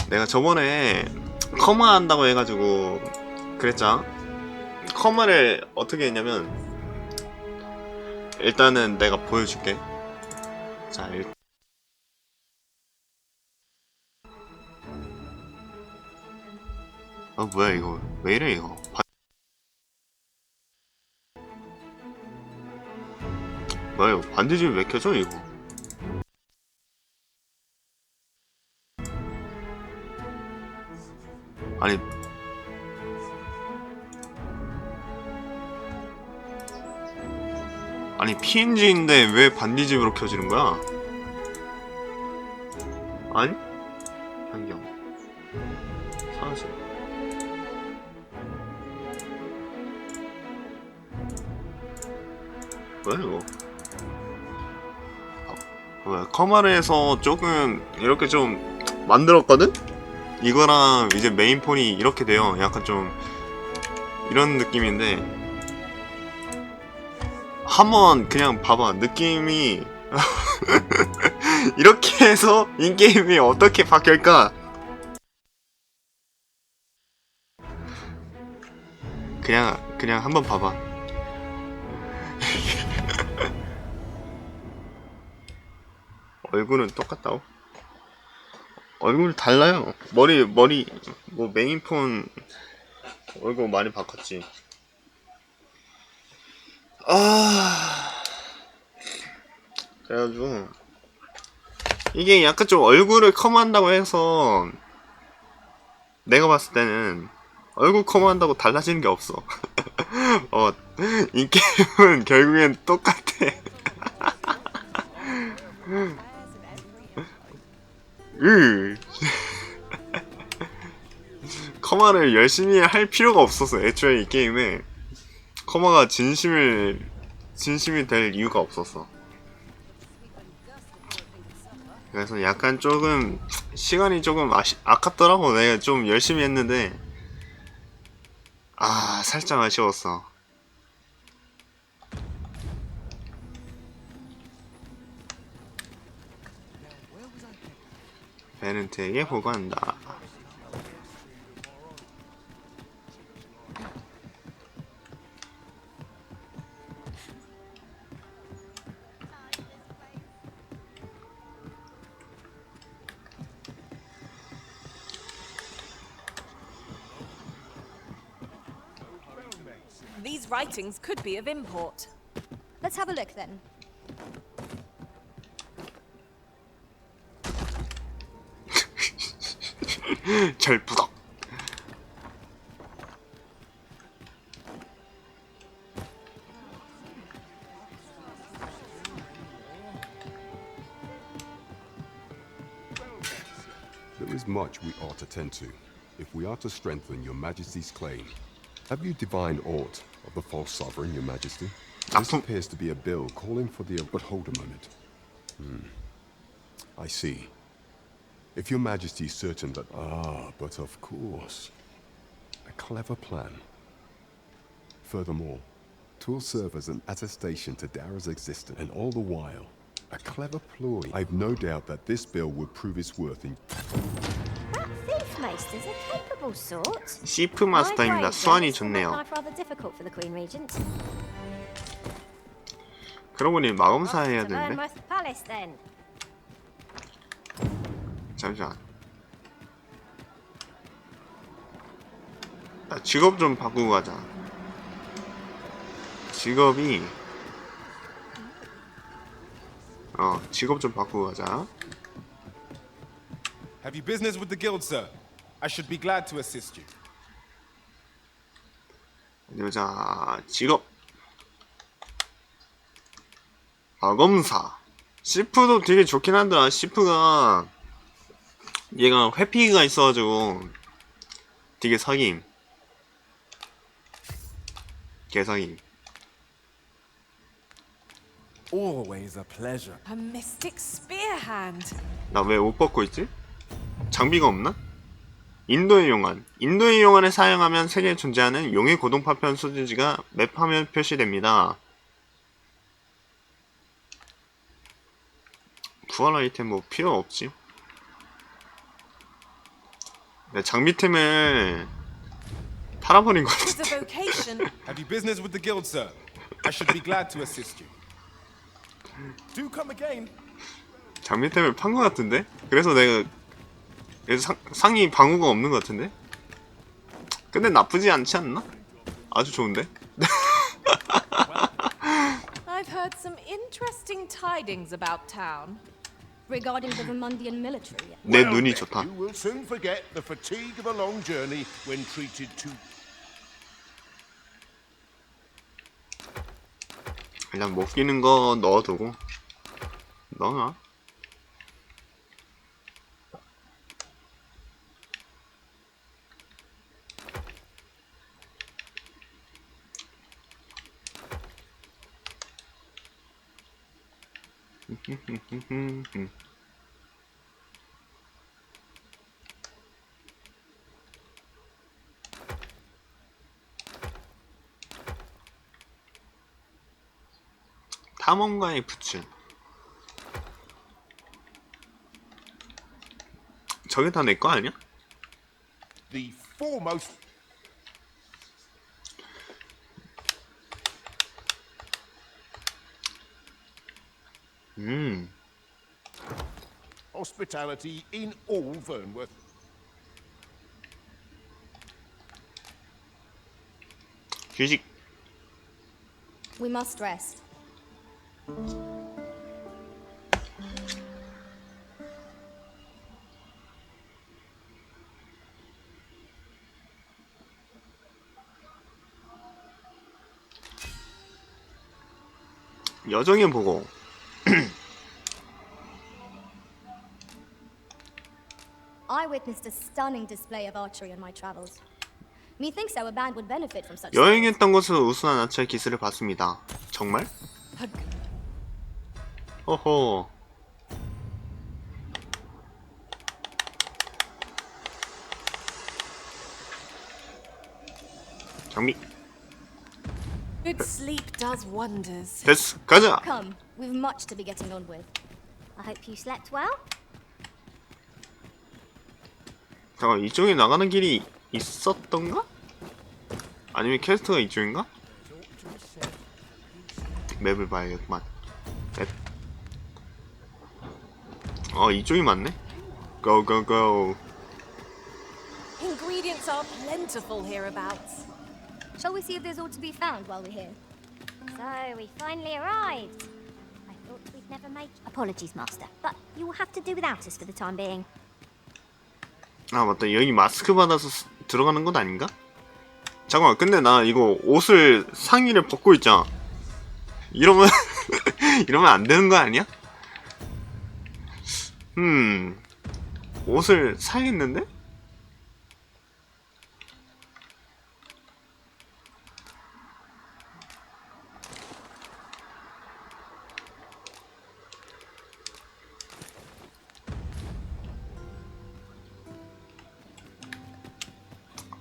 내가 저번에 커마 한다고 해가지고 그랬잖아. 커마를 어떻게 했냐면, 일단은 내가 보여줄게. 자, 뭐야 이거 왜 이래 이거. 뭐야 이거 반디지 왜 켜져 이거. 아니 PNG인데 왜 반디집으로 켜지는 거야? 아니? 환경 사라져. 뭐야 이거. 뭐야 커마르에서 조금 이렇게 좀 만들었거든? 이거랑 이제 메인폰이 이렇게 돼요. 약간 좀 이런 느낌인데 한번 그냥 봐봐. 느낌이 이렇게 해서 인게임이 어떻게 바뀔까? 그냥 한번 봐봐. 얼굴은 똑같다고? 얼굴 달라요. 머리 뭐 메인폰 얼굴 많이 바꿨지. 그래가지고 이게 약간 좀 얼굴을 컴한다고 해서 내가 봤을 때는 얼굴 컴한다고 달라지는 게 없어. 이 게임은 결국엔 똑같아. 커마를 열심히 할 필요가 없었어. 애초에 이 게임에 커마가 진심이 될 이유가 없었어. 그래서 약간 조금 시간이 조금 아깝더라고. 내가 좀 열심히 했는데 살짝 아쉬웠어. 베른트에게 보고한다. These writings could be of import. Let's have a look then. 절부덕. There is much we ought to tend to, if we are to strengthen your Majesty's claim. Have you divined aught of the false sovereign, your Majesty? This appears to be a bill calling for the... But hold a moment. I see. If your Majesty is certain that... but of course. A clever plan. Furthermore, 'twill serve as an attestation to Dara's existence, and all the while, a clever ploy. I've no doubt that this bill will prove its worth in... That thief maester's a capable sort. 시프 마스터입니다. 수완이 좋네요. Life rather difficult for the Queen Regent. 그러고 보니 마검사 해야 To learn 되는데. most palace then. 잠시만. 직업 좀 바꾸고 가자. 직업 좀 바꾸고 가자. Have you business with the guild, sir? I should be glad to assist you. 여자 직업 마검사. 시프도 되게 좋긴 한데 시프가 얘가 회피가 있어가지고 되게 사기임. 개사기임. Always a pleasure. A mystic spear hand. 나 왜 옷 벗고 있지? 장비가 없나? 인도의 용암. 인도의 용암을 사용하면 세계에 존재하는 용의 고동 파편 소재지가 맵화면 표시됩니다. 부활 아이템 뭐 필요 없지. 내 장비템을 팔아버린 것 It's 같은데. a vocation. Have you business with the guild, sir? I should be glad to assist you. Do come again. 장비템을 판 것 같은데? 그래서 내가 상위 방어가 없는 것 같은데? 근데 나쁘지 않지 않나? 아주 좋은데? I've heard some interesting tidings about town. Regarding the Vermundian military. 내 Well, 눈이 then, 좋다. You will soon forget the fatigue of a long journey when treated to. 그냥 못 끼는 거 넣어두고 넣어놔. 탐험가의 부츠. 저게 다 내 거 아니야? The foremost. Hospitality in all Vernworth. 휴식. We must rest. 여정의 보고. I witnessed a stunning display of archery on my travels. Methinks our band would benefit from such. 여행했던 곳에서 우수한 아처의 기술을 봤습니다. 정말? 허허. 장비. Good sleep does wonders. 됐어. 가자. Come, we've much to be getting on with. I hope you slept well. 잠깐, 이쪽에 나가는 길이 있었던가? 아니면 캐스트가 이쪽인가? 맵을 봐야겠구만. 맵. 이쪽이 맞네. Go go go. Ingredients are plentiful hereabouts. Shall we see if there's aught to be found while we're here? So, we finally arrived. I thought we'd never make... Apologies, Master, but you will have to do without us for the time being. 아 맞다, 여기 마스크 받아서 들어가는 건 아닌가? 잠깐만, 근데 나 이거 옷을 상의를 벗고 있잖아. 이러면 이러면 안 되는 거 아니야? 옷을 사야겠는데?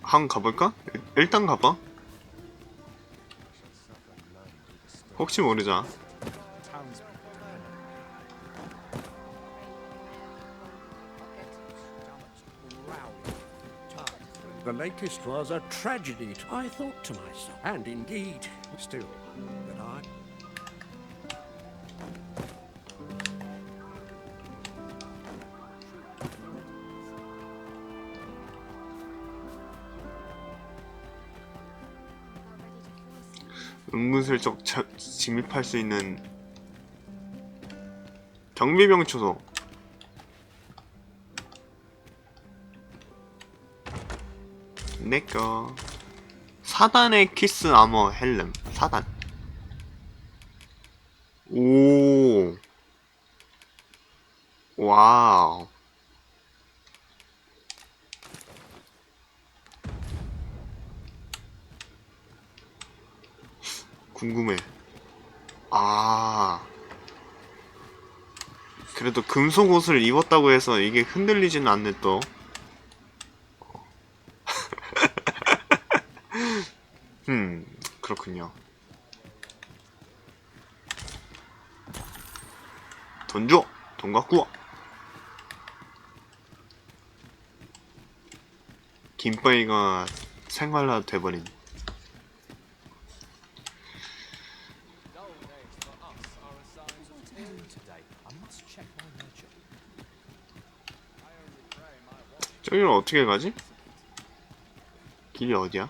한번 가볼까? 일단 가봐. 혹시 모르잖아. The latest was a tragedy, I thought to myself. And indeed, still, that I... 은근슬쩍 진입할 수 있는 경비병 초소. 내꺼. 4단의 키스 아머 헬름. 4단. 오. 와우. 궁금해. 아. 그래도 금속 옷을 입었다고 해서 이게 흔들리지는 않네 또. 그렇군요. 돈 줘! 돈 갖고 와! 김빠이가 생활화 돼버린. 저기를 어떻게 가지? 길이 어디야?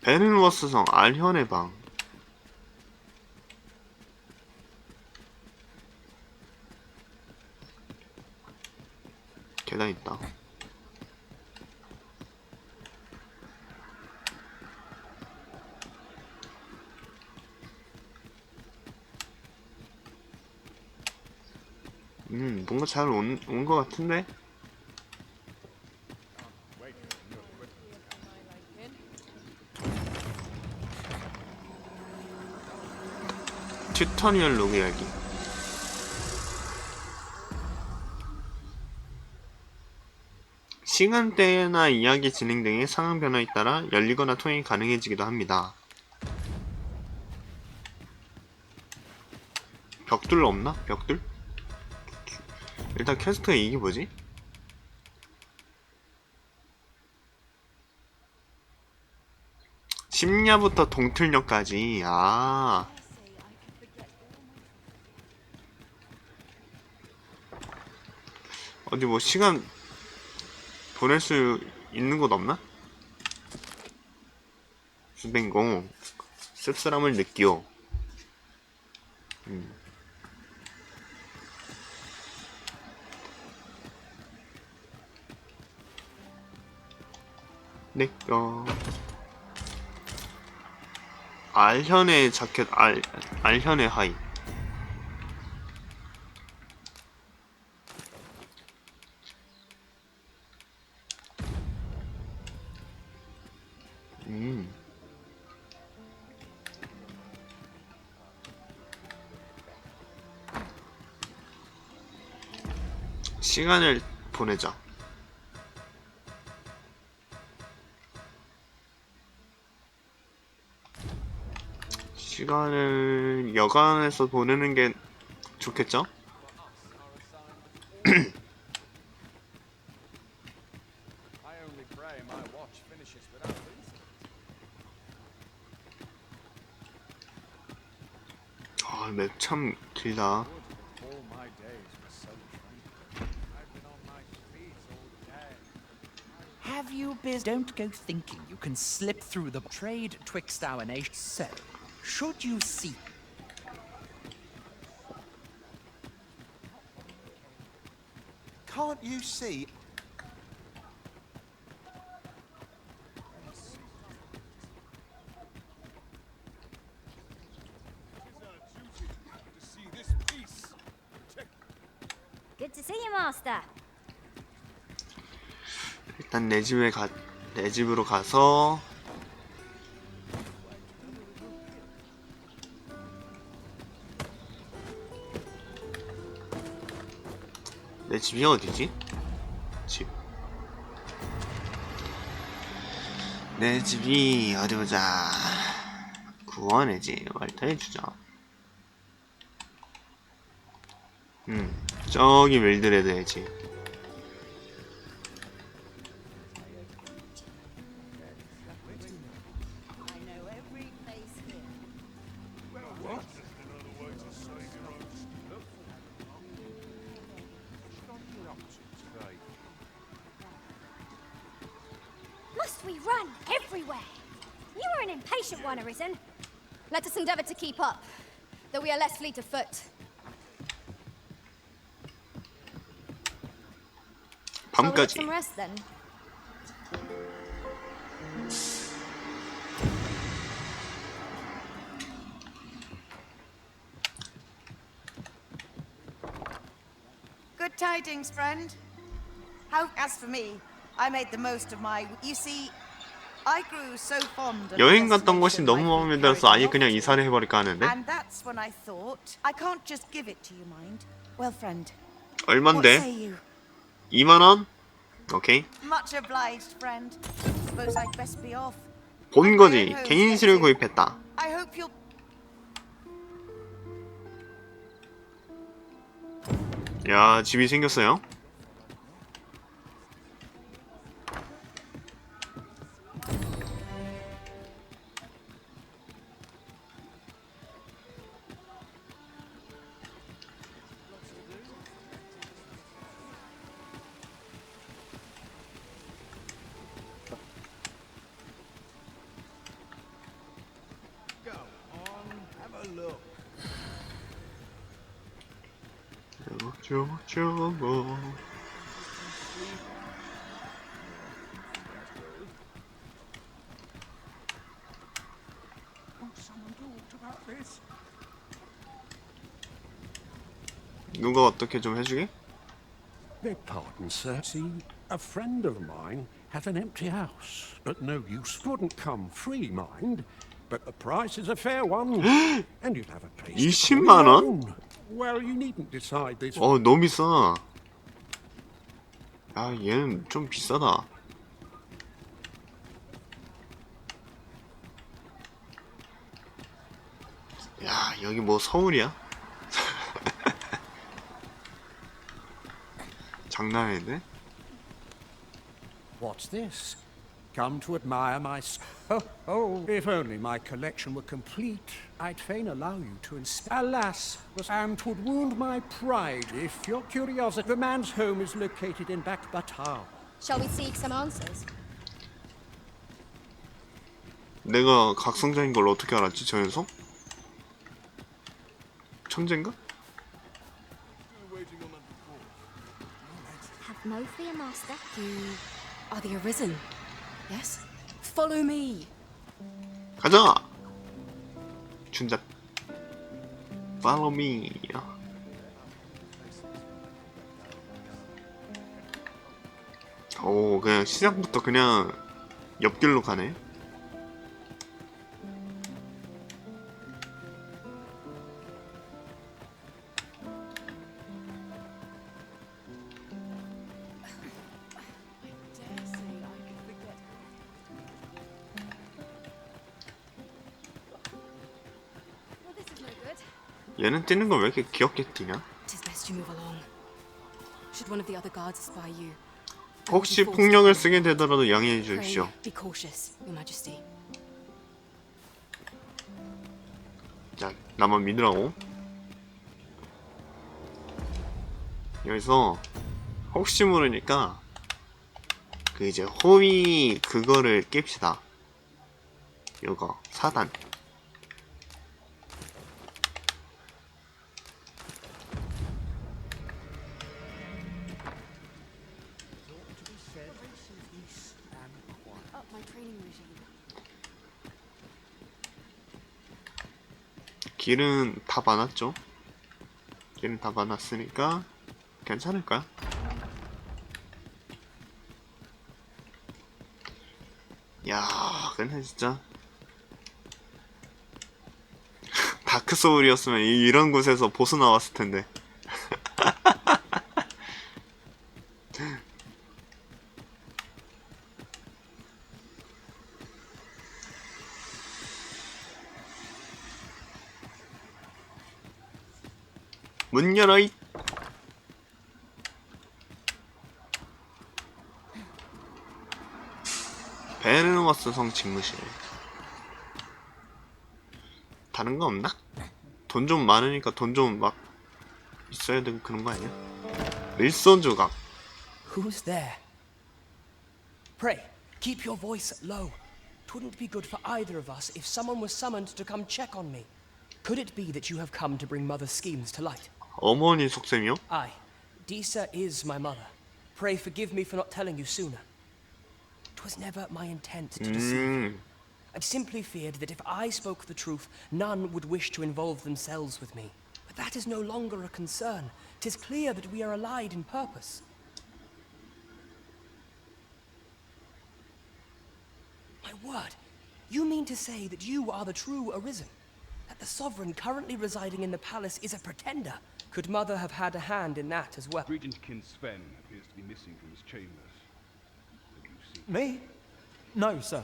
베른워스성 알현의 방. 계단 있다. 뭔가 잘 온 것 같은데? 튜토리얼 로그 이야기. 시간대나 이야기 진행 등의 상황 변화에 따라 열리거나 통행이 가능해지기도 합니다. 벽들 없나? 벽들? 일단 퀘스트가 이게 뭐지? 심야부터 동틀역까지. 아, 어디 뭐 시간 보낼 수 있는 곳 없나? 주변공 씁쓸함을 느끼오. 내꺼 알현의 자켓. 알현의 하이. 시간을 보내자. 시간을 여간에서 보내는 게 좋겠죠? 아, 맵 참 길다. Have you biz? Don't go thinking you can slip through the trade twixt our nations. So, should you see? Can't you see? Good to see you, Master. 일단 내 집으로 가서 내 집이 어디지? 집. 내 집이 어디 보자. 구원해지. 말타해주자. 저기 윌드레드의 집. Must we run everywhere? You are an impatient one, Arisen. Let us endeavor to keep up, though we are less fleet of foot. Shall we get 밤까지. some rest then? Good tidings, friend. As for me, I made the most of my. You see, I grew so fond of. 여행 갔던 곳이 너무 마음에 들어서 아예 그냥 이사를 해버릴까 하는데. And that's when I thought I can't just give it to you, mind. Well, friend. What 얼만데? say you? 2만원? 오케이. Much obliged, friend. Suppose I'd best be off. 본 거지. 개인실을 구입했다. I hope you'll. 야, 집이 생겼어요. 저거. 누가 어떻게 좀 해주게? Beg pardon, sir. See, a friend of mine has an empty house, but no use. Wouldn't come free, mind, but the price is a fair one, and you'd have a place to call 20만 your 원? own. Well, you needn't decide this. 너무 비싸. 아, 얘는 좀 비싸다. 야, 여기 뭐 서울이야? 장난 아닌데? What's this? Come to admire my... Oh, if only my collection were complete, I'd fain allow you to inspect. Alas, and 'twould wound my pride if your curiosity... The man's home is located in Bakbatar. Shall we seek some answers? 내가 각성자인 걸 어떻게 알았지, 저 녀석? 천재인가? Have no fear, master. You are the Arisen, yes? Follow me. 가자! 춘잡. Follow me. 오, 그냥 시작부터 그냥 옆길로 가네. 얘는 뛰는 거 왜 이렇게 귀엽게 뛰냐? It is best you move along. Should one of the other guards spy you, 혹시 폭력을 쓰게 되더라도 양해해 주십시오. be cautious, Your Majesty. 자, 나만 믿으라고. 여기서 혹시 모르니까 그 이제 호위 그거를 깹시다. 요거 사단. 길은 다 봐놨죠? 길은 다 봐놨으니까 괜찮을까요? 야, 근데 진짜 다크 소울이었으면 이런 곳에서 보스 나왔을 텐데. 문 열어잇! 베르너머스 성 집무실. 다른 거 없나? 돈 좀 많으니까 돈 좀 막 있어야 되고 그런 거 아니야? 일손 조각. Who's there? Pray, keep your voice low. 'Twouldn't be good for either of us if someone was summoned to come check on me. Could it be that you have come to bring Mother's schemes to light? 어머니 속셈이요? Aye, Disa is my mother. Pray forgive me for not telling you sooner. 'Twas never my intent to deceive. I simply feared that if I spoke the truth, none would wish to involve themselves with me. But that is no longer a concern. 'Tis clear that we are allied in purpose. My word, you mean to say that you are the true Arisen? That the sovereign currently residing in the palace is a pretender? Could Mother have had a hand in that as well? Regent Kin Sven appears to be missing from his chambers. Have you seen Me? No, sir.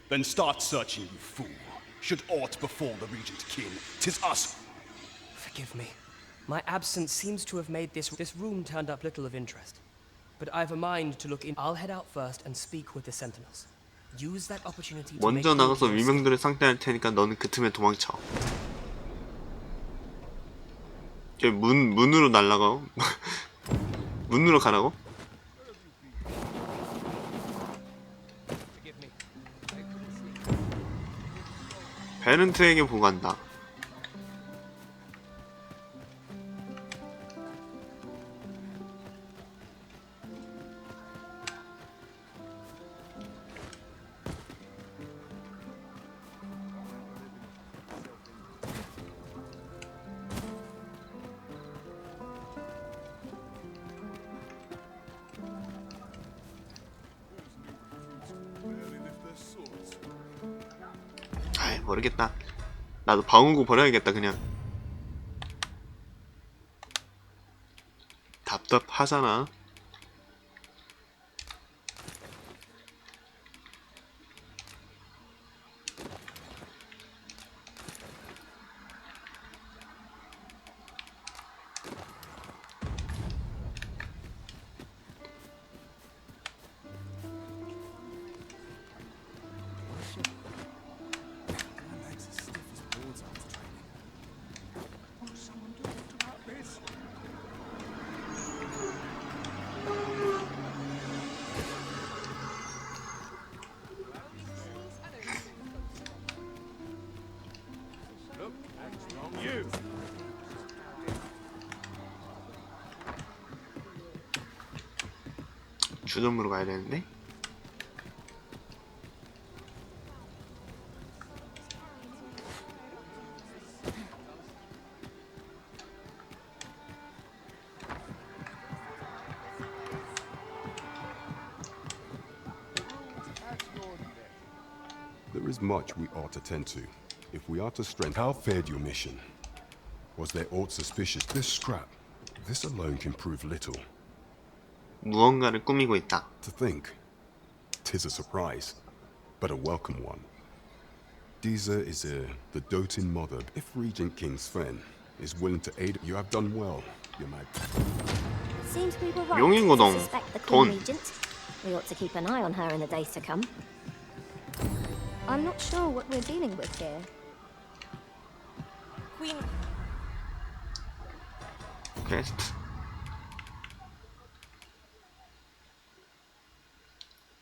Then start searching, you fool. Should aught befall the Regent Kin, 'tis us. Forgive me. My absence seems to have made this room turned up little of interest. But I've a mind to look in. I'll head out first and speak with the sentinels. Use that opportunity to make 먼저 나가서 위명들을 상대할 테니까 너는 그 틈에 도망쳐. 문으로 날아가. 문으로 가라고? 베른트에게 보고한다. 모르겠다. 나도 방어구 버려야겠다 그냥. 답답하잖아. 주점으로 가야 되는데. There is much we ought to tend to. If we are to strengthen... How fared your mission? Was there aught suspicious? This scrap, this alone can prove little. 무언가를 꾸미고 있다. To think, 'tis a surprise, but a welcome one. Disa is the doting mother. If Regent King Sven is willing to aid, you have done well, Your Majesty. Seems we were right 용인고동, to suspect the Queen 돈. Regent. We ought to keep an eye on her in the days to come. I'm not sure what we're dealing with here. Queen. 퀘스트.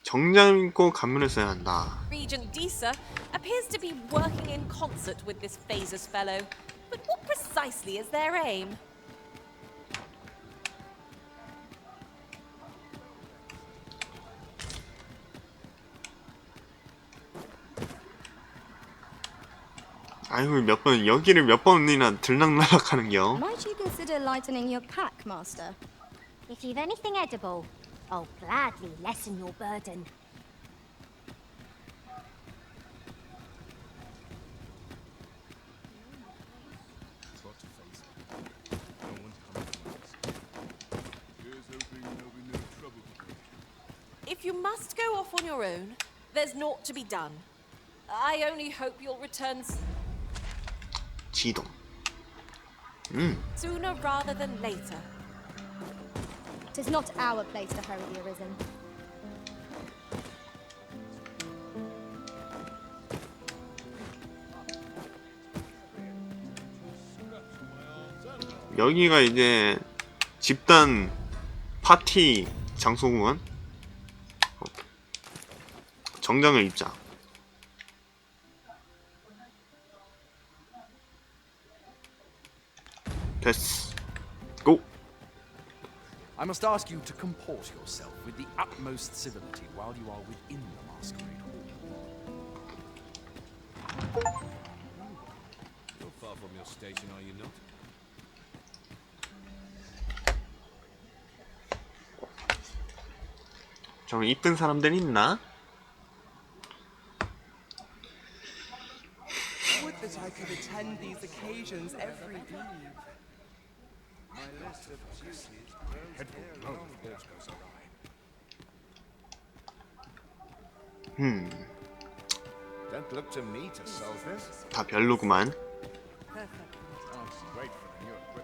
정장 입고 가면을 써야 한다. Regent Disa appears to be working in concert with this Phasus fellow. But what precisely is their aim? 아이고 여기를 몇 번이나 들락날락하는겨. Might you consider lightening your pack, Master? If you've anything edible, I'll gladly lessen your burden. If you must go off on your own, there's naught to be done. I only hope you'll return 지동. sooner rather than later. It is not our place to hurry the Arisen. 여기가 이제 집단 파티 장소구만. 정장을 입자. 됐어. 고! I must ask you to comport yourself with the utmost civility while you are within the masquerade hall. You're far from your station, are you not? 좀 이쁜 사람들 있나? Would that I could attend these occasions every eve. My list of duties grows goes awry. Don't look to me to solve this. 다 별로구만.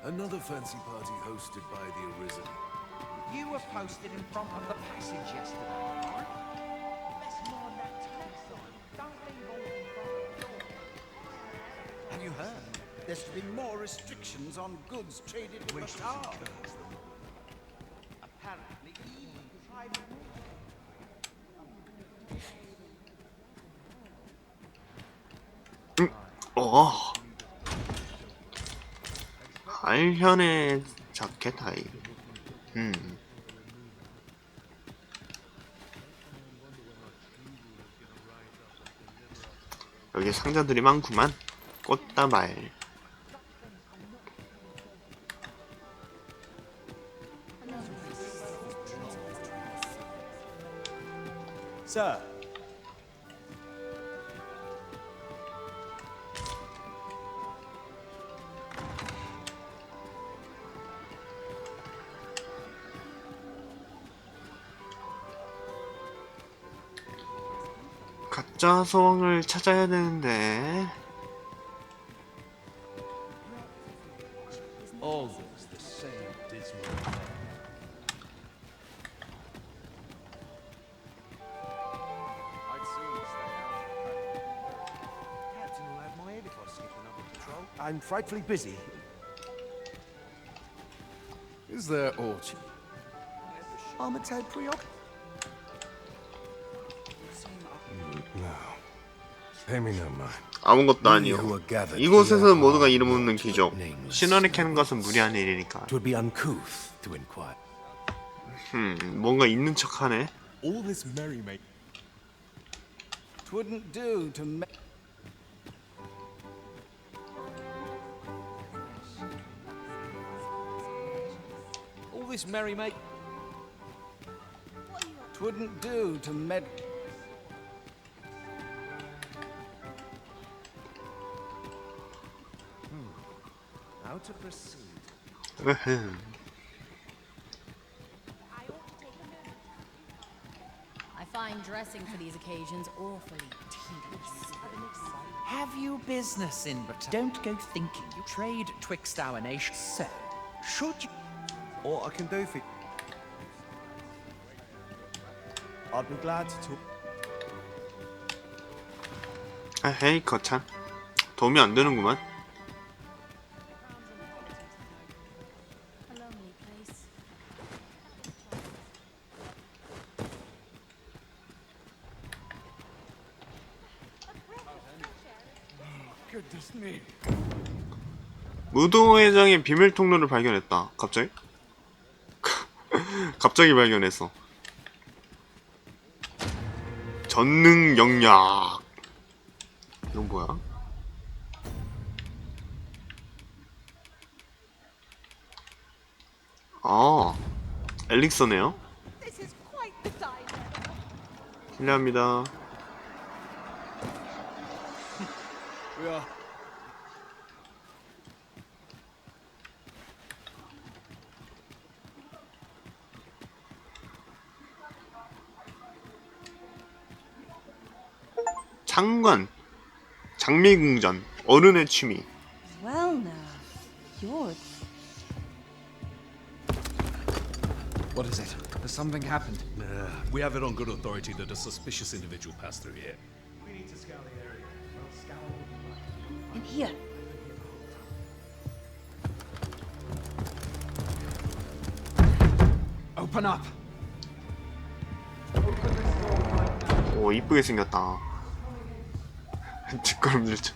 Another fancy party hosted by the Arisen. You were posted in front of the passage yesterday, right? Let's mind that tax sign. Don't leave all in front of the door. Have you heard? There's been more restrictions on goods traded with the town. Apparently, even private. 알현의 자켓 하이. 여기 상자들이 많구만. 꽃다발. Sir. 여자성을 찾아야 되는데. Always the same dismal affair. I'd sooner stay out. Captain will have my head if I skip another patrol. I'm frightfully busy. Is there aught? I'm a tad preoccupied. No. Pay me no mind. 아무것도 아니요. 이곳에서는 모두가 이름 없는 귀족. 신원에 캐는 것은 무리한 일이니까. It would be uncouth to inquire. 뭔가 있는 척하네. All this merrymaking. Twouldn't do to make. All this merrymake. Twouldn't do to med. How to proceed? I find dressing for these occasions awfully tedious. Have you business in but don't go thinking you trade twixt our nations. So, should you... All I can do for you. I'd be glad to talk. 에헤이 거참. 도움이 안 되는구만. A lonely place. Goodness me. 무도회장의 비밀 통로를 발견했다. 갑자기? 갑자기 발견했어. 전능 영약. 이건 뭐야? 아, 엘릭서네요. 실례합니다. Yeah. 장관, 장미궁전, 어른의 취미. Well now, you're... What is it? Has something happened? We have it on good authority that a suspicious individual passed through here. We need to scour the area. Well, scour In here. Open up. 오, 이쁘게 생겼다. 뒷걸음질 좀.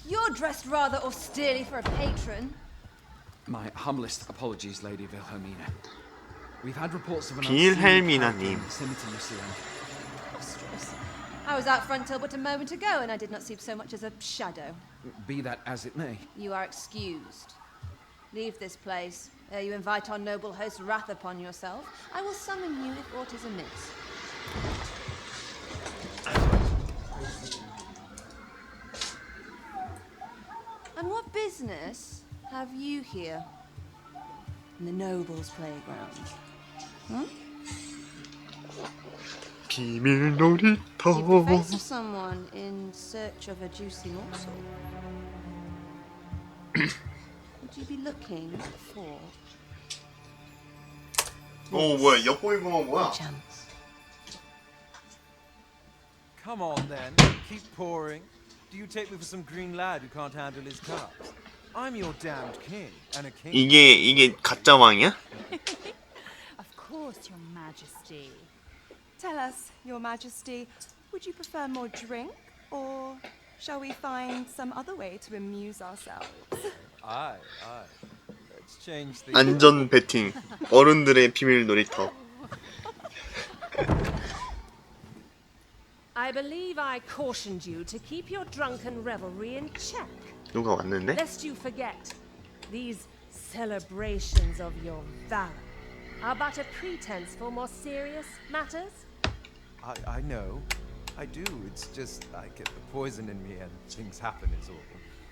You're dressed rather austerely for a patron. My humblest apologies, Lady Wilhelmina. We've had reports of an 빌헬미나님. Preposterous. I was out front till but a moment ago, and I did not see so much as a shadow. Be that as it may. You are excused. Leave this place, ere you invite our noble host's wrath upon yourself. I will summon you if aught is amiss. And what business have you here? In the nobles' playground? Hmm? 비밀 놀이터. Keep the face of someone in search of a juicy morsel. Would you be looking for? 오, 뭐야? 엿보이 보면 뭐야? Chance. Come on then, keep pouring. Do you take me for some green lad who can't handle his cups? I'm your damned king, and a king. 이게 가짜 왕이야? Of course, Your Majesty. Tell us, Your Majesty, would you prefer more drink, or shall we find some other way to amuse ourselves? Aye. Let's change the. 안전 배팅. 어른들의 비밀 놀이터. I believe I cautioned you to keep your drunken revelry in check. 누가 왔는데? Lest you forget, these celebrations of your valor are but a pretense for more serious matters. I know. I do. It's just I get the poison in me and things happen is all.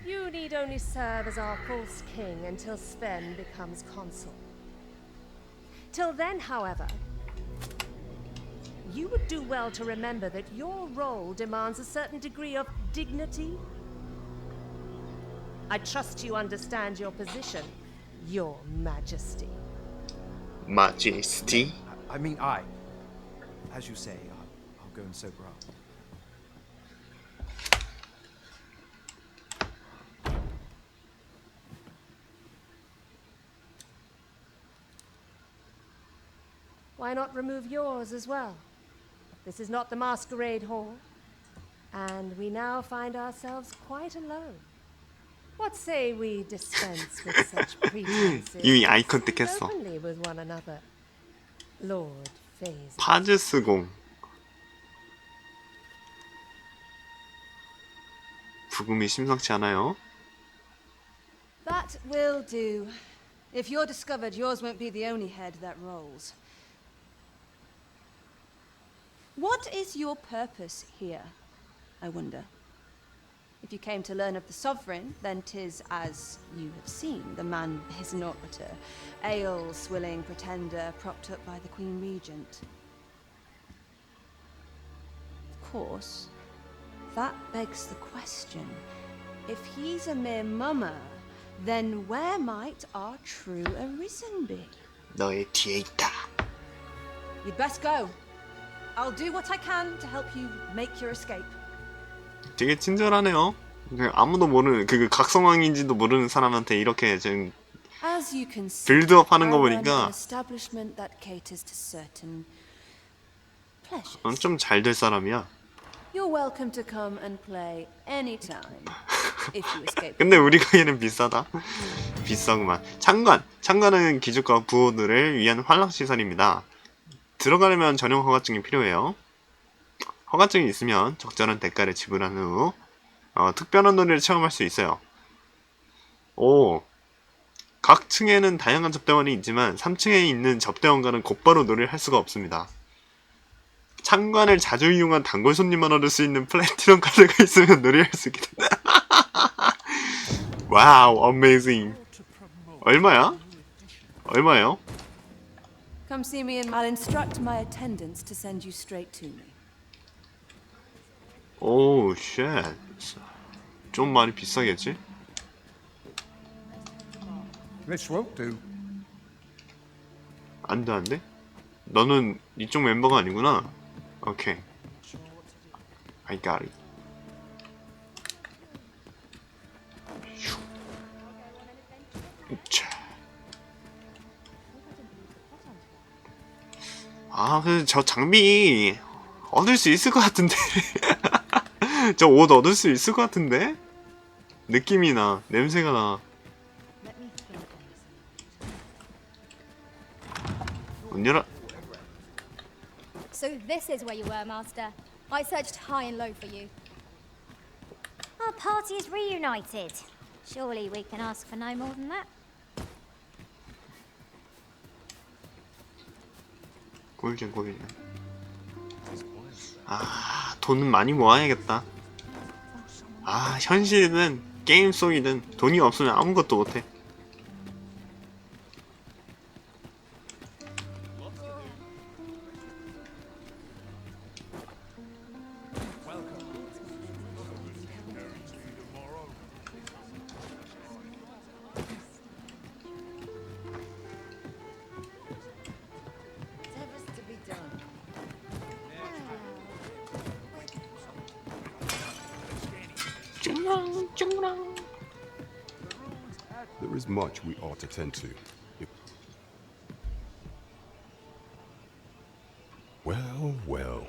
You need only serve as our false king until Sven becomes consul. Till then, however, you would do well to remember that your role demands a certain degree of dignity. I trust you understand your position, Your Majesty. Majesty? I mean, as you say, I'll go and sober up. Why not remove yours as well? This is not the masquerade hall, and we now find ourselves quite alone. What say we dispense with such pretenses? 이미 아이콘 뜯겼어. Openly with one another. Lord Phase. 파즈스공. 부금이 심상치 않아요. That will do. If you're discovered, yours won't be the only head that rolls. What is your purpose here, I wonder? If you came to learn of the Sovereign, then 'tis as you have seen. The man is naught but a ale-swilling pretender propped up by the Queen Regent. Of course, that begs the question. If he's a mere mummer, then where might our true Arisen be? 너의 뒤에 있다. You'd best go. I'll do what I can to help you make your escape. 되게 친절하네요. 아무도 모르는 그 각성왕인지도 모르는 사람한테 이렇게 지금 As you can see, 빌드업 하는 거 I run 보니까 an establishment that caters to certain pleasures. 좀 잘 될 사람이야. You're welcome to come and play anytime if you escape. 근데 우리 가게는 비싸다. 비싸구만. 창관은 기족과 부호들을 위한 환락시설입니다. 들어가려면 전용 허가증이 필요해요. 허가증이 있으면 적절한 대가를 지불한 후 특별한 놀이를 체험할 수 있어요. 오, 각 층에는 다양한 접대원이 있지만 3층에 있는 접대원과는 곧바로 놀이를 할 수가 없습니다. 창관을 자주 이용한 단골 손님만 얻을 수 있는 플래티넘 카드가 있으면 놀이할 수 있게 된다. 와우, 어메이징. 얼마야? 얼마예요? Come see me and I'll instruct my attendants to send you straight to me. 오우 쉣. 좀 많이 비싸겠지? This won't do. 안돼 안돼? 너는 이쪽 멤버가 아니구나. 오케이. I got it. 자. 아, 근데 저 장비 얻을 수 있을 것 같은데. 저 옷 얻을 수 있을 것 같은데? 느낌이 나. 냄새가 나. 문 열어. So this is where you were, Master. I searched high and low for you. Our party is reunited. Surely we can ask for no more than that. 꿀잼. 아, 돈은 많이 모아야겠다. 아, 현실이든 게임 속이든 돈이 없으면 아무것도 못해. There is much we ought to tend to. Well.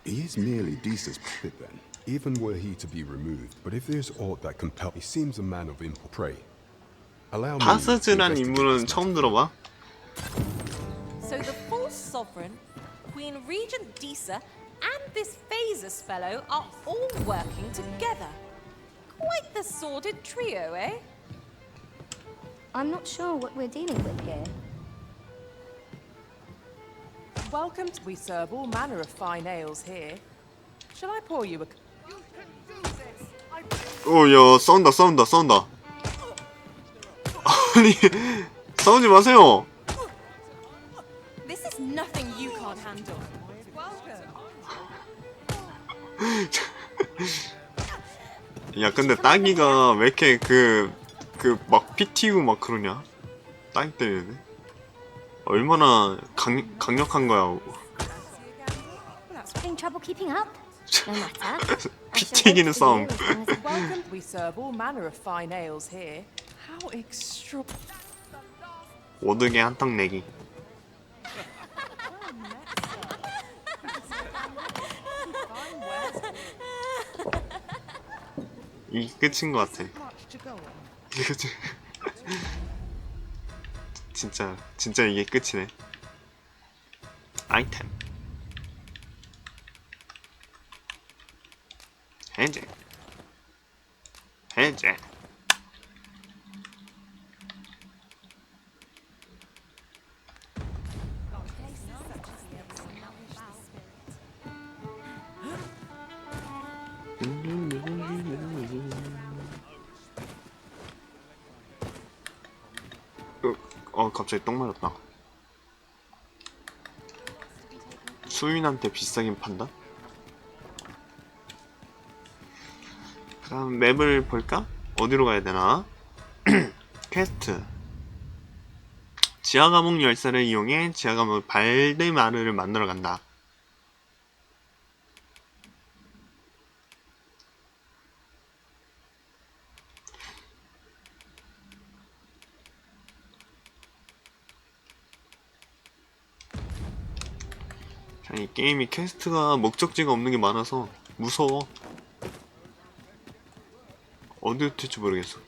He is merely Deesa's puppet then, even were he to be removed. But if there's aught that compels, he seems a man of impulse. Pray, allow me to 파스즈란 investigate 인물은 this 처음 들어봐. So the false sovereign, Queen Regent Deesa, and this Phasus fellow are all working together. Quite the sordid trio, eh? I'm not sure what we're dealing with here. Welcome. We serve all manner of fine ales here. Shall I pour you a... 야, 싸운다. 아니, 싸우지 마세요. 야 근데 따기가 왜 이렇게 막 피 튀고 막 그러냐? 따기 때문에 얼마나 강력한 거야. Having trouble keeping up? No matter. 피 튀기는 싸움. Welcome. We serve all manner of fine ales here. How extra. 오드게 한턱 내기. 이게 끝인 것 같아. 이게 진짜 이게 끝이네. 아이템. 해제. 해제. 갑자기 똥 맞았다. 수인한테 비싸긴 판다? 그 다음 맵을 볼까? 어디로 가야 되나? 퀘스트. 지하 감옥 열쇠를 이용해 지하 감옥 발데마르를 만들어 간다. 이 게임이 퀘스트가 목적지가 없는 게 많아서 무서워. 어디로 튈지 모르겠어.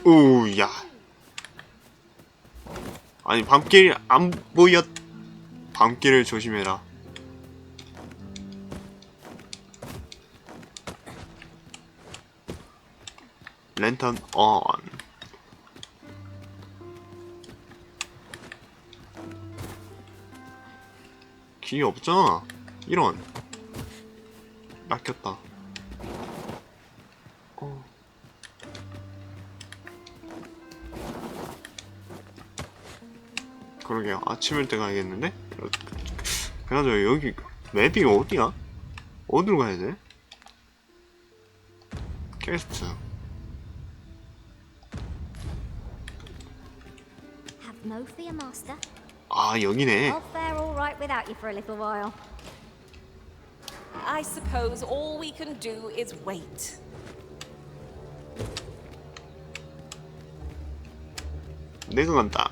오야. 아니 밤길 안 보여. 밤길을 조심해라. 랜턴 on. 기 없잖아. 이런. 낚였다. 그러게요. 아침일 때 가야겠는데? 그나저나 여기 맵이 어디야? 어디로 가야 돼? 퀘스트. No fear, master. 아 여기네. I'll fare all right without you for a little while. I suppose all we can do is wait. 내가 간다.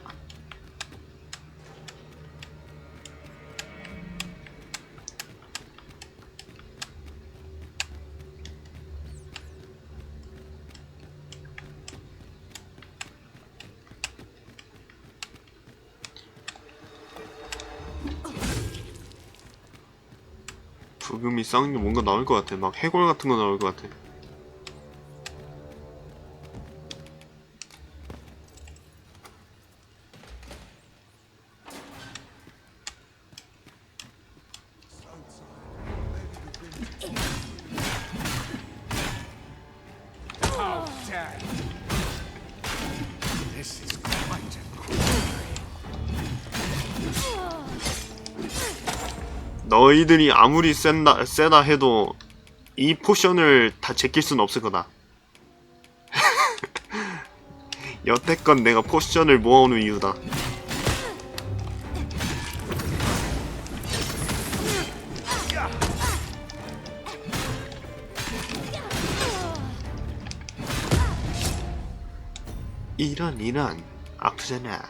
부금이 쌍는 게 뭔가 나올 것 같아. 막 해골 같은 거 나올 것 같아. 너희들이 아무리 세다 해도 이 포션을 다 제낄 순 없을 거다. 여태껏 내가 포션을 모아오는 이유다. 이런 아프잖아.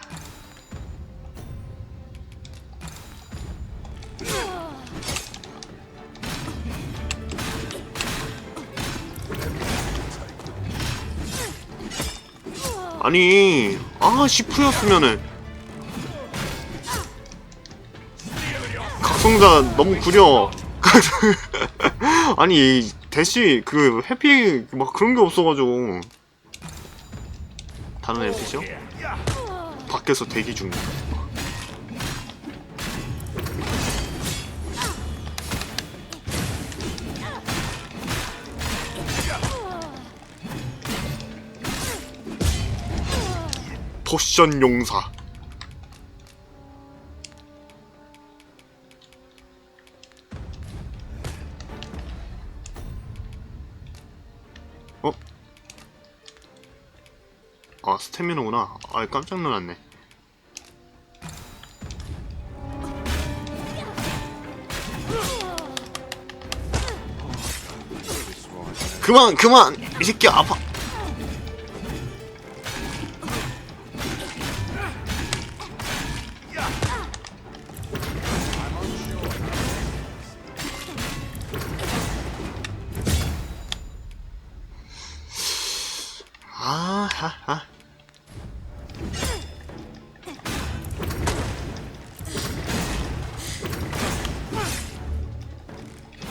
아니 시프였으면은 각성자 너무 구려. 아니 대시 그 해피 막 그런 게 없어가지고. 다른 NPC요? 밖에서 대기 중. 포션 용사. 어? 아, 스태미너구나. 아, 깜짝 놀랐네. 그만! 이 새끼 아파. 아하하.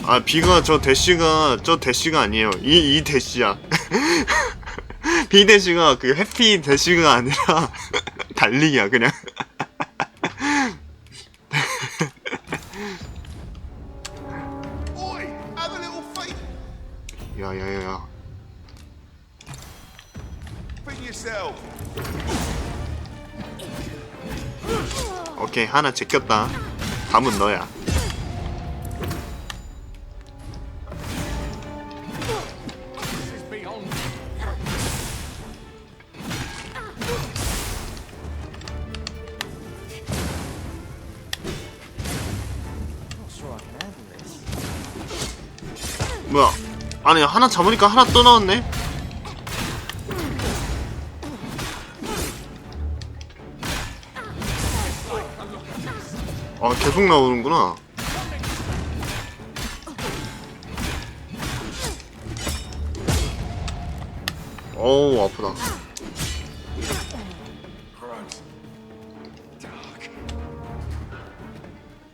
아, 비가 저 대시가 아니에요. 이 대시야. 비 대시가 그 해피 대시가 아니라 달리기야 그냥. Oi, have a little faith. 야야야야. Feed yourself. 오케이, 하나 제꼈다. 다음은 너야. 뭐야? 아니, 하나 잡으니까 하나 또 나왔네? 아, 계속 나오는구나. 어우, 아프다.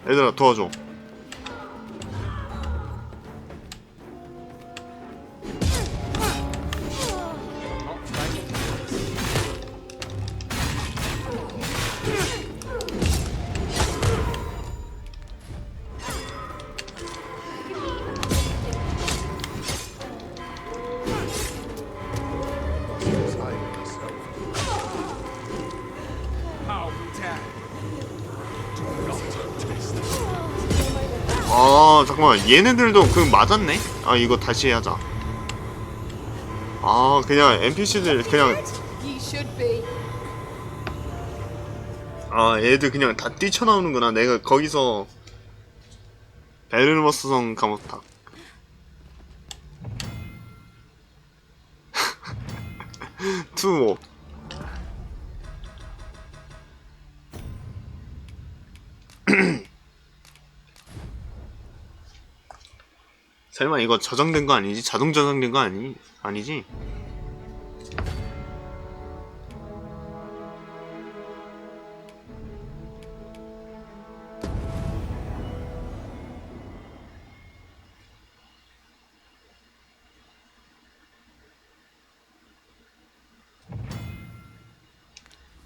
얘들아, 도와줘. 아, 잠깐만. 얘네들도 그 맞았네? 아, 이거 다시 하자. 아, 그냥 NPC들 그냥, 아, 얘들 그냥 다 뛰쳐나오는구나. 내가 거기서 베르머스성 감옥탑. 투오. 설마 이거 저장된 거 아니지? 자동 저장된 거 아니지?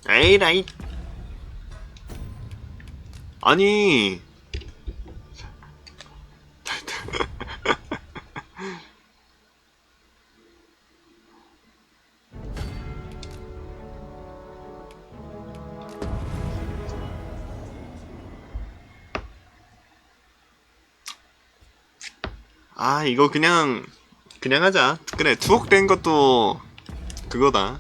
에이라이. 아니. 아, 이거 그냥 하자. 그래, 투옥된 것도 그거다.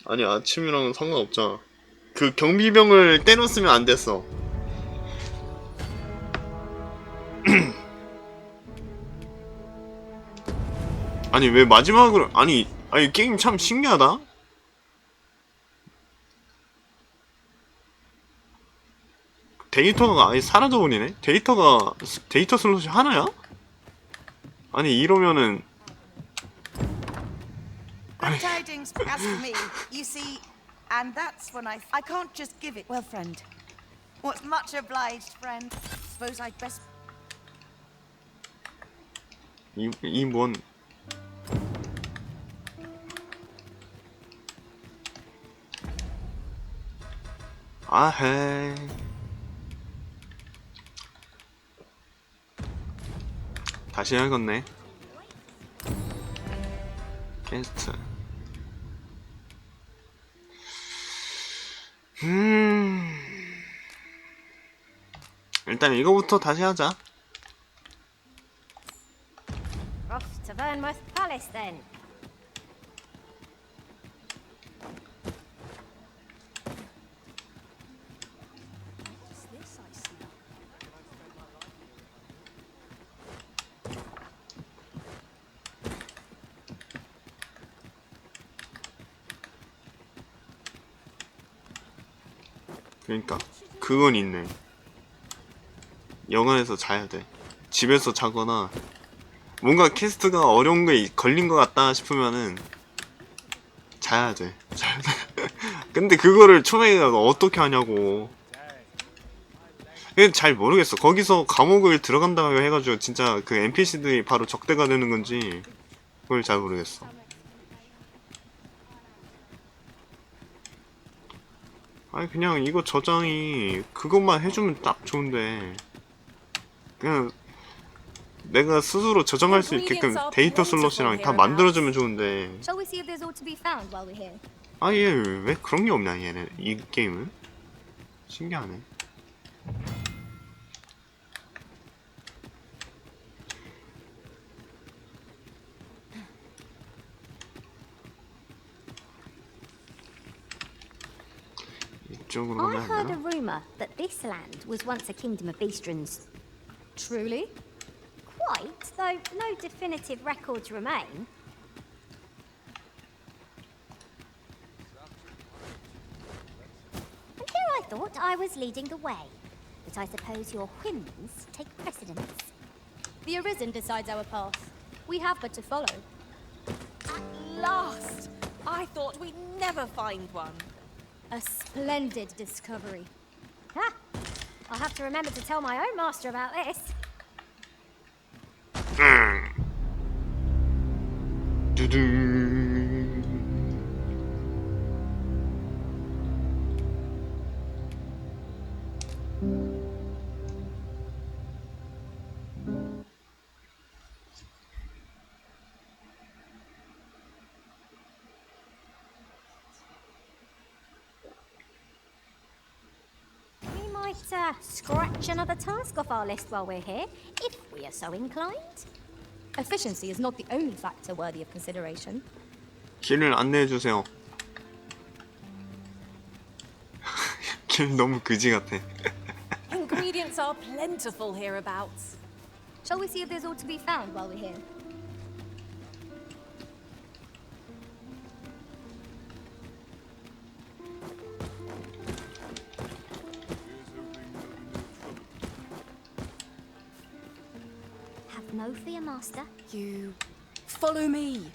아니, 아침이랑은 상관없잖아. 그 경비병을 떼놓으면 안 됐어. 아니, 왜 마지막으로, 아니 게임 참 신기하다. 데이터가 아예 사라져버리네. 데이터 슬롯이 하나야? 아니, 이러면은 That tidings as for me, you see, and that's when I can't just give it. Well, friend, what's much obliged, friend. Suppose I'd best. 이 뭔? 아헤. 다시 해야겠네. 퀘스트. 일단 이거부터 다시 하자. Off to Vernworth Palace then. 그러니까 그건 있네. 영화에서 자야 돼. 집에서 자거나 뭔가 퀘스트가 어려운 게 걸린 것 같다 싶으면은 자야 돼. 자야 돼. 근데 그거를 초반에 어떻게 하냐고. 잘 모르겠어. 거기서 감옥을 들어간다고 해가지고 진짜 그 NPC들이 바로 적대가 되는 건지 그걸 잘 모르겠어. 아니 그냥 이거 저장이 그것만 해주면 딱 좋은데 그냥 내가 스스로 저장할 수 있게끔 데이터 슬롯이랑 다 만들어주면 좋은데 Shall we see if there's aught to be found while we're here? 아 얘 왜 그런 게 없냐 얘는 이 게임은 신기하네. 이쪽으로 I 가면 안 heard a 되나? rumour that this land was once a kingdom of Beastrons. Truly? Quite, though no definitive records remain. And here I thought I was leading the way. But I suppose your whims take precedence. The Arisen decides our path. We have but to follow. At last! I thought we'd never find one. A splendid discovery. Ha! I'll have to remember to tell my own master about this. We might scratch another task off our list while we're here, if we are so inclined. Efficiency is not the only factor worthy of consideration. 길을 안내해주세요. 길 너무 그지 같아. Ingredients are plentiful hereabouts. Shall we see if there's aught to be found while we're here? Have no fear, master. You follow me.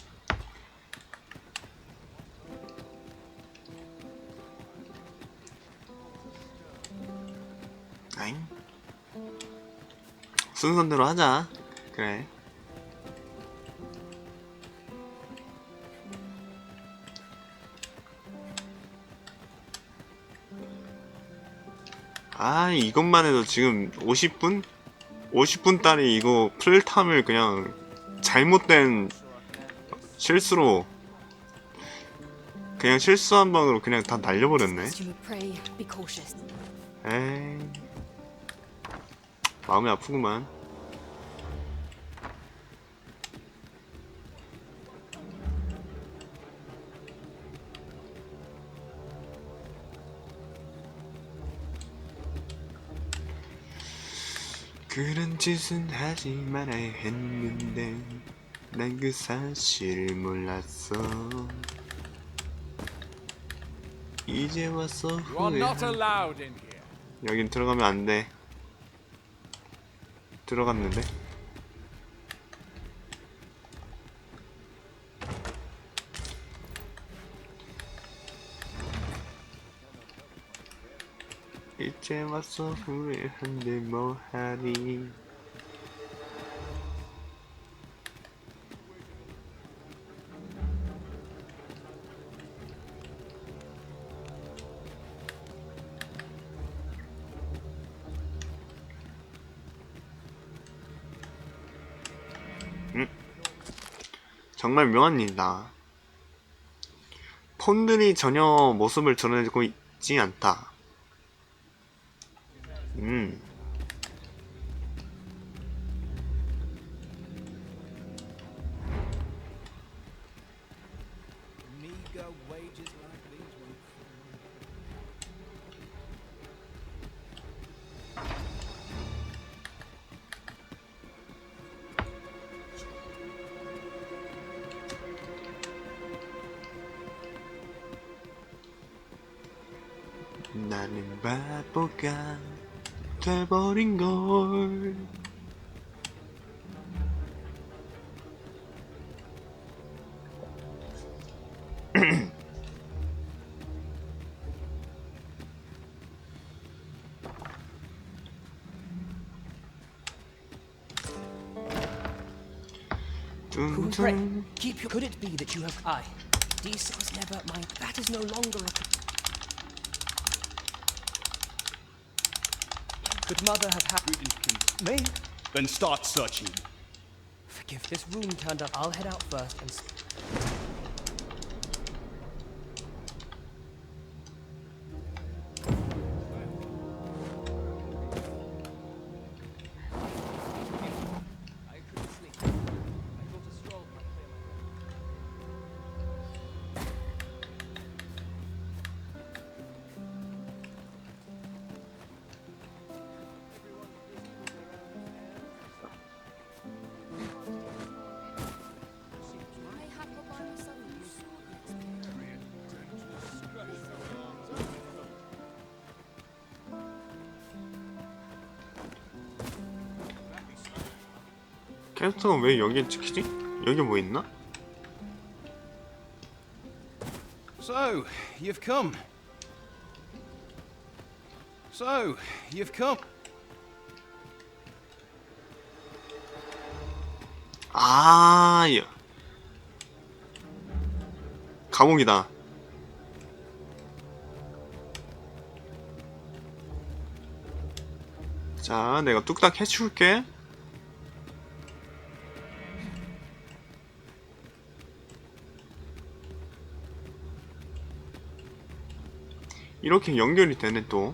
아잉. 순서대로 하자. 그래. 아 이것만 해도 지금 50분? 50분짜리 이거 풀탐을 그냥 잘못된 실수로 그냥 실수 한 방으로 그냥 다 날려버렸네. 에이 마음이 아프구만. 그런 짓은 하지 말아야 했는데 난 그 사실을 몰랐어. 이제 와서 You are not 후회한. allowed in here. 여긴 들어가면 안 돼. 들어갔는데? 이제 와서 후회한데 뭐하니. 정말 묘한 일이다. 폰들이 전혀 모습을 드러내고 있지 않다. Meager wages like these won't 나는 바보가 돼버린걸. Pray, keep your. Could it be that you have? I. Disa was never mine. That is no longer a. Could mother have had? Me? Then start searching. Forgive. This room turned up. I'll head out first and. 캐릭터가 왜 여기에 찍히지? 여기 뭐 있나? So, you've come. So, you've come. 아, 감옥이다. 자, 내가 뚝딱 해줄게. 이렇게 연결이 되네 또.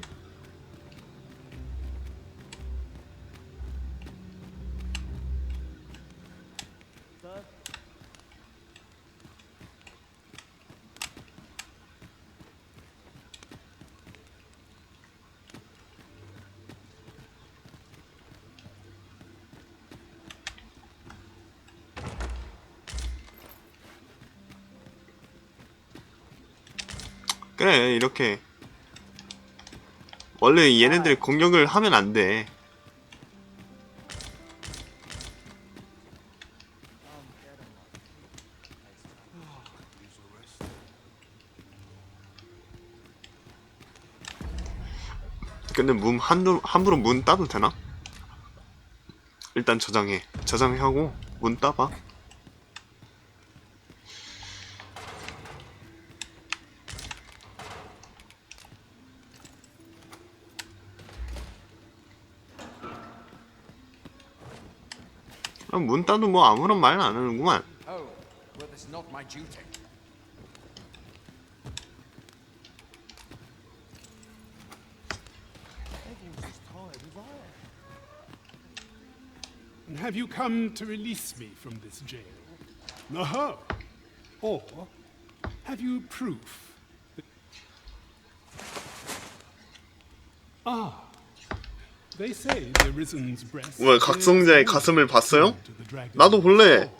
그래, 이렇게 원래 얘네들이 공격을 하면 안 돼. 근데 함부로 문 따도 되나? 일단 저장하고 문 따봐. 문 따도 뭐 아무런 말 안 하는구만. Oh, well, that's not my duty. And have you come to release me from this jail? Aha! Or have you proof that... Ah, they say the Arisen's breast... 왜 각성자의 가슴을 봤어요? 나도 볼래.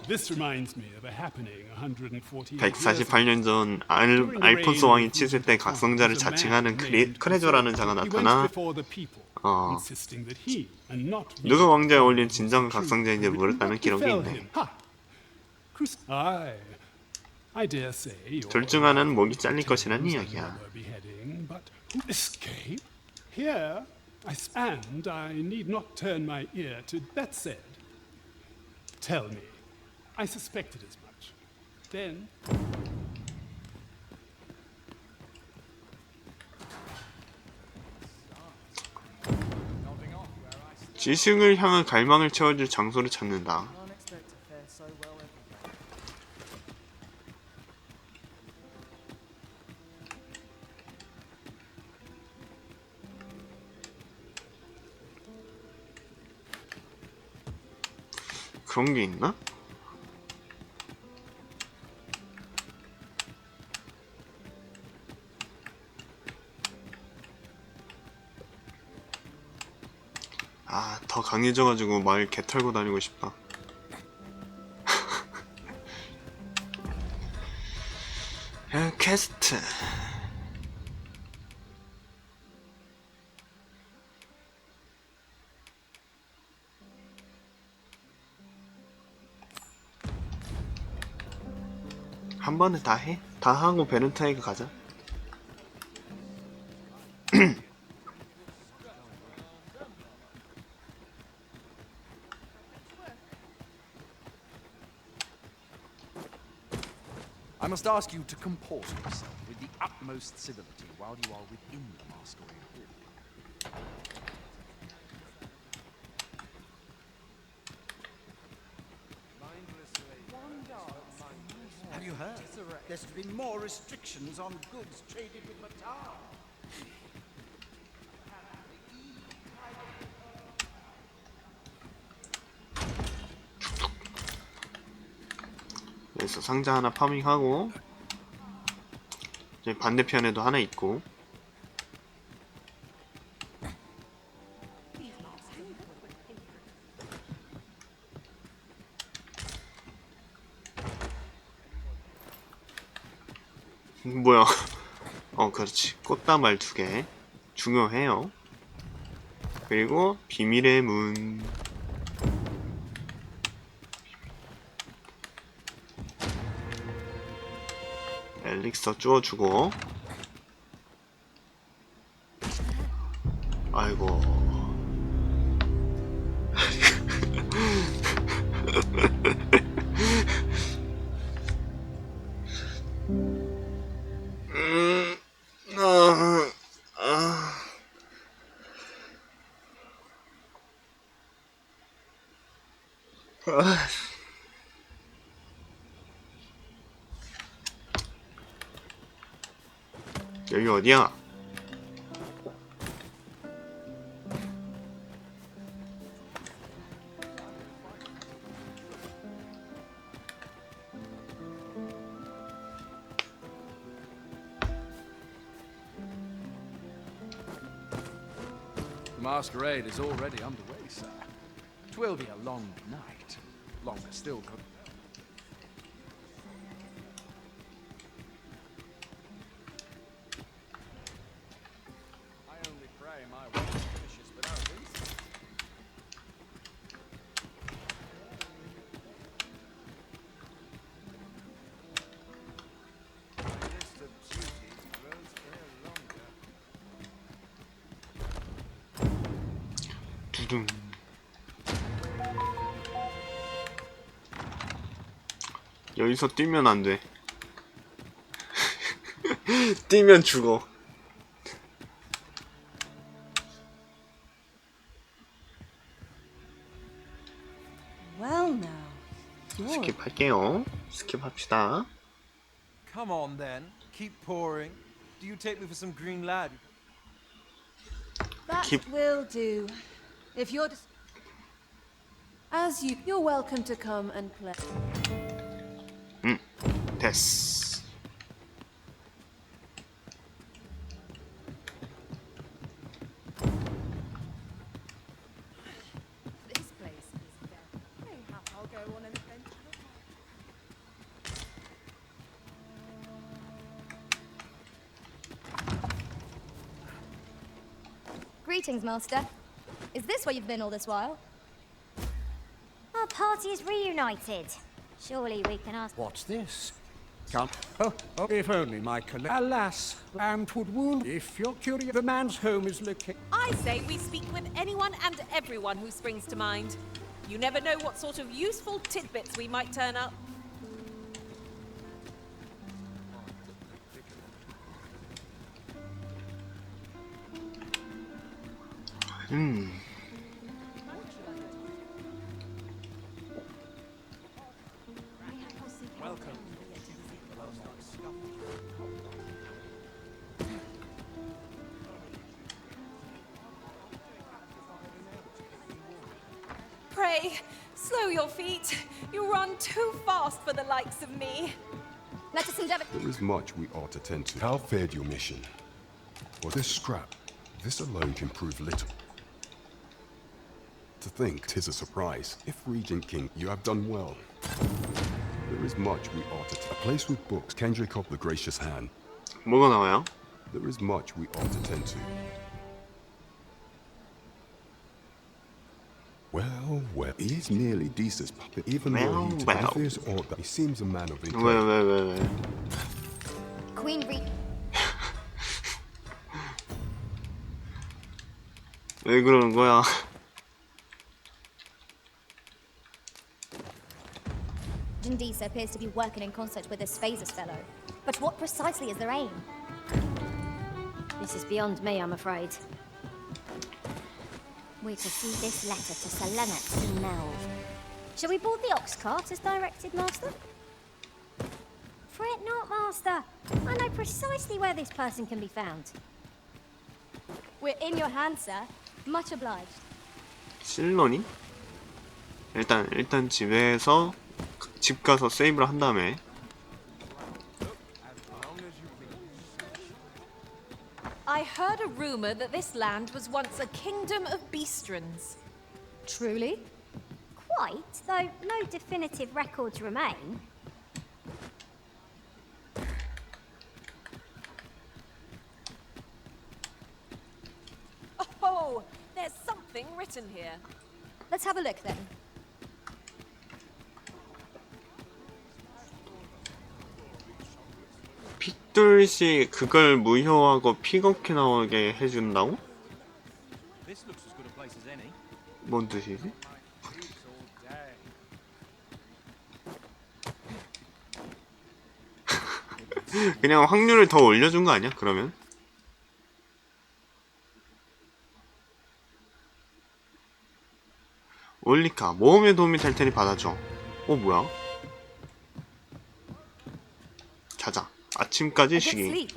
This reminds me of a happening 148 148년 전 알폰소 왕이 치실 때 각성자를 자칭하는 크레조라는 자가 나타나 누가 왕자에 어울린 진정한 각성자인지 물었다는 기록이 있네. 둘 중 하나는 목이 잘릴 것이라는 이야기야. Here, and I need not turn my ear to that said. Tell me, I suspected as much. Then. 지식을 향한 갈망을 채워줄 장소를 찾는다. 그런 게 있나? 아, 더 강해져가지고 말 개 털고 다니고 싶다. 퀘스트. 한 번에 다 해? 다 하고 베른타이그 가자. I must ask you to comport yourself with the utmost civility while you are within the masquerade hall. Have you heard? There's been more restrictions on goods traded with Matar. 여기서 상자 하나 파밍하고 이제 반대편에도 하나 있고. 뭐야? 그렇지. 꽃다발 2개 중요해요. 그리고 비밀의 문. 엘릭서 주워주고. 아이고. 여기 어디야? The masquerade is already underway, sir. 'Twill be a long night. Longer still. I only pray my work finishes without incident. My list of duties grows ever longer. 두둥. 여기서 뛰면 안 돼. 뛰면 죽어. Well now, you're 스킵할게요. 스킵합시다. Come on then, keep pouring. Do you take me for some green lad? That will do. If you're you're welcome to come and play. 됐어. This place is dead. Mayhap I'll go on an adventure. Greetings, Master. Is this where you've been all this while? Our party is reunited. Surely we can ask. What's this? Come. Oh, if only my Alas, and 'twould wound. If you're curious, the man's home is located. I say we speak with anyone and everyone who springs to mind. You never know what sort of useful tidbits we might turn up. way. Slow your feet. You run too fast for the likes of me. Let us endeavor. There is much we ought to tend to. How fared your mission? Was this scrap? This alone can prove little. To think 'tis a surprise. If Regent King, you have done well. There is much we ought to. A place with books. Kendrick of the Gracious Hand. 뭐가 나와요? There is much we ought to tend to. Well, he is nearly Deesa's puppet, even though he if there's aught that he seems a man of integrity. 왜? Queen Regent. 왜 그러는 거야? Deesa appears to be working in concert with this Phases fellow. But what precisely is their aim? This is beyond me, I'm afraid. We're to see this letter to Selenex in Melve. Shall we board the ox cart as directed, Master? Fret not, Master. I know precisely where this person can be found. We're in your hands, sir. Much obliged. 실론이? 일단 집에서 집 가서 세이브를 한 다음에 I heard a rumor that this land was once a kingdom of beastrons. Truly? Quite, though no definitive records remain. Oh, there's something written here. Let's have a look then. 핏돌씨 그걸 무효하고 픽업해 나오게 해준다고? 뭔 뜻이지? 그냥 확률을 더 올려준 거 아니야? 그러면? 올리카 모험에 도움이 될 테니 받아줘. 뭐야? 자자. 아침까지 쉬기.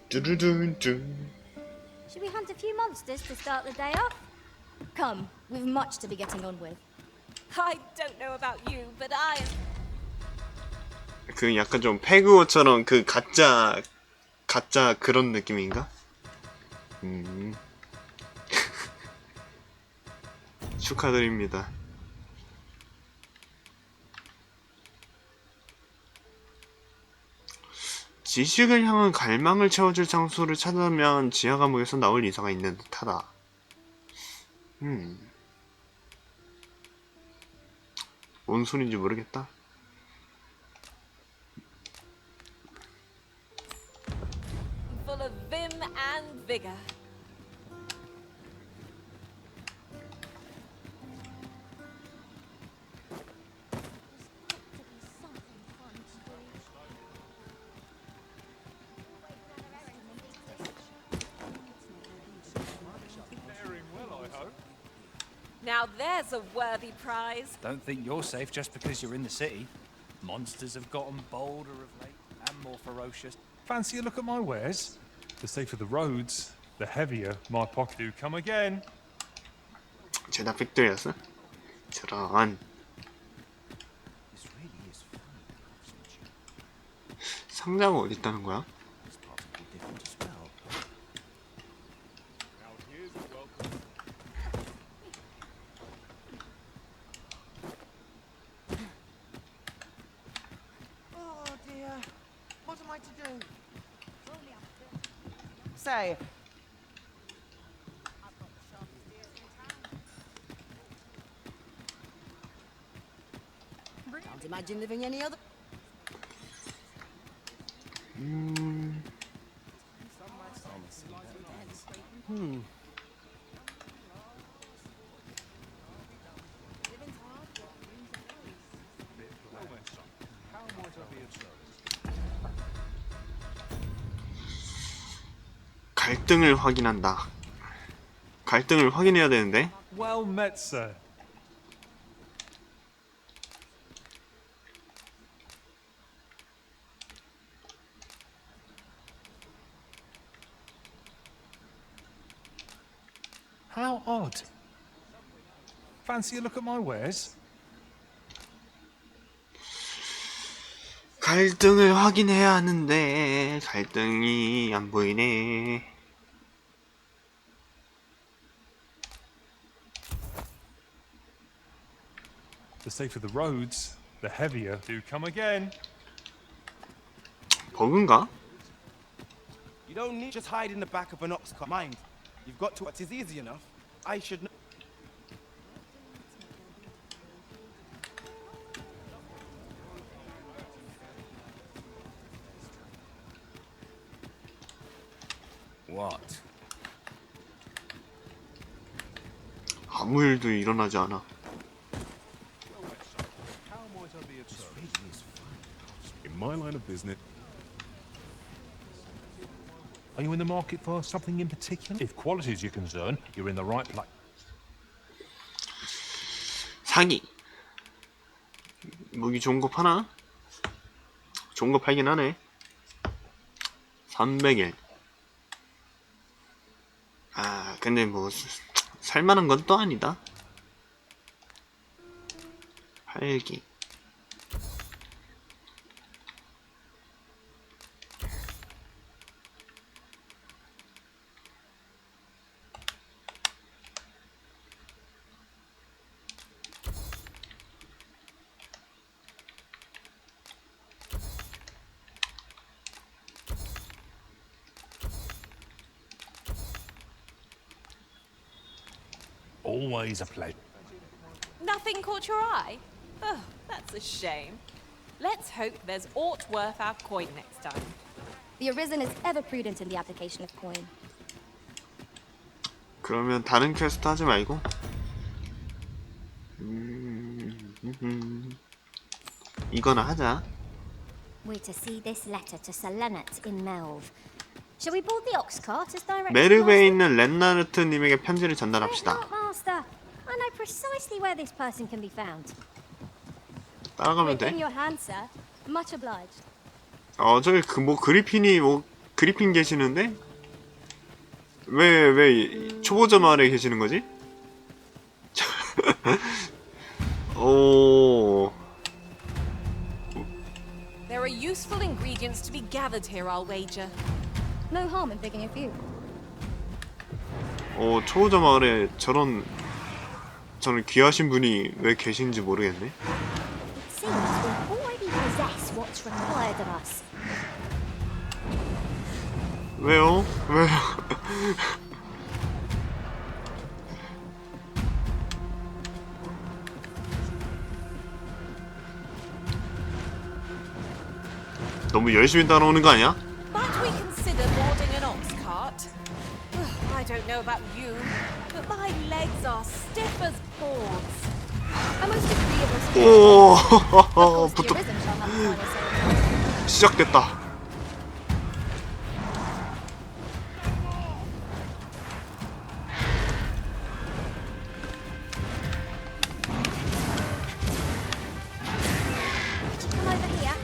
뚜루둔둔. Should we hunt a few monsters to start the day off? Come, we've much to be getting on with. I don't know about you, but I... 그 약간 좀 패그워처럼 그 가짜 그런 느낌인가? 축하드립니다. 지식을 향한 갈망을 채워줄 장소를 찾으면 지하 감옥에서 나올 이사가 있는 듯하다. 뭔 소린지 모르겠다. full of vim and vigor. Now there's a worthy prize. Don't think you're safe just because you're in the city. Monsters have gotten bolder of late and more ferocious. Fancy a look at my wares? The safer the roads, the heavier my pocket. Do come again. 죄다 팩토리였어? 저런. 상자가 어디 있다는 거야? What am I to do? Say. Can't imagine living any other. 갈등을 확인한다. 갈등을 확인해야 되는데. Well met, sir. How odd. Fancy a look at my wares? 갈등을 확인해야 하는데 갈등이 안 보이네. The safer the roads, the heavier. Do come again. 버그인가? You don't need just hide in the back of an ox cart. Mind, you've got to. It is easy enough. I should know. What? 아무 일도 일어나지 않아. In my line of business. Are you in the market for something in particular? If quality is your concern, you're in the right place. 사기. 무기 좋은 거 파나? 좋은 거 팔긴 하네. 300엔. 아, 근데 뭐 살만한 건 또 아니다. 팔기. Always a pleasure. Nothing caught your eye? Oh, that's a shame. Let's hope there's aught worth our coin next time. The Arisen is ever prudent in the application of coin. 그러면 다른 퀘스트 하지 말고 이거나 하자. We're to see this letter to Selenat in Melve. Shall we board the ox cart as directed? 메르베에 있는 렌나르트님에게 편지를 전달합시다. Master, I know precisely where this person can be found. 따라가면 돼? In your hand, sir. Much obliged. 저기 그리핀이 그리핀 계시는데 왜 초보자 마을에 계시는 거지? 오. There are useful ingredients to be gathered here, I'll wager. No harm in picking a few. 초보자 마을에 저런 귀하신 분이 왜 계신지 모르겠네. It seems we already possess what's required of us. 왜요? 왜요? 너무 열심히 따라오는 거 아니야? Might we consider boarding an ox cart? I don't know about you, but my legs are stiff as boards. A most agreeable spirit. 오, The Arisen shall have the final say. 시작됐다. Come over here.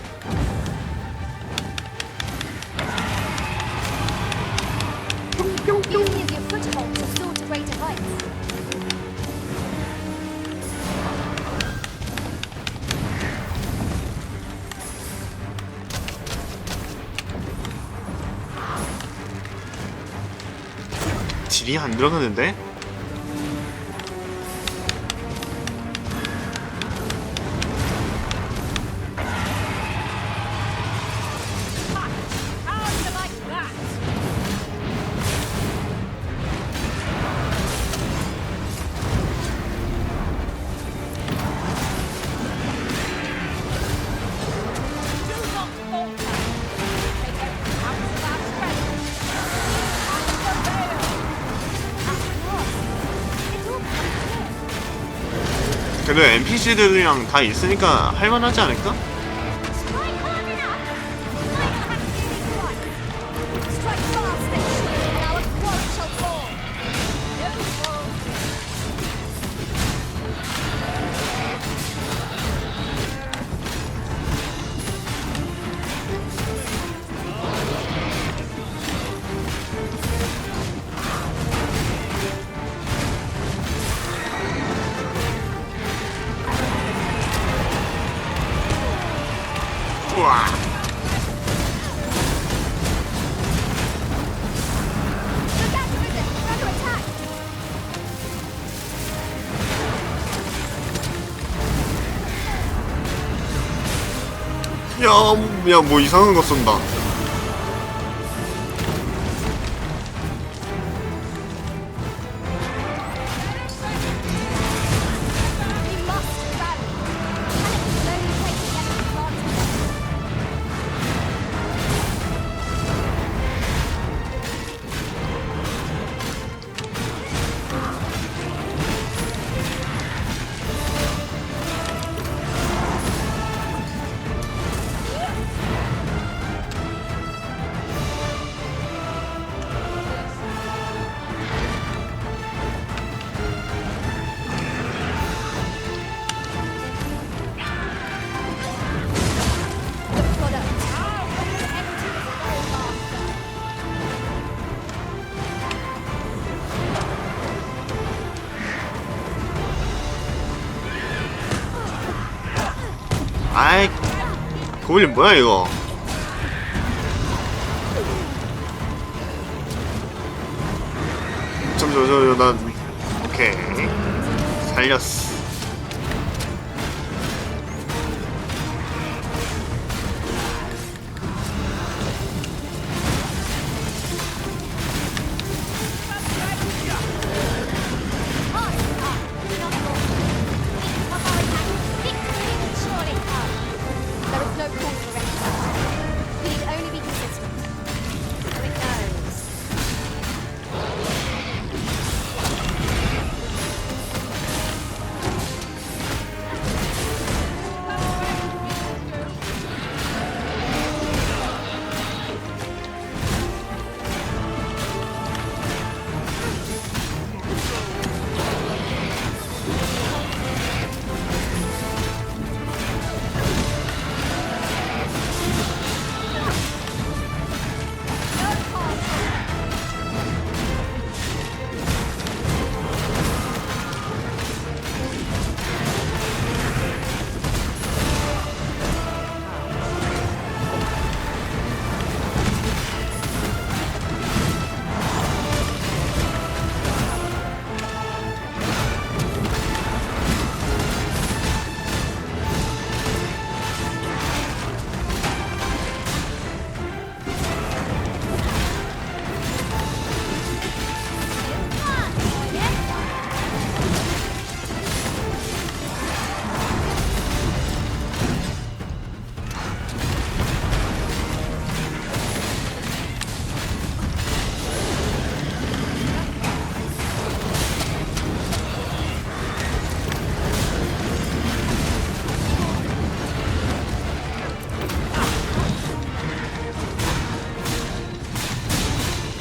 Easy as your foothold to soar to greater heights. 딜이 안 들어가는데? How do you like that? Do not falter. Take every ounce of our strength. And prevail. 그래도 NPC들이랑 다 있으니까 할만하지 않을까? Strike fast and sure, and our quarrel shall fall. 우와. 야, 뭐 이상한 거 쏜다. 아이, 고블린 뭐야 이거? 난 오케이 살렸어.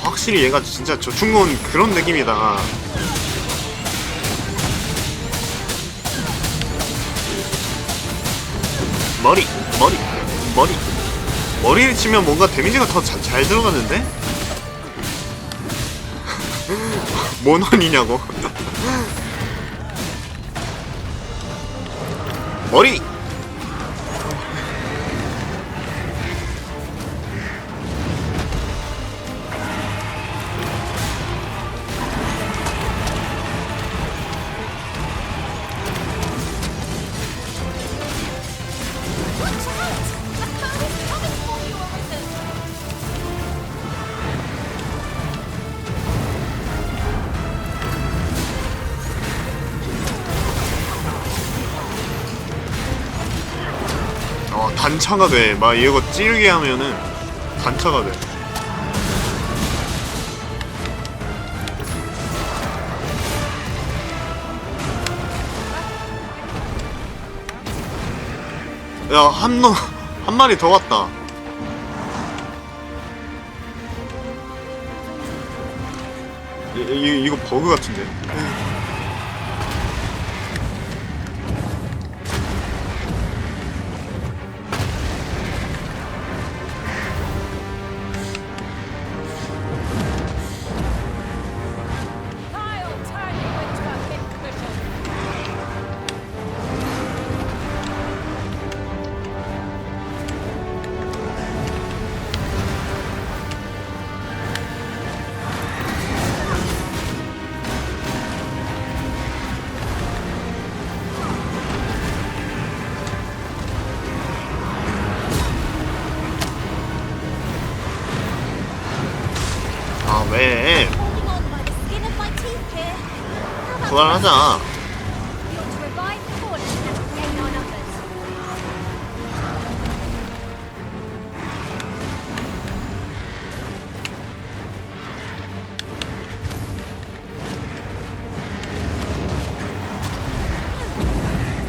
확실히 얘가 진짜 저충곤 그런 느낌이다. 머리를 치면 뭔가 데미지가 더 잘 들어가는데? 뭔 원이냐고. 머리! 단차가 돼. 막 이거 찌르게 하면은 단차가 돼. 야, 한 마리 더 왔다. 이거 버그 같은데. 아 왜? Holding on by the skin of my teeth here. How about 그만하자. we ought to revive the fallen and gain our numbers?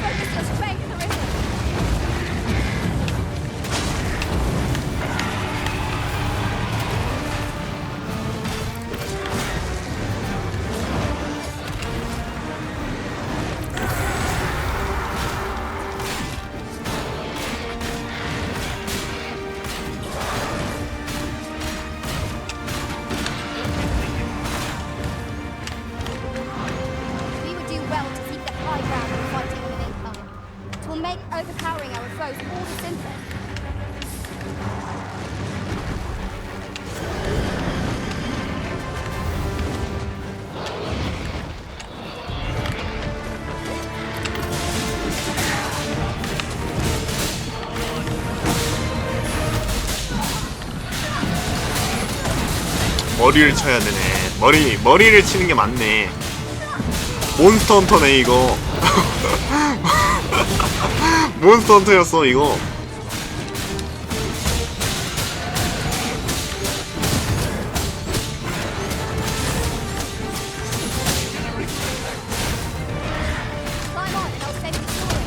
Focus your strength, Carissa. We would do well to seek the high ground in fighting with income. It will make overpowering our foes all the simpler. 머리를 쳐야 되네. 머리를 치는 게 맞네. 몬스터 헌터네 이거. 몬스터 헌터였어 이거. Climb on and I'll save the story.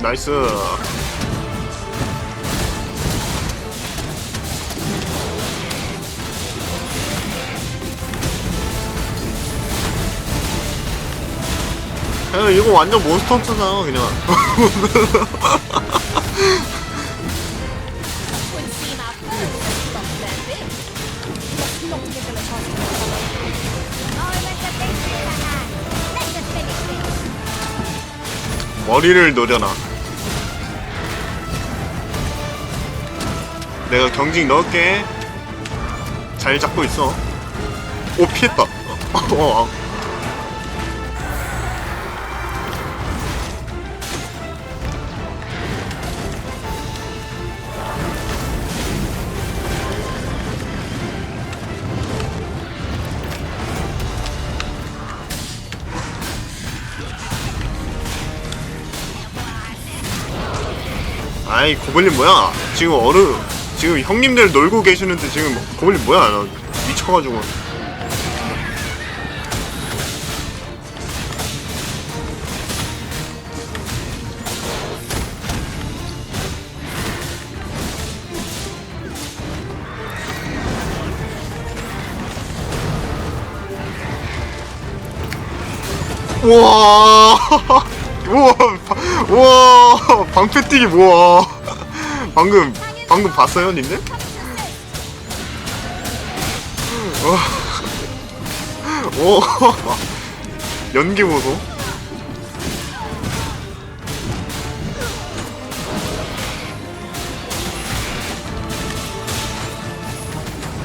나이스. 야, 이거 완전 몬스터 헌터잖아 그냥. Would seem our foes have lost their bit. Let's not give them a chance to follow. Oh, let's have victory in the hand. Let's just finish this. 머리를 노려라. 내가 경직 넣을게. 잘 잡고 있어. 오 피했다. 아이 고블린 뭐야? 지금 형님들 놀고 계시는데 지금 고블린 뭐야? 나 미쳐가지고. 우와. 우와 방패뛰기 뭐야. 방금 봤어요 님들? 오 연기 보소.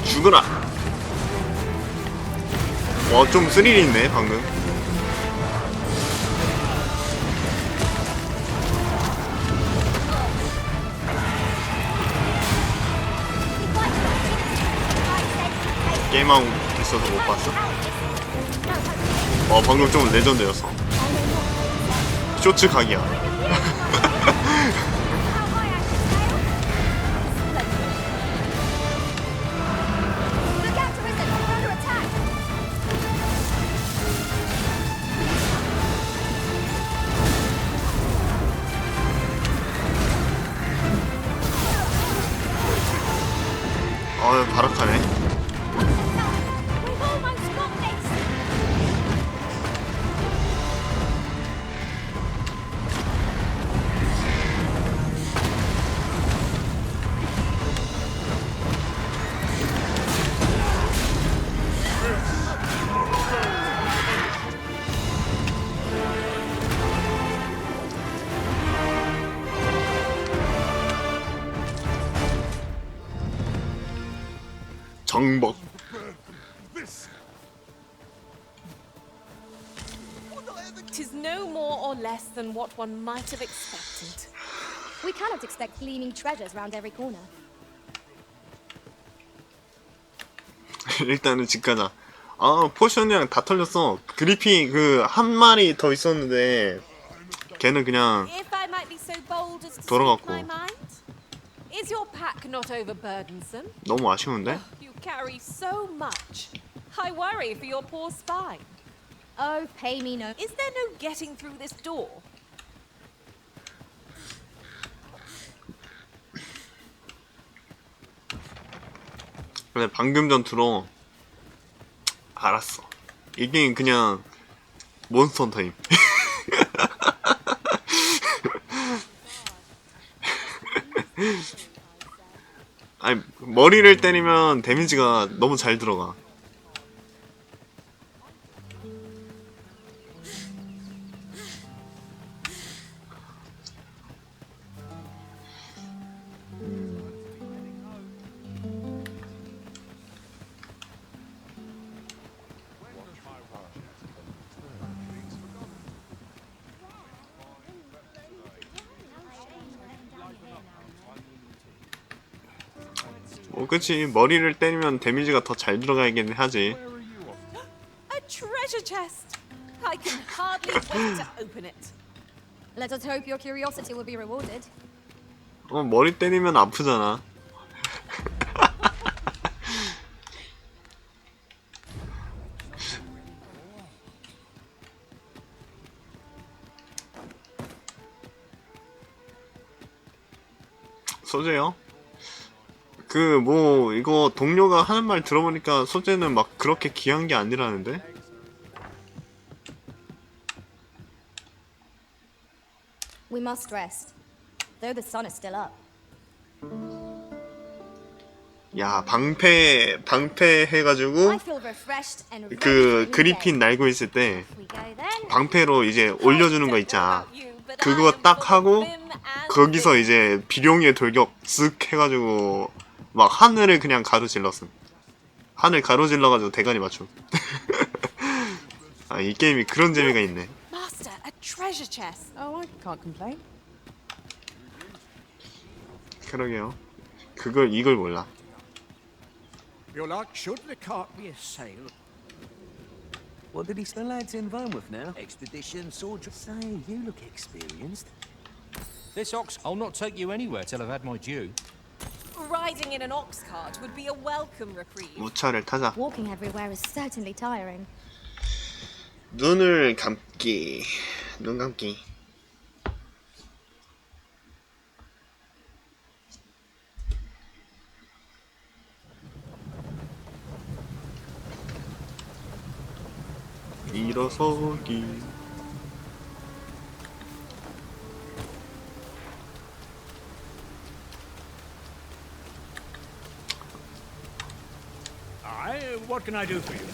죽으라. 와 좀 스릴 있네 방금. 게임하고 있어서 못 봤어? 방금 좀 레전드였어. 쇼츠 각이야. 바락하네. 정복. This 'Tis no more or less than what one might have expected. We cannot expect gleaming treasures round every corner. 일단은 집 가자. 아, 포션이랑 다 털렸어. 그리핀 그 한 마리 더 있었는데 걔는 그냥 If I might be so bold as to 돌아갔고. speak my mind, is your pack not overburdensome? 너무 아쉬운데? You carry so much. I worry for your poor spine. Oh, pay me no. Is there no getting through this door? 근데 방금 전투로 알았어. 이게 그냥 몬스터 헌터임. 아니, 머리를 때리면 데미지가 너무 잘 들어가. 그치, 머리를 때리면 데미지가 더 잘 들어가긴 하지. A treasure chest. I can hardly wait to open it. Let us hope your curiosity will be rewarded. 머리 때리면 아프잖아. 소재요? 그 뭐 이거 동료가 하는 말 들어보니까 소재는 막 그렇게 귀한 게 아니라는데? We must rest, though the sun is still up. 야, 방패 해가지고 I feel refreshed and ready for 그 a new 그리핀 day. 날고 있을 때 We go then. 방패로 이제 올려주는 거 있잖아. 그거 딱 하고 거기서 이제 비룡의 돌격 쓱 해가지고 막 하늘을 그냥 가로질렀음. 하늘 가로질러가지고 대가리 맞춤. 아, 이 게임이 그런 재미가 있네. Master, a treasure chest. Oh, I can't complain. 그러게요. 이걸 몰라. Your luck, should the cart be assailed? What did he spend lads in Vermouth now? Expedition, sword... Say, you look experienced. This ox, I'll not take you anywhere till I've had my due. Riding in an ox cart would be a welcome reprieve. 무차를 타자. Walking everywhere is certainly tiring. 눈을 감기. 눈 감기. 일어서기. What can I do for you?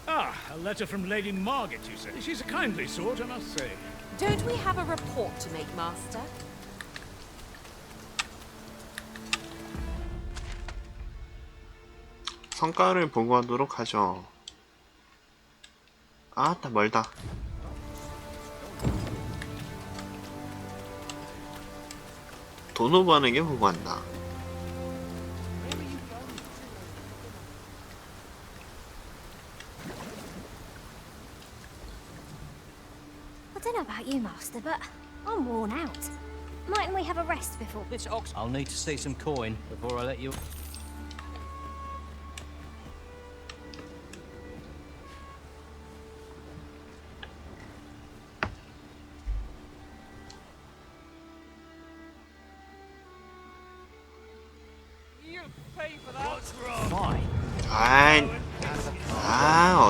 Ah, a letter from Lady Margaret, you say? She's a kindly sort, I must say. Don't we have a report to make, Master? 성과를 보고하도록 하죠. 아따 멀다. 도노반에게 보고한다. I don't know about you, Master, but I'm worn out. Mightn't we have a rest before? This ox, I'll need to see some coin before I let you...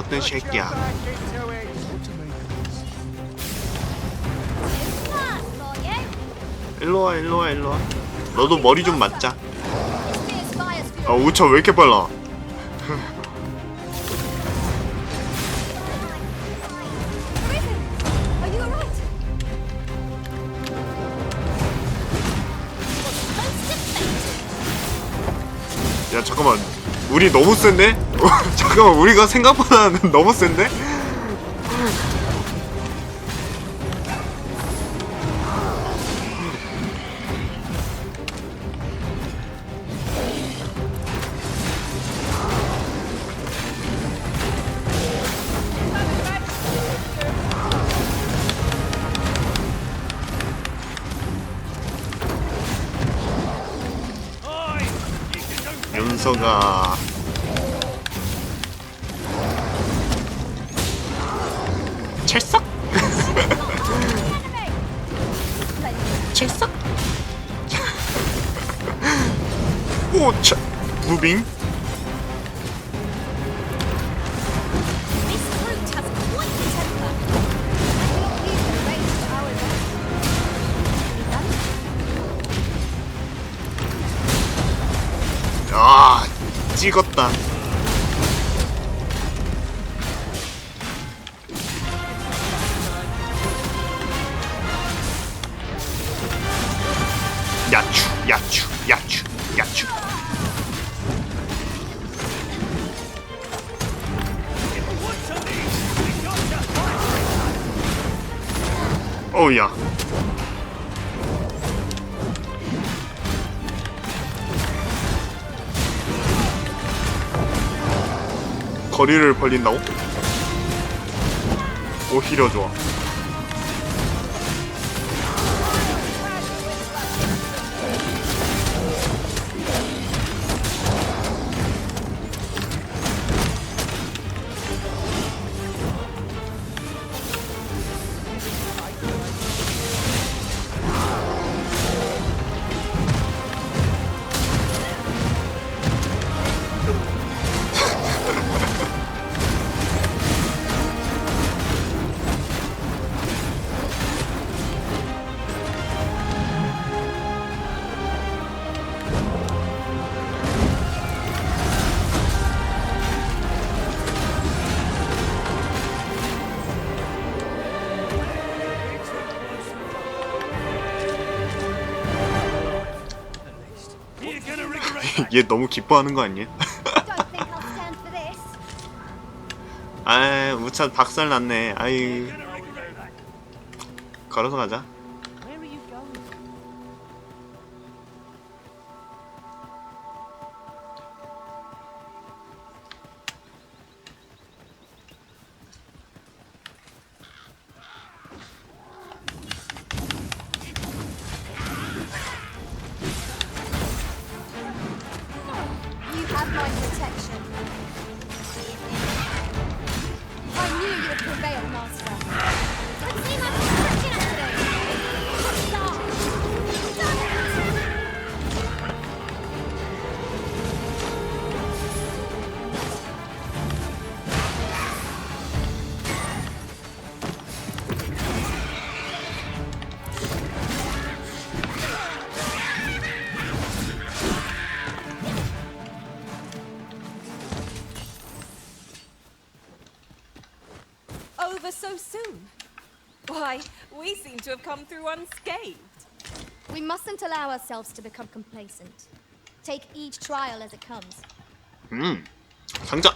어떤 새끼야. 일로와. 너도 머리 좀 맞자. 아, 우차 왜 이렇게 빨라? 야, 잠깐만. 우리 너무 센데? 잠깐만, 우리가 생각보다는 너무 센데? 윤서가 찰싹? 찰싹? 오, 차, 무빙? This brute has quite the temper. 아, 찍었다. 야추, 야추, 야추, 야추. 어우야. 거리를 벌린다고? 오히려 좋아. 얘 너무 기뻐하는 거 아니야? 아, 우찬 박살 났네. 아유. 걸어서 가자. You have my protection. I knew you would prevail, Master. Let's see my prescription today. Over so soon? Why, we seem to have come through unscathed. We mustn't allow ourselves to become complacent. Take each trial as it comes. 상자.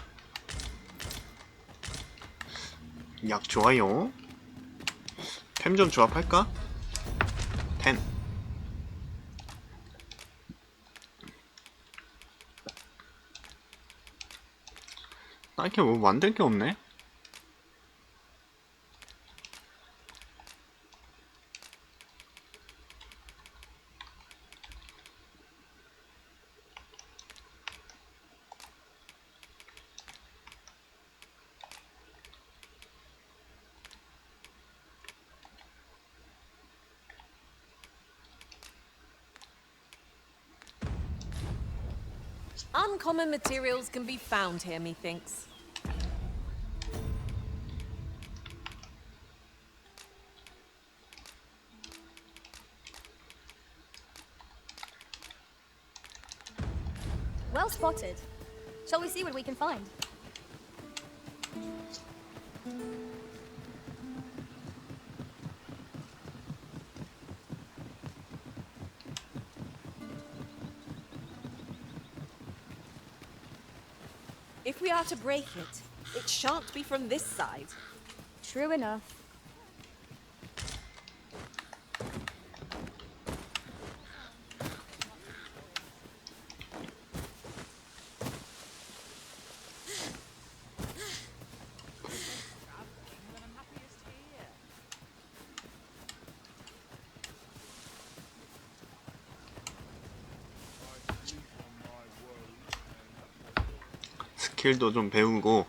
약 좋아요. 템 좀 조합할까? 템. 딱히 뭐 만들 게 없네. Uncommon materials can be found here, methinks. Well spotted. Shall we see what we can find? If we are to break it, it shan't be from this side. True enough. 스킬도 좀 배우고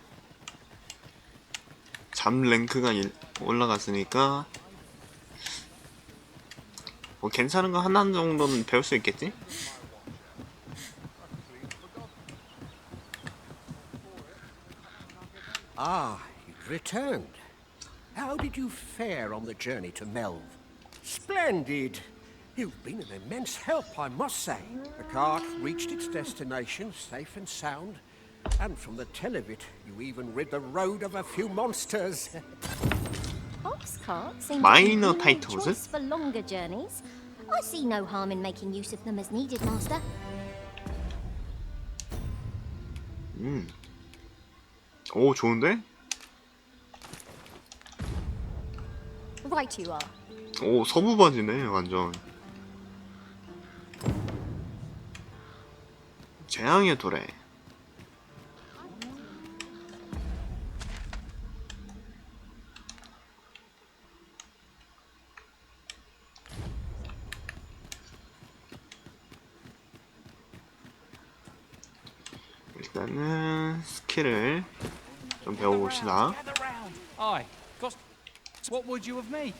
잠 랭크가 올라갔으니까 뭐 괜찮은 거 하나 정도는 배울 수 있겠지? Ah, you've returned. How did you fare on the journey to Melv? Splendid! You've been an immense help, I must say. The cart reached its destination safe and sound, and from the tell of it, you even rid the road of a few monsters. Ox carts seem to be 마이너 the 타이틀즈? choice for longer journeys. I see no harm in making use of them as needed, Master. 오, 좋은데? Right you are. 오, 서부바지네, 완전. 재앙의 도래. 일단은 스킬을 좀 배워봅시다. Aye. What would you of me?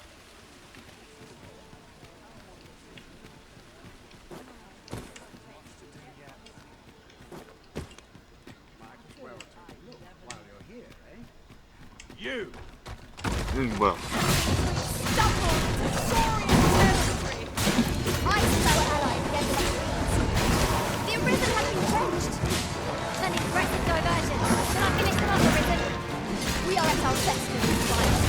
You! 뭐야? The arisen has been quenched. An impressive diversion. Can I finish them up, arisen? We are at our sexton's final.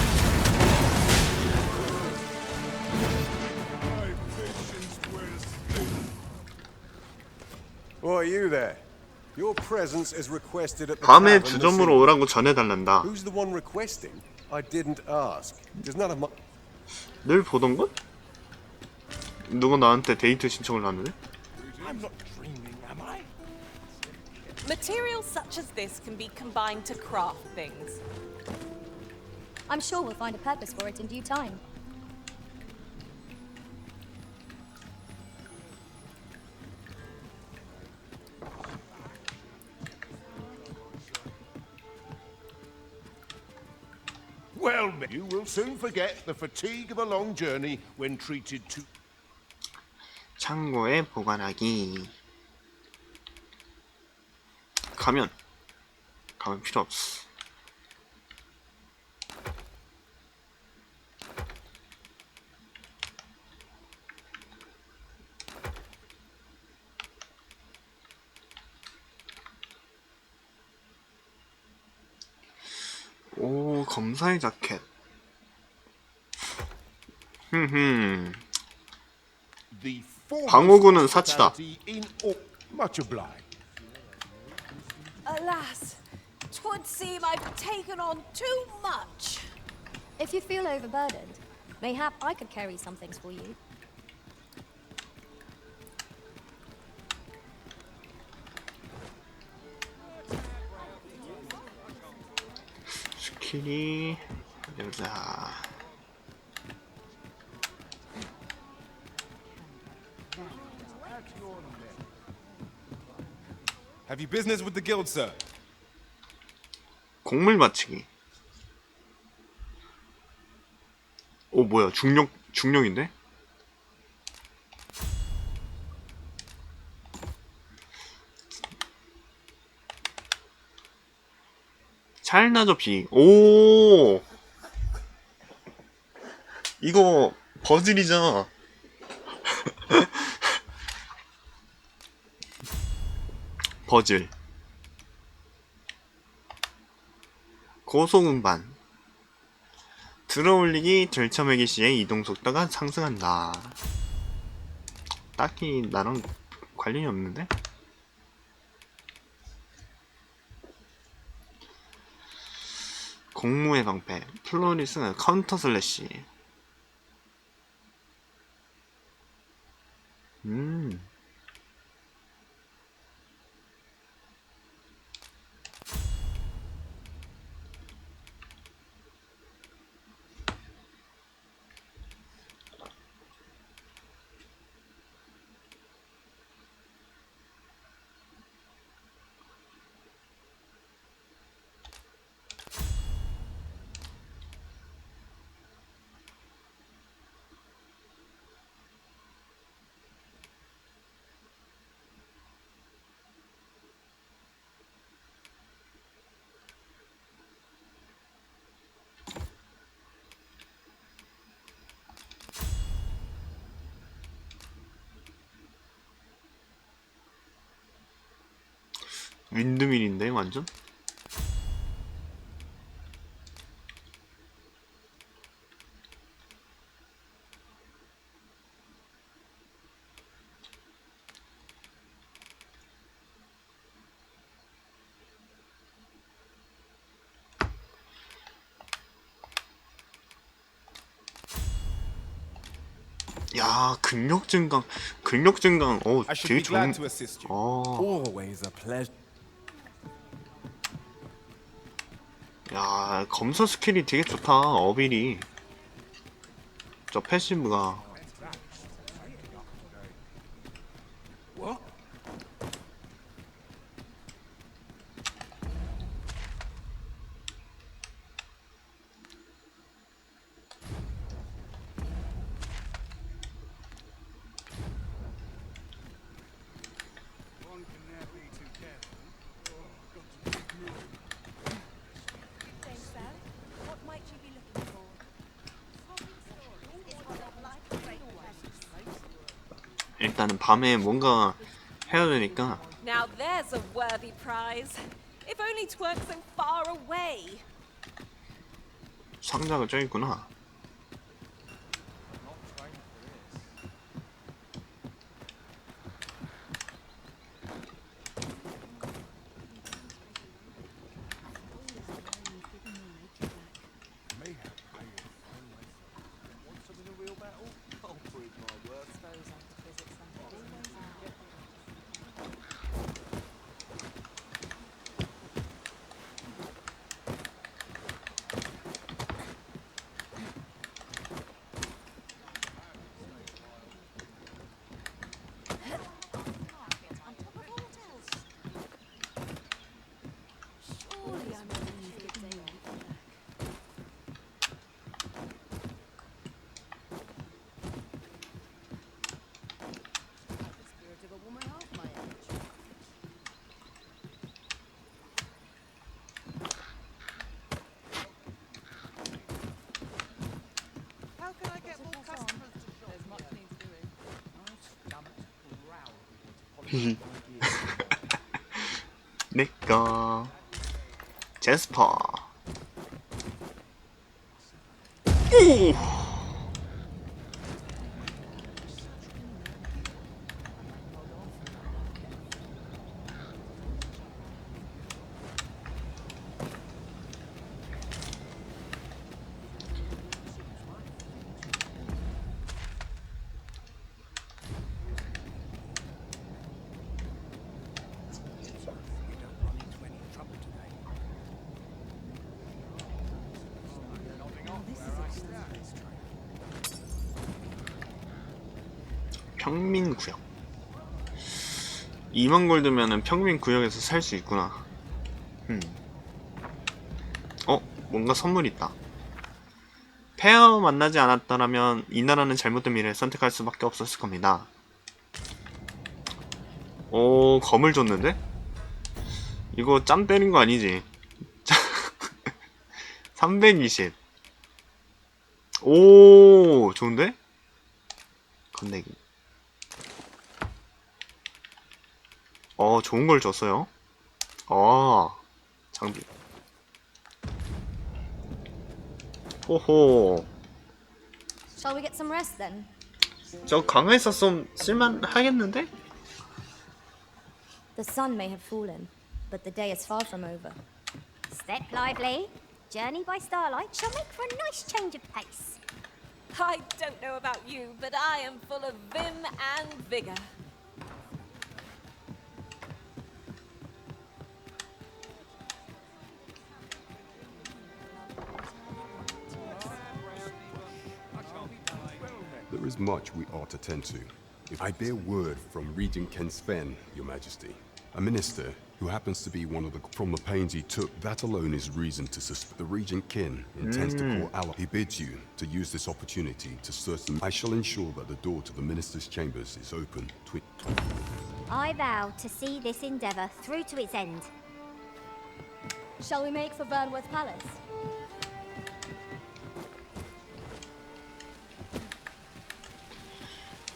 Why, you there? Your presence is requested at the 밤에 tavern this 주점으로 evening. 오라고 전해달란다. Who's the one requesting? I didn't ask. Does none of my... 늘 보던 것? 누가 나한테 데이트 신청을 하는데? I'm not dreaming, am I? Materials such as this can be combined to craft things. I'm sure we'll find a purpose for it in due time. Well, you will soon forget the fatigue of a long journey when treated to... 창고에 보관하기. 가면 필요 없어. 오, 검사의 자켓. The 방어구는 사치다. in... Oh, much obliged. Alas, 'twould seem I've taken on too much. If you feel overburdened, mayhap I could carry some things for you. 스킬이 여자. Have you business with the guild, sir? 곡물 맞추기. 오, 뭐야? 중력인데? 찰나 접시. 오, 이거 버즐이잖아. 버즐. 고속 음반. 들어올리기 들쳐매기 시의 이동 속도가 상승한다. 딱히 나랑 관련이 없는데? 공무의 방패. 플로리스는 카운터 슬래시. 윈드밀인데 완전? 야, 근력 증강, 되게 좋은. Always a pleasure. 야, 검사 스킬이 되게 좋다. 어빌이. 저 패시브가. What? 일단은 밤에 뭔가 해야 되니까. Now there's a worthy prize. If only 'tweren't so far away. 상자가 쪄 있구나. 내꺼 제스퍼. 오! 평민구역. 2만 골드면은 평민구역에서 살 수 있구나. 뭔가 선물 있다. 페어 만나지 않았더라면 이 나라는 잘못된 미래를 선택할 수밖에 없었을 겁니다. 오, 검을 줬는데? 이거 짬 때린 거 아니지? 320. 오, 좋은데? 건네기. 좋은 걸 줬어요. 장비. 호호. Shall we get some rest then? 저 강화에서 좀 쓸만 하겠는데? The sun may have fallen, but the day is far from over. Step lively. Journey by starlight shall make for a nice change of pace. I don't know about you, but I am full of vim and vigor. There is much we ought to tend to. If I bear word from Regent Ken Sven, Your Majesty, a minister who happens to be one of the from the pains he took, that alone is reason to suspect. The Regent Kin intends to call Allah. He bids you to use this opportunity to search them. I shall ensure that the door to the minister's chambers is open. I vow to see this endeavor through to its end. Shall we make for Vernworth Palace?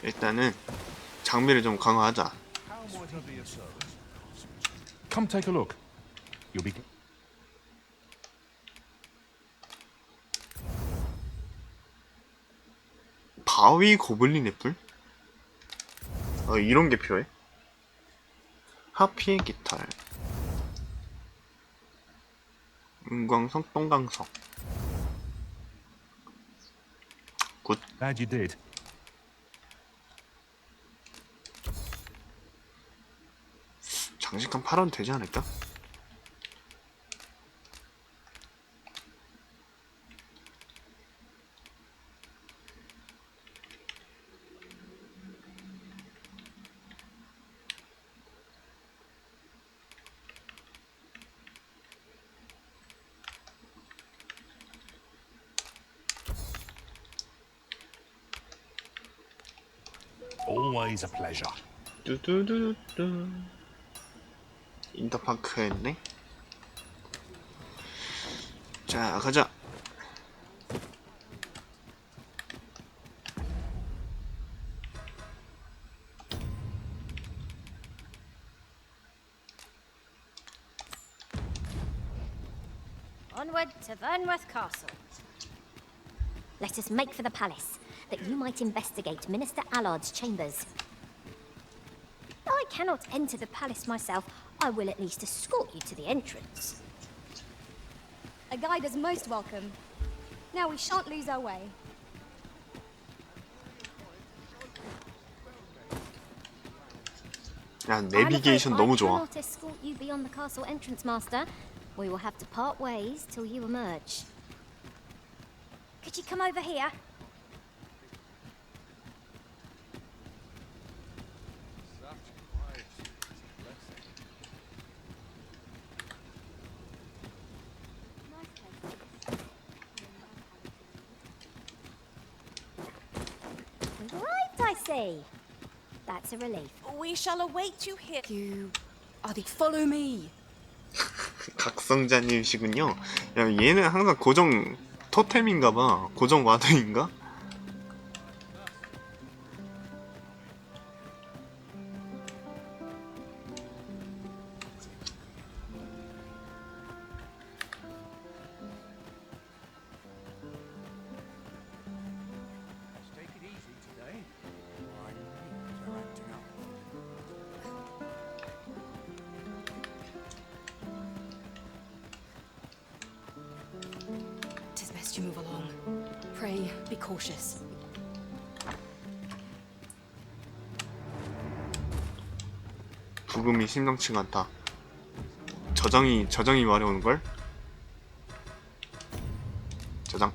일단은 장비를 좀 강화하자. Come take a look. You'll be... 바위 고블린 애플? 이런 게 필요해? 하피의 깃털, 은광석, 똥강석. 굿. Glad you did. 장식감 팔아도 되지 않을까? Always a pleasure. 뚜두두두. 인터파크 했네. 자, 가자. Onward to Vernworth Castle. Let us make for the palace, that you might investigate Minister Allard's chambers. Though I cannot enter the palace myself, I will at least escort you to the entrance. A guide is most welcome. Now we shan't lose our way. 야, 내비게이션 너무 좋아. I cannot escort you beyond the castle entrance, Master. We will have to part ways till you emerge. Could you come over here? Right, I see. That's a relief. We shall await you here. Follow me. 각성자님이시군요. 야, 얘는 항상 고정 토템인가봐. 고정 와드인가? Tis best you move along. Pray, be cautious. 부금이 심상치가 않다. 저장이 마려운 걸? 저장.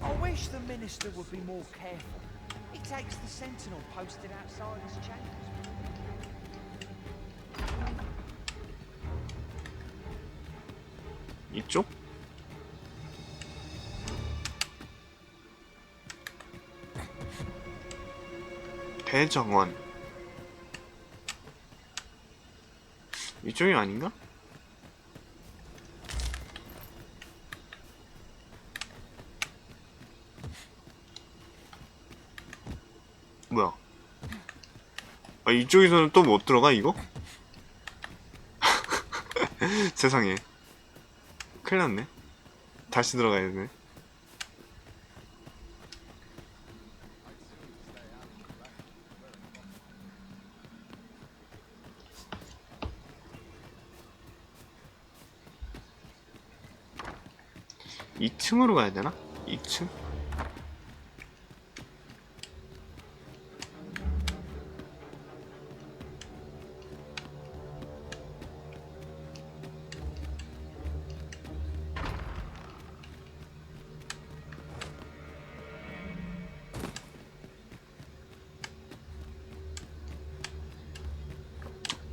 I wish the minister would be more careful. He takes the sentinel posted outside his chambers. 이쪽? 대정원. 이쪽이 아닌가? 뭐야? 이쪽에서는 또 못 들어가 이거? 세상에. 큰일 났네. 다시 들어가야 되네. 이 층으로 가야 되나? 2층?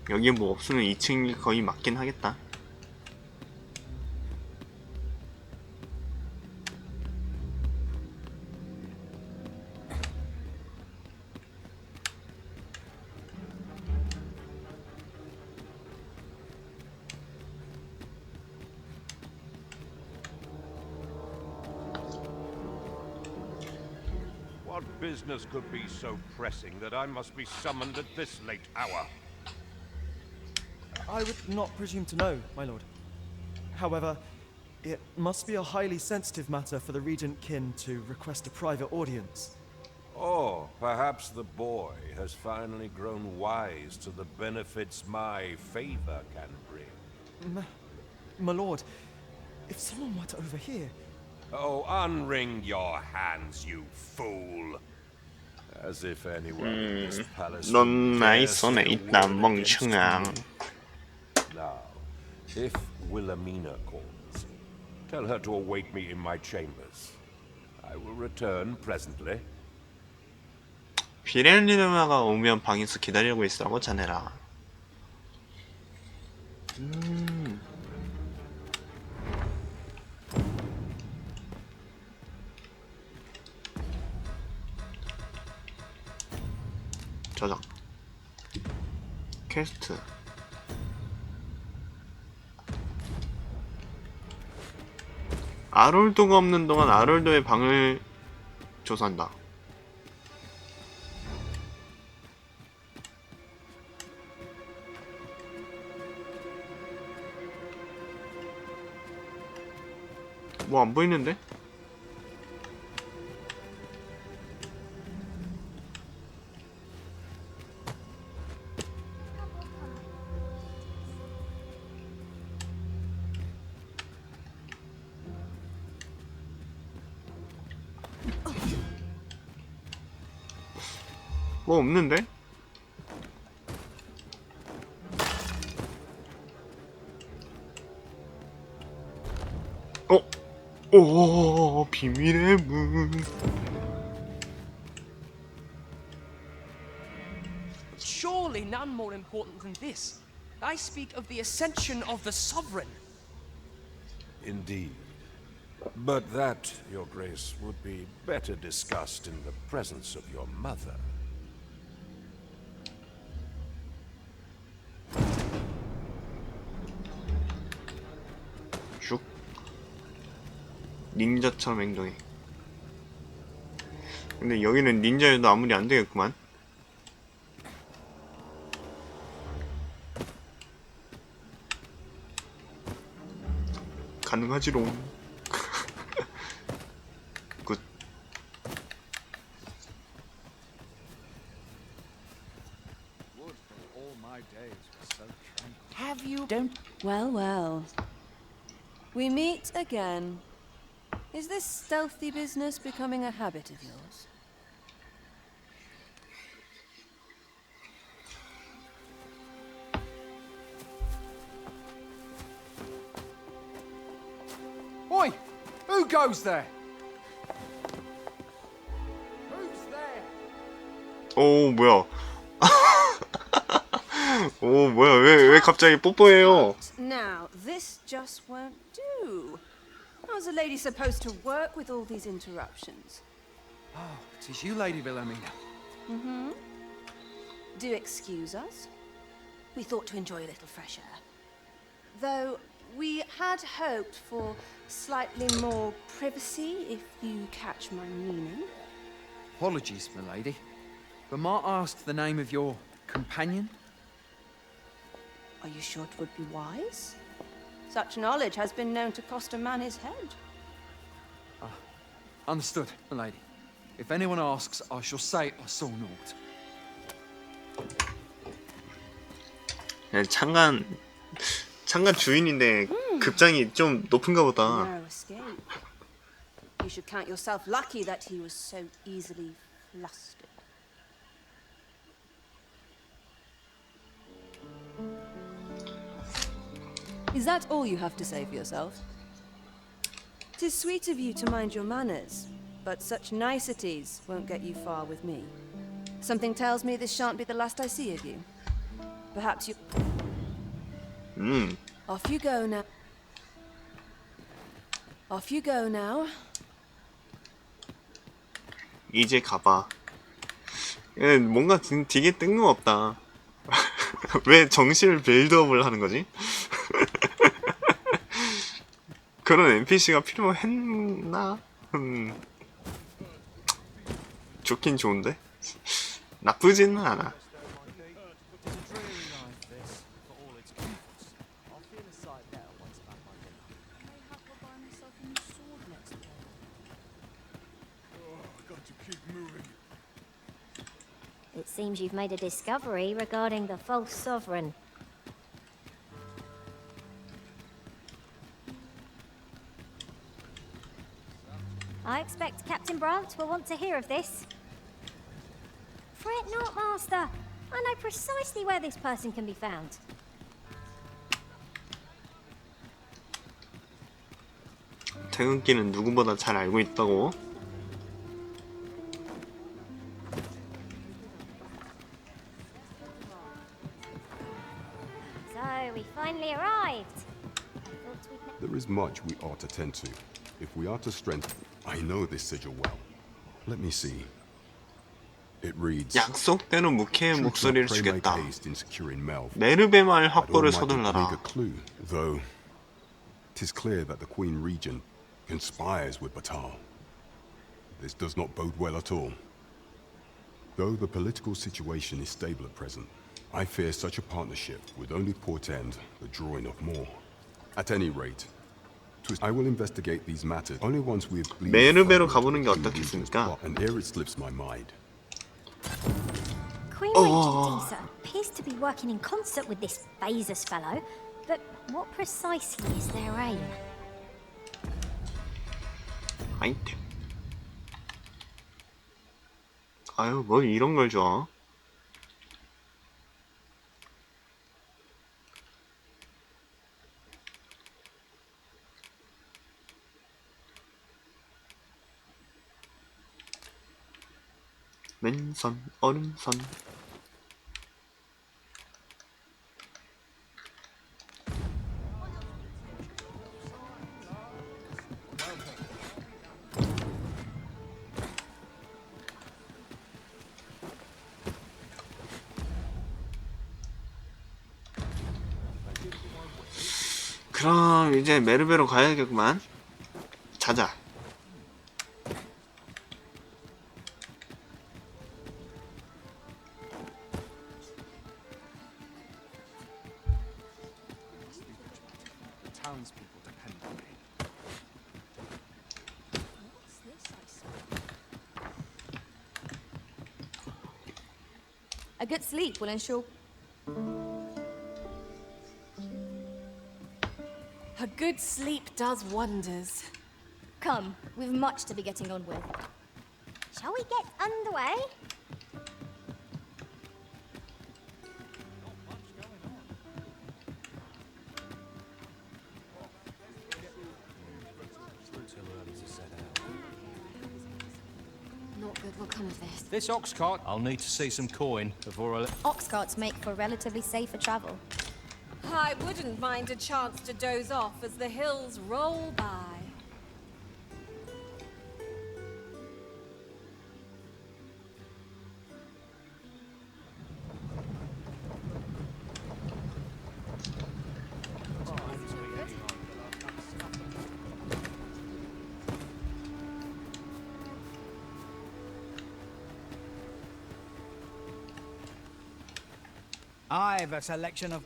여기에 뭐 없으면 2층이 거의 맞긴 하겠다. What business could be so pressing that I must be summoned at this late hour? I would not presume to know, my lord. However, it must be a highly sensitive matter for the regent kin to request a private audience. Or perhaps the boy has finally grown wise to the benefits my favor can bring. My lord, if someone were to overhear... Oh, unwring your hands, you fool! As if anyone in this palace 넌 나의 dares 손에 say a 있다, word against 멍청아. me. Now, if Wilhelmina calls, tell her to await me in my chambers. I will return presently. 비렐리누나가 오면 방에서 기다리고 있으라고 전해라. 저장. 퀘스트. 아롤도가 없는 동안 아롤도의 방을 조사한다. 뭐 안 보이는데? 뭐 없는데? 오, 비밀의 문. Surely none more important than this. I speak of the ascension of the sovereign. Indeed. But that, Your Grace, would be better discussed in the presence of your mother. 슉. 닌자처럼 행동해. 근데 여기는 닌자여도 아무리 안 되겠구만. 가능하지롱. 굿. Have you... Don't... Well, well. We meet again. Is this stealthy business becoming a habit of yours? Oi! Who goes there? 오, 뭐야. 오, 뭐야. 왜 갑자기 뽀뽀해요? Now, this just won't do. How's a lady supposed to work with all these interruptions? Oh, it is you, Lady Wilhelmina. Mm-hmm. Do excuse us. We thought to enjoy a little fresh air. Though we had hoped for slightly more privacy, if you catch my meaning. Apologies, my lady. But might I ask the name of your companion? Are you sure it would be wise? Such knowledge has been known to cost a man his head. Understood, my lady. If anyone asks, I shall say I saw naught. 네, 창간 주인인데 급장이 좀 높은가 보다. Narrow escape. You should count yourself lucky that he was so easily flustered. Is that all you have to say for yourself? 'Tis sweet of you to mind your manners, but such niceties won't get you far with me. Something tells me this shan't be the last I see of you. Perhaps you... Off you go now. Off you go now. 이제 가봐. 뭔가 되게 뜬금없다. 왜 정실 빌드업을 하는 거지? 그런 NPC가 필요했나? 좋긴 좋은데? 나쁘지는 않아. It seems you've made a discovery regarding the false sovereign. I expect Captain Brandt will want to hear of this. Fret not, Master. I know precisely where this person can be found. 퇴근길은 누구보다 잘 알고 있다고? So, we finally arrived. There is much we ought to tend to. If we are to strengthen... I know this sigil well. Let me see. It reads... 약속대로 무케의 True to 목소리를 pray make 주겠다. haste in securing Melv. 메르베말 But 확보를 all might make 서둘러라. a clue, though 'tis clear that the Queen Regent conspires with Batal. This does not bode well at all. Though the political situation is stable at present, I fear such a partnership would only portend the drawing of more. At any rate, I will investigate these matters only once we have gleaned 메르베로 further 가보는 게 into the Queen Regent's 어떻겠습니까? plot, and ere it slips my mind. Queen Regent Disa appears to be working in concert with this Phasus fellow, but what precisely is their aim? 아이템. 아유, 뭐 이런 걸 줘. 맨선, 얼음선. 그럼 이제 메르베로 가야겠구만. 자자. The townspeople depend on me. A good sleep will ensure. A good sleep does wonders. Come, we've much to be getting on with. Shall we get underway? Not good will come of this. This ox cart, I'll need to see some coin before I... Ox carts make for relatively safer travel. I wouldn't mind a chance to doze off as the hills roll by. I've a selection of...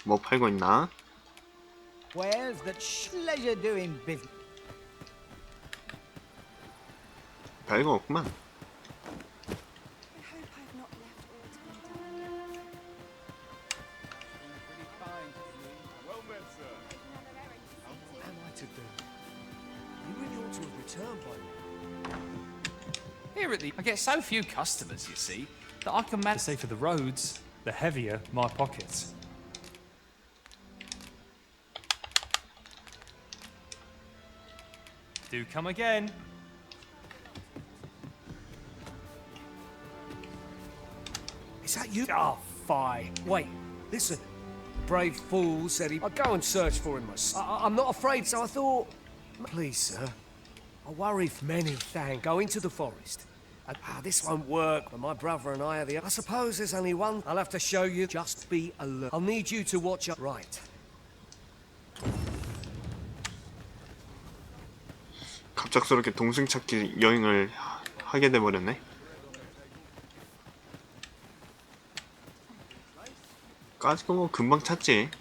뭐 팔고 있나? wares that pleasure doing business. 별거 없구만. What am I to do? You really ought to have returned by now. Here at the... I get so few customers, you see, that I can The manage... safer the roads, the heavier my pockets. Do come again. Is that you? Oh, fie. Wait, listen. Brave fool said he'd go and search for him myself. I'm not afraid, so I thought... Please, sir. I worry if many go into the forest. This won't work, but my brother and I are the... I suppose there's only one. I'll have to show you. Just be alert. I'll need you to watch up. Right. 갑작스럽게 동생 찾기 여행을 하게 돼버렸네. 까짓거 뭐 금방 찾지.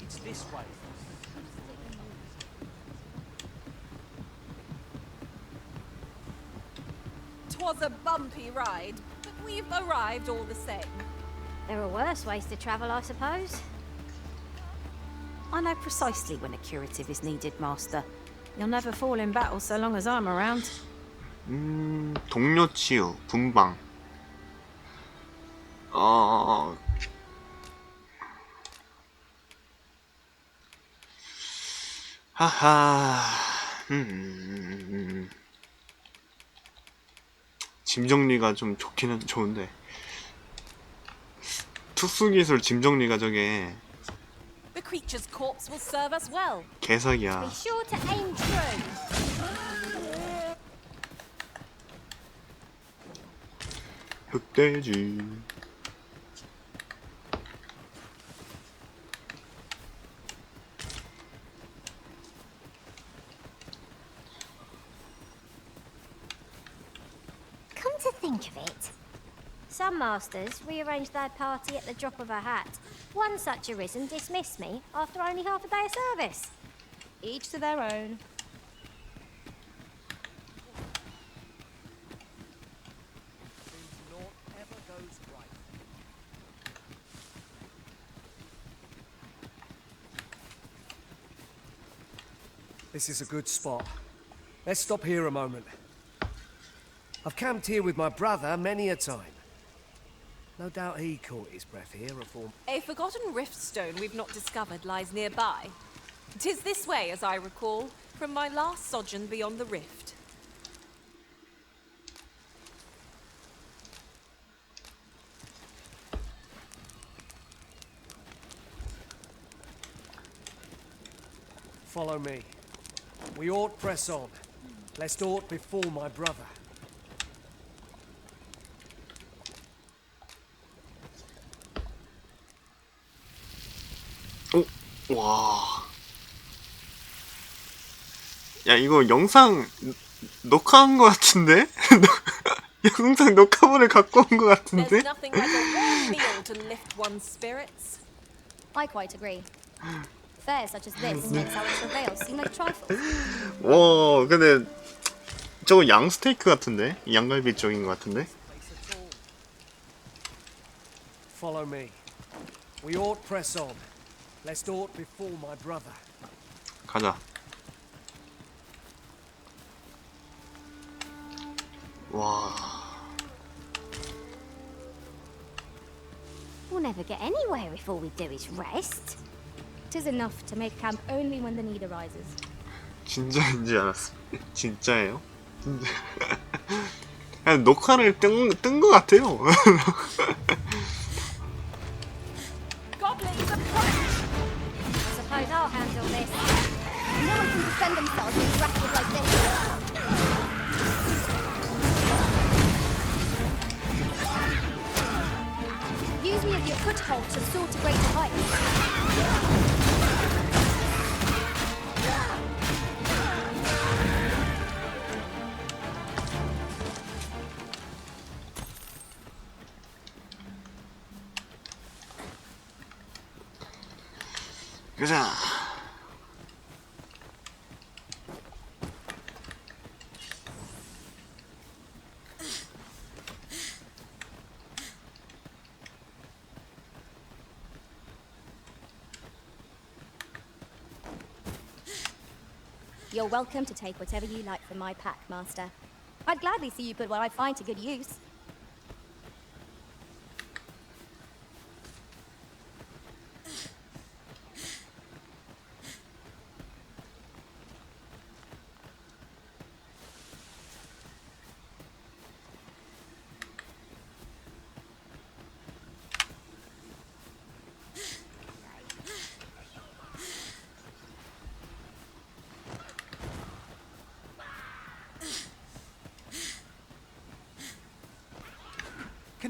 It's this way. Twas a bumpy ride, but we've arrived all the same. There are worse ways to travel, I suppose. I know precisely when a curative is needed, Master. You'll never fall in battle so long as I'm around. 동료 치유, 분방. 하하. 짐 정리가 좀 좋기는 좋은데. 특수기술 짐 정리가 저게 The creature's corpse will serve us well. 개사기야. Be sure to aim true. 흑돼지. Come to think of it, some masters rearrange their party at the drop of a hat. One such arisen dismissed me after only half a day of service. Each to their own. Naught ever goes right. This is a good spot. Let's stop here a moment. I've camped here with my brother many a time. No doubt he caught his breath here afore. A forgotten rift stone we've not discovered lies nearby. 'Tis this way, as I recall, from my last sojourn beyond the rift. Follow me. We ought press on, lest aught befall my brother. 와. 야, 이거 영상 녹화한 거 같은데? 영상 녹화본을 갖고 온 거 같은데? There's nothing like a warm meal to lift one's spirits. I quite agree. Fare such as this makes our travails seem like trifles. 와, 근데 저거 양 스테이크 같은데? 양갈비 쪽인 거 같은데? Follow me. We ought press on, lest aught befall my brother. 가자. 와. We'll never get anywhere if all we do is rest. 'Tis enough to make camp only when the need arises. 진짜인지 알았어. 진짜예요? 진짜. 그냥 녹화를 뜬 거 같아요. Goblins approach! I suppose I'll handle this. No one can defend themselves when grappled like this. Use me as your foothold to soar to greater heights. 가자. You're welcome to take whatever you like from my pack, Master. I'd gladly see you put what I find to good use.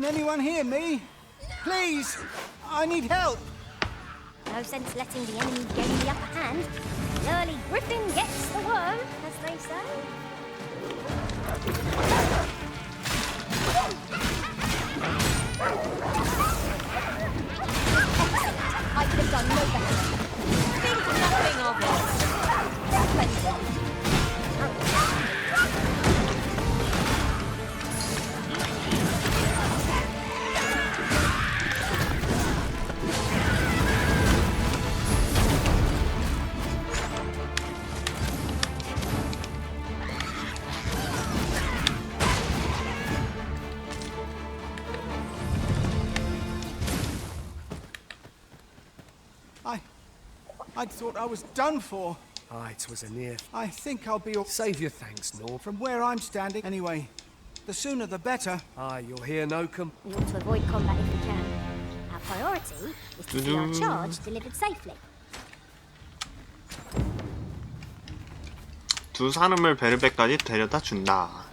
Can anyone hear me? Please, I need help. No sense letting the enemy gain the upper hand. The early griffin gets the worm, as they say. I could have done no better. Think nothing of it. Plenty. I thought I was done for. Aye, 'twas a near. I think I'll be all... Save your thanks, Norm. From where I'm standing, anyway. The sooner the better. Aye, you'll hear no We ought to avoid combat if we can. Our priority is to see our charge delivered safely. 두 사람을 베르베까지 데려다 준다.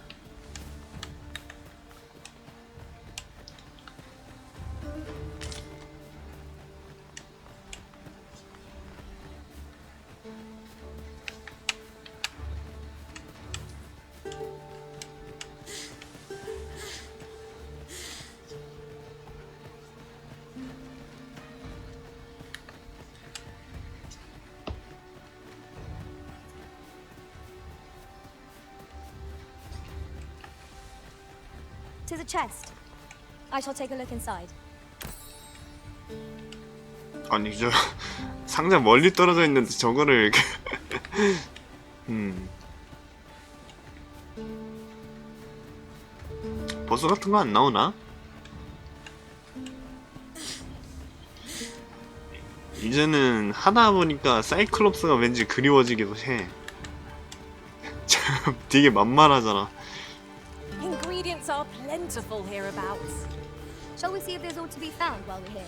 To the chest. I shall take a look inside. 아니 저 상자 멀리 떨어져 있는데 저거를 보스 같은 거 안 나오나? 이제는 하다 보니까 사이클롭스가 왠지 그리워지기도 해. 참 되게 만만하잖아. Ingredients are plentiful hereabouts. Shall we see if there's aught to be found while we're here?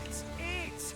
That's it!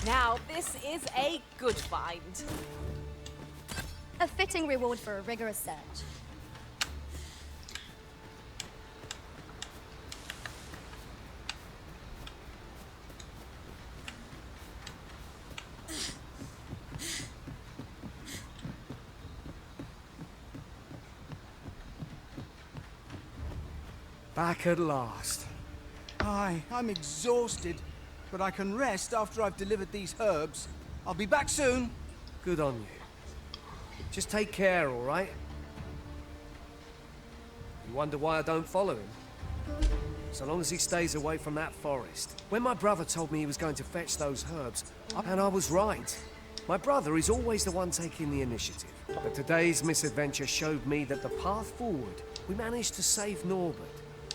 Now, this is a good find. A fitting reward for a rigorous search. Back at last. Aye, I'm exhausted, but I can rest after I've delivered these herbs. I'll be back soon. Good on you. Just take care, all right? You wonder why I don't follow him? So long as he stays away from that forest. When my brother told me he was going to fetch those herbs, and I was right. My brother is always the one taking the initiative. But today's misadventure showed me that the path forward, we managed to save Norbert.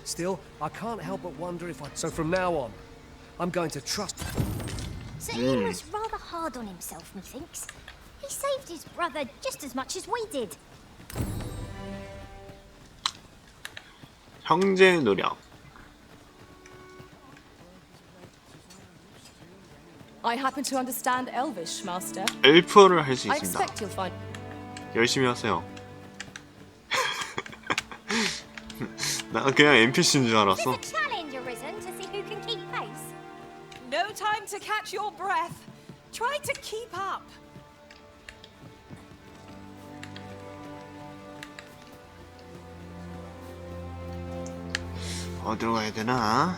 Still, I can't help but wonder if I... So from now on, I'm going to trust... So he was rather hard on himself, methinks. He saved his brother just as much as we did. 형제의 노력. I happen to understand Elvish, Master. 엘프어를 할 수 I 있습니다. expect you'll find. 열심히 하세요. 나 그냥 NPC인 줄 알았어. Is this a challenge arisen to see who can keep pace? No time to catch your breath. Try to keep up. 어디로 가야 되나?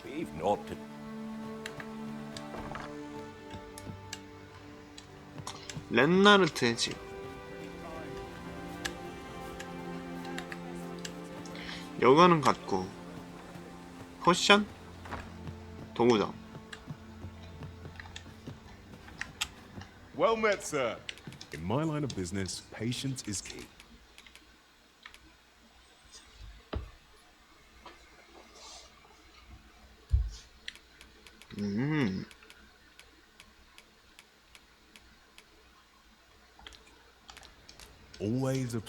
We've naught to... 렌나르트의 집. 여가는 같고 포션? 도구점. Well met, sir. In my line of business, patience is key. Always a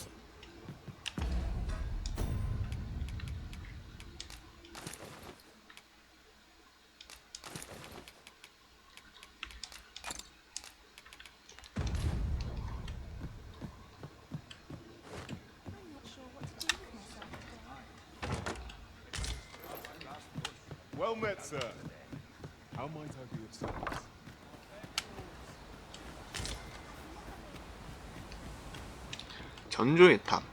Well met, sir. How might I be of service? 전조의 탑.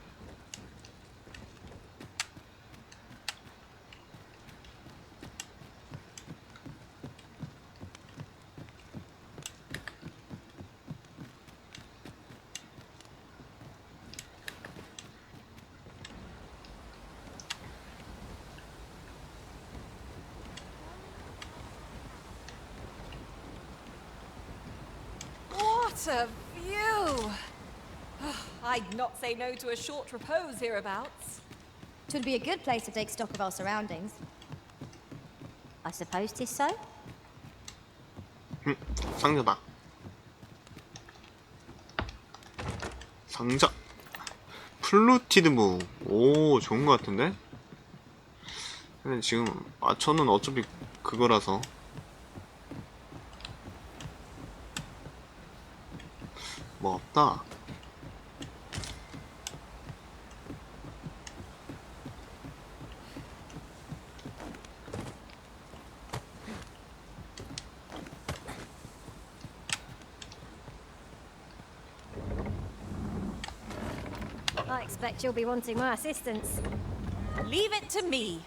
What a view! I'd not say no to a short repose hereabouts. Twould be a good place to take stock of our surroundings. I suppose 'tis so. 상자다. 상자. 플루티드 무. 오, 좋은 것 같은데? 근데 지금 저는 어차피 그거라서 뭐 없다. I expect you'll be wanting my assistance. Leave it to me.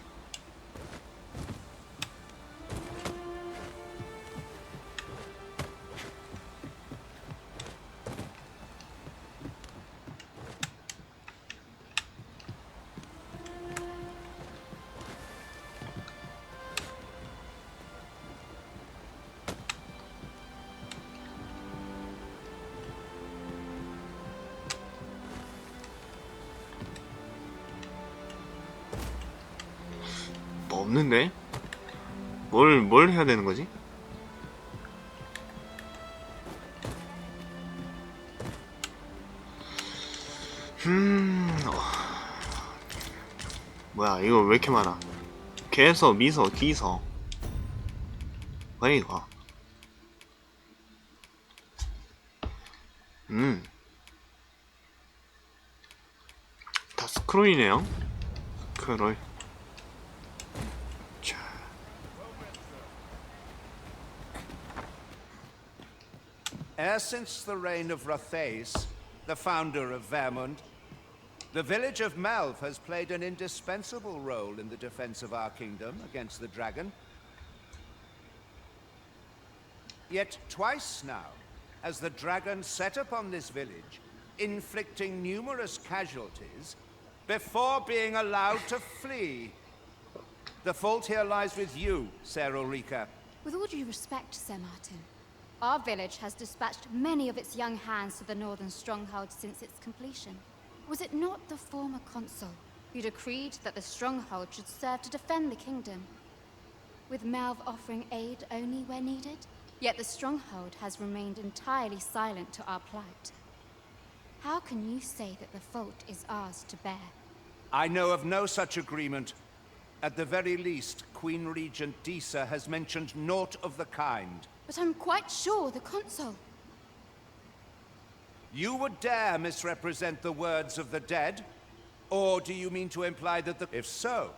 뭐 없는데? 뭘 해야 되는 거지? 뭐야, 이거 왜 이렇게 많아? 개서, 미서, 기서. 왜 이거? 다 스크롤이네요. 스크롤. Ever since the reign of Rothace, the founder of Vermund, the village of Melv has played an indispensable role in the defense of our kingdom against the dragon. Yet twice now has the dragon set upon this village, inflicting numerous casualties before being allowed to flee. The fault here lies with you, Ser Ulrika. With all due respect, Sir Martin, our village has dispatched many of its young hands to the northern stronghold since its completion. Was it not the former consul who decreed that the stronghold should serve to defend the kingdom, with Melv offering aid only where needed? Yet the stronghold has remained entirely silent to our plight. How can you say that the fault is ours to bear? I know of no such agreement. At the very least, Queen Regent Disa has mentioned naught of the kind. But I'm quite sure the consul... You would dare misrepresent the words of the dead? Or do you mean to imply that the... If so,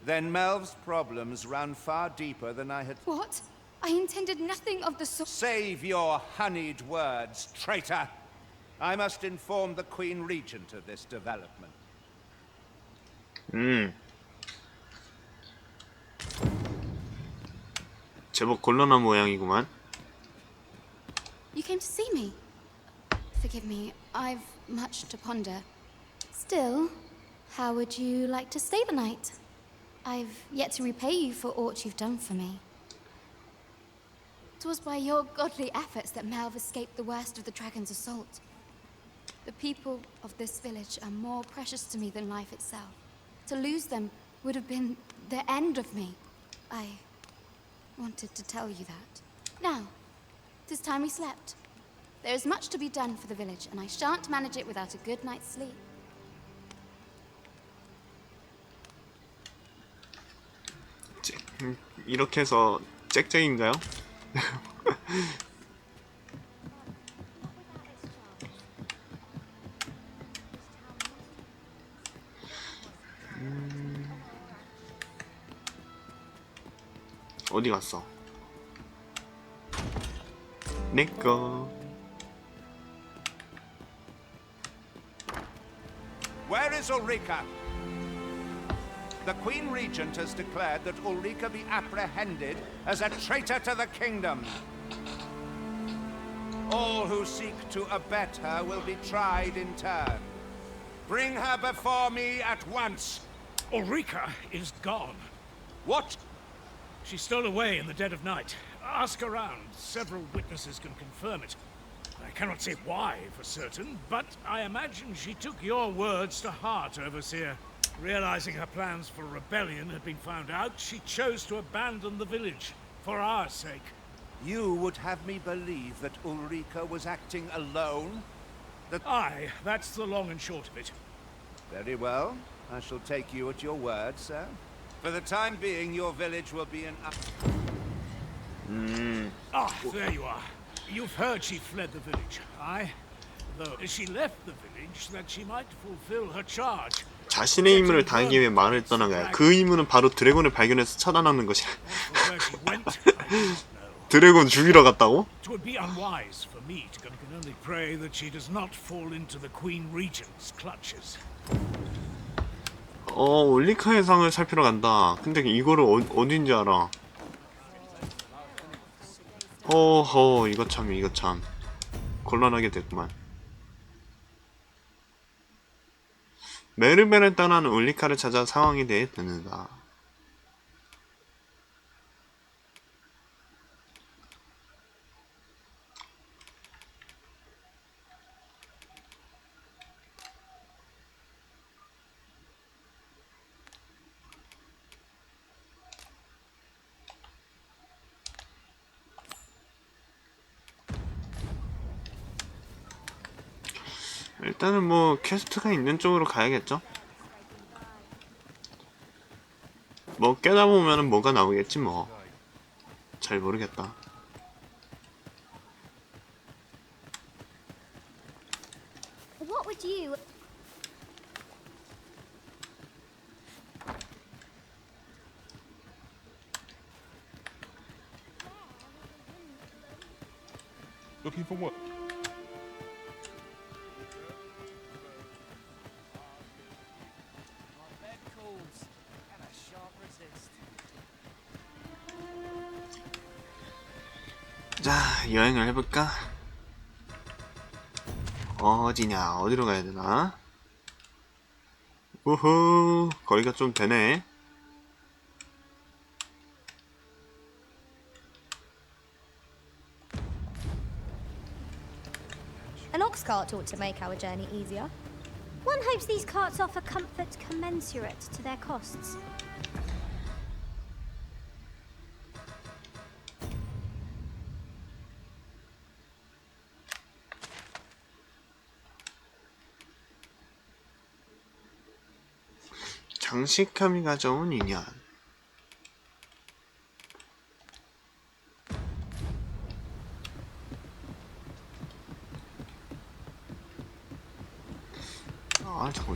then Melv's problems run far deeper than I had... What? I intended nothing of the sort... Save your honeyed words, traitor! I must inform the Queen Regent of this development. 제법 곤란한 모양이구만. You came to see me? Forgive me, I've much to ponder. Still, how would you like to stay the night? I've yet to repay you for aught you've done for me. 'Twas by your godly efforts that Melv escaped the worst of the dragon's assault. The people of this village are more precious to me than life itself. To lose them would have been the end of me. I wanted to tell you that. Now, 'tis time we slept. There is much to be done for the village, and I shan't manage it without a good night's sleep. 이렇게 해서 짹짹인가요? 어디 갔어? 내꺼. Where is Ulrika? The Queen Regent has declared that Ulrika be apprehended as a traitor to the kingdom. All who seek to abet her will be tried in turn. Bring her before me at once. Ulrika is gone. What? She stole away in the dead of night. Ask around. Several witnesses can confirm it. I cannot say why for certain, but I imagine she took your words to heart, Overseer. Realizing her plans for rebellion had been found out, she chose to abandon the village, for our sake. You would have me believe that Ulrika was acting alone? Aye, that's the long and short of it. Very well. I shall take you at your word, sir. For the time being, your village will be an... Ah, there you are. You've heard she fled the village, aye? Though she left the village that she might fulfill her charge. 자신의 임무를 다하기 위해 마을을 떠나가요. 그 임무는 바로 드래곤을 발견해서 처단하는 것이야. 드래곤 죽이러 갔다고? It would be unwise for me to can only pray that she does not fall into the Queen Regent's clutches. 올리카의 상을 살피러 간다. 근데 이거를 어딘지 알아. 이거 참 곤란하게 됐구만. 메르벨을 떠난 울리카를 찾아 상황에 대해 듣는다. 일단은 뭐 퀘스트가 있는 쪽으로 가야겠죠? 뭐 깨다보면은 뭐가 나오겠지 뭐. 잘 모르겠다. What would you... Looking for what? 자, 여행을 해볼까? 어디냐? 어디로 가야 되나? 우후, 거기가 좀 되네. An ox cart ought to make our journey easier. One hopes these carts offer comfort commensurate to their costs. 장식함이 가져온 인연.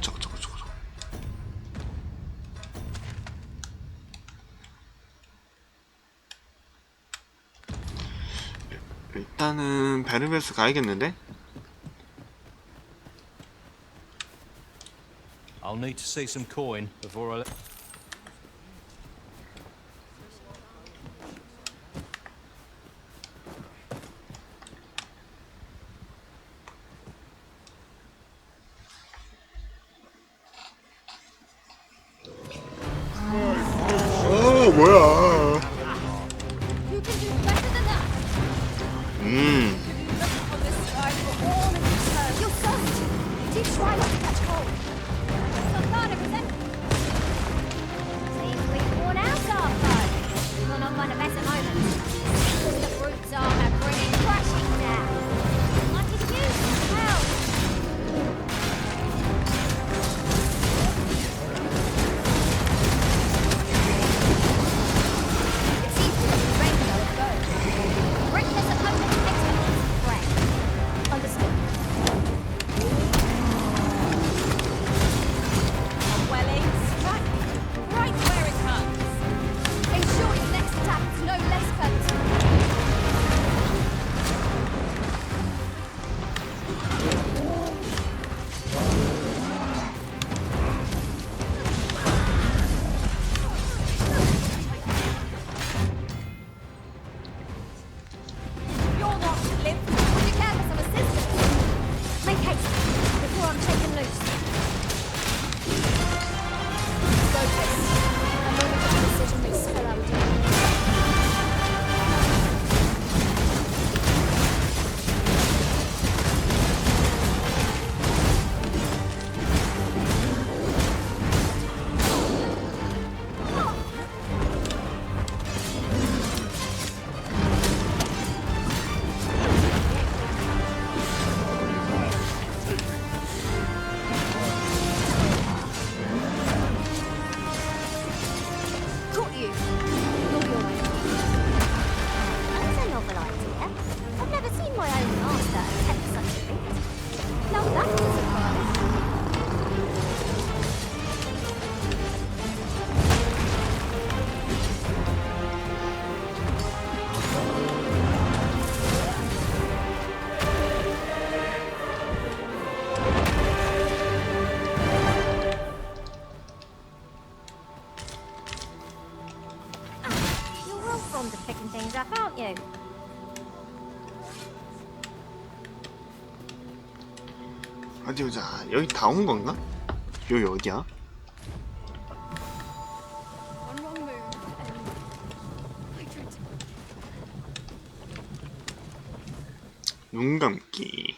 저거. 일단은 베르베스 가야겠는데? I'll need to see some coin before I... 어디 보자. 여기 다 온 건가? 여기 어디야? 눈 감기.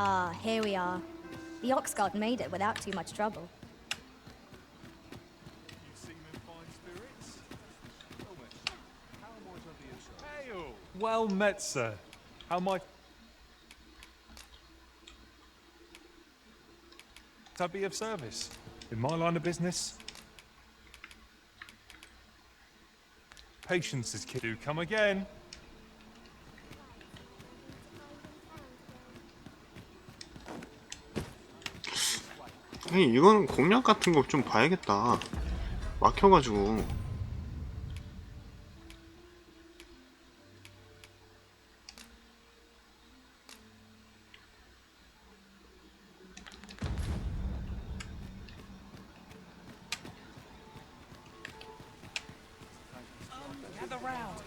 Ah, here we are. The ox guard made it without too much trouble. Well met, sir. How might I be of service? In my line of business? Patience is key. Do come again. 아니, 이거는 공략 같은 거 좀 봐야겠다. 막혀가지고.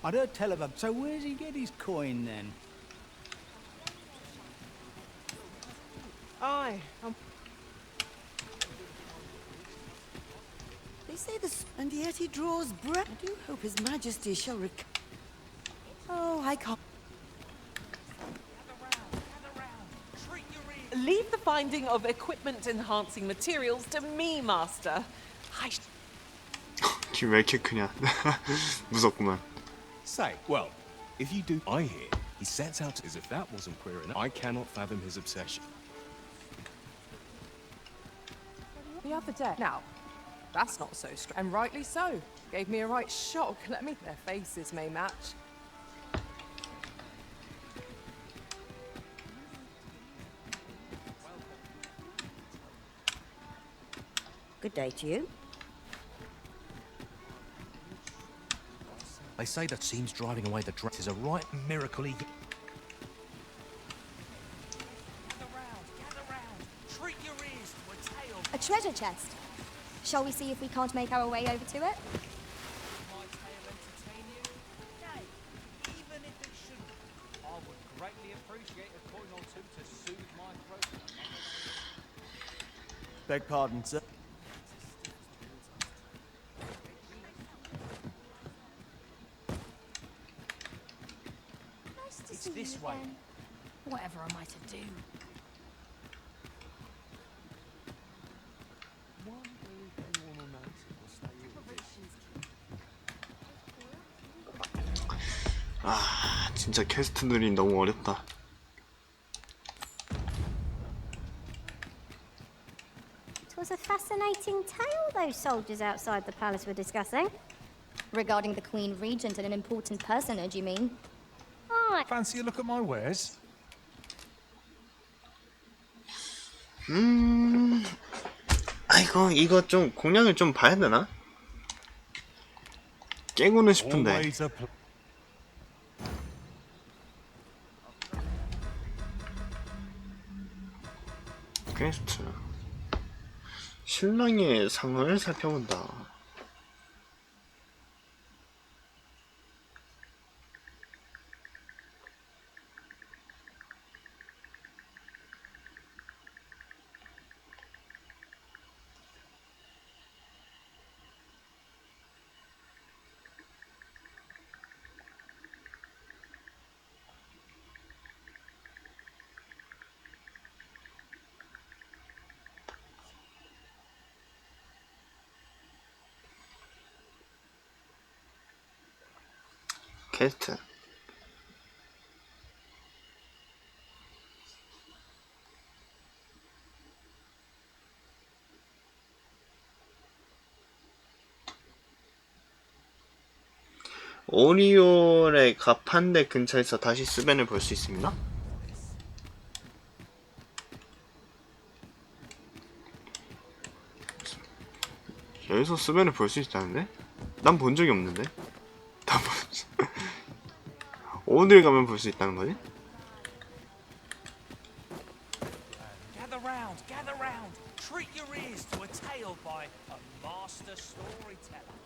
I don't tell him. So where's he get his coin then? Aye. They say this, and yet he draws breath. I do hope His Majesty shall Oh, I can't. Leave the finding of equipment-enhancing materials to me, Master. 귀 왜 이렇게 크냐? 무섭구만. Say, well, if you do, I hear he sets out as if that wasn't queer enough. I cannot fathom his obsession. The other day. Now, that's not so strange. And rightly so. Gave me a right shock. Let me. Their faces may match. Good day to you. They say that seems driving away the dragon is a right miracle. A treasure chest. Shall we see if we can't make our way over to it? Beg pardon, sir. It's this way. Whatever am I to do? 아, 진짜 퀘스트들이 너무 어렵다. It was a fascinating tale those soldiers outside the palace were discussing. Regarding the Queen Regent and an important personage, you mean? Fancy a look at my wares? 아이고, 이거 좀 공략을 좀 봐야 되나? 깨고는 싶은데. 퀘스트. 신랑의 상을 살펴본다. 퀘스트. 오리올의 갑판대 근처에서 다시 스벤을 볼 수 있습니다. 여기서 스벤을 볼 수 있다는데? 난 본 적이 없는데? 어딜 가면 볼 수 있다는 거지? round, gather round. Treat your ears to a tale by a master storyteller.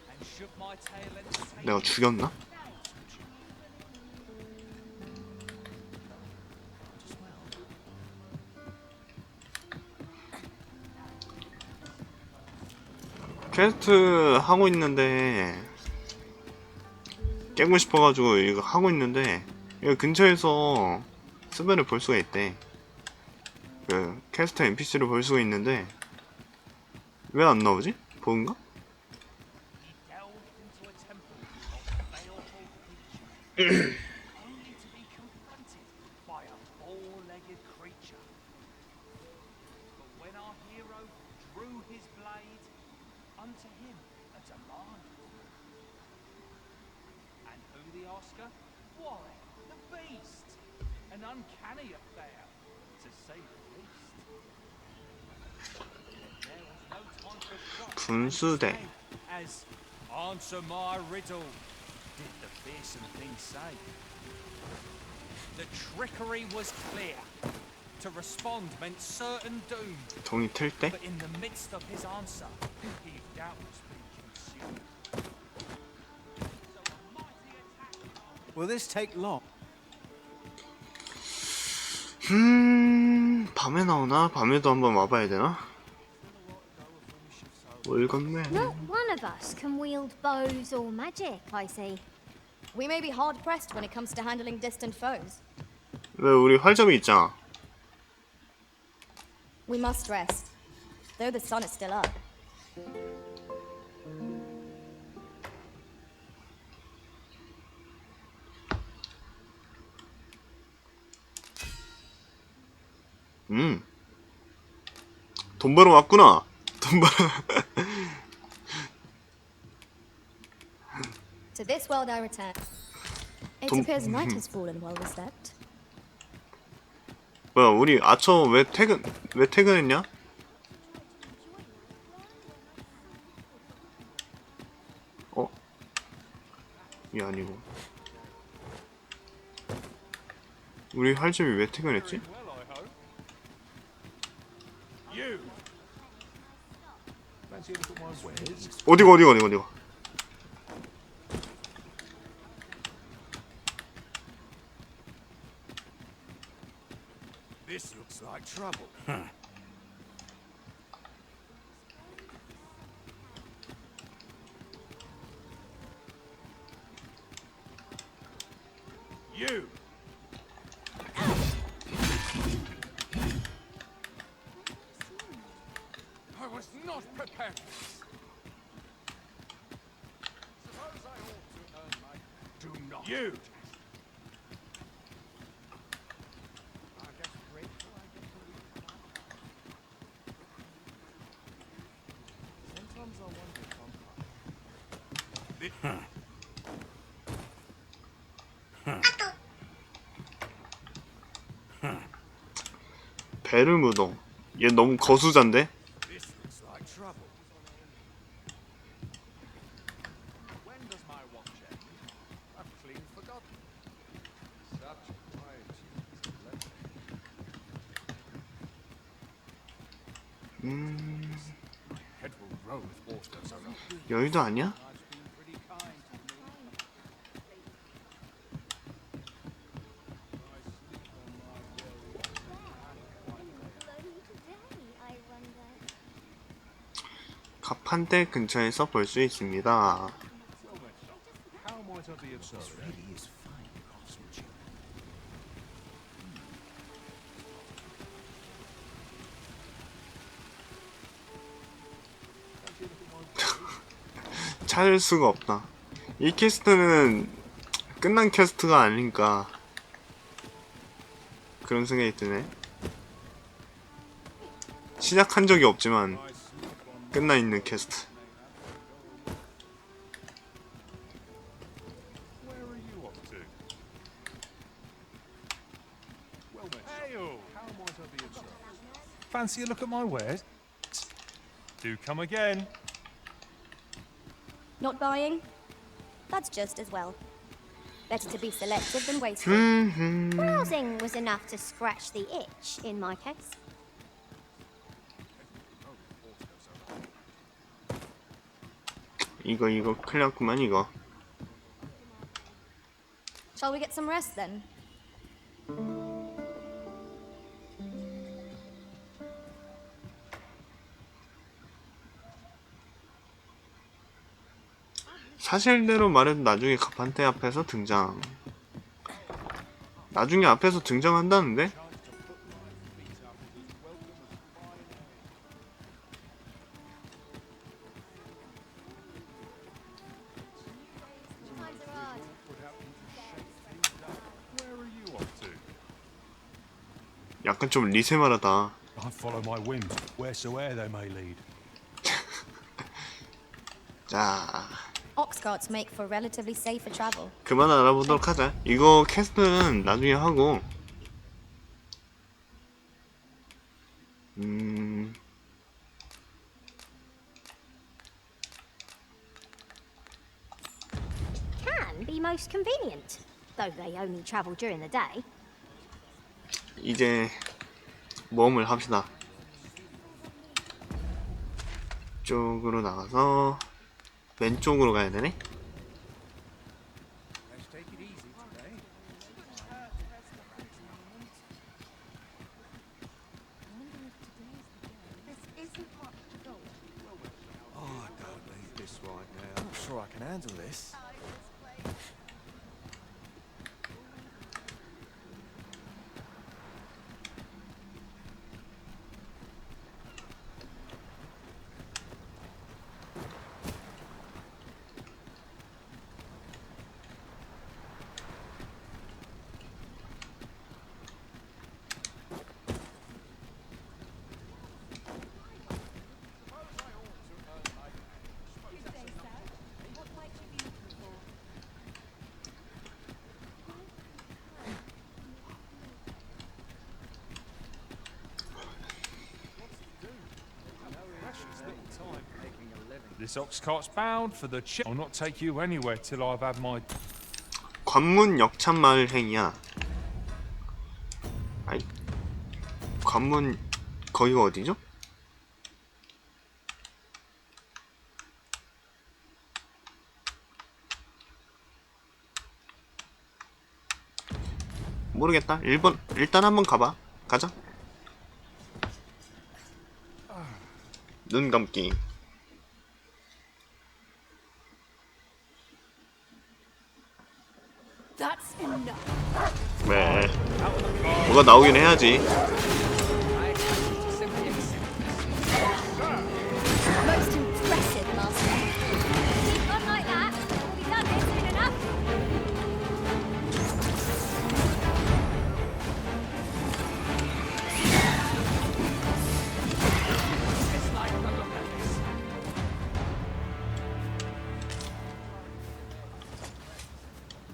And should my tale entertain 내가 죽였나? 퀘스트 하고 있는데 깨고 싶어가지고 이거 하고 있는데 여기 근처에서 스벨을 볼 수가 있대. 그 퀘스트 NPC를 볼 수가 있는데 왜 안 나오지? 뭔가? An uncanny affair, to say the least. There was no time for shock. 분수대. As answer my riddle, did the fearsome thing say? The trickery was clear. To respond meant certain doom. 종이 틀 때? But in the midst of his answer, he'd doubtless been consumed. Will this take long? 밤에 나오나? 밤에도 한번 와봐야 되나? 올건네. Not one of us can wield bows or magic, I see. We may be hard pressed when it comes to handling distant foes. 왜 우리 활점이 있잖아. We must rest, though the sun is still up. 돈 벌어 왔구나. 돈 벌어. To this world I return. It appears night has fallen well we slept. 뭐야, 우리 아처 왜 퇴근했냐? 어? 이게 아니고. 우리 활점이 왜 퇴근했지? 어디가? This looks like trouble. You! I was not prepared for this. Suppose I ought to earn my... Do not. You! 베르무동. 얘 너무 거수잔데? This looks like trouble. When does my watch end? I've clean forgotten. Such My head will roll with water so 여의도 아니야? 갑판대 근처에서 볼 수 있습니다. How might I be of service? This really is fine craftsmanship. 찾을 수가 없다. 이 퀘스트는 끝난 퀘스트가 아닌가 그런 생각이 드네. 시작한 적이 없지만 끝나 있는 퀘스트. Where are you off to? Well met. Hey-o. How might I be of service? Fancy a look at my wares? Do come again. Not buying? That's just as well. Better to be selective than wasteful. Browsing was enough to scratch the itch in my case. 이거 큰일 났구만 이거. Shall we get some rest then? 사실대로 말해도 나중에 가판테 앞에서 등장. 나중에 앞에서 등장한다는데? 약간 좀 리세마라다. I follow my whims, wheresoever they may lead. 자, Ox carts make for relatively safer travel. 그만 알아보도록 하자. 이거 캐스트는 나중에 하고. Can be most convenient, though they only travel during the day. 이제 모험을 합시다. 이쪽으로 나가서 왼쪽으로 가야 되네. Oh, don't leave this right now. I'm not sure I can handle this. This ox cart's bound for the I'll not take you anywhere till I've had my. 관문 역참 마을 행이야. 아이, 관문 거기가 어디죠? 모르겠다. 1번 일단 한번 가봐. 가자. 눈 감기. 왜? 뭐가 나오긴 해야지. Most impressive, Master. Keep on like that. We'll be done here soon enough.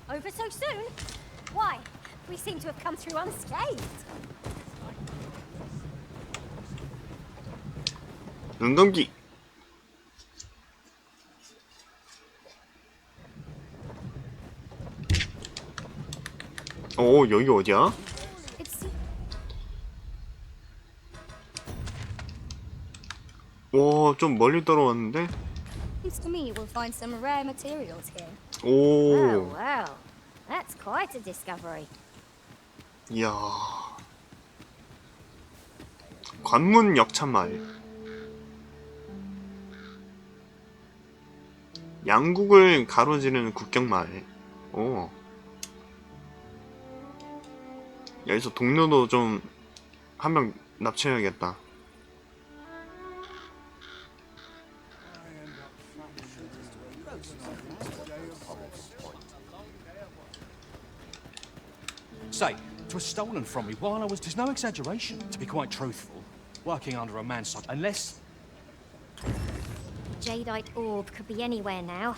Over so soon? Why? We seem to have come through unscathed. 눈 감기. 오, 여기 어디야? 오, 좀 멀리 떨어왔는데? Seems to me we'll find some rare materials here. Oh, 오, well. That's quite a discovery. 이야. 관문 역참마을. 양국을 가로지르는 국경마을. 오. 여기서 동료도 좀 한 명 납치해야겠다. Say, 'twas stolen from me while I was. 'Tis no exaggeration, to be quite truthful. Working under a man such. Unless. Jadeite orb could be anywhere now.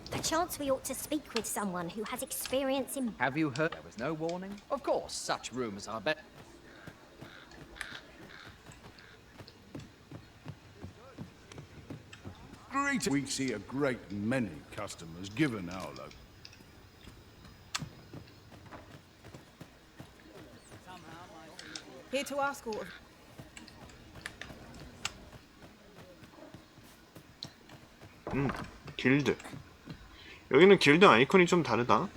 Perchance we ought to speak with someone who has experience in. Have you heard? There was no warning? Of course, such rumors are bet. We see a great many customers given our local. Here to ask all of... 길드. 여기는 길드 아이콘이 좀 다르다.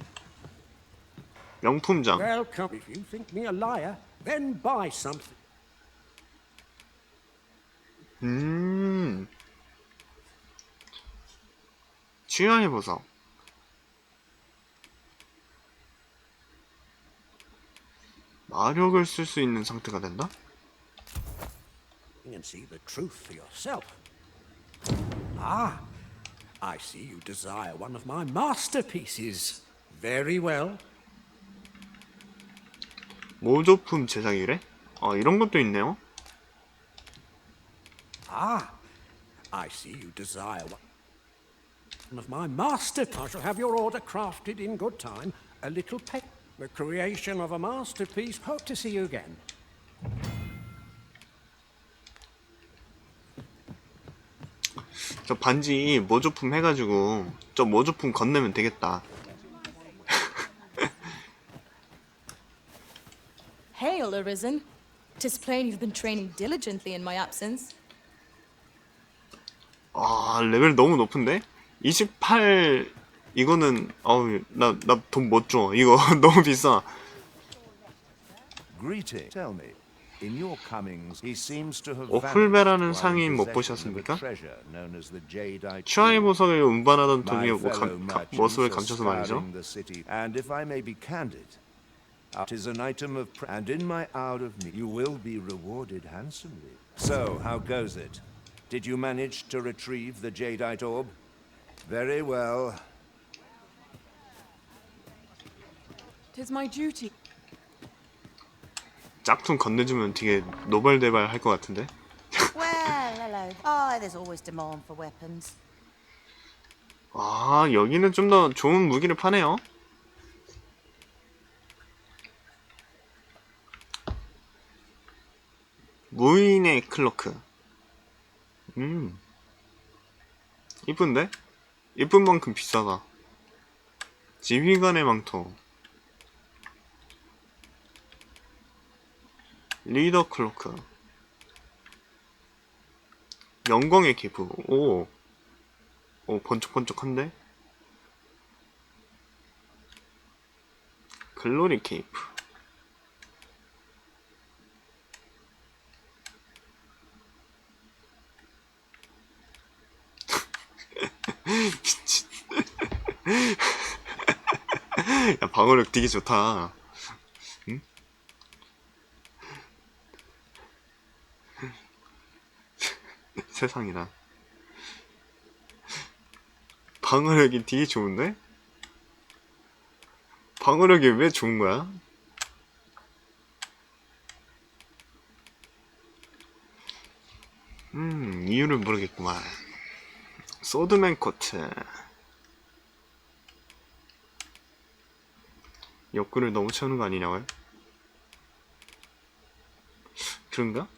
명품장. Welcome. If you think me a liar, then buy something. 취하의 보석. 마력을 쓸 수 있는 상태가 된다? And see the truth for yourself. Ah, I see you desire one of my masterpieces. Very well. 모조품 제작이래? 이런 것도 있네요. Ah, I see you desire one of my masterpieces. I shall have your order crafted in good time. A little pet. The creation of a masterpiece. Hope to see you again. 저 반지 모조품 해가지고 저 모조품 건네면 되겠다. Hail, Arisen. 'Tis plain you've been training diligently in my absence. 레벨 너무 높은데? 28 이거는 나 돈 못 줘. 이거 너무 비싸. Greeting. Tell me, in your comings, he seems to have 오플베라는 상인 못 보셨습니까? 취하의 보석을 운반하던 도중에 모습을 감춰서 말이죠. And if I may be candid, it is an item of and in my hour of need, you will be rewarded handsomely. So, how goes it? Did you manage to retrieve the jadeite orb? Very well. 'Tis my duty. 짝퉁 건네주면 되게 노발대발 할 것 같은데? Well, hello. Oh, there's always demand for weapons. 여기는 좀 더 좋은 무기를 파네요. 무인의 클로크. 이쁜데? 이쁜 만큼 비싸다. 지휘관의 망토. 리더 클로크. 영광의 기부. 오, 번쩍번쩍한데? 글로리 케이프. 미친. 야, 방어력 되게 좋다. 응? 세상이나. 방어력이 되게 좋은데? 방어력이 왜 좋은 거야? 이유를 모르겠구만. 소드맨 코트. 욕구를 너무 채우는 거 아니냐고요? 그런가?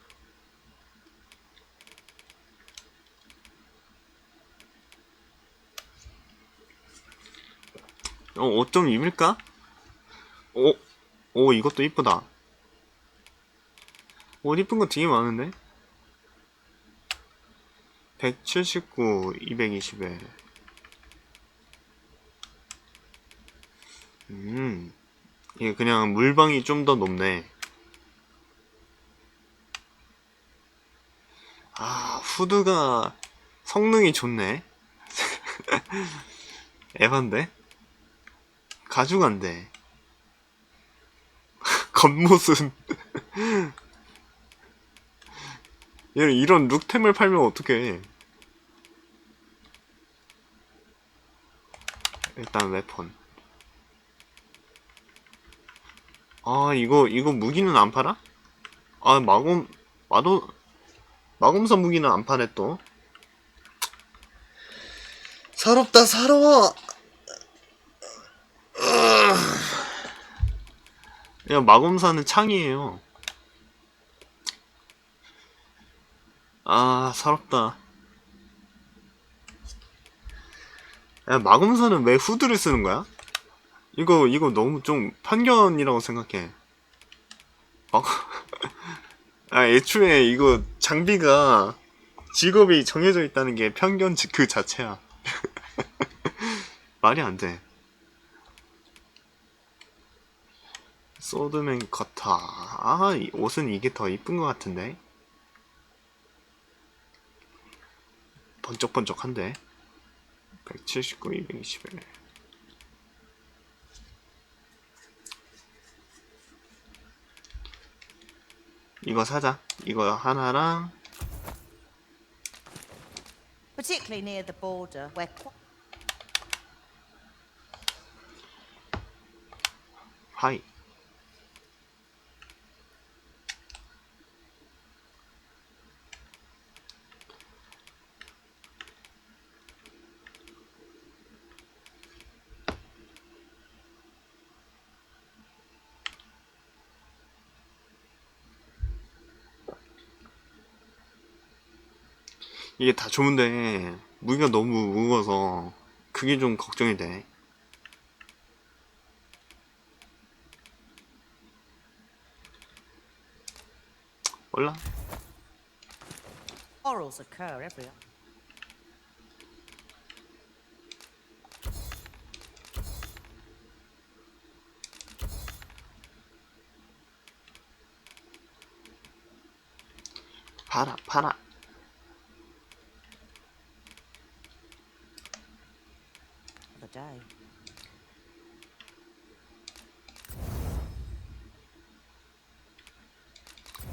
옷 좀 입을까? 오, 이것도 이쁘다. 옷 이쁜 거 되게 많은데? 179, 220에. 이게 그냥 물방이 좀 더 높네. 후드가 성능이 좋네. 에반데? 가죽 안 돼. 겉모습. 얘는 이런 룩템을 팔면 어떡해. 일단 웨폰. 이거 무기는 안 팔아? 마검사 무기는 안 파네 또. 서럽다 서러워. 야, 마검사는 창이에요. 서럽다. 야, 마검사는 왜 후드를 쓰는 거야? 이거 너무 좀 편견이라고 생각해. 아, 애초에 이거 장비가 직업이 정해져 있다는 게 편견 그 자체야. 말이 안 돼. 소드맨 커터. 아, 이 옷은 이게 더 이쁜 것 같은데. 번쩍번쩍한데. 179, 221. 이거 사자. 이거 하나랑. Particularly near the border, where 하이. 이게 다 좋은데 무기가 너무 무거워서 그게 좀 걱정이 돼. 몰라. quarrels occur everywhere. 팔아, 팔아. The day.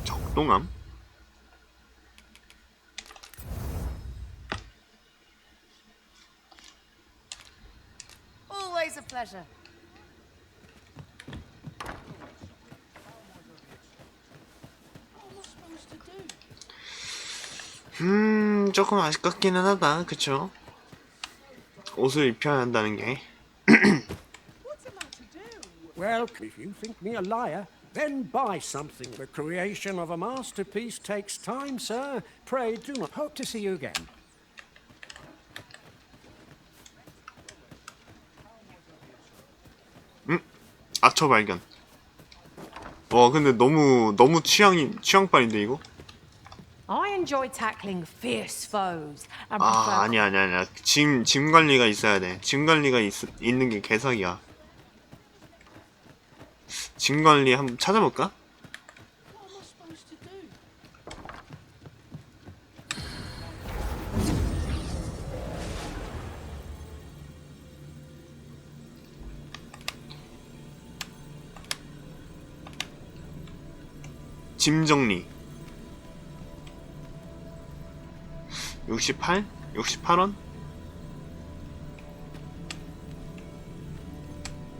적동함? Always a pleasure. 조금 아쉽겠기는 하다. 그쵸? 옷을 입혀야 한다는 게. Well, if you think me a liar, then buy something. The creation of a masterpiece takes time, sir. Pray do not hope to see you again. 아처 발견. 근데 너무 취향빨인데 이거? I enjoy tackling fierce foes and 아, prefer 아니야. 짐 관리가 있어야 돼. 짐 관리가 있는 게 개사기야. 짐 관리 한번 찾아볼까? 짐 정리. 68? 68원?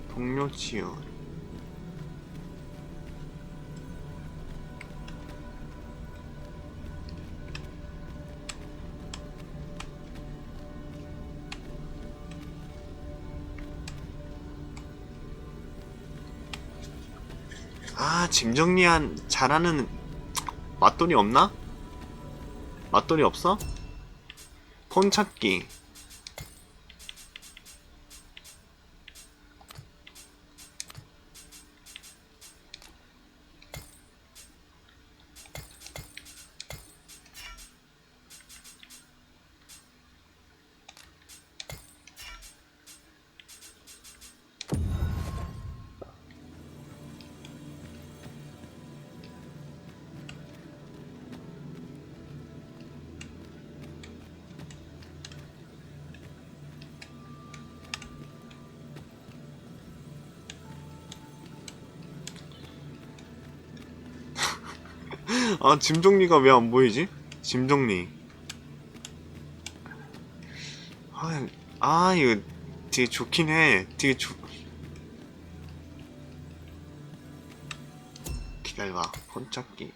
동료 지원. 아, 짐 잘하는 맛돌이 없나? 맛돌이 없어? 폰 찾기. 아, 짐 정리가 왜 안 보이지? 짐 정리. 이거 되게 좋긴 해. 기다려봐. 폰 찾기.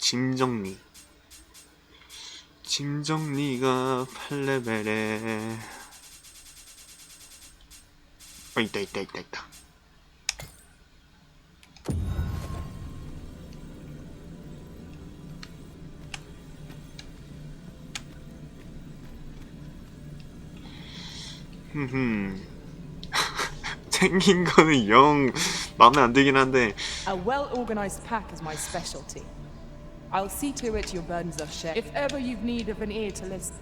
짐 정리가 8레벨에 있다. 생긴 거는 영 마음에 안 들긴 한데. A well-organized pack is my specialty. I'll see to it your burdens are shared. If ever you've need of an ear to listen.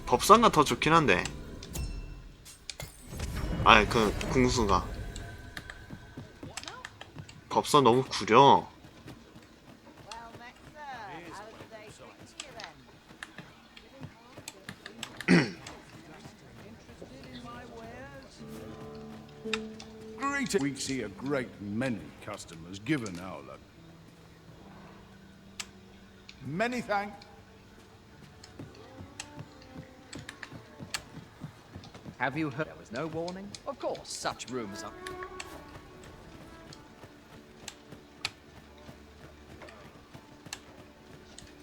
법사가 더 좋긴 한데. 아니 그 궁수가. 법사 너무 구려. We see a great many customers given our luck. Many thanks. Have you heard? There was no warning? Of course, such rumors are.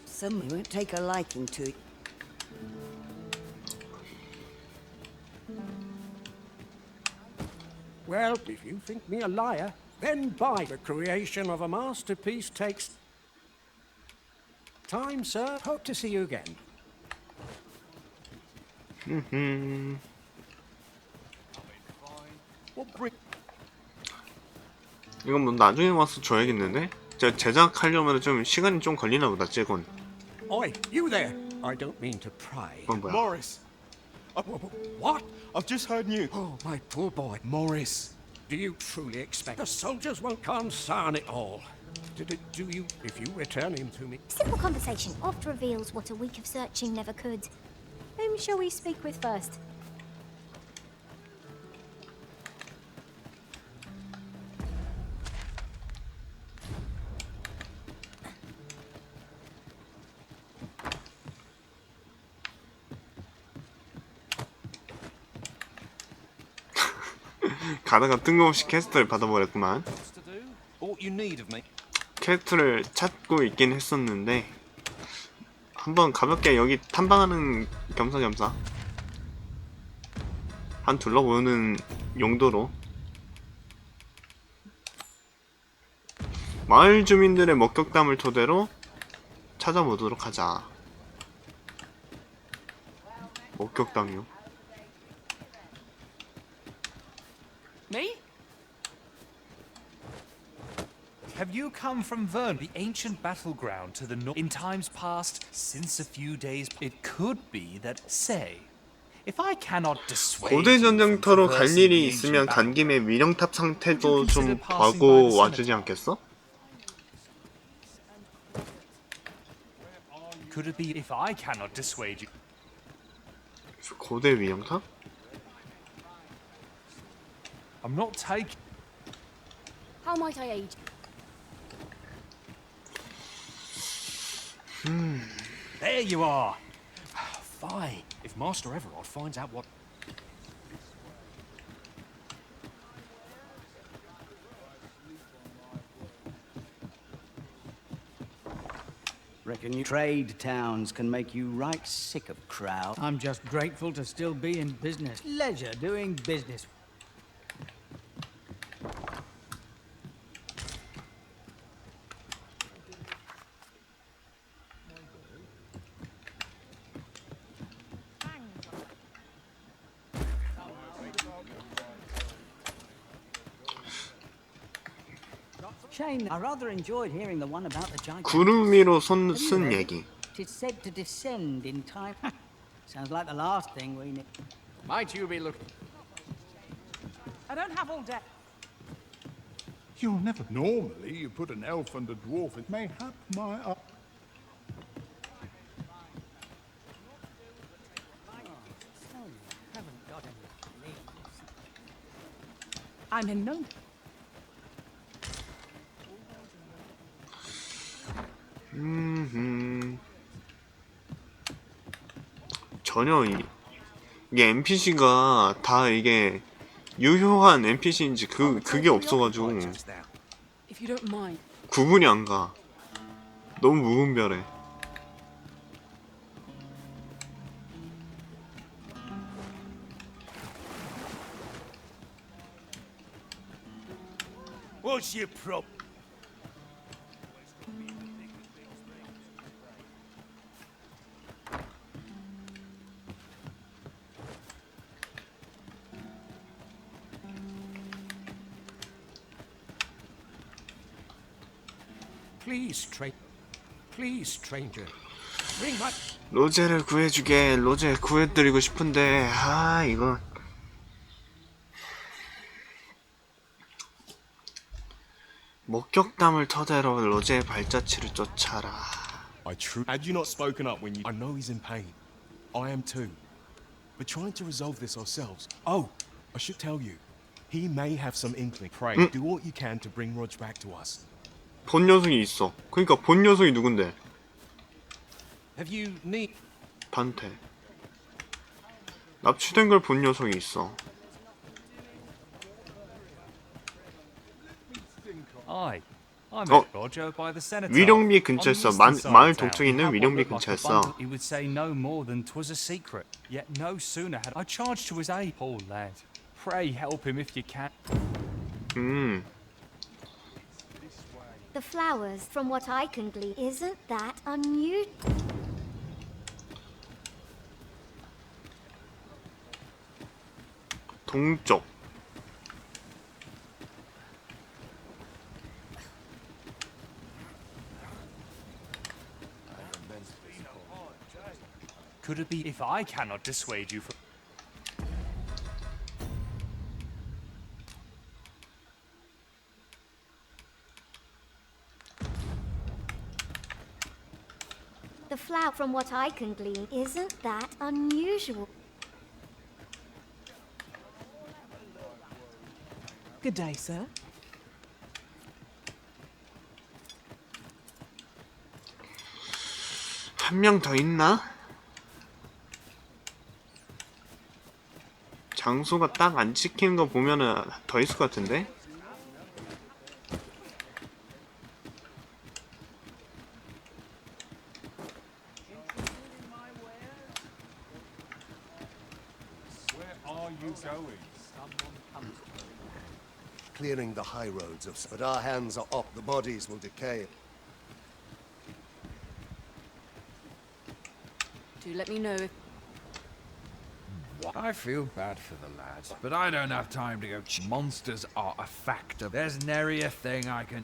Some won't take a liking to it. Well, if you think me a liar, then buy. The creation of a masterpiece takes time, sir. Hope to see you again. 이건 뭐 나중에 와서 줘야겠는데? 제가 제작하려면 좀 시간이 좀 걸리나 보다, 쟤건. Oi, you there! I don't mean to pry. 뭐야? Morris! What? I've just heard news. Oh, my poor boy. Morris! Do you truly expect the soldiers won't concern it all? Do you, if you return him to me? Simple conversation oft reveals what a week of searching never could. Whom shall we speak with first? 가다가 뜬금없이 퀘스트를 받아버렸구만. 퀘스트를 찾고 있긴 했었는데 한번 가볍게 여기 탐방하는 겸사겸사 한 둘러보는 용도로 마을 주민들의 목격담을 토대로 찾아보도록 하자. 목격담이요? Me? Have you come from Vern, the ancient battleground to the north? In times past, since a few days, it could be that, say, if I cannot dissuade 고대 전쟁터로 갈 일이 있으면 간 김에 위령탑 상태도 좀 봐고 와주지 않겠어? Could it be if I cannot dissuade you? 고대 위령탑? I'm not taking. How might I aid you? There you are. Fine. If Master Everard finds out what... Reckon you trade towns can make you right sick of crowd. I'm just grateful to still be in business. Leisure doing business. Shane, I rather enjoyed hearing the one about the giant. 구름 위로 쓴 얘기. It's said to descend in time. Sounds like the last thing we need. Might you be looking? I don't have all day. You'll never. Normally, you put an elf and a dwarf. It may hap my up. I'm in no. 전혀 이게 NPC가 다 이게 유효한 NPC인지 그게 없어가지고 구분이 안 가. 너무 무분별해. What's your problem? Please, stranger. Bring my... 로제를 구해주게. 로제 구해드리고 싶은데 이거 목격담을 토대로 로제의 발자취를 쫓아라. Had you not spoken up when you... I know he's in pain. I am too. We're trying to resolve this ourselves. Oh, I should tell you. He may have some inkling. Pray, do what you can to bring Rog back to us. 본 녀석이 있어. 그러니까 본 녀석이 누군데? Have you need... 반테. 납치된 걸 본 녀석이 있어. Aye. I met Roger by the Senator. 위령비 근처였어. 마을 동쪽에 있는 위령비 근처였어. He would say no more than 'twas a secret. Yet no sooner had I charged to his aid. Poor lad. Pray help him if you can. The flowers, from what I can glean, isn't that unusual? 동쪽. Could it be if I cannot dissuade you from... The flower, from what I can glean, isn't that unusual? Good day, sir. 한 명 더 있나? 장소가 딱 안 찍히는 거 보면은 더 있을 것 같은데? Where are you going? Clearing the high roads of... But our hands are up. The bodies will decay. Do let me know if... I feel bad for the lads, but I don't have time to go. Monsters are a factor. There's nary a thing I can...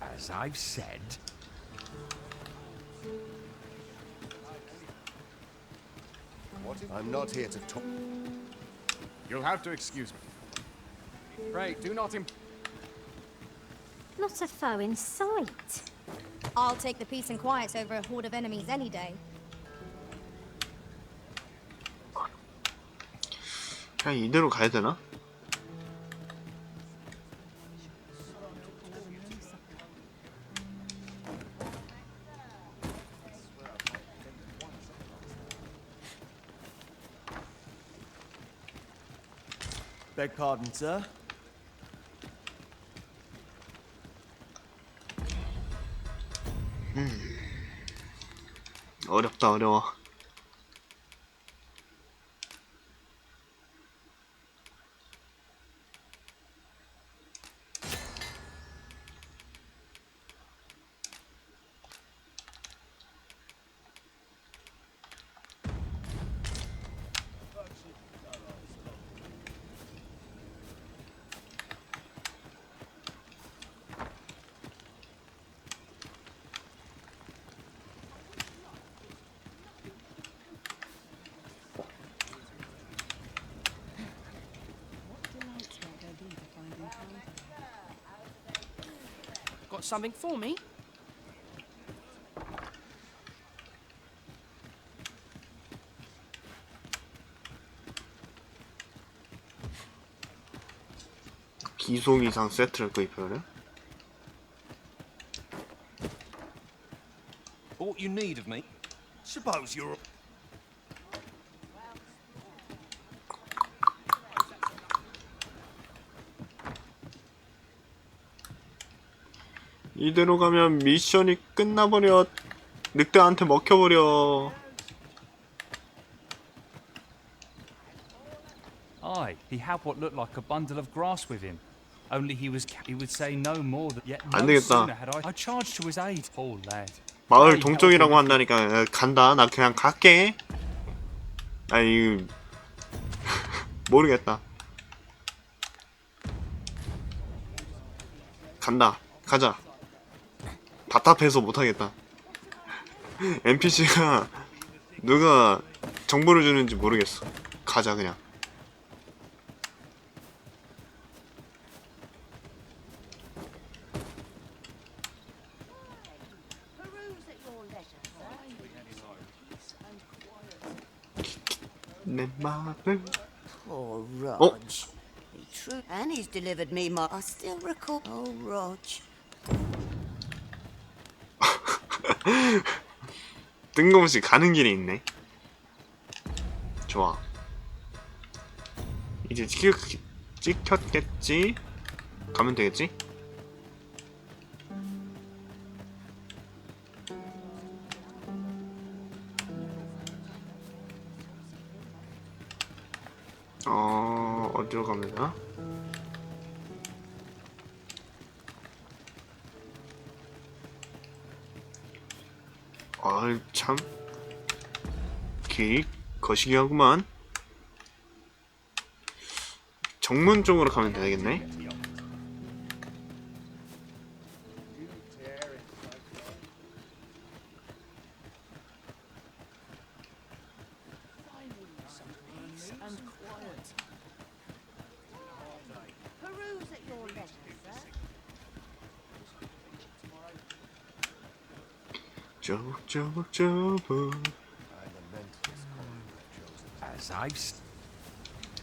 As I've said... I'm not here to talk. You'll have to excuse me. Pray, do not Not a foe in sight. I'll take the peace and quiet over a horde of enemies any day. 그냥 이대로 가야 되나? Beg pardon, sir. 어렵다, 어려워. Got something for me? 기속 이상 세트를 구입해야 What you need of me? Suppose you're... 이대로 가면 미션이 끝나버려. 늑대한테 먹혀버려. Aye, he had what looked like a bundle of grass with him. Only he would say no more than yet 안 no 되겠다. sooner had I charged to his aid. Poor lad. 마을 동쪽이라고 한다니까. 간다. 나 그냥 갈게. 아이 모르겠다. 간다. 가자. 답답해서 못하겠다. NPC가 누가 정보를 주는지 모르겠어. 가자 그냥. 내 마음을. Poor Rog. Oh. He and he's delivered me my. I still recall. Oh, Rog. 뜬금없이 가는 길이 있네. 좋아. 이제 찍혔겠지? 가면 되겠지? 어디로 가면 되나? 참 길이 거시기하구만. 정문 쪽으로 가면 되겠네.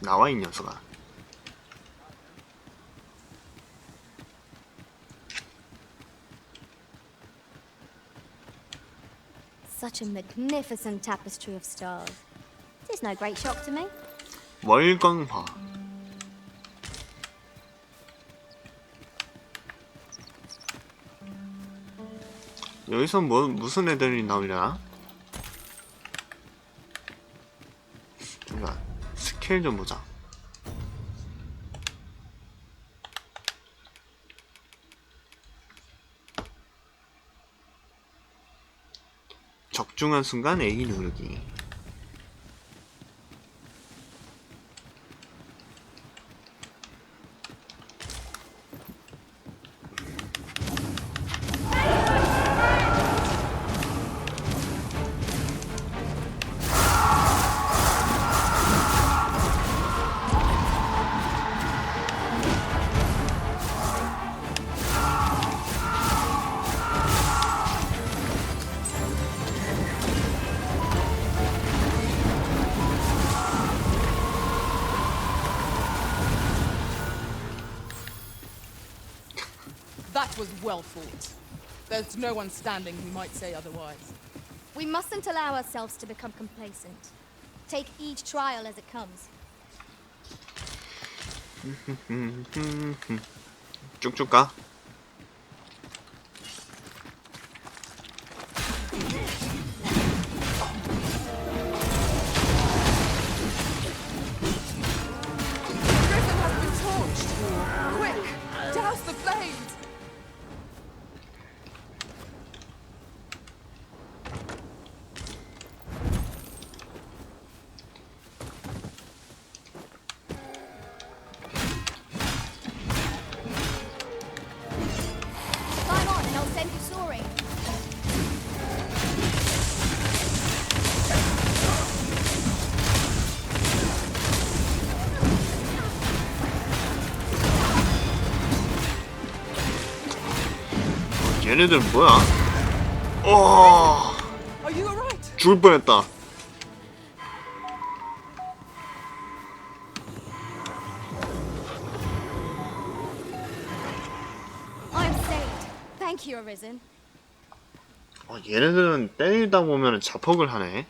나와 이 녀석아. Such a magnificent tapestry of stars. It is no great shock to me. 월광화. 여기서 무슨 애들이 나오려나? 잠깐 스케일 좀 보자. 적중한 순간 A 누르기. That was well fought. There's no one standing who might say otherwise. We mustn't allow ourselves to become complacent. Take each trial as it comes. 쭉쭉 가. Griffin has been torched! Quick! Douse the flames! Climb on and I'll send you soaring. 얘네들 뭐야? 어. Are you alright? 죽을 뻔했다. I'm saved. Thank you, Arisen. 얘네들은 때리다 보면 자폭을 하네.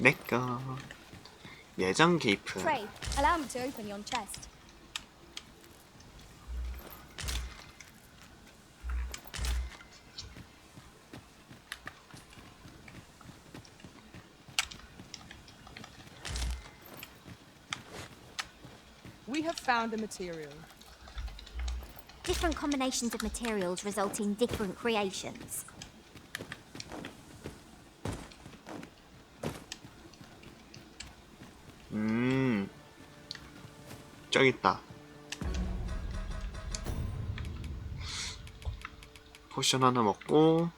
내꺼. 예정 게이프. Trade, allow me to open your chest. We have found a material. Different combinations of materials result in different creations. 저기 있다. 포션 하나 먹고.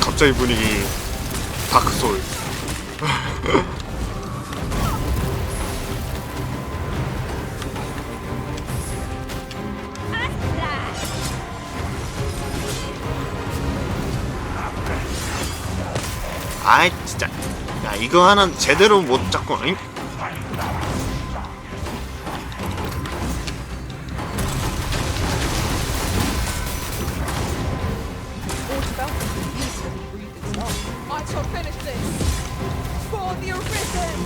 갑자기 분위기 다크소울. 아이 진짜. 야 이거 하나 제대로 못 잡고. 잉? I shall finish this for the Arisen.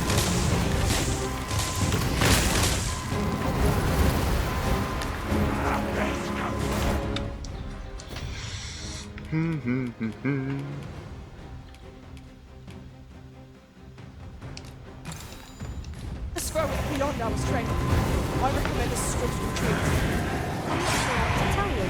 This foe is beyond our strength. I recommend a swift retreat. I'm not sure what to tell you.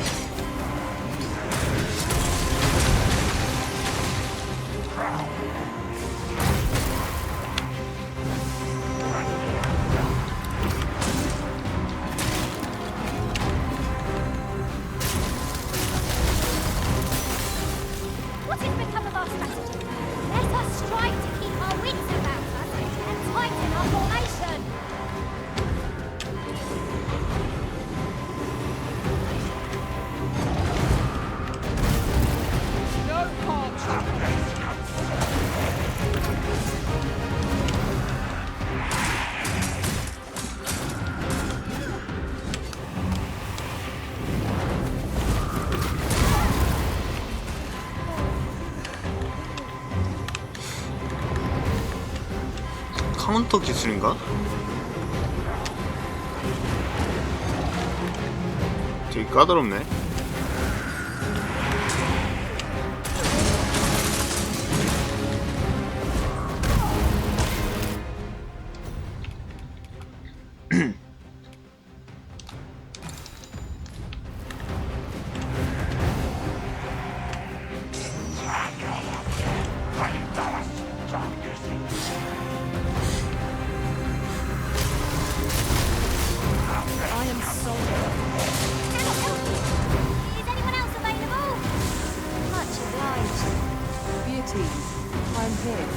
What has become of our strategy? Let us strive to keep our wits about us and tighten our formation. No harm shall come. 카운터 기술인가? 되게 까다롭네. I am sorry. Is anyone else available? Much obliged. Be at ease. I am here.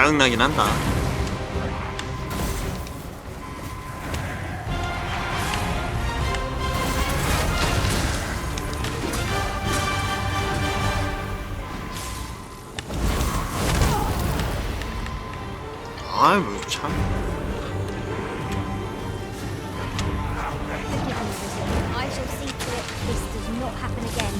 짜증나긴 한다. 아이고 참. I shall see to it this does not happen again.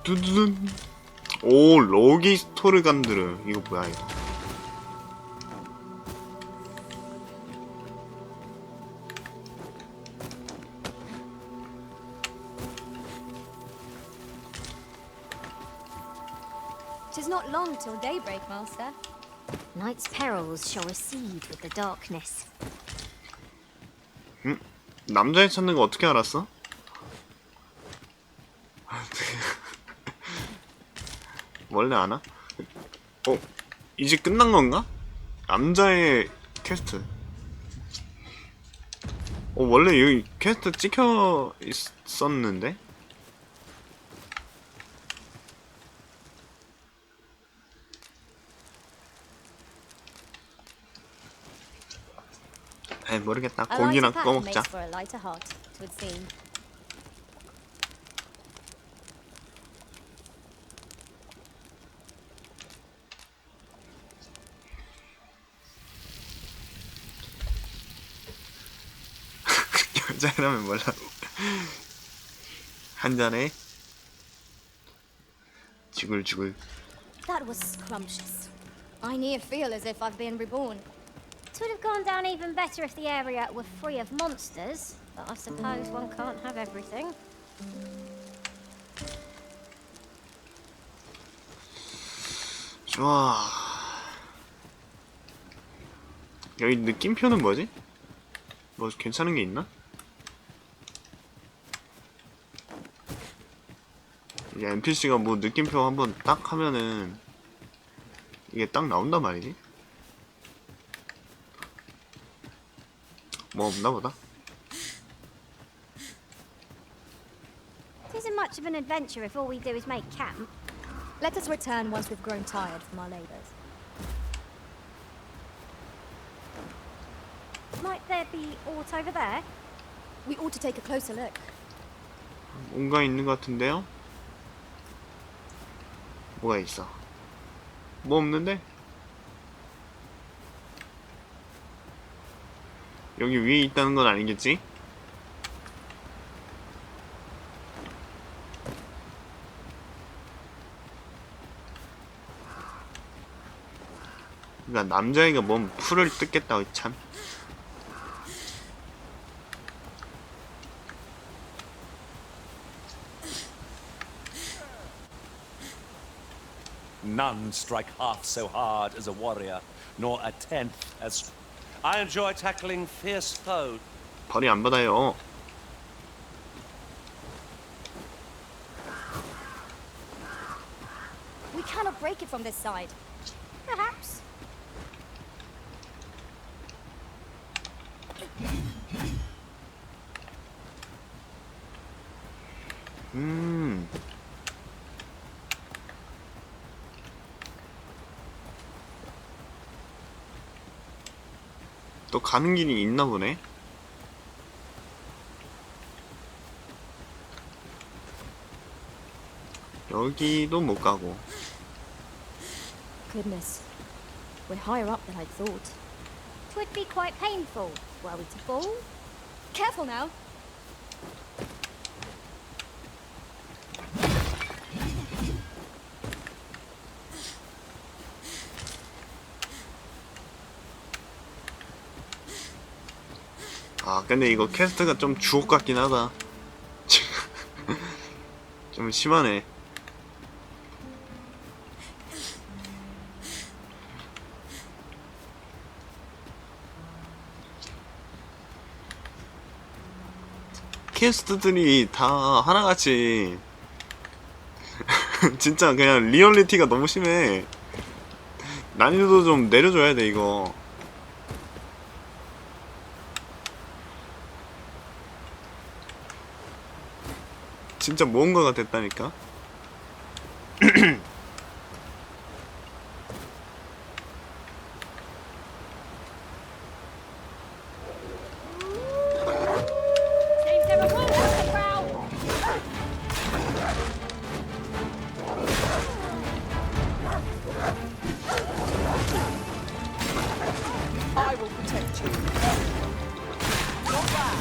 두두둔. 오, 로기스토르간드르. 이거 뭐야 이거. Tis not long till daybreak, master. Night's perils shall recede with the darkness. 남자애 찾는 거 어떻게 알았어? 원래 아나? 이제 끝난 건가? 남자의 퀘스트. 원래 여기 퀘스트 찍혀 있었는데? 에이, 모르겠다. 고기나 꺼먹자. For a lighter heart, it would seem. 여자라면 몰라. 한 잔에 죽을. That was scrumptious. I near feel as if I've been reborn. It would have gone down even better if the area were free of monsters, but I suppose one can't have everything. 좋아. 여기 느낌표는 뭐지? 뭐 괜찮은 게 있나? 이게 NPC가 뭐 느낌표 한번 딱 하면은 이게 딱 나온단 말이지? 뭐 없나 보다. It isn't much of an adventure if all we do is make camp. Let us return once we've grown tired from our labors. Might there be aught over there? We ought to take a closer look. 뭔가 있는 것 같은데요? 뭐가 있어? 뭐 없는데? 여기 위에 있다는 건 아니겠지? 그러니까 남자애가 뭔 풀을 뜯겠다 참. None strike half so hard as a warrior, nor a tenth as... I enjoy tackling fierce foes. 벌이 안 받아요. We cannot break it from this side. Perhaps. 또 가는 길이 있나 보네. 여기도 못 가고. Goodness. We're higher up than I'd thought. 'Twould be quite painful, were we to fall. Careful now. 아 근데 이거 퀘스트가 좀 주옥 같긴 하다. 좀 심하네. 퀘스트들이 다 하나같이 진짜 그냥 리얼리티가 너무 심해. 난이도 좀 내려줘야 돼 이거. 진짜 무언가가 됐다니까. I will protect you. Not bad.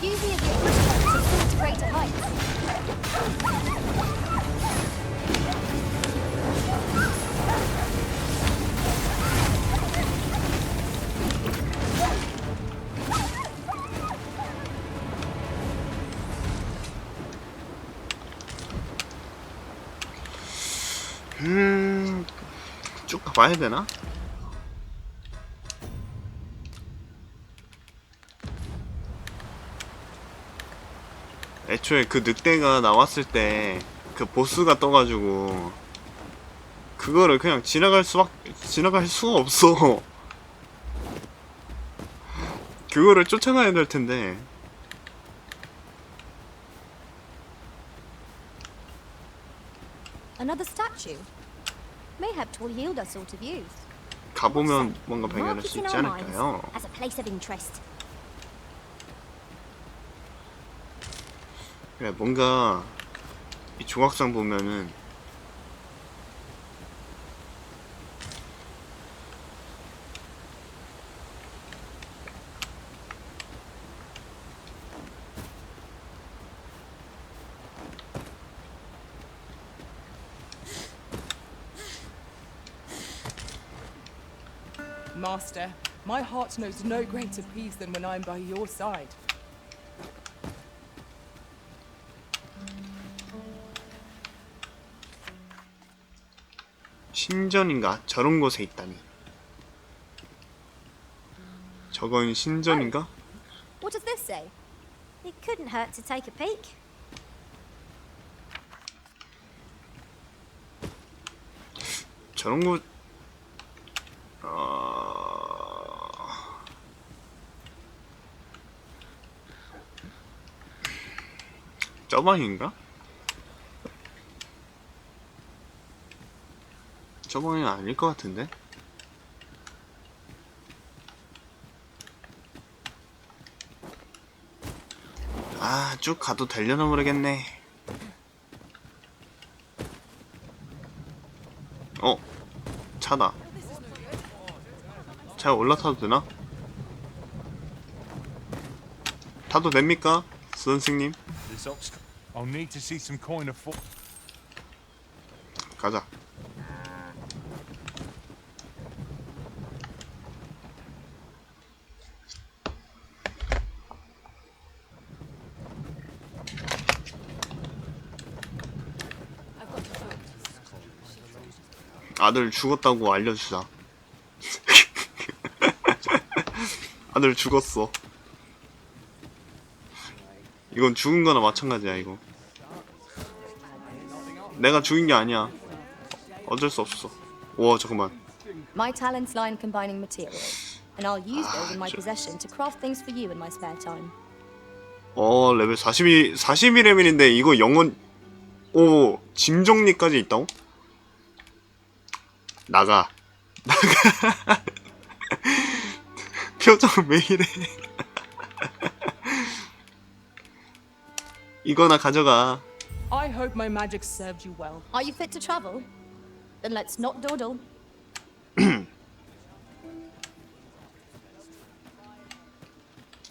Use the equipment to soar to greater heights. 쭉 가봐야 되나? 애초에 그 늑대가 나왔을 때 그 보스가 떠가지고 그거를 그냥 지나갈 수가 없어. 그거를 쫓아가야 될 텐데. Another statue. Mayhap 'twill yield us sort of use. 가보면 뭔가 발견할 Mark 수 it in 있지 our 않을까요? minds as a place of interest. 그래, 뭔가 이 조각상 보면은 Master, my heart knows no greater peace than when I'm by your side. 신전인가? 저런 곳에 있다니. 저건 신전인가? What does this say? It couldn't hurt to take a peek. 저런 곳... 저 방인가? 저 방이 아닐 것 같은데? 아, 쭉 가도 되려나 모르겠네. 차다. 차에 올라타도 되나? 타도 됩니까? 선생님? I'll need to see some coin of 가자. 아들 죽었다고 알려주자. 아들 죽었어. 이건 죽은 거나 마찬가지야 이거. 내가 죽인 게 아니야. 어쩔 수 없어. 와 잠깐만. My talents lie in combining materials, and I'll use those in my possession to craft things for you in my spare time. 레벨 42레벨인데 이거 영혼... 오, 짐 정리까지 있다고? 나가. 표정 왜 이래? 이거나 가져가. I hope my magic served you well. Are you fit to travel? Then let's not dawdle.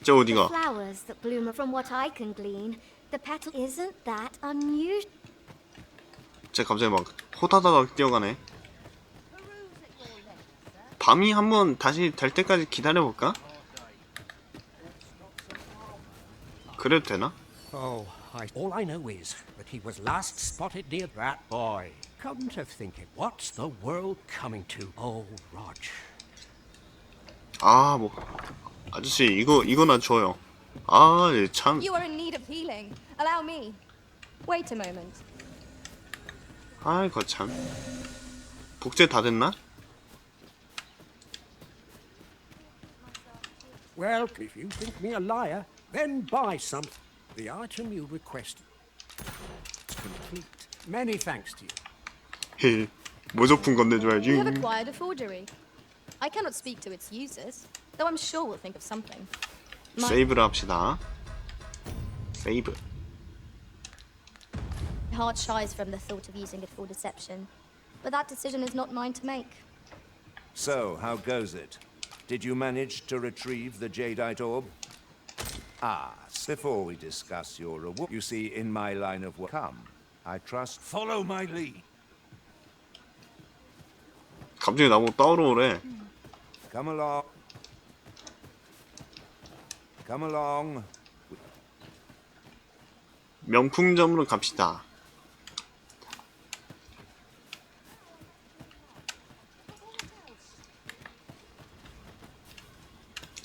저 어디가? Flowers that bloom from what I can glean. The petal isn't that unusual. 쟤 갑자기 막 호다다닥 뛰어가네. 밤이 한번 다시 될 때까지 기다려볼까? 그래도 되나? Oh, all I know is that he was last spotted near that boy. Come to think it, what's the world coming to? Oh, Rog. 아, 뭐 아저씨 이거나 줘요. 아, 참. You are in need of healing. Allow me. Wait a moment. 아이고 참. 복제 다 됐나? Well, if you think me a liar, then buy some. The item you requested is complete. Many thanks to you. 헤, 모조품 건네줘야지. You have acquired a forgery. I cannot speak to its users, though I'm sure we'll think of something. 세이브를 합시다. 세이브. My heart shies from the thought of using it for deception, but that decision is not mine to make. So, how goes it? Did you manage to retrieve the jadeite orb? Ah, before we discuss your reward, you see, in my line of work, come, I trust. Follow my lead. 갑자기 나보고 따라오래. Come along. Come along. 명품점으로 갑시다.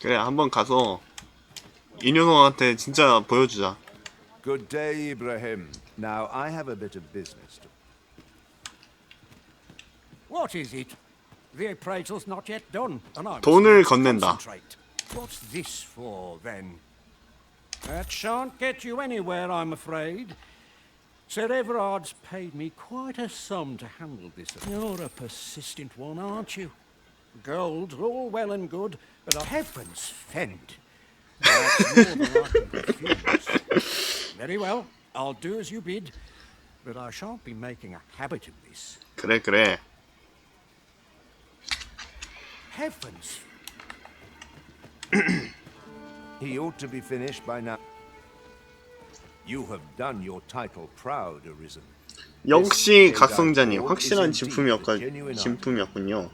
그래, 한번 가서 이 녀석한테 진짜 보여주자. Good day, Ibrahim. Now I have a bit of business to. What is it? The appraisal's not yet done, and I'm 돈을 건넨다. concentrate. What's this for, then? That shan't get you anywhere, I'm afraid. Sir Everard's paid me quite a sum to handle this. You're a persistent one, aren't you? Gold's all well and good, but heavens fend. That's more than I can refuse. Very well, I'll do as you bid, but I shan't be making a habit of this. 그래. Heavens. He ought to be finished by now. You have done your title proud, Arisen. 역시 각성자님, 확실한 진품이었군요.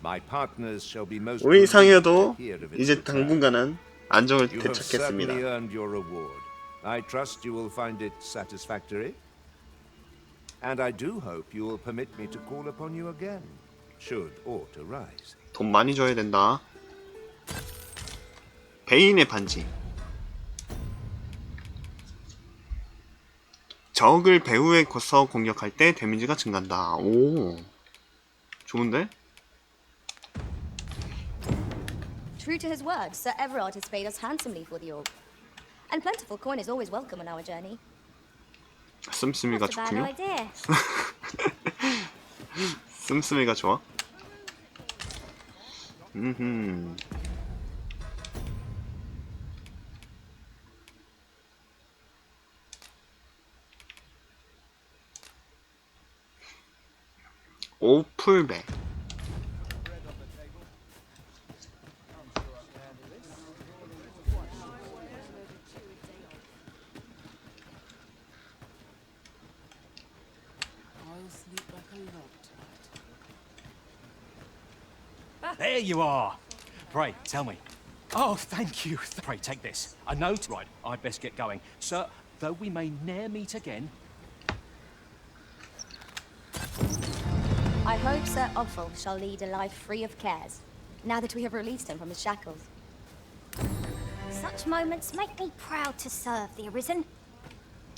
My partners shall be most 우리 상여도 hear of its 이제 return. 당분간은 안정을 You have certainly 되찾겠습니다. earned your reward. I trust you will find it satisfactory. And I do hope you will permit me to call upon you again, should aught arise. 돈 많이 줘야 된다. 베인의 반지. 적을 배후에서 공격할 때 데미지가 증가한다. 오, 좋은데? True to his word, Sir Everard has paid us handsomely for the orb. And plentiful coin is always welcome on our journey. 씀씀이가 Not a bad 좋군요. idea. 씀씀이가 좋아? 음흠. 오플백. There you are. Pray, tell me. Oh, thank you. Pray, take this. A note. Right, I'd best get going. Sir, though we may ne'er meet again. I hope Sir Offal shall lead a life free of cares, now that we have released him from his shackles. Such moments make me proud to serve the Arisen.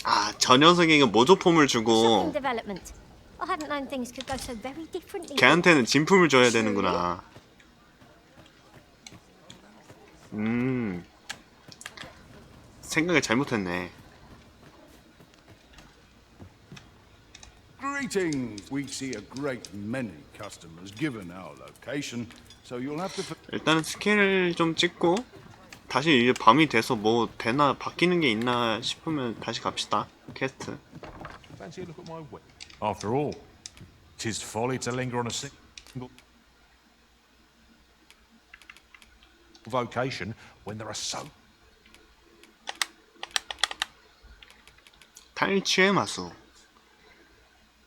아, 저 녀석에게 모조품을 Shocking 주고 development. I hadn't known things could go so very differently. 걔한테는 진품을 줘야 되는구나. 생각을 잘못했네. Greetings. We see a great many customers given our location, so you'll have to. 일단은 스케일 좀 찍고 다시 이제 밤이 돼서 뭐 되나 바뀌는 게 있나 싶으면 다시 갑시다. 퀘스트. Fancy a look at my wit. After all, 'tis folly to linger on a single vocation when there are so. 탈취의 마수.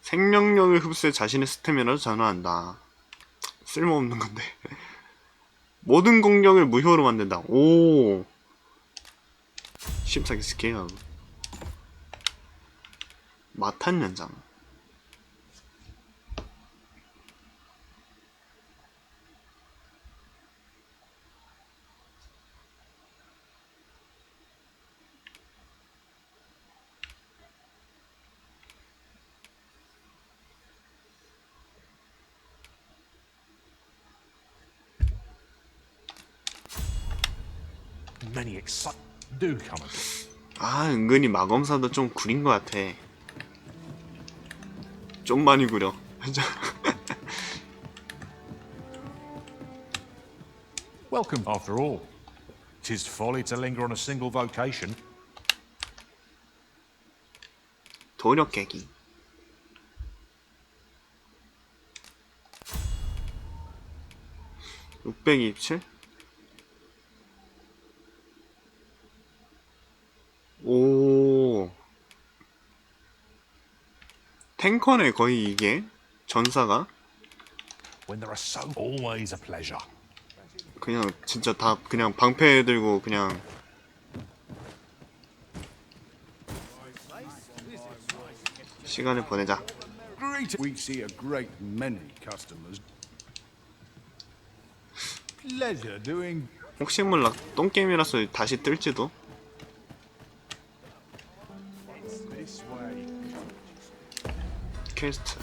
생명력을 흡수해 자신의 스태미나로 전환한다. 쓸모없는 건데. 모든 공격을 무효로 만든다. 오. 14기 스케일. 마탄 연장. Many excite. Do come again. 아, 은근히 마검사도 좀 구린 것 같아. 좀 많이 구려. Welcome. After all, 'tis folly to linger on a single vocation. 도력 깨기. (627) 오. 탱커네 거의 이게 전사가. When there are so always a pleasure. 그냥 진짜 다 그냥 방패 들고 그냥 시간을 보내자. We see a great many customers. Pleasure doing. 혹시 몰라 똥게임이라서 다시 뜰지도. This way. 퀘스트.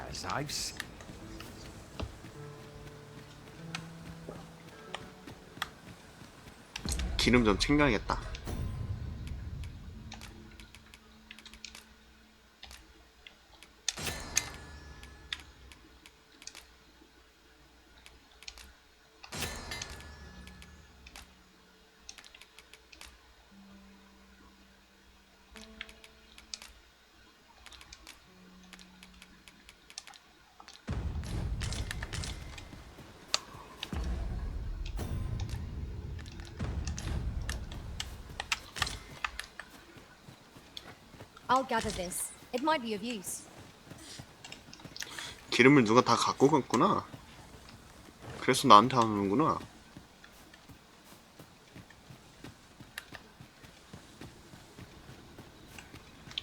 As I've seen. 기름 좀 챙겨야겠다. I'll gather this. It might be of use. 기름을 누가 다 갖고 갔구나. 그래서 나한테 안 오는구나.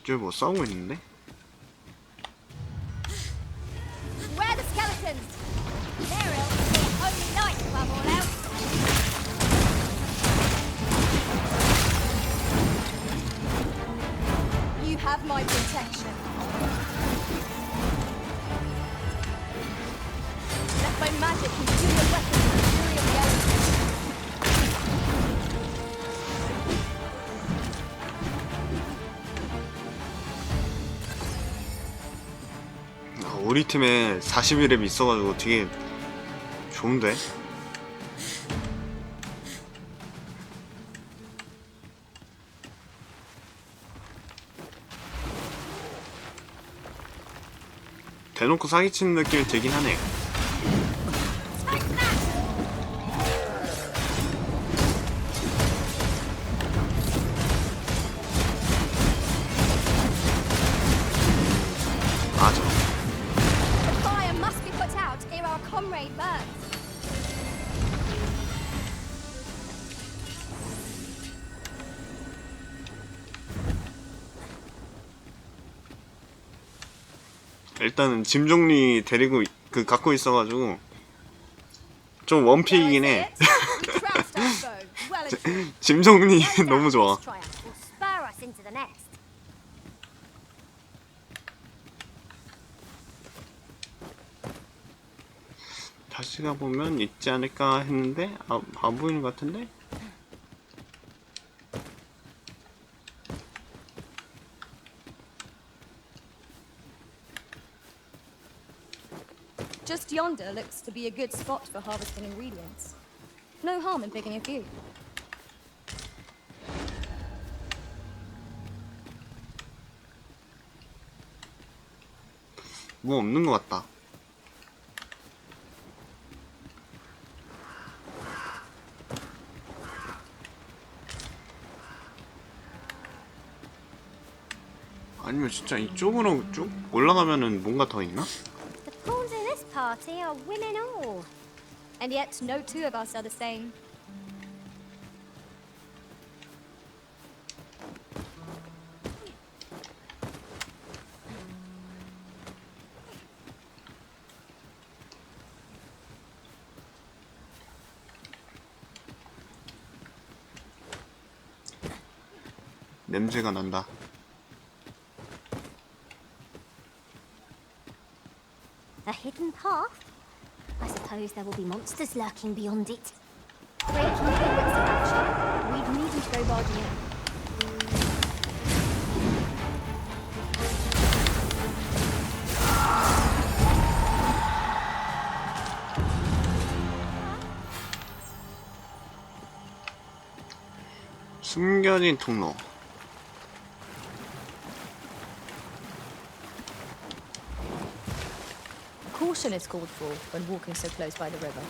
저기 뭐 싸우고 있는데? Where are the skeletons? They're ill. Only night above all else. You have my protection. Let my magic consume the weapons of the fury of the elements. 우리 팀에 41렙 있어가지고 되게 좋은데? 대놓고 사기치는 느낌이 들긴 하네. 맞아. The fire must be put out ere our comrade burns. 일단은 짐 정리 데리고 그 갖고 있어가지고 좀 원픽이긴 해. 짐 정리 너무 좋아. Spur us into the next. 다시 가보면 있지 않을까 했는데 안 보이는 것 같은데? yonder looks to be a good spot for harvesting ingredients. No harm in picking a few. 뭐 없는 것 같다. 아니면 진짜 이쪽으로 쭉 올라가면은 뭔가 더 있나? The pawns in this party are women all. And yet, no two of us are the same. 냄새가 난다. A hidden path? I suppose there will be monsters lurking beyond it. Breaking favorites of action. We needn't go barging in. 숨겨진 통로. Caution is called for when walking so close by the river.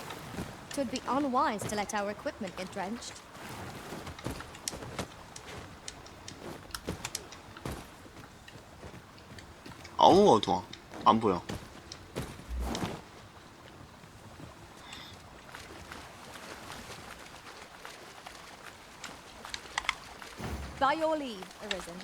'Twould be unwise to let our equipment get drenched. 아우 어두워. 안 보여. By your leave, Arisen.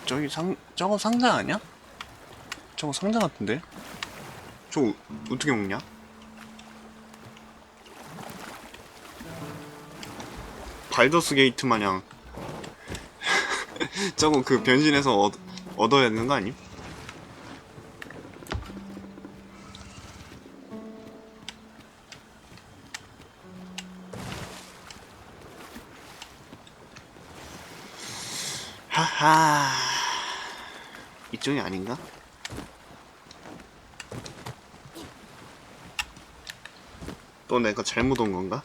저기 저거 상자 아니야? 저거 상자 같은데? 저거 어떻게 먹냐? 발더스 게이트 마냥 저거 그 변신해서 얻어야 되는 거 아님? 하하, 이쪽이 아닌가? 또 내가 잘못 온 건가?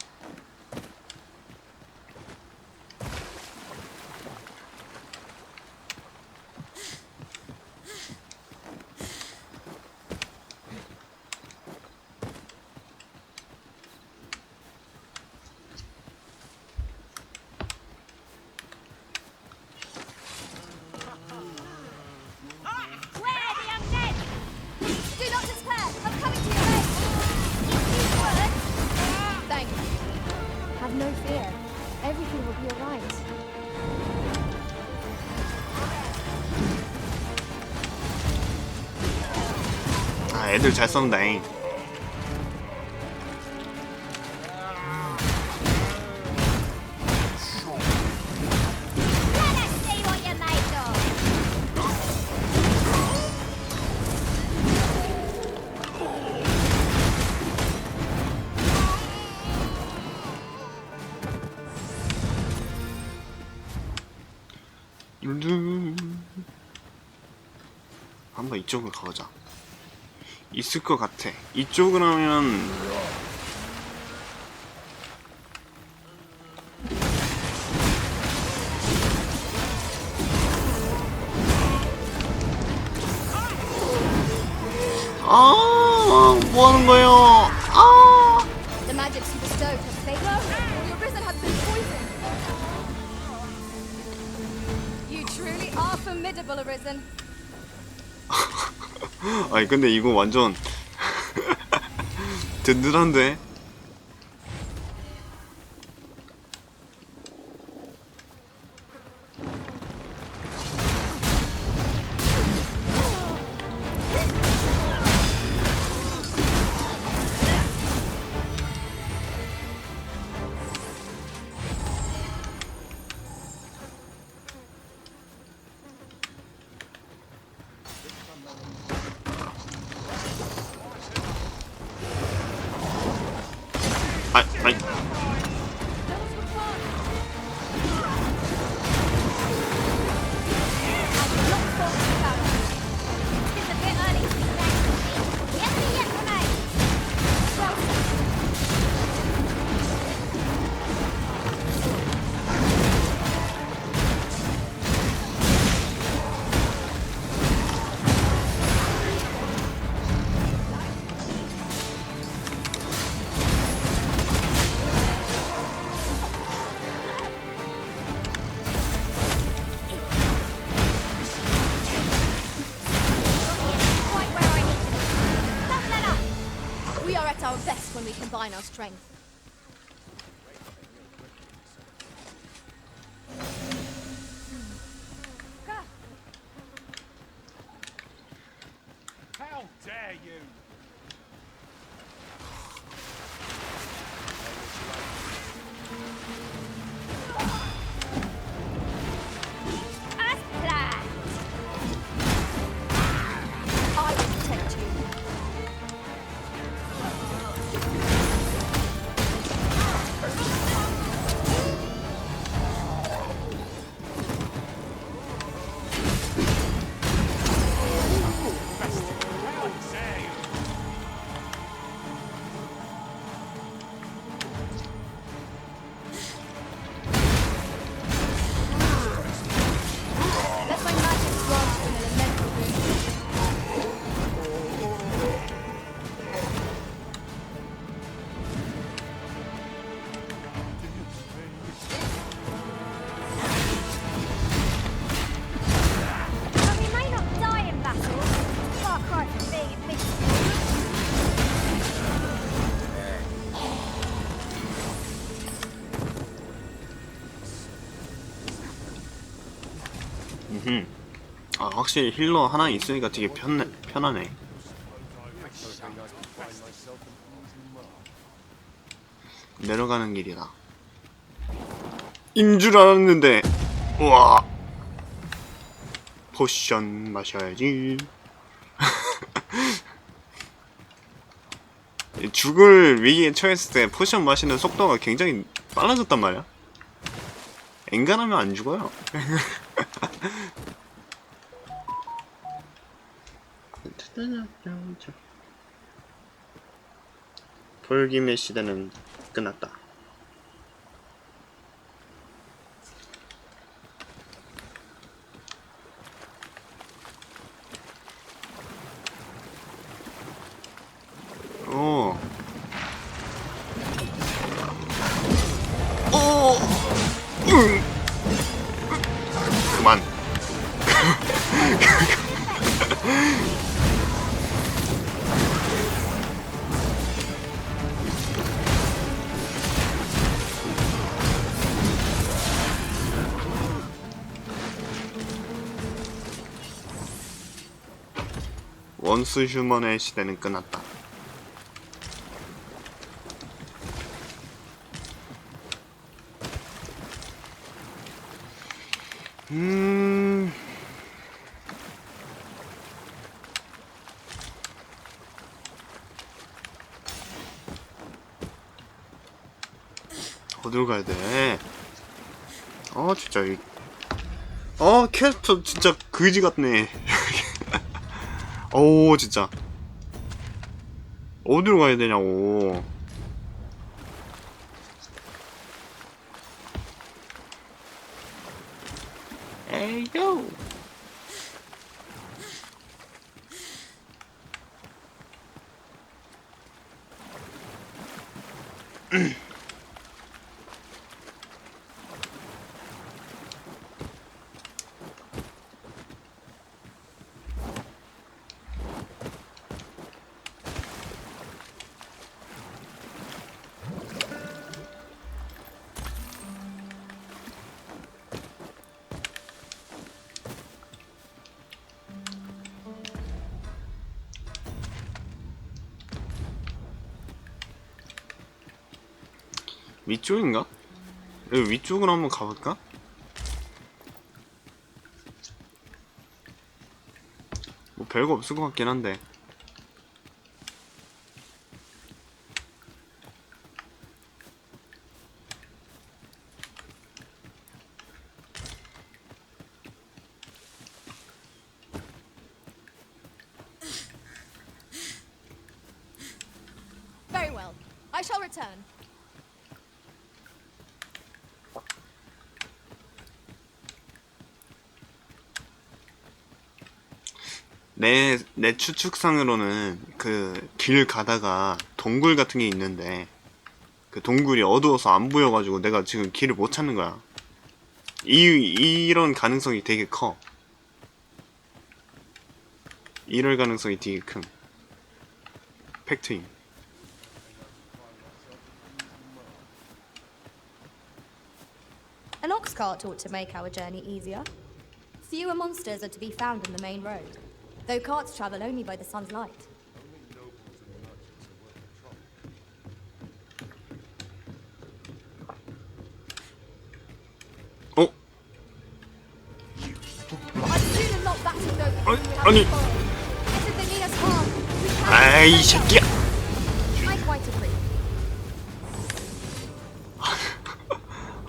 Do not despair! I'm coming to your aid! Thank you. Have no fear. Everything will be alright. 아, 애들 잘 쏜다잉. Let us see what you're made of. 한번 이쪽으로 가보자. 있을 것 같아. 이쪽으로 하면 뭐 하는 거예요? The magics you bestowed have failed. Or your Arisen has been poisoned. You truly are formidable, Arisen. 아니 근데 이거 완전 든든한데? our best when we combine our strength. How dare you! As planned. I will protect you. Let my magic grant you an elemental boon. But we may not die in battle. Far cry from being invincible. 아, 확실히 힐러 하나 있으니까 되게 편하네. 내려가는 길이다. 인 줄 알았는데, 우와. 포션 마셔야지. 죽을 위기에 처했을 때 포션 마시는 속도가 굉장히 빨라졌단 말이야. 엔간하면 안 죽어요. 돌김의 시대는 끝났다. 오. 오. 그만. 원스 휴먼의 시대는 끝났다. 어디로 가야 돼? 진짜 캐릭터 진짜 그지 같네. 진짜 어디로 가야 되냐고. 에이요. 위쪽인가? 여기 위쪽으로 한번 가볼까? 뭐 별거 없을 것 같긴 한데. Very well. I shall return. 내 추측상으로는 그 길 가다가 동굴 같은 게 있는데 그 동굴이 어두워서 안 보여가지고 내가 지금 길을 못 찾는 거야. 이런 가능성이 되게 커. 이럴 가능성이 되게 큰 팩트임. cart ought to make our journey easier. Fewer monsters are to be found on the main road, though carts travel only by the sun's light. 어? I'd sooner not battle though. 아니. If they mean us harm, we can. 아이 새끼야. I quite agree.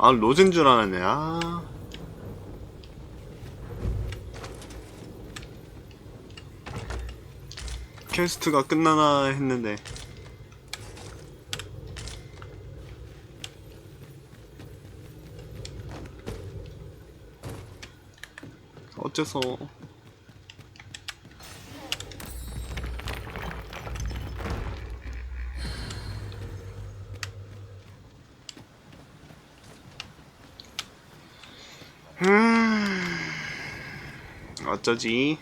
아 로제인 줄 알았네. 아. 퀘스트가 끝나나 했는데. 어째서. 어쩌지?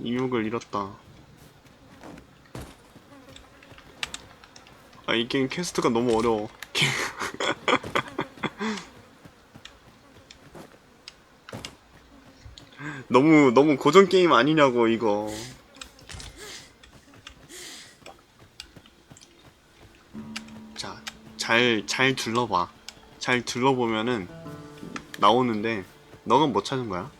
이육을 잃었다. 아, 이 게임 퀘스트가 너무 어려워. 너무 고전 게임 아니냐고 이거. 자, 잘 둘러봐. 잘 둘러보면은 나오는데 너가 뭐 찾은 거야?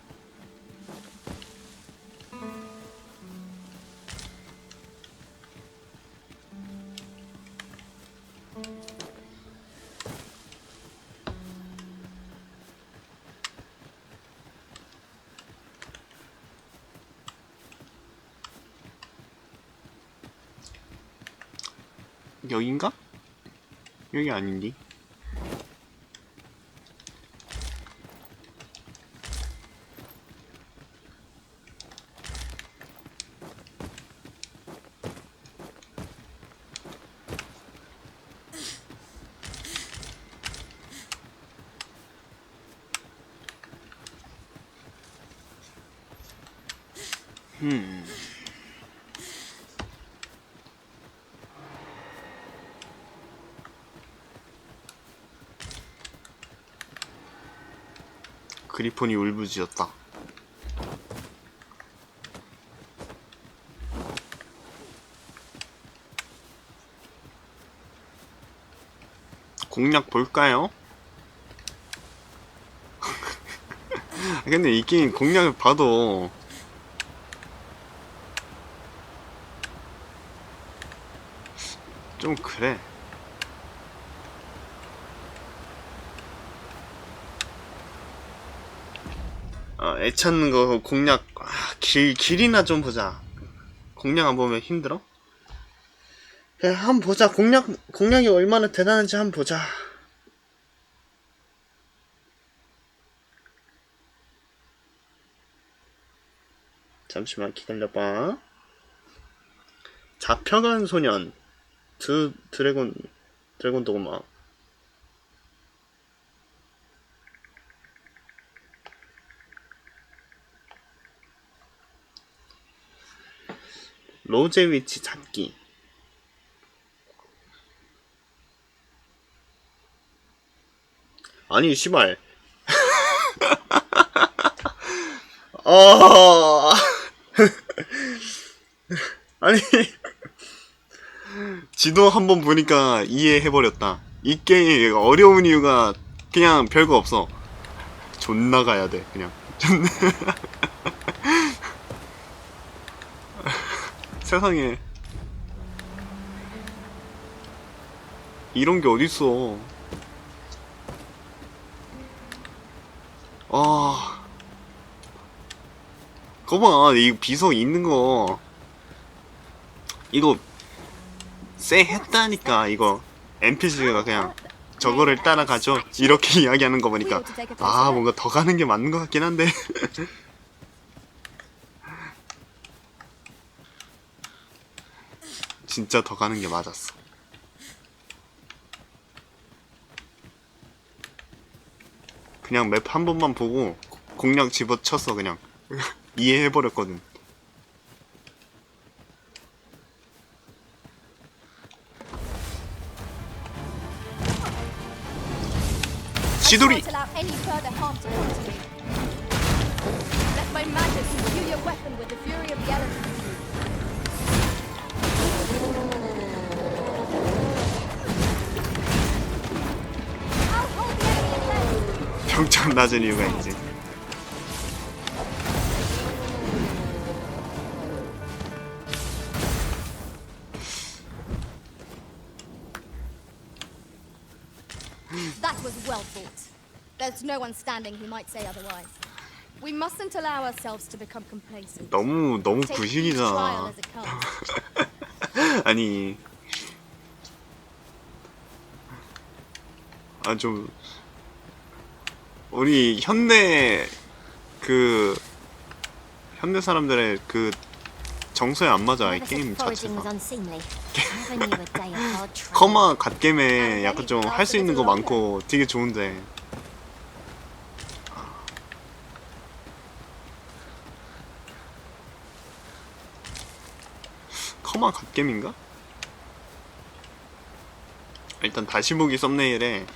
여긴가? 여기 아닌디? 그리폰이 울부짖었다. 공략 볼까요? 근데 이 게임 공략을 봐도 좀 그래. 애 찾는 거 공략 길이나 좀 보자. 공략 안 보면 힘들어? 그래, 한번 보자. 공략이 얼마나 대단한지 한번 보자. 잠시만 기다려봐. 잡혀간 소년 드래곤 도그마. 로제 위치 찾기. 아니 씨발. 아니 지도 한번 보니까 이해해버렸다. 이 게임 어려운 이유가 그냥 별거 없어. 존나 가야 돼 그냥. 세상에 이런 게 어딨어. 거봐, 이 비석 있는 거 이거 쎄 했다니까. 이거 NPC가 그냥 저거를 따라가죠 이렇게 이야기하는 거 보니까 뭔가 더 가는 게 맞는 것 같긴 한데. 진짜 더 가는 게 맞았어. 그냥 맵 한 번만 보고 공략 집어쳤어. 그냥 지돌이. Not allow any further harm to come to me. Let my magic imbue your weapon with the fury of the elements. I'll hold the enemy at bay. 평점 낮은 이유가 있지. That was well fought. There's no one standing who might say otherwise. We mustn't allow ourselves to become complacent. 너무 Take each trial 구식이잖아. as it comes. 아니. 아 좀 우리 현대 사람들의 그 정서에 안 맞아 이 게임 자체가. 커마 갓겜에 약간 좀 할 수 있는 거 많고 되게 좋은데 커마 갓겜인가? 일단 다시 보기 썸네일에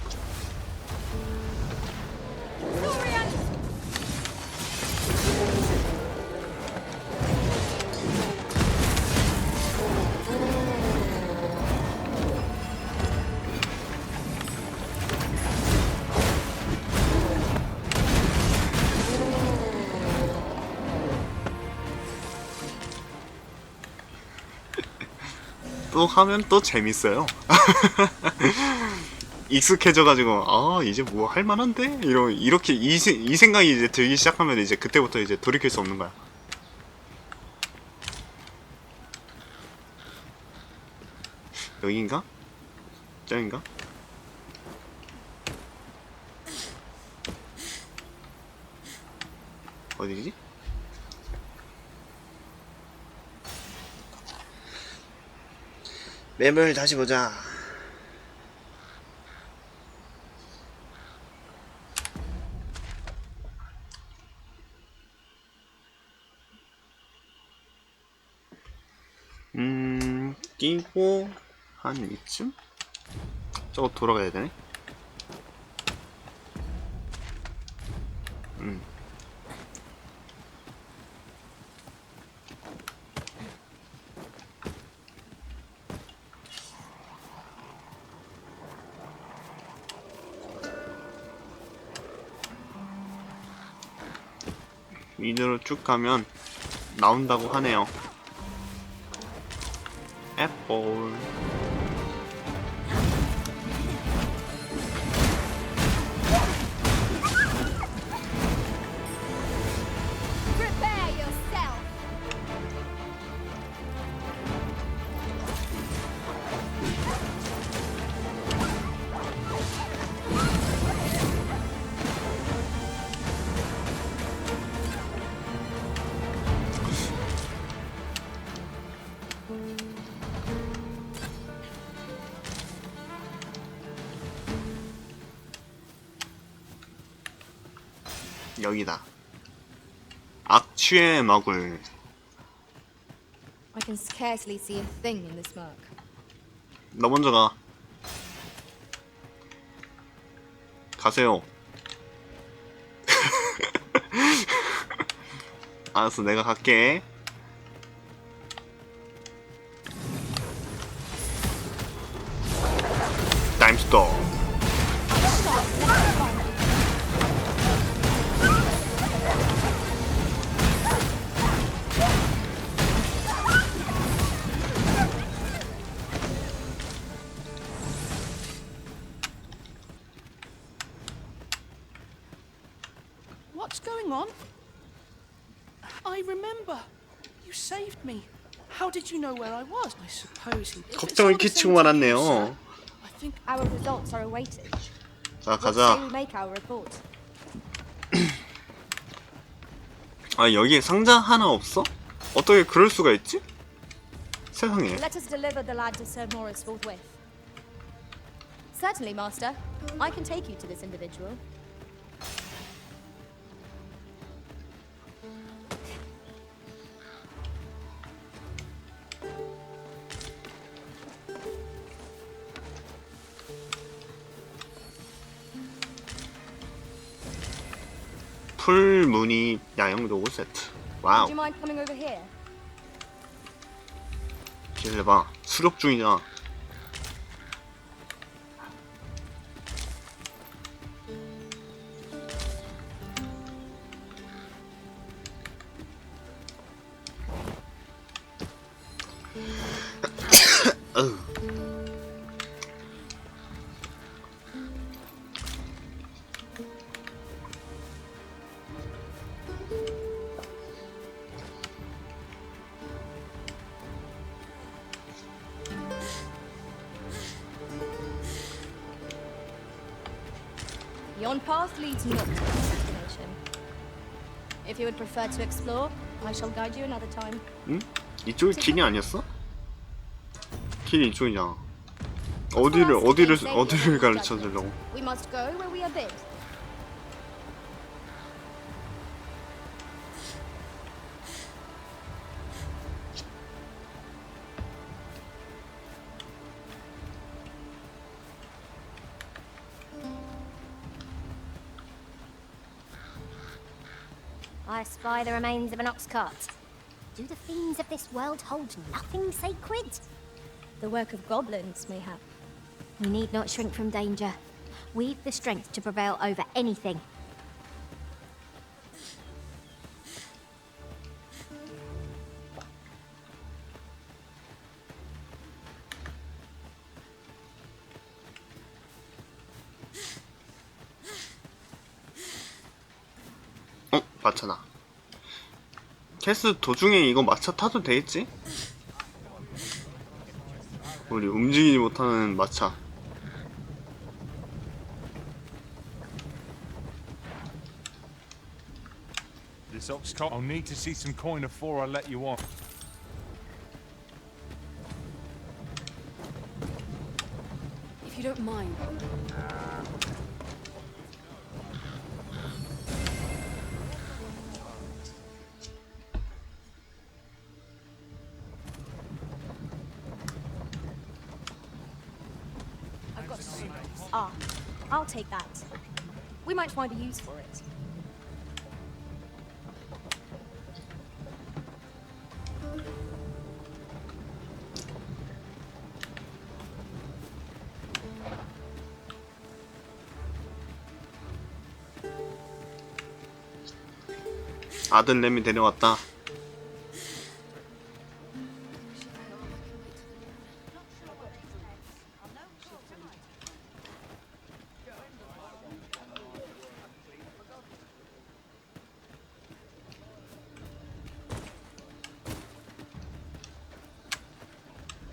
또 하면 또 재밌어요. 익숙해져가지고 아 이제 뭐 할만한데? 이렇게 이 생각이 이제 들기 시작하면 이제 그때부터 이제 돌이킬 수 없는 거야. 여긴가? 저긴가? 어디지? 맵을 다시 보자. 끼고 한 이쯤? 저거 돌아가야 되네. 위로 쭉 가면 나온다고 하네요. 애플. Prepare yourself. 여기다. 악취의 마굴. I can scarcely see a thing in this murk. 너 먼저 가. 가세요. 알았어, 내가 갈게. 타임스톱. What's going on? I remember. You saved me. How did you know where I was? I suppose he. 걱정을 끼치고 말았네요. I think our results are awaited. 자, What say 가자. we make our report? 아, 여기에 상자 하나 없어? 어떻게 그럴 수가 있지? 세상에. Let us deliver the lad to Sir Morris forthwith. Certainly, Master. I can take you to this individual. 풀무늬 야영 로고 세트. Would 와우. you mind coming over here? 걔네 봐. 수렵 중이잖아. Yon path leads not to the destination. If you would prefer to explore, I shall guide you another time. 응? 이쪽이 길이 아니었어? 길이 이쪽이잖아. 어디를 가르쳐 주려고? We must go where we are bid. I spy the remains of an ox cart. Do the fiends of this world hold nothing sacred? The work of goblins, mayhap. We need not shrink from danger. We've the strength to prevail over anything. 마차다. 캐스 도중에 이거 마차 타도 되겠지? 우리 움직이지 못하는 마차. This ox cart. I'll need to see some coin before I let you on. If you don't mind. Ah, I'll take that. We might find a use for it. 아들 램이 데려왔다.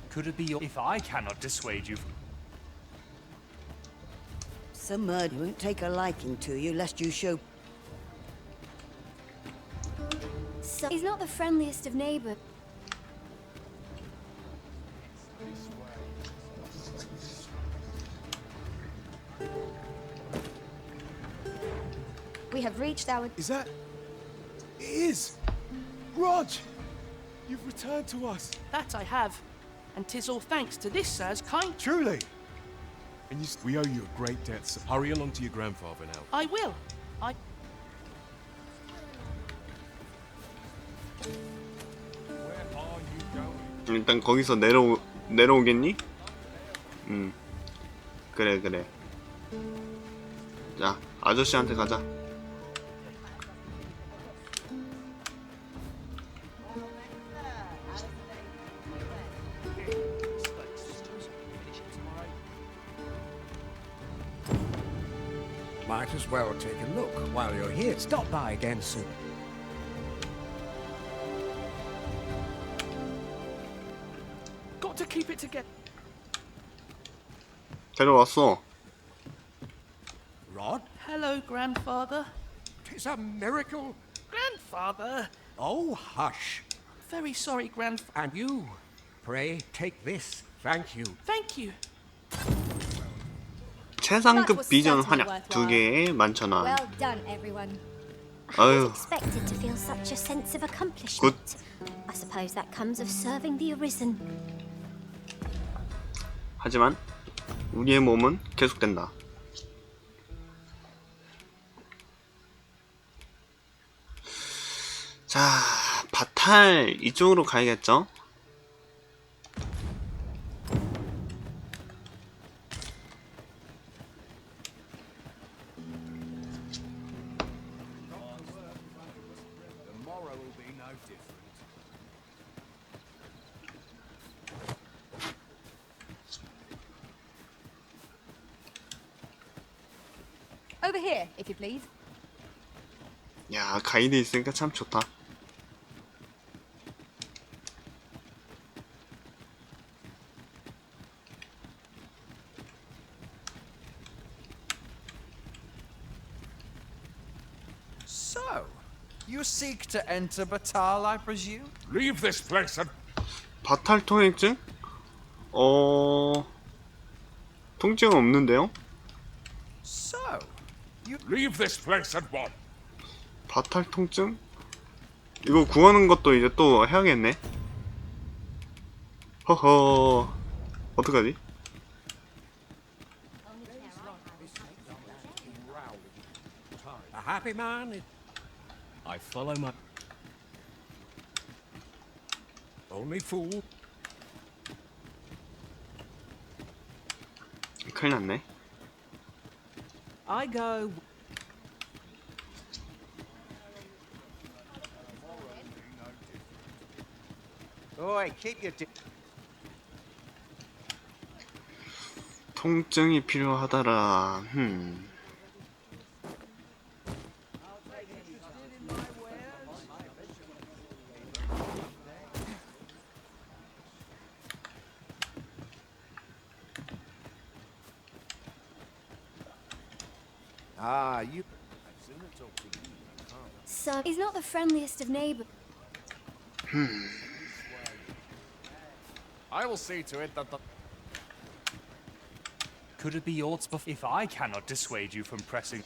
Could it be your... If I cannot dissuade you... Sir Murd won't take a liking to you lest you show... So he's not the friendliest of neighbors. We have reached our... Is that... It is! Rog! You've returned to us. That I have. And 'tis all thanks to this sir's kind... Truly! And we owe you a great debt, sir. Hurry along to your grandfather now. I will. 일단 거기서 내려오겠니? 그래. 자, 아저씨한테 가자. Might as well take a look while you're here. Stop by again soon. Got to keep it together. 데려왔어. Rod? Hello, grandfather. 'Tis a miracle. Grandfather! Oh, hush. Very sorry, grandfather. And you, pray take this. Thank you. Thank you. 최상급 비전 환약 2개에 11,000원. Well done, everyone. I was expected to feel such a sense of accomplishment. I suppose that comes of serving the Arisen. 하지만 우리의 몸은 계속된다. 자, 바탈 이쪽으로 가야겠죠? Over here, if you please. 야, 가이드 있으니까 참 좋다. So, you seek to enter Batal, I presume? Leave this place and... 바탈 통행증? 통증은 없는데요? So, you leave this place and what? 바탈 통증? 이거 구하는 것도 이제 또 해야겠네. 허허. 어떡하지? A happy man is I follow my... only fool. 큰일 났네. I go. Oi, keep your... 통증이 필요하다라. Ah, you... I'd sooner talk to you. So, he's not the friendliest of neighbors. I will see to it that the... Could it be aught if I cannot dissuade you from pressing...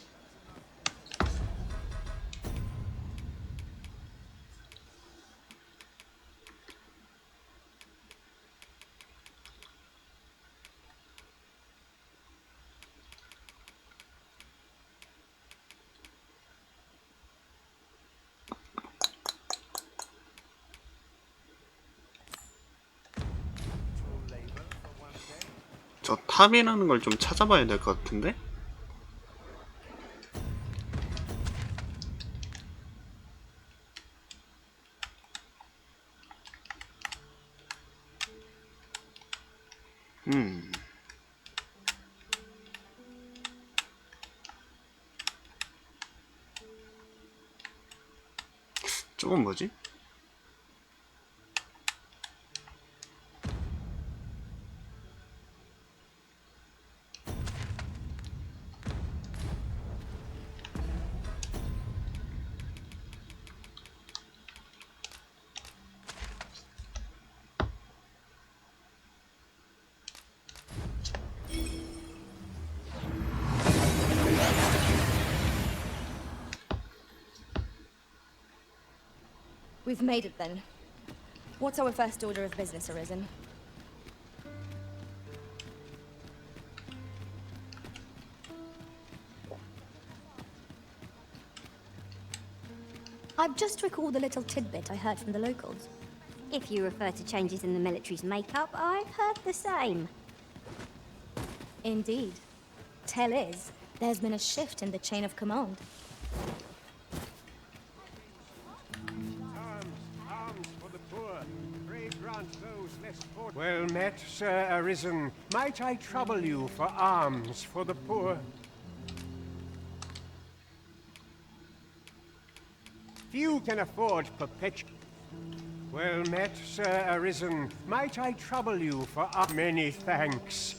저 탑이라는 걸 좀 찾아봐야 될 것 같은데? 저건 뭐지? We've made it then. What's our first order of business, Arisen? I've just recalled a little tidbit I heard from the locals. If you refer to changes in the military's makeup, I've heard the same. Indeed. Tell is, there's been a shift in the chain of command. Arms for the poor. Pray grant those less fortunate. Well met, Sir Arisen. Might I trouble you for alms for the poor? Few can afford perpetual. Well met, Sir Arisen. Might I trouble you for many thanks.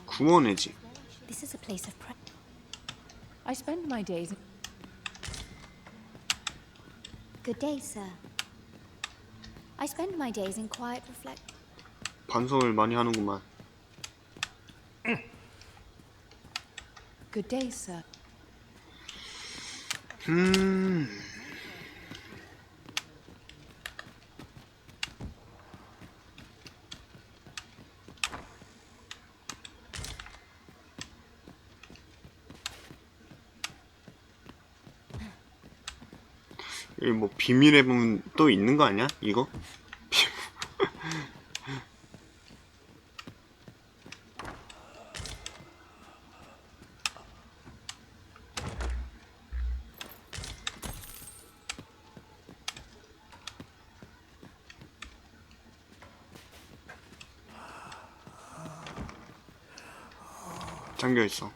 구원의지. This is a place of prayer. I spend my days... Good day, sir. I spend my days in quiet reflect. 반성을 많이 하는구만. Good day, sir. 여기 뭐 비밀의 문 또 있는 거 아니야? 이거? 잠겨 있어.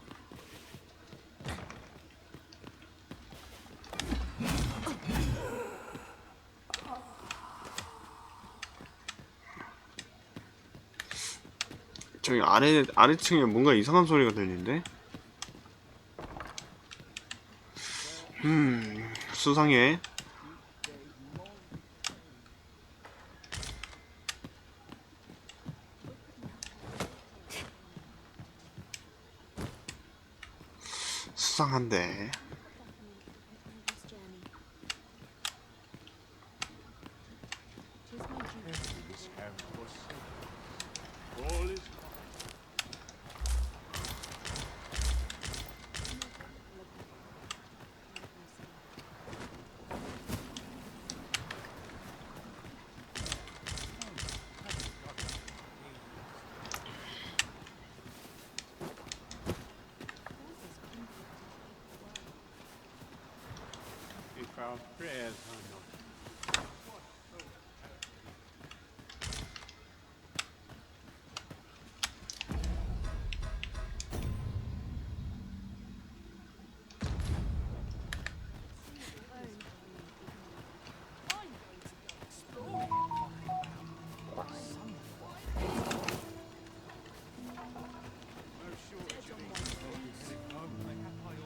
저기 아래층에 뭔가 이상한 소리가 들리는데? 수상해. 수상한데.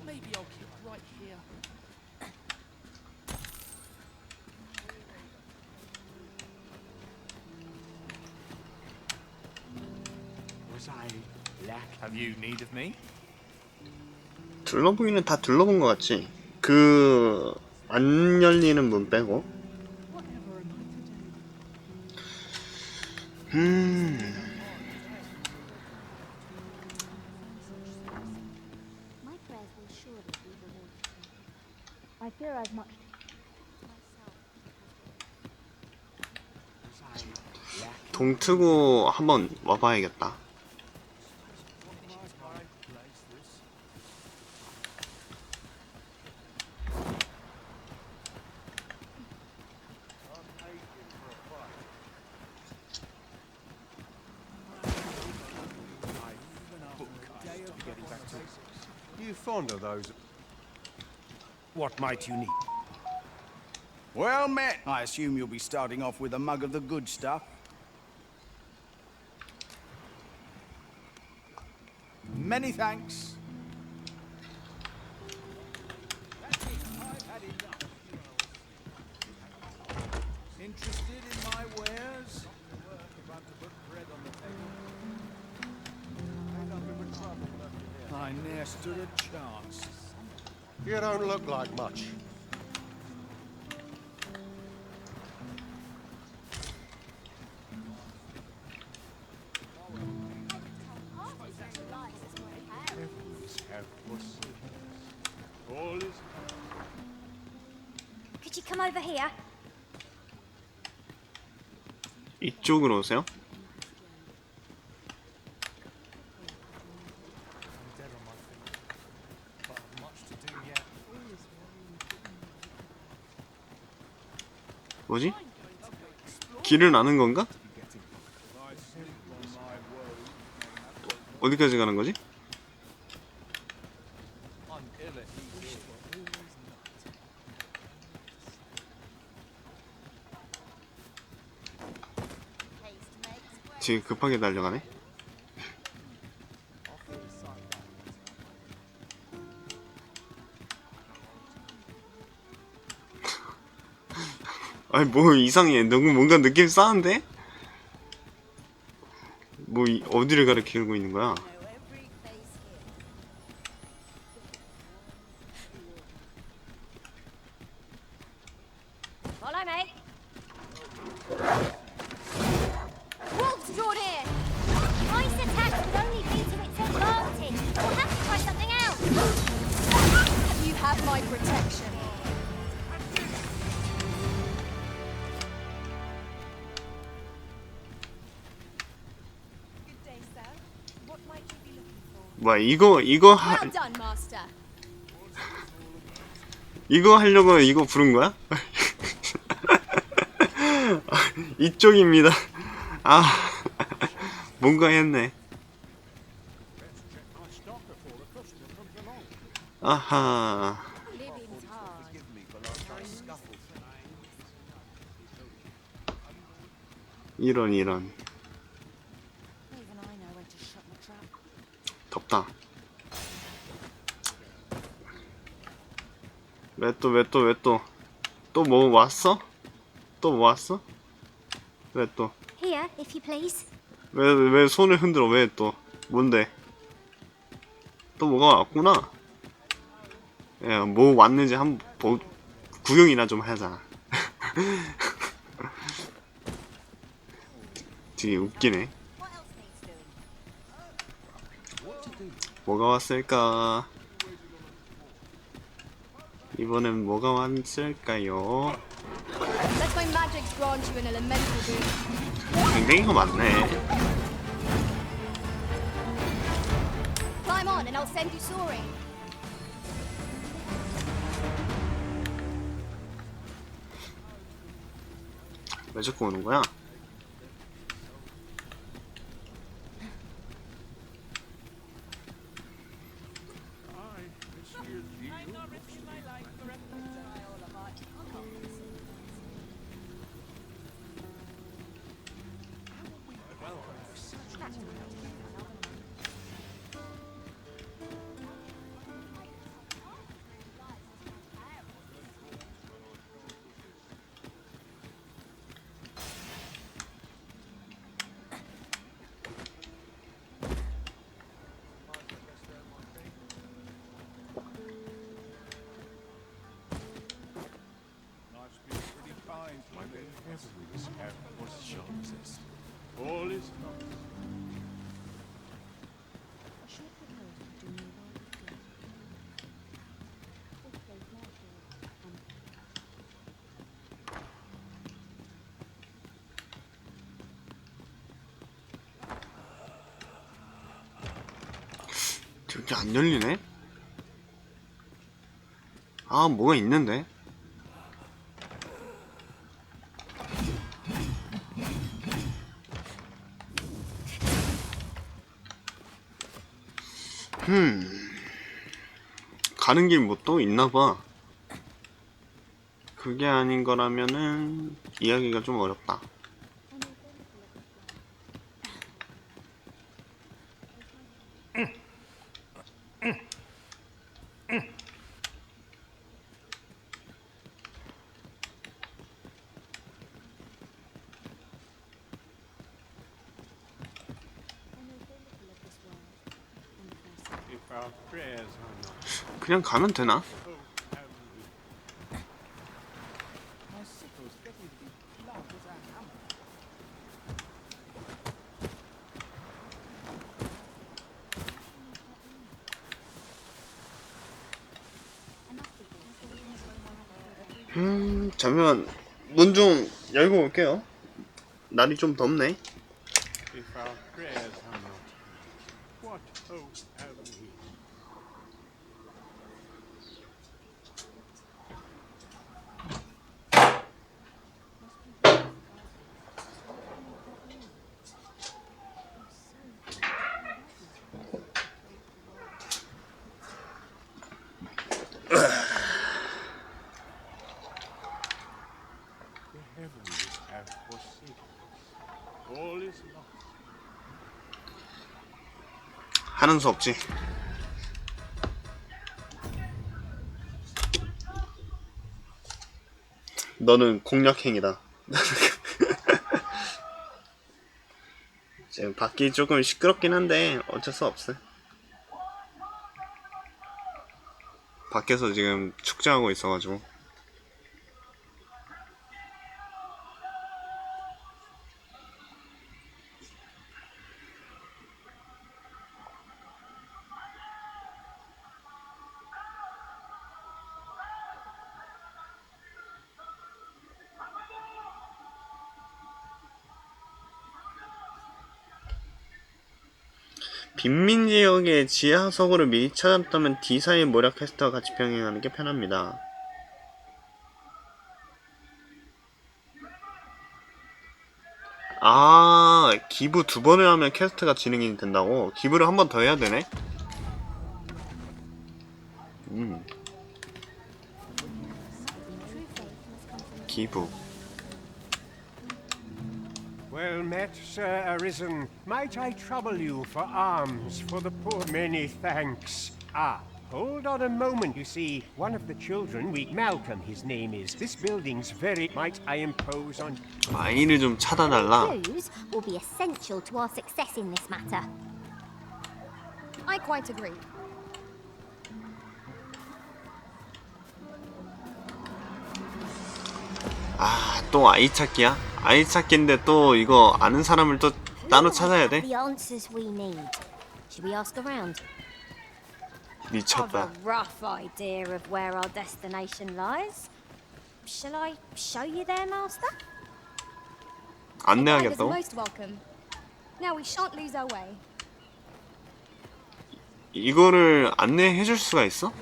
Maybe I'll keep right here. Have you need of me? 둘러보기는 다 둘러본 것 같지? 안 열리는 문 빼고. I fear I've much. 동트고 한번 와봐야겠다. You fond of those? What might you need? Well met. I assume you'll be starting off with a mug of the good stuff. Many thanks. Interested in my wares? About to put bread on the table. I ne'er stood a chance. You don't look like much. Could you come over here? 이쪽으로 오세요. 뭐지? 길을 아는 건가? 어디까지 가는 거지? 지금 급하게 달려가네. 아니 뭐 이상해. 너무 뭔가 느낌 싸한데? 뭐 어디를 가리키고 있는 거야? Follow me. Wolves drawn in. Ice attacks would only be to its advantage. We'll have to try something else. You have my protection. 뭐야 Well done, master. 이거 하려고 이거 부른 거야? 이쪽입니다. 아 뭔가 했네. 아하. 이런 덥다. 왜 또 뭐 왔어? 또 뭐 왔어? 왜 또? Here, if you please. 왜 손을 흔들어? 왜 또? 뭔데? 또 뭐가 왔구나. 야, 뭐 왔는지 구경이나 좀 하자. 되게 웃기네. 뭐가 왔을까? 이번엔 뭐가 왔을까요? Let my magic grant you an elemental boon. 댕댕이가 많네. Climb on and I'll send you soaring. 왜 자꾸 오는 거야? All is lost. 저게 안 열리네? 아, 뭐가 있는데? 가는 길 뭐 또 있나봐. 그게 아닌 거라면은 이야기가 좀 어렵다. If our prayers are not, 그냥 가면 되나? my sickle's getting to be blunt as a hammer. 잠시만 문 좀 열고 올게요. 날이 좀 덥네. If our prayers are not heard, what hope have we? The heavens have forsaken us. All is lost. 하는 수 없지. 너는 공략행위다. 지금 밖이 조금 시끄럽긴 한데 어쩔 수 없어. 밖에서 지금 축제하고 있어가지고. 빈민 지역의 지하석으로 미리 찾았다면 D사의 모략 퀘스트와 같이 병행하는 게 편합니다. 아, 기부 2번을 하면 퀘스트가 진행이 된다고? 기부를 한 번 더 해야 되네? 기부. Well met, Sir Arisen. Might I trouble you for alms for the poor? Many thanks. Ah, hold on a moment. You see, one of the children, Malcolm, his name is. This building's very... Might I impose on... 아이를 좀 찾아달라. Clues will be essential to our success in this matter. I quite agree. 아, 또 아이 찾기야? 아이 찾기인데 또 이거 아는 사람을 또 따로 찾아야 돼? The answers we need. Should we ask around? I've 미쳤다. a rough idea of where our destination lies. Shall I show you there, Master? 안내하겠다고? Most welcome. Now we shan't lose our way. 이거를 안내해 줄 수가 있어?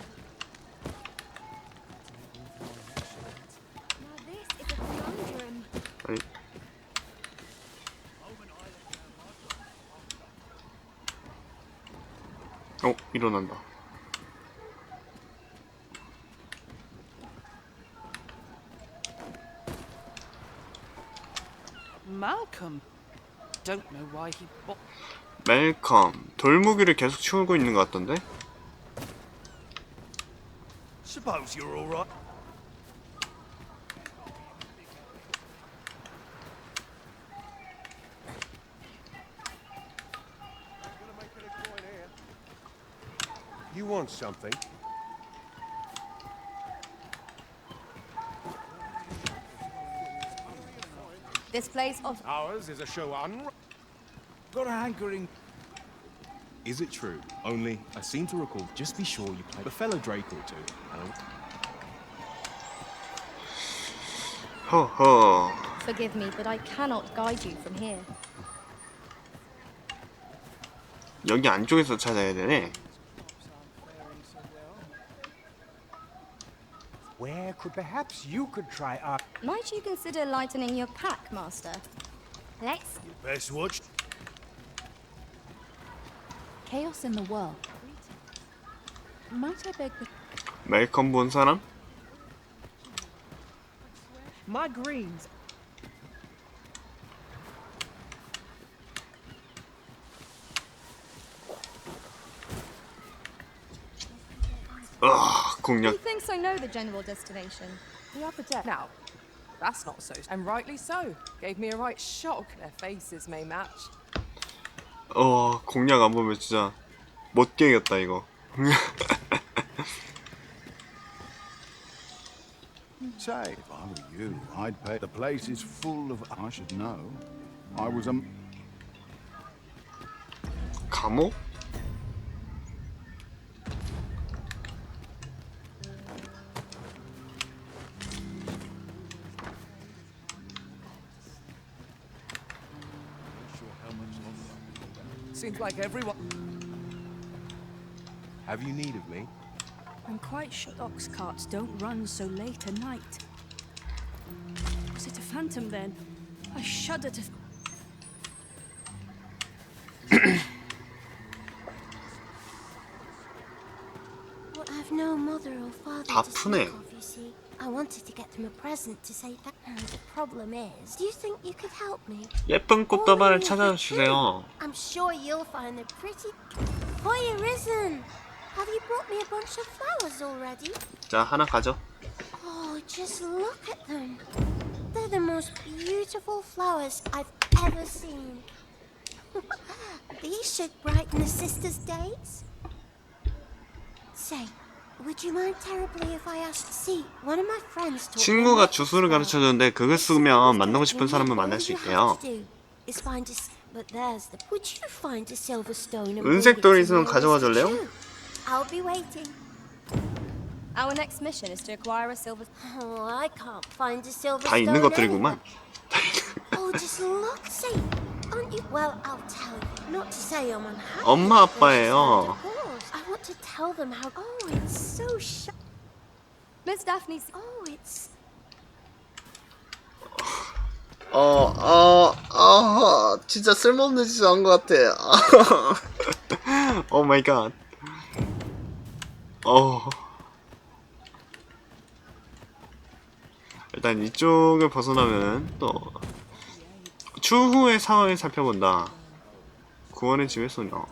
아니. 일어난다. Malcolm. Don't know why he bought. 멜컴. 돌무기를 계속 치우고 있는 것 같던데? Suppose you're all right. You want something? This place of Ours is a show on. Got a hankering. Is it true? Only, I seem to recall, just be sure you play a fellow Drake or two. 허허. Forgive me, but I cannot guide you from here. 여기 안쪽에서 찾아야 되네. Where could perhaps you could try our... Might you consider lightening your pack, Master? Let's. Best watch. Chaos in the world. Might I beg the... 멜컴 본 사람? My greens. 공략. Methinks I know the general destination. The upper deck. Now, that's not so. And rightly so. Gave me a right shock. Their faces may match. 공략 안 보면 진짜 못 깨겠다 이거. Say, if I were you, I'd pay. The place is full of... I should know. I was a... 감옥? Seems like everyone... Have you need of me? I'm quite sure ox carts don't run so late at night. Was it a phantom then? I shudder to... Well, I've no mother or father 다 to 푸네. speak of, you see. I wanted to get them a present to say that. The problem is, do you think you could help me? 예쁜 꽃다발을 찾아주세요. I'm sure you'll find them pretty. Boy, Arisen! Have you brought me a bunch of flowers already? 자, 하나 가져. Oh, just look at them. They're the most beautiful flowers I've ever seen. These should brighten the sisters' days. Say, would you mind terribly if I asked? See, one of my friends taught me. 친구가 주소를 가르쳐줬는데 그걸 쓰면 만나고 싶은 사람을 만날 수 있대요. Is find a, but there's the. Would you find a silver stone and 은색 돌 있으면 가져와 줄래요? I'll be waiting. Our next mission is to acquire a silver... Oh, I can't find a silver 다 stone 있는 것들이구만. anywhere. Oh, just look, see. Aren't you? Well, I'll tell you. Not to say I'm unhappy. 엄마 아빠예요. Of course. I want to tell them how. Oh, it's so Miss Daphne's. Oh, it's. 진짜 쓸모없는 짓 한 것 같아. 오 마이 갓. 일단 이쪽을 벗어나면 또 추후의 상황을 살펴본다. 구원의 집의 소녀.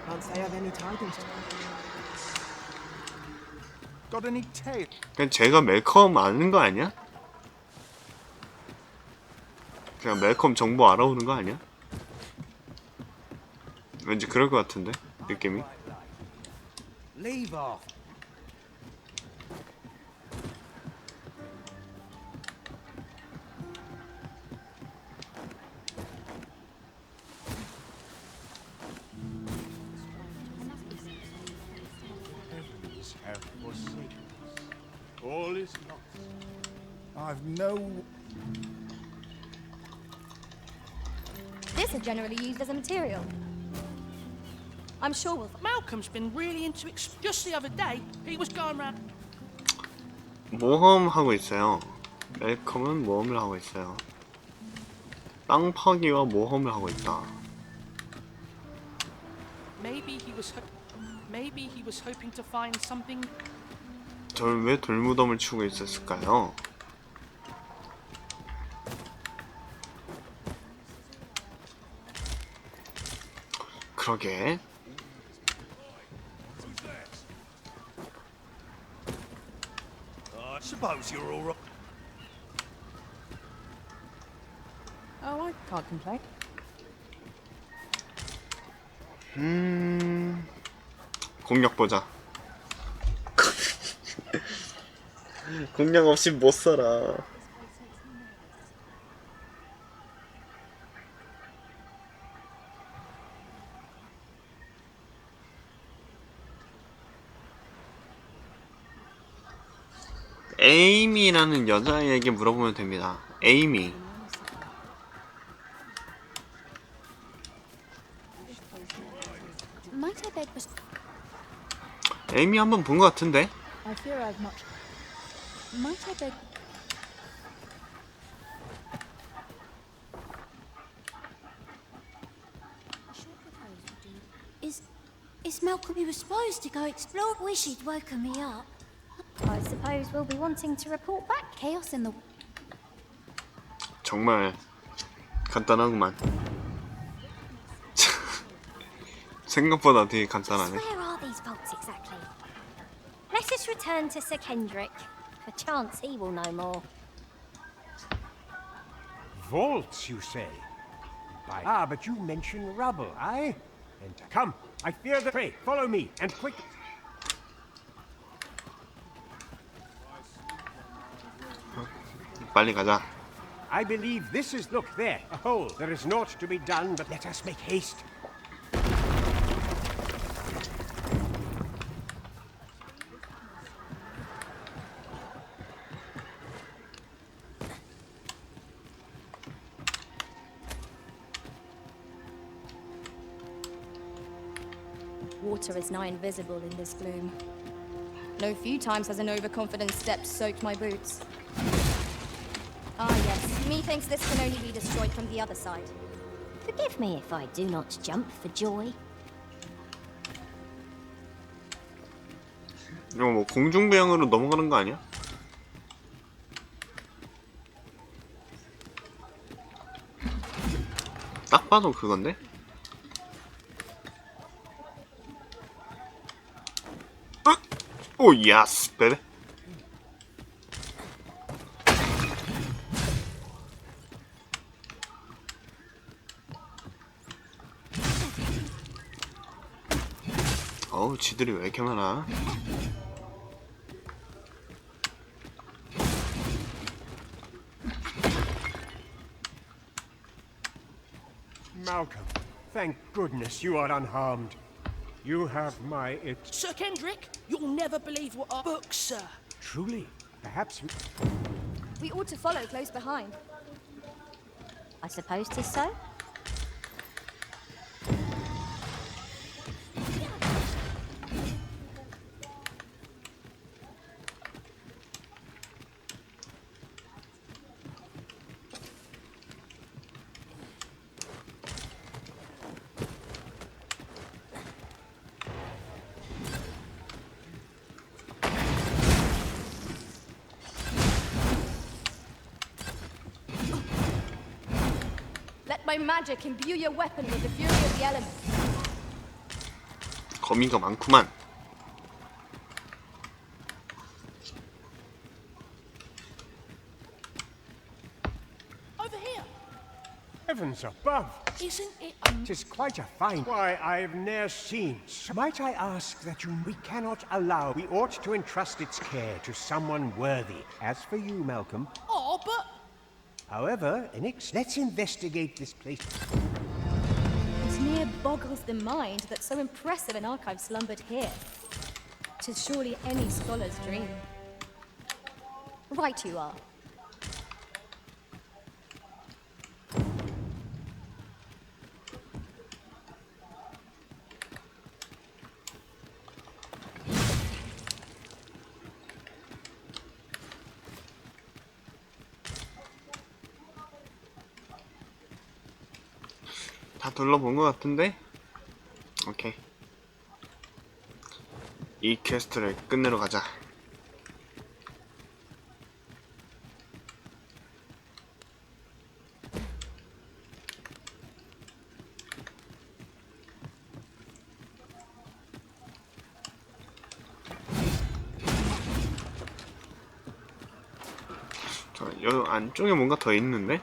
Can't say I've any tidings. Got any tail? 그냥 제가 멜컴 아는 거 아니야? 그냥 멜컴 정보 알아오는 거 아니야? 왠지 그럴 것 같은데 느낌이. Leave off. Heavens have forsaken us. All is lost. I've no... This is generally used as a material. I'm sure we'll. Malcolm's been really into it. Just the other day, he was going round. 모험하고 있어요. 멜컴은 모험을 하고 있어요. 땅 파기와 모험을 하고 있다. Maybe he was hoping to find something. 저를 왜 돌무덤을 치고 있었을까요? 그러게. I suppose you're all right. Oh, I can't complain. 공략 보자. 공략 없이 못 살아. 에이미라는 여자애에게 물어보면 됩니다. 에이미. Might I beg for... 에이미 한번 본 것 같은데? I fear I've not. Might I beg... Is Malcolm, he was supposed to go explore? Wish he'd woken me up. I suppose we'll be wanting to report back. Chaos in the... 정말 간단하구만. 생각보다 되게 간단하네. Where are these vaults exactly? Let us return to Sir Kendrick. Perchance he will know more. Vaults, you say? But you mention rubble, aye? Enter. Come, I fear the prey. Follow me, and quick. 빨리 가자. I believe this is... Look, there, a hole. There is naught to be done, but let us make haste. Water is nigh invisible in this gloom. No few times has an overconfident step soaked my boots. Ah yes, methinks this can only be destroyed from the other side. Forgive me if I do not jump for joy. 이거 뭐 공중부양으로 넘어가는 거 아니야? 딱 봐도 그건데? 오, 예스, 베베. 어우, 지들이 왜 이렇게 많아? Malcolm, thank goodness you are unharmed. You have my... Sir Kendrick, you'll never believe what our books, sir. Truly, perhaps... We ought to follow close behind. I suppose 'tis so. Let my magic imbue your weapon with the fury of the elements. 거미가 많구만. Over here. Heavens above! Isn't it? Tis quite a fine. Why, I've ne'er seen. Might I ask that we cannot allow. We ought to entrust its care to someone worthy. As for you, Malcolm. Oh, but However, let's investigate this place. It near boggles the mind that so impressive an archive slumbered here. 'Tis surely any scholar's dream. Right you are. 다 둘러본 것 같은데? 오케이. 이 퀘스트를 끝내러 가자. 여 안쪽에 뭔가 더 있는데?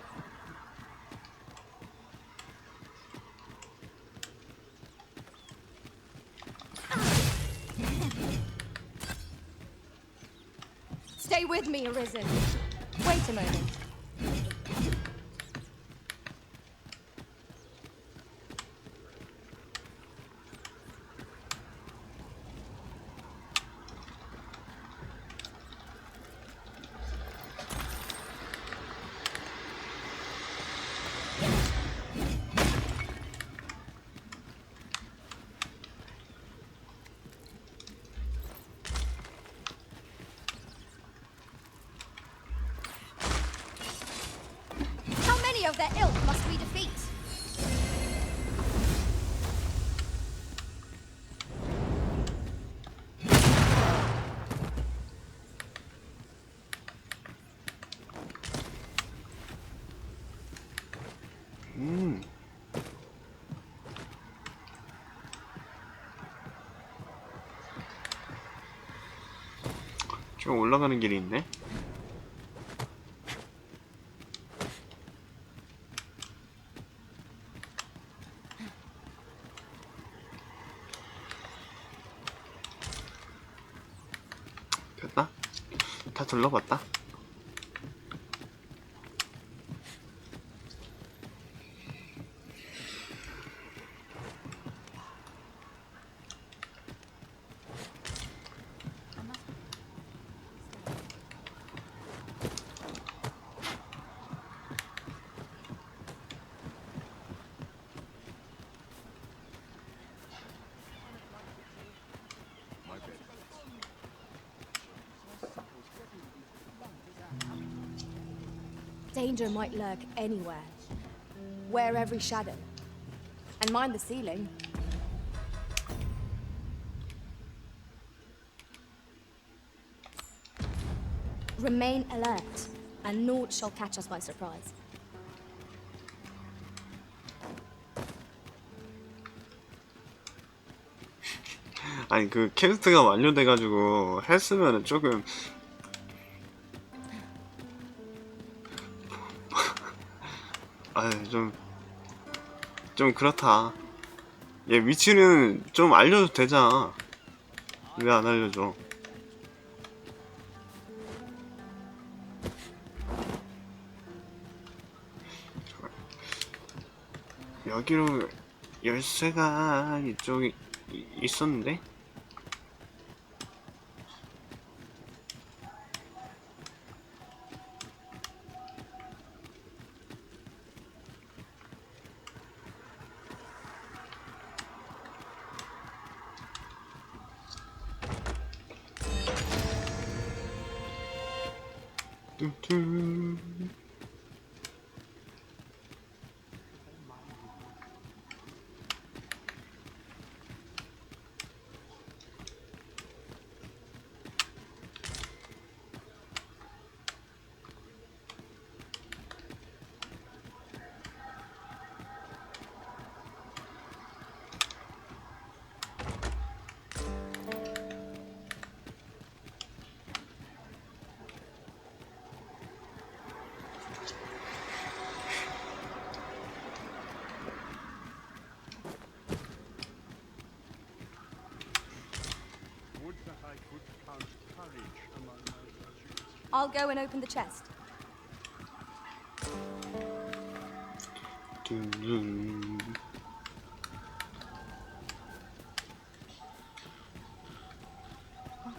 Stay with me, Arisen. Wait a moment. How many of their ilk must we defeat? 좀 올라가는 길이 있네. 됐나? 다 둘러봤다. Danger might lurk anywhere. Wear every shadow. And mind the ceiling. Remain alert, and naught shall catch us by surprise. 아니 그 퀘스트가 완료돼가지고 했으면은 조금 좀 그렇다. 얘 위치는 좀 알려도 되잖아. 왜 안 알려줘? 여기로 열쇠가 이쪽에 있었는데? 뚱뚱. I'll go and open the chest.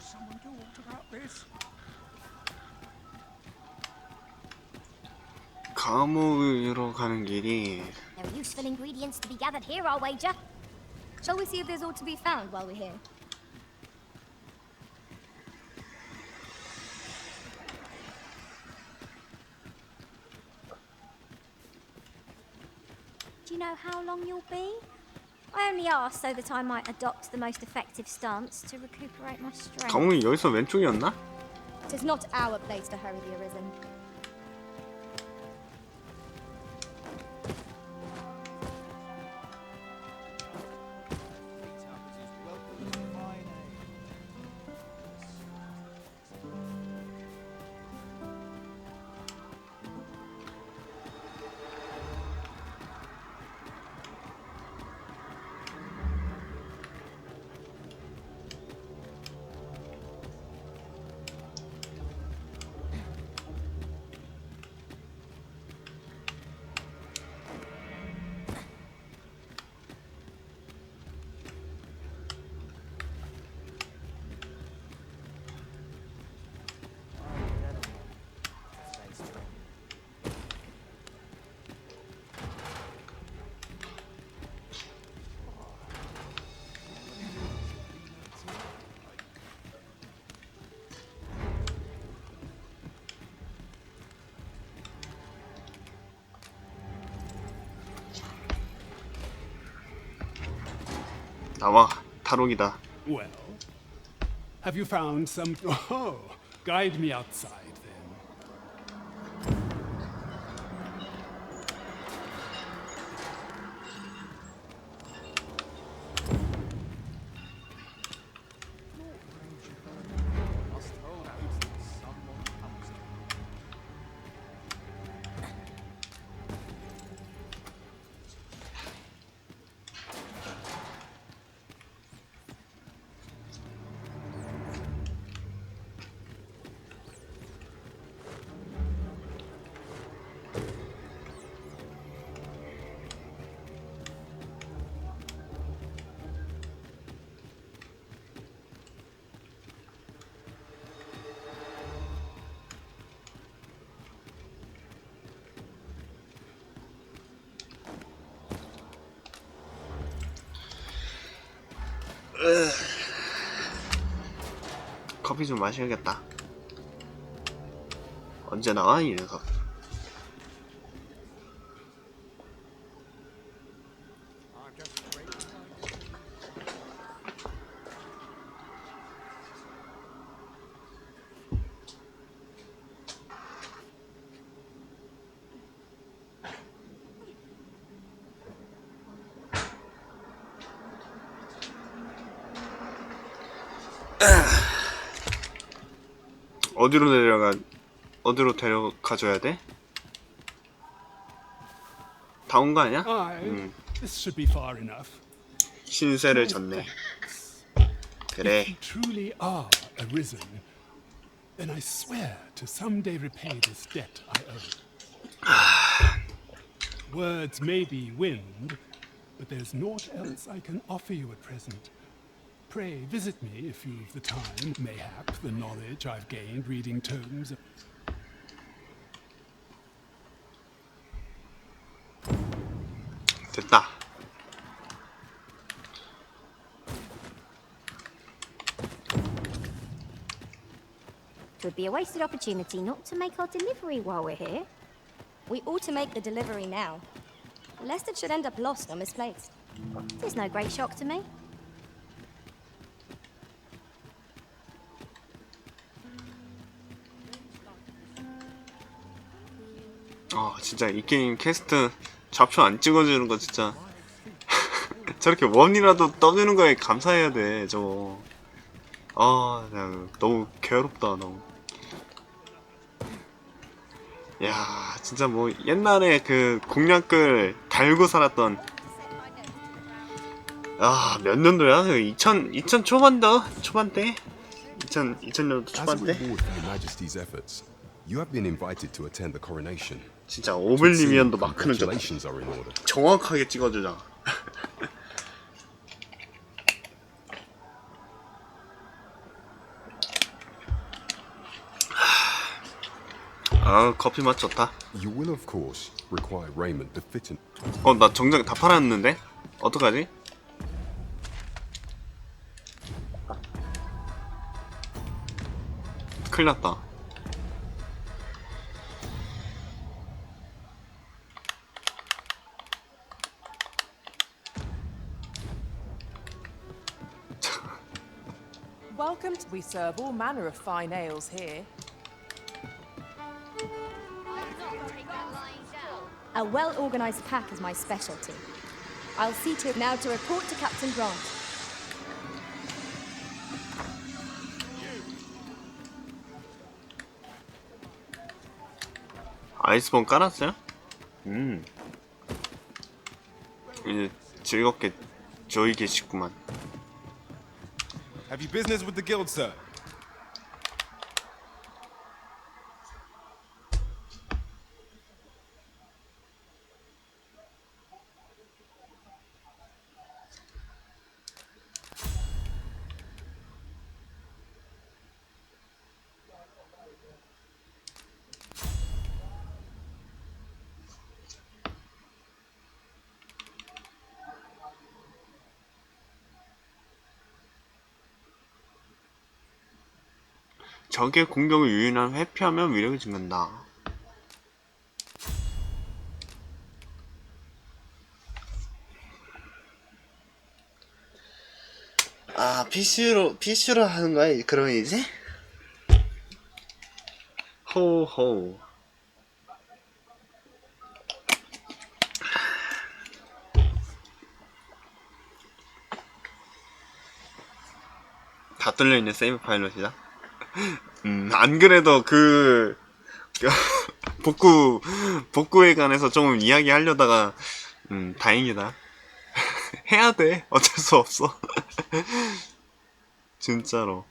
Someone do what about this? 감옥으로 가는 길이 There are useful ingredients to be gathered here, I'll wager. Shall we see if there's aught to be found while we're here? Do you know how long you'll be? I only asked so that I might adopt the most effective stance to recuperate my strength. 감옥이 여기서 왼쪽이었나? It is not our place to hurry the Arisen. 나와, 탈옥이다. Well, have you found some? Oh, guide me outside then. 커피 좀 마셔야겠다. 언제 나와 이 녀석. 어디로 데려가줘야 돼? 다 온 거 아니야? This should be far enough. 신세를 졌네. 그래. If you truly are Arisen, then I swear to someday repay this debt I owe. Words may be wind, but there's naught else I can offer you at present. Pray visit me if you've the time, mayhap the knowledge I've gained reading tomes. 됐다. 'Twould be a wasted opportunity not to make our delivery while we're here. We ought to make the delivery now, lest it should end up lost or misplaced. There's no great shock to me. 진짜 이 게임 캐스트 좌표 안 찍어주는 거 진짜 저렇게 원이라도 떠주는 거에 감사해야 돼 저거. 그냥 너무 괴롭다 너무. 야 진짜 뭐 옛날에 그 공략글 달고 살았던 몇 년도야? 2000 초반대? 2000년도 As a 초반대? reward for Your Majesty's efforts, you have been invited to attend the coronation. 진짜 오블리비언도 마크는 좀 Congratulations are in order. 정확하게 찍어주자. 커피 맛 좋다. You will of course require raiment befitting. 나 정장 다 팔았는데? 어떡하지? 큰일 났다. Welcome to... We serve all manner of fine ales here. A well-organized pack is my specialty. I'll see to it now to report to Captain Grant. 아이스본 깔았어요? 이제 즐겁게 조이 계시구만. Have you business with the guild, sir? 적의 공격을 유인한 회피하면 위력이 증가한다. PC로 하는 거야? 그러면 이제? 호호. 다 뚫려있는 세이브 파일럿이다? 안 그래도 복구에 관해서 조금 이야기 하려다가, 다행이다. 해야 돼. 어쩔 수 없어. 진짜로.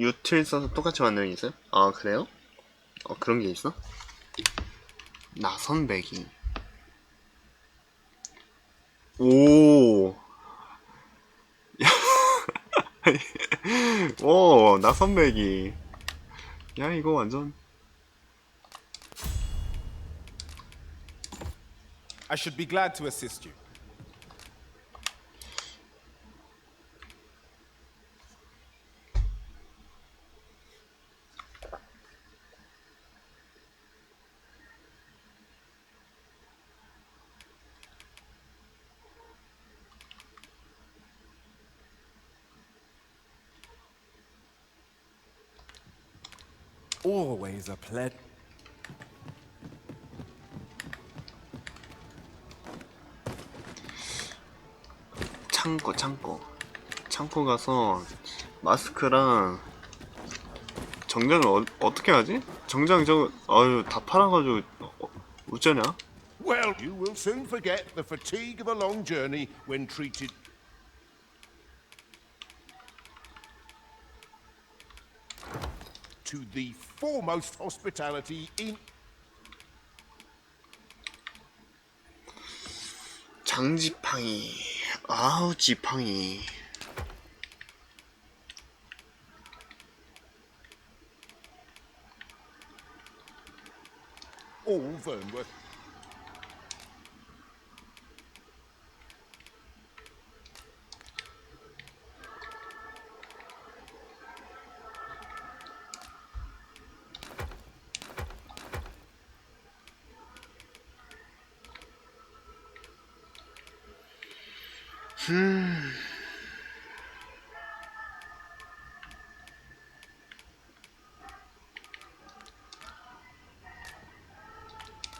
유틸 써서 똑같이 만드는 게 있어요? 그래요? 그런 게 있어? 나선배기. 오. 오, 나선배기. 야, 이거 완전. I should be glad to assist you. Always a pleasure. 창고 가서 마스크랑 정장을 어떻게 하지? 정장 다 팔아가지고 어쩌냐? Well, you will soon forget the fatigue of a long journey when treated. To the foremost hospitality in. 장지팡이. 아우 지팡이. All Vernworth.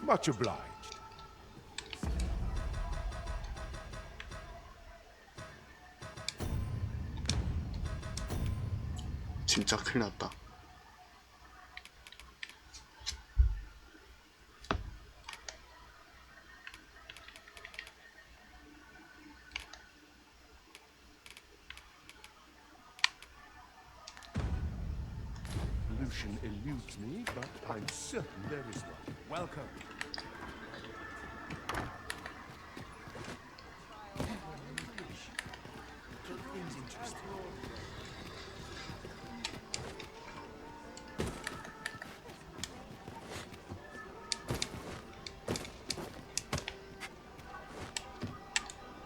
Much obliged. 진짜 큰일 났다. Pollution eludes me, but I'm certain there is one. Welcome.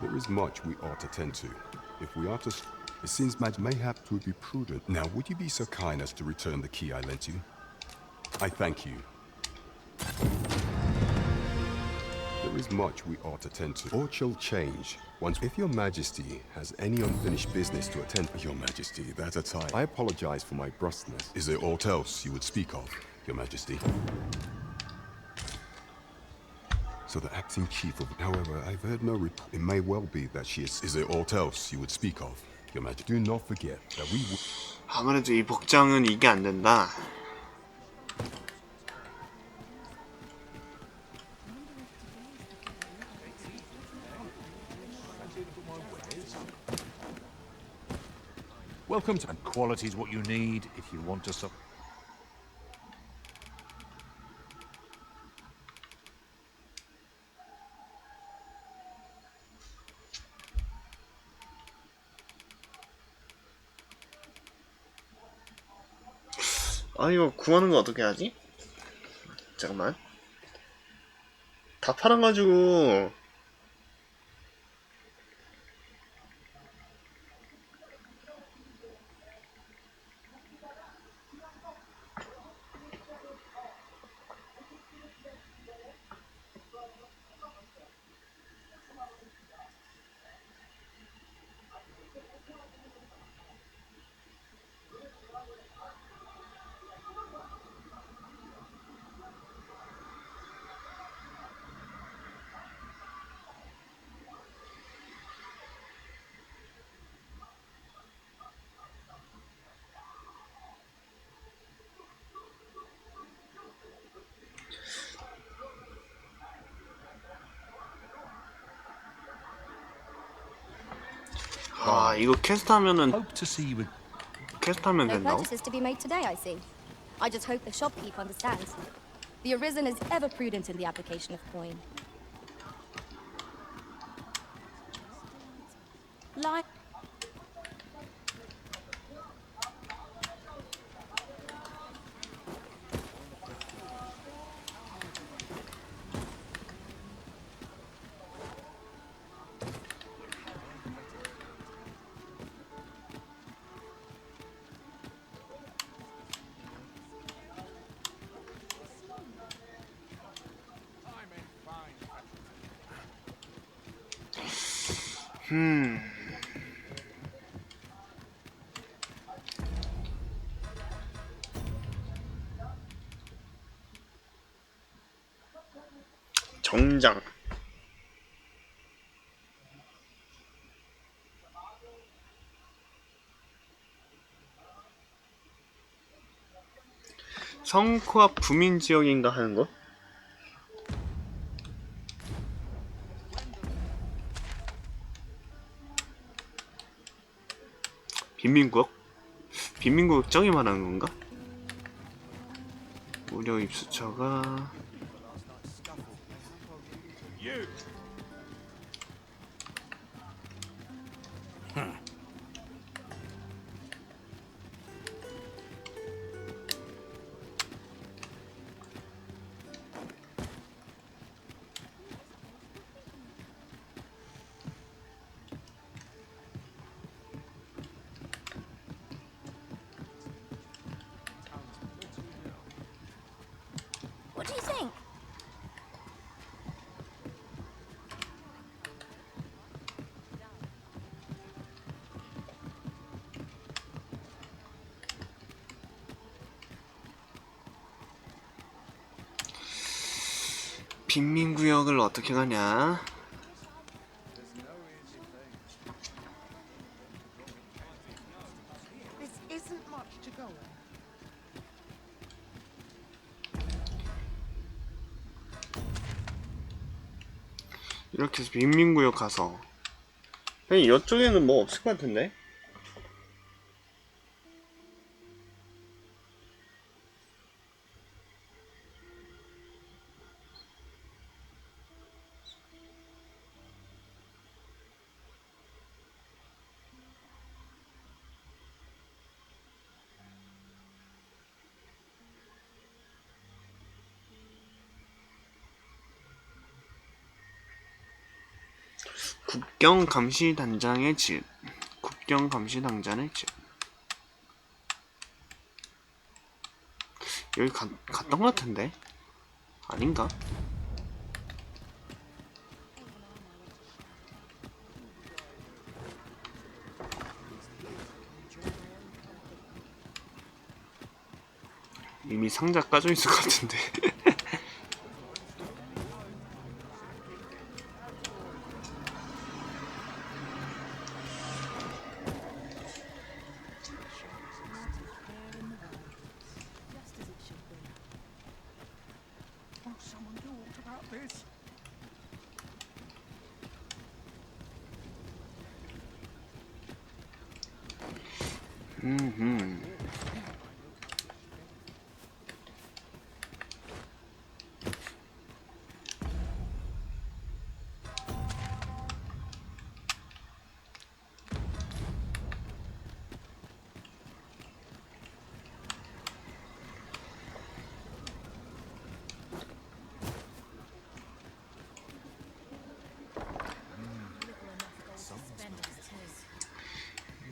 There is much we ought to tend to. If we are to... It seems mayhap it would be prudent. Now, would you be so kind as to return the key I lent you? I thank you. There is much we ought to tend to. Or shall change. Once, if your majesty has any unfinished business to attend... Your majesty, that's a tie. I apologize for my brusqueness. Is there aught else you would speak of, your majesty? So the acting chief of... However, I've heard no report. It may well be that she is... Is there aught else you would speak of, your majesty? Do not forget that we... 아무래도 이 복장은 이게 안 된다. Welcome to... And quality is what you need if you want to... 아 이거 구하는 거 어떻게 하지? 잠깐만. 다 팔아가지고 아 이거 퀘스트하면은 퀘스트하면 No 된다고? purchases to be made today, I see. I just hope the shopkeep understands. The Arisen is ever prudent in the application of coin. Like 정장. 성코앞 부민 지역인가 하는 거? 빈민국? 빈민국 저기 말하는 건가? 무료 입수처가 빈민구역을 어떻게 가냐? This isn't much to go on. 이렇게 해서 빈민구역 가서 그냥 이쪽에는 뭐 없을 것 같은데? 국경감시단장의 집. 국경감시단장의 집. 여기 갔던 것 같은데? 아닌가? 이미 상자 까져 있을 것 같은데.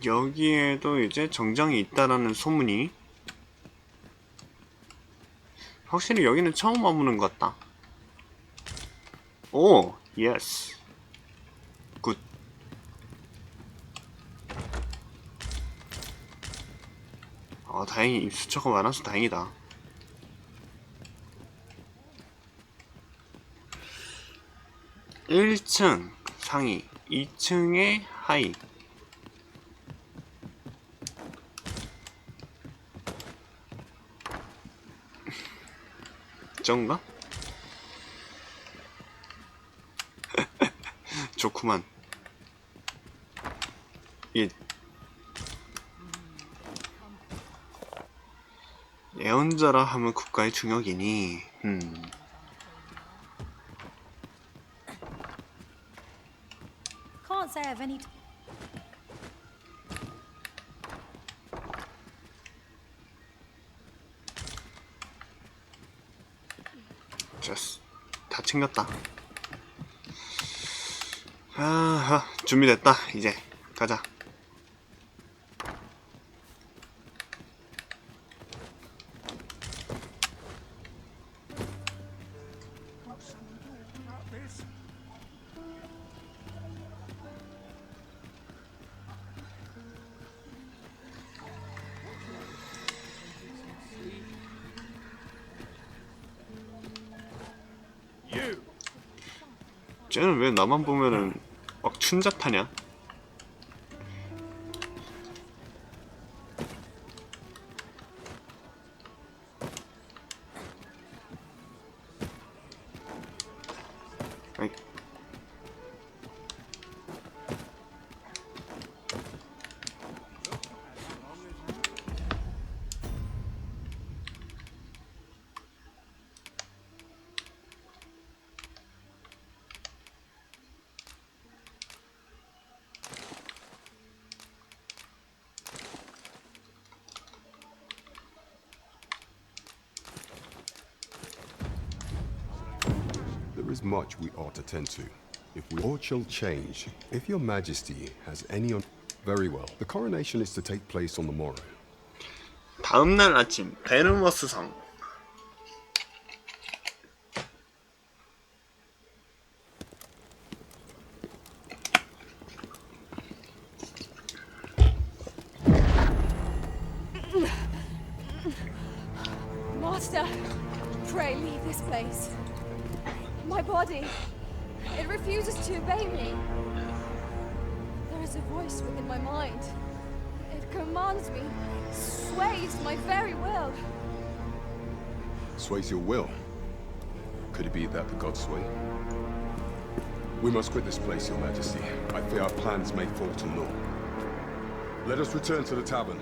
여기에도 이제 정장이 있다라는 소문이. 확실히 여기는 처음 와보는 것 같다. 오, 예스. 굿. 다행히 입수처가 많아서 다행이다. (1층) 상위, 2층의 하위. 저건가? 좋구만. 예. 예언자라 하면 국가의 중역이니. Can't say I've any. 됐어. 다 챙겼다. 아하, 준비됐다. 이제 가자. 쟤는 왜 나만 보면은 막 춘잡하냐? 아이. There is much we ought to tend to. If we all shall change, if your majesty has any on... Very well. The coronation is to take place on the morrow. 다음날 아침, 베르머스 성. Master, pray leave this place. My body. It refuses to obey me. There is a voice within my mind. It commands me, sways my very will. Sways your will? Could it be that the gods sway? We must quit this place, Your Majesty. I fear our plans may fall to naught. Let us return to the tavern.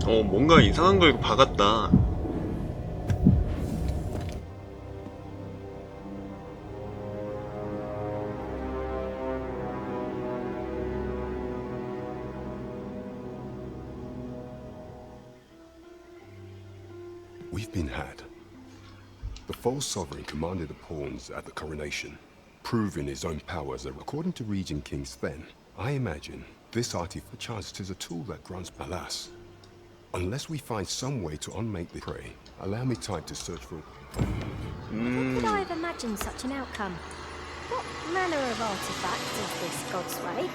뭔가 이상한 걸 박았다. We've been had. The false sovereign commanded the pawns at the coronation, proving his own powers. According to Regent King Sven, I imagine this artifact charged is a tool that grants alas. Unless we find some way to unmake the prey, allow me time to search for... How could I have imagined such an outcome? What manner of artifact is this god's way?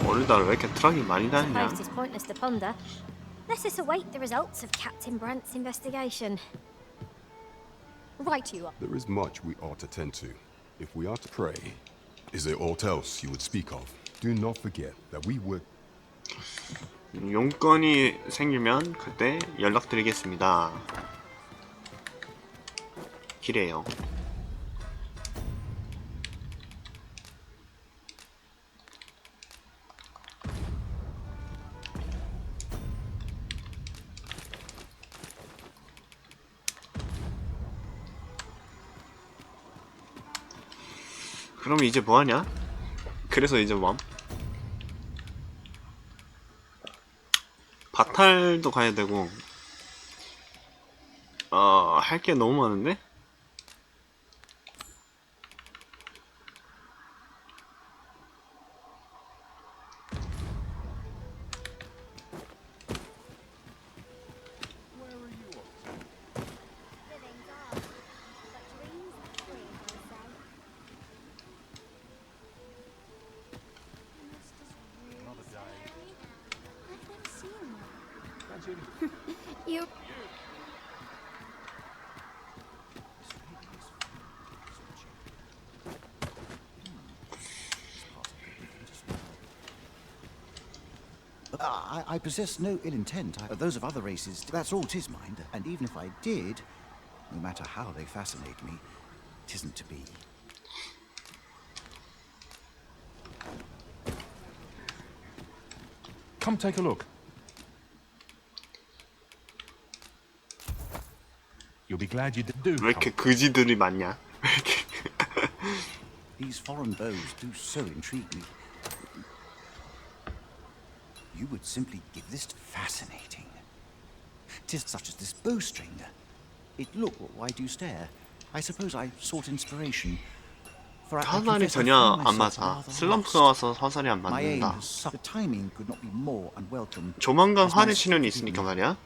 오늘따라 왜 이렇게 트럭이 많이 다니냐? Suppose it's pointless to ponder. Let us await the results of Captain Brandt's investigation. Right you are. There is much we ought to tend to. If we are to pray, is there aught else you would speak of? Do not forget that we would... 용건이 생기면 그때 연락드리겠습니다. 기래요. 그럼 이제 뭐하냐? 그래서 이제 뭐함? 바탈도 가야 되고 할 게 너무 많은데? You... I possess no ill intent. Those of other races, that's all 'tis mind. And even if I did, no matter how they fascinate me, 'tisn't to be. Come take a look. You'll be glad you did do. 왜 이렇게 그지들이 많냐? These foreign bows do so intrigue me. You would simply give this fascinating. 'Tis such as this bowstring. Why do you stare? I suppose I sought inspiration. For I 화살이 confess I 전혀 found 안 myself 맞아. rather 슬럼프가 lost. 와서 화살이 안 My aim 맞는다. has suffered. The timing could not be more unwelcome. 조만간 As my 활의 시련이 spirit 있으니까 me, 말이야.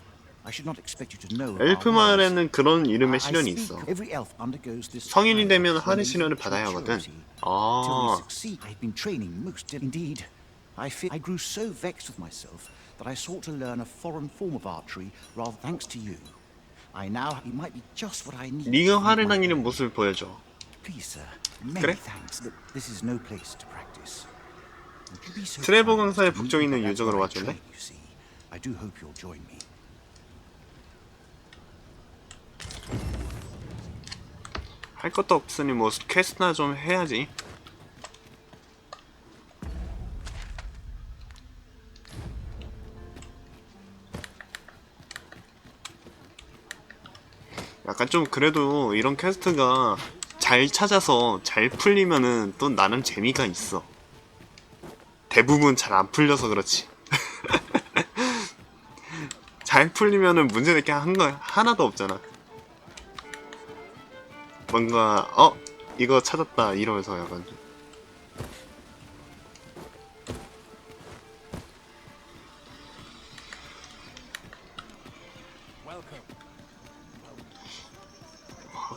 I should not expect you to know. 엘프 마을에는 그런 이름의 시련이 있어. Every elf undergoes this. 성인이 되면 활의 시련을 받아야 하거든. Till we succeed, I've been training most indeed. I grew so vexed with myself that I sought to learn a foreign form of archery rather thanks to you. It might be just what I need. 네가 활을 당기는 모습을 보여줘. Please, sir. Many 그래? thanks. But this is no place to practice. Would you be so 트레버 kind 강사의 as to meet 북쪽에 me 있는 at 유적으로 where I 와줄래? train, you see? I do hope you'll join me. 할 것도 없으니 뭐 퀘스트나 좀 해야지. 약간 좀 그래도 이런 퀘스트가 잘 찾아서 잘 풀리면은 또 나름 재미가 있어. 대부분 잘 안 풀려서 그렇지. 잘 풀리면은 문제될 게 하나도 없잖아. 뭔가 이거 찾았다 이러면서 약간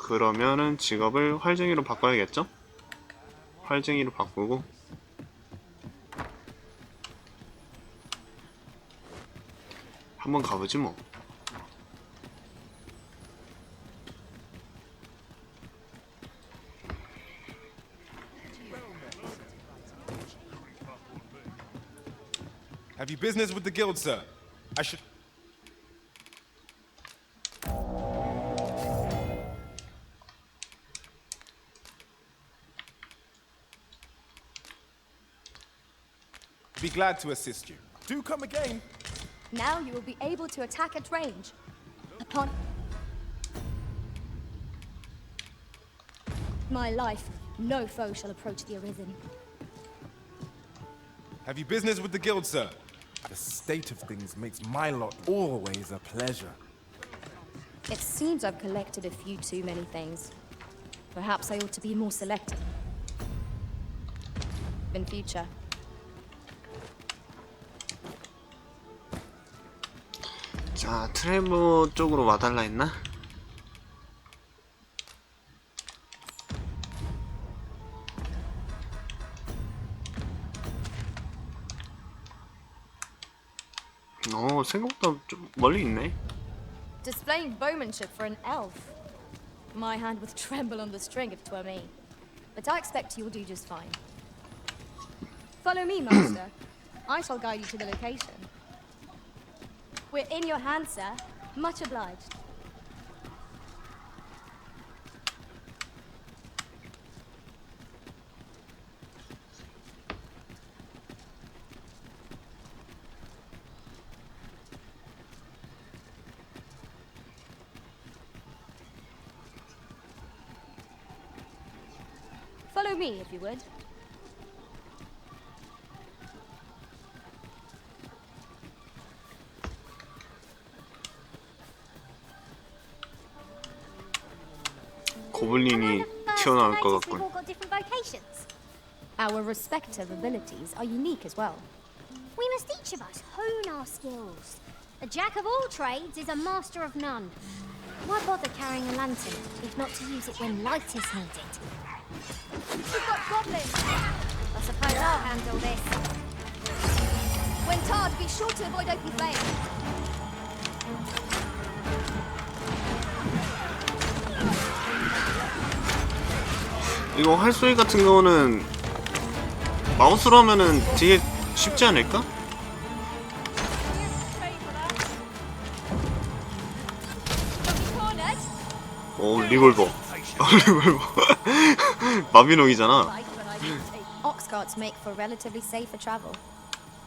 그러면은 직업을 활쟁이로 바꿔야겠죠? 활쟁이로 바꾸고. 한번 가보지 뭐. Have you business with the guild, sir? I should. Be glad to assist you. Do come again. Now you will be able to attack at range. Upon my life, no foe shall approach the Arisen. Have you business with the guild, sir? The state of things makes my lot always a pleasure. It seems I've collected a few too many things. Perhaps I ought to be more selective. In future. 자, 트레버 쪽으로 와달라 했나? 생각보다 좀 멀리 있네. Displaying bowmanship for an elf. My hand would tremble on the string if 'twere me. But I expect you'll do just fine. Follow me, master. I shall guide you to the location. We're in your hands, sir. Much obliged. Follow me, if you would. 고블린이 튀어나올 것 같군. We've all got different vocations. Our respective abilities are unique as well. We must each of us hone our skills. A jack of all trades is a master of none. Why bother carrying a lantern if not to use it when light is needed? We've got goblins! I suppose I'll handle this. When tarred, be sure to avoid open flame. 이거 활쏘기 같은 거는 마우스로 하면은 되게 쉽지 않을까? 오, 리볼버. 리볼버. 마비노기잖아. Ox carts make for relatively safer travel.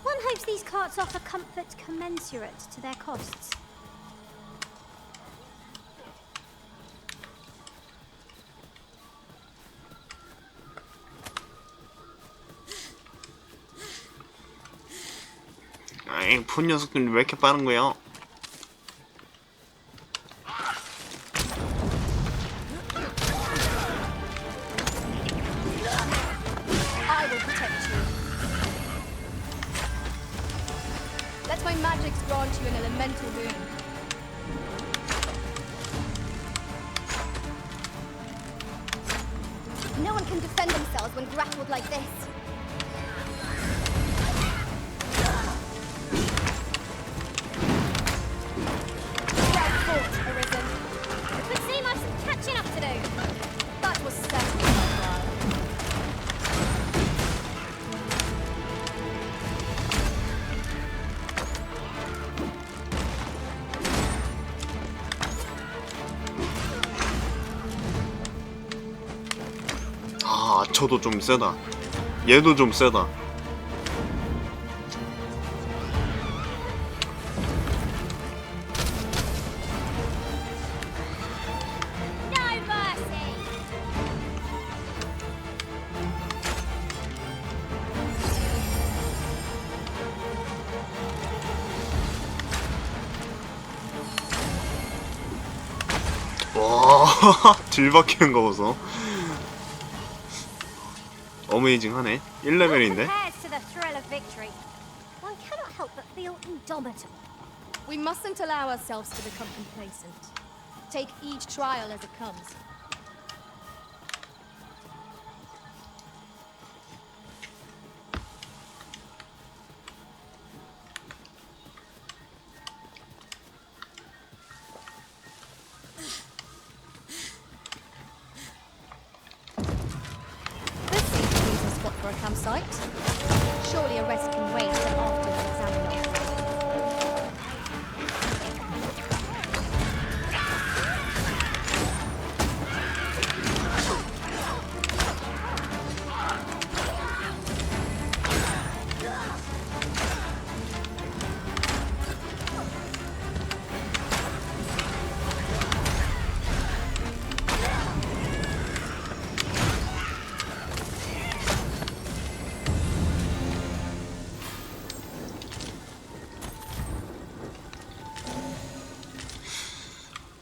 One hopes these carts offer comfort commensurate to their costs. 에이, 폰 녀석들 왜 이렇게 빠른 거야? I will protect you. Let my magics grant you an elemental boon. No one can defend themselves when grappled like this. Well fought, Arisen. It would seem I've some catching up to do. That was certainly worthwhile. 아, 저도 좀 세다. 얘도 좀 세다. No mercy! 와, 딜 박히는 거 보소. 어메이징하네. 1레벨인데. Compares to the thrill of victory. One cannot help but feel indomitable. We mustn't allow ourselves to become complacent. Take each trial as it comes. campsite. Surely a rest can wait till after we've examined our prey.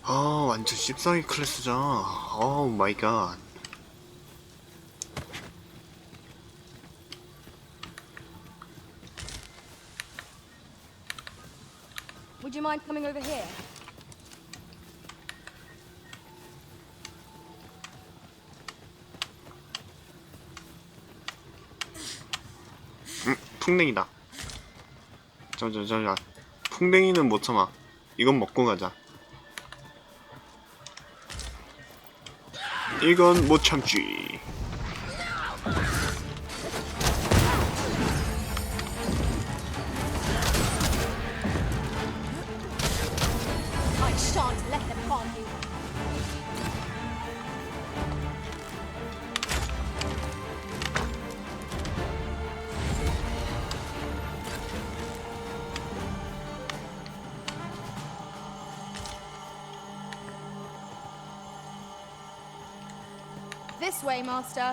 아 완전 씹사기 클래스잖아. 오 마이 갓. Would you mind coming over here? 풍뎅이다. 저 풍뎅이는 못 참아. 이건 먹고 가자. 이건 못 참지. I shan't let them harm you. This way, Master.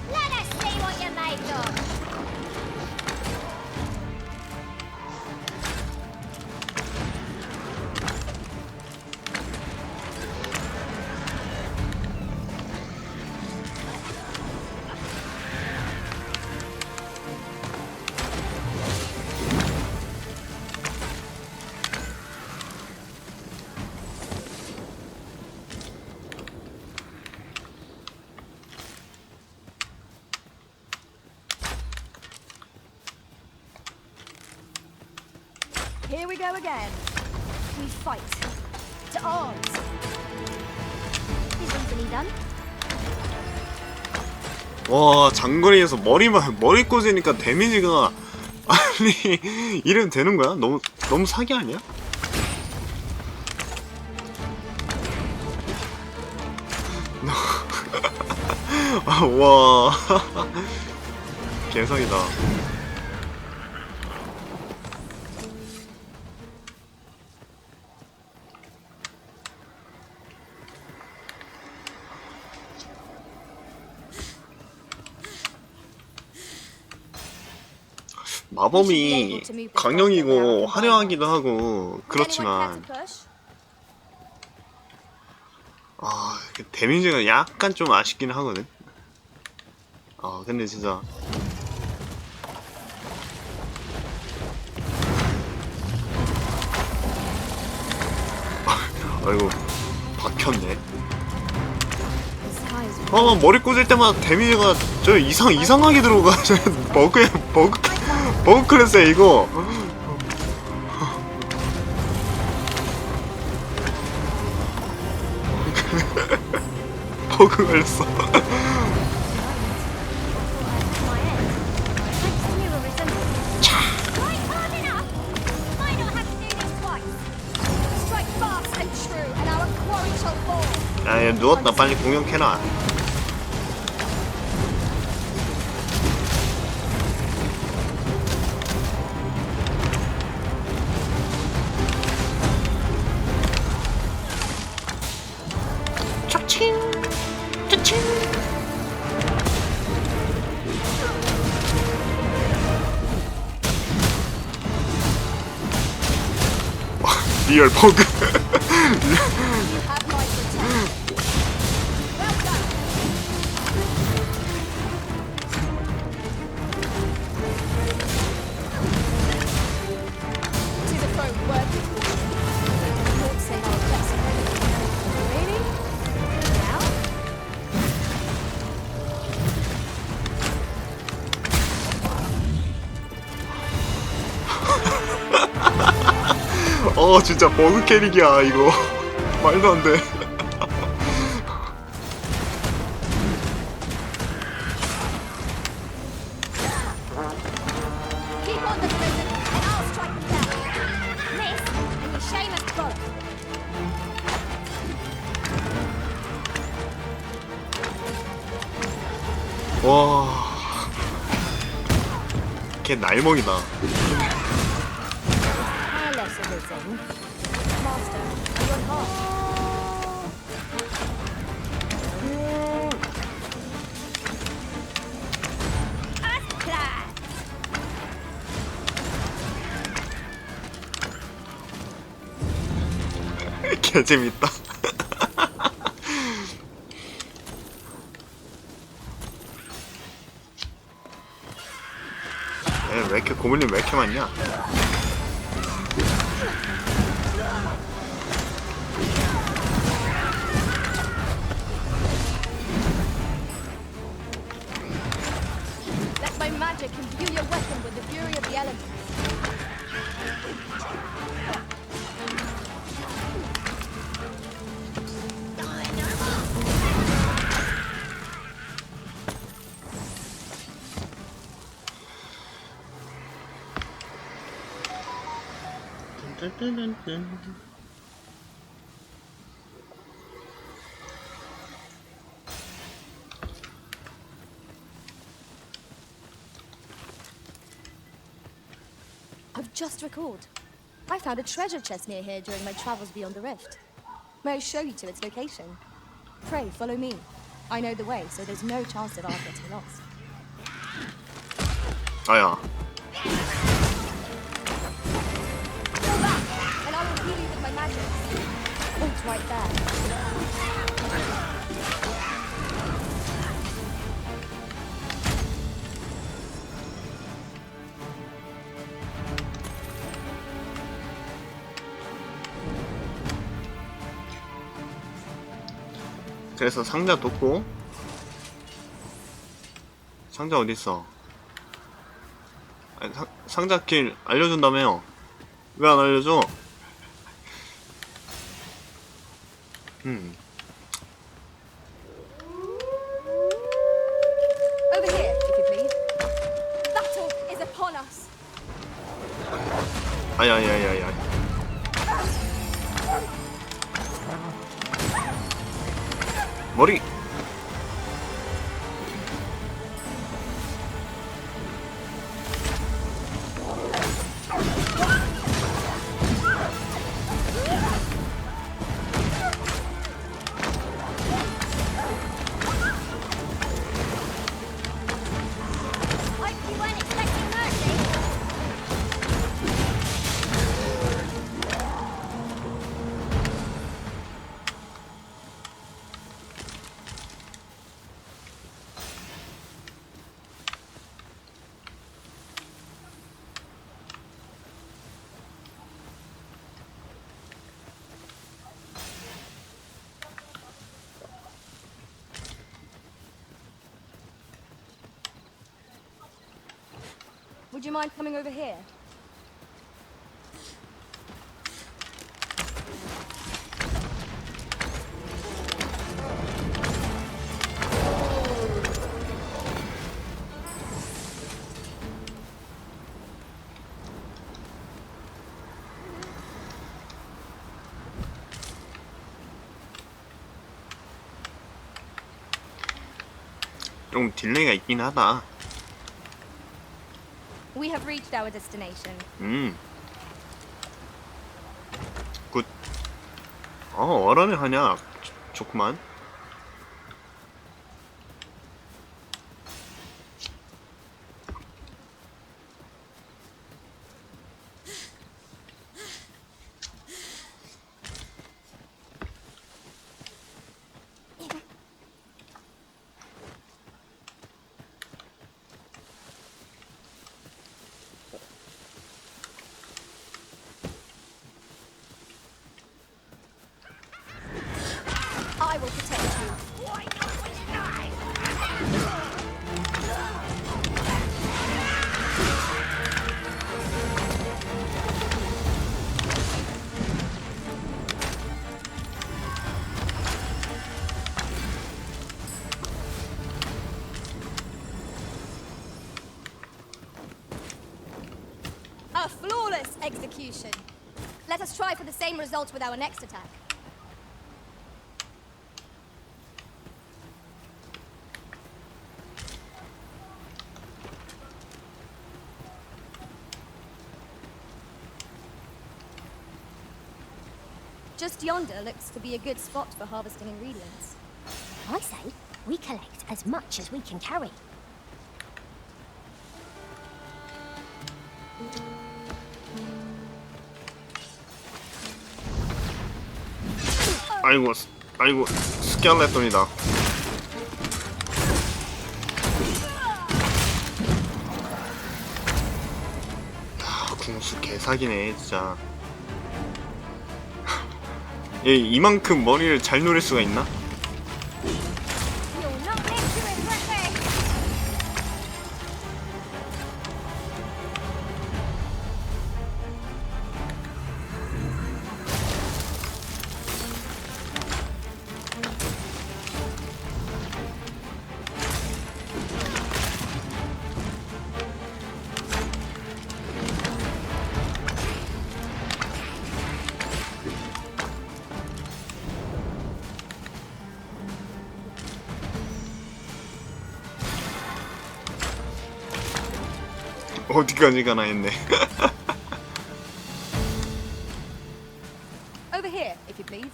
Let us see what you're made of. Here we go again. We fight. To arms. Is easily done. 와 장거리에서 머리 꽂으니까 데미지가 아니 이래도 되는 거야? 너무 사기 아니야? 아, 와 개사기다. 마법이 강력이고 화려하기도 하고 그렇지만 아 데미지가 약간 좀 아쉽긴 하거든. 아 근데 진짜 아이고 박혔네. 머리 꽂을 때마다 데미지가 저 이상하게 들어가. 버그 클래스야 이거. 버그 걸렸어. 야, 얘 누웠다. 빨리 공격해라. 차칭! 차칭! 리얼 버그. It is a foe worthy 진짜 버그 캐릭이야 이거. 말도 안 돼. Keep on the prison, and I'll strike them down. Miss, and you shame us both. 와. 걔 날먹이다. Careless of his own. Master, are you on guard? As planned. 개 재밌다. 왜 이렇게 고블린 왜 이렇게 많냐? Let my magic imbue your weapon with the fury of the elements. I've just recalled. I found a treasure chest near here during my travels beyond the rift. May I show you to its location? Pray, follow me. I know the way, so there's no chance of our getting lost. 아야. Go back, and I will heal you with my magic. Ult right there. 그래서 상자 뒀고. 상자 어딨어? 아니, 상자 길 알려준다며요. 왜 안 알려줘? Over here, if you please. Battle is upon us. 아야야야야. 머리. You weren't expecting mercy. Would you mind coming over here? 좀 딜레이가 있긴 하다. We have reached our destination. 굿. 어란을 하냐? 좋구만. I will protect A flawless execution. Let us try for the same result with our next attack. Just yonder looks to be a good spot for harvesting ingredients. I say we collect as much as we can carry. 아이고 스켈레톤이다. 궁수 개사기네 진짜. 얘 이만큼 머리를 잘 노릴 수가 있나? 어디까지 가나 했네. Over here, if you please.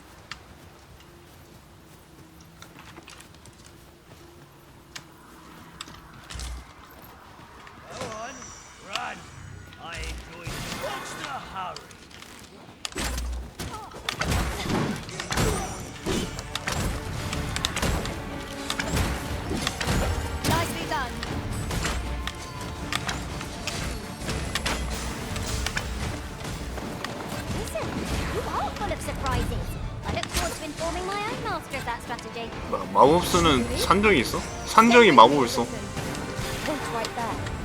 Go on, run. I enjoy it. What's the hurry? Nicely done. You are full of surprises. I look forward to informing my own master of that strategy. 마법수는 산정이 있어? 산정이 마법을 써. Point right there.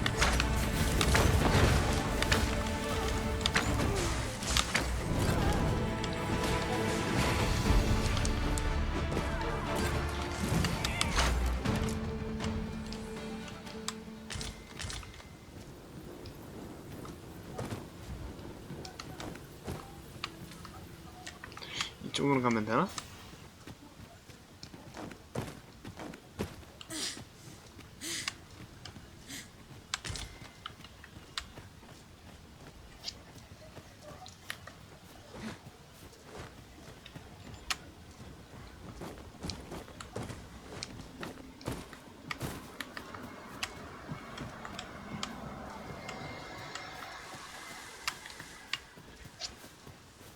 이쪽으로 가면 되나?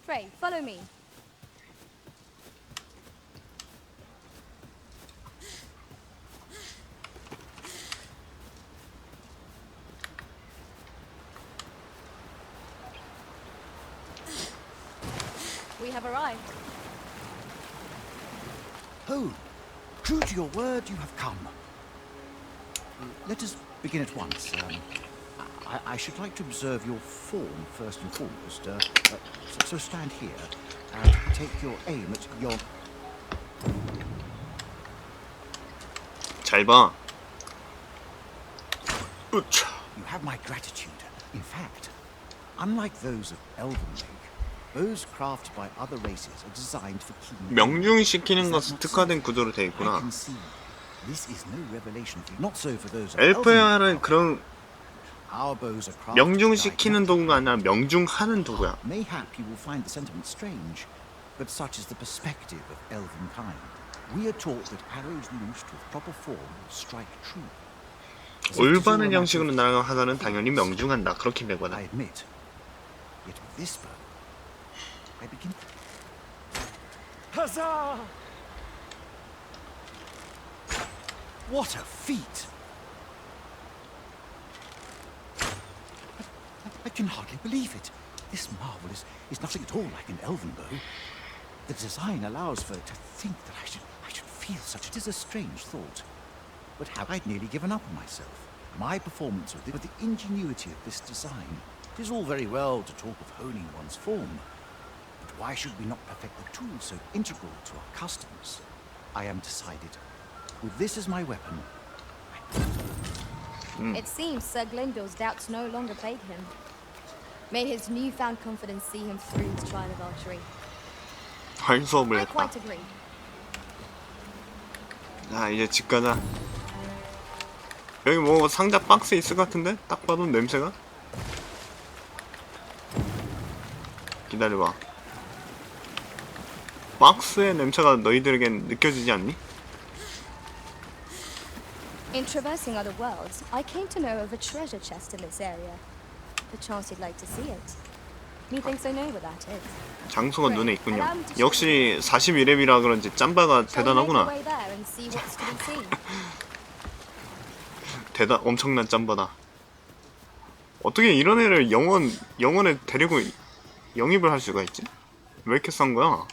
Frey, follow me. We have arrived. Oh, true to your word, you have come. Let us begin at once. I should like to observe your form first and foremost. So stand here and take your aim at your... 잘 봐. You have my gratitude. In fact, unlike those of Elven Lake, bows crafted by other races are designed for keen. 명중시키는 것은 특화된 구조로 되어 있구나. This is no revelation for you. Not so for those of 엘프야는 그런 Our bows are crafted 명중시키는 도구가 아니라 명중하는 도구야. Mayhap you will find the sentiment strange, but such is the perspective of elven kind. We are taught that arrows loosed with proper form will strike true. 올바른 형식으로 날아간 화살은 당연히 명중한다. 그렇게 되거든. I admit. Yet with this bow, I begin. Huzzah! What a feat! I can hardly believe it. This marvel is nothing at all like an elven bow. The design allows for it to think that I should feel such. It is a strange thought. But how I'd nearly given up on myself. My performance with the ingenuity of this design. It is all very well to talk of honing one's form, but why should we not perfect the tool so integral to our customs? I am decided. With this as my weapon, It seems Sir Glyndor's doubts no longer plague him. May his newfound confidence see him through his trial of archery. 할 수업을 I 했다. quite agree. 자, 이제 집 가자. 여기 뭐 상자 박스 있을 것 같은데? 딱 봐도 냄새가? 기다려봐. 박스의 냄새가 너희들에겐 느껴지지 않니? In traversing other worlds, I came to know of a treasure chest in this area. Perchance you'd like to see it. Methinks I know where that is. 장소가 눈에 있군요. 역시 41렙이라 그런지 짬바가 대단하구나. Way there and see what's to be seen. 엄청난 짬바다. 어떻게 이런 애를 영원에 데리고 영입을 할 수가 있지? 왜 이렇게 싼 거야?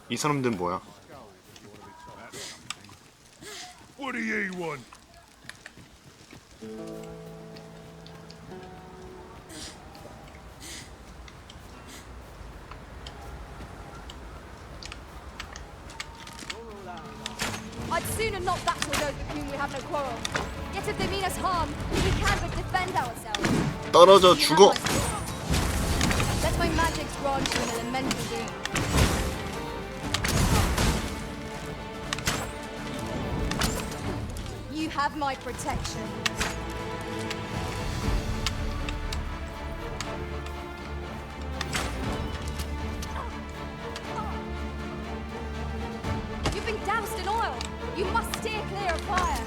이 사람들은 뭐야? What do you want? I'd sooner not battle those with whom we have no quarrel. Yet if they mean us harm, we can but defend ourselves. 떨어져 죽어. Let my magics grant you an elemental doom. You have my protection. You've been doused in oil. You must steer clear of fire.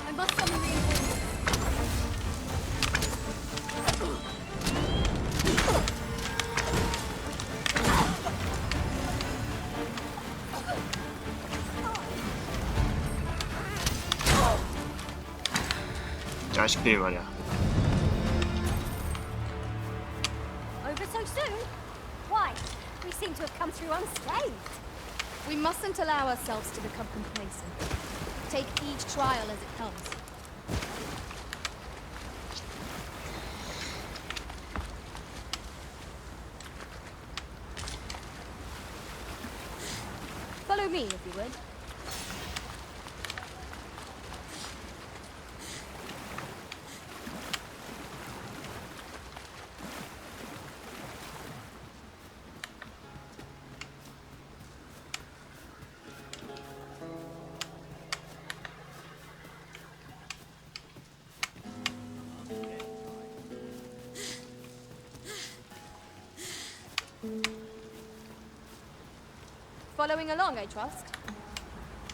I must summon reinforcements. 자식들이 말이야. Over so soon? Why? We seem to have come through unscathed. We mustn't allow ourselves to become complacent. Take each trial as it comes. Follow me, if you would. Following along, I trust.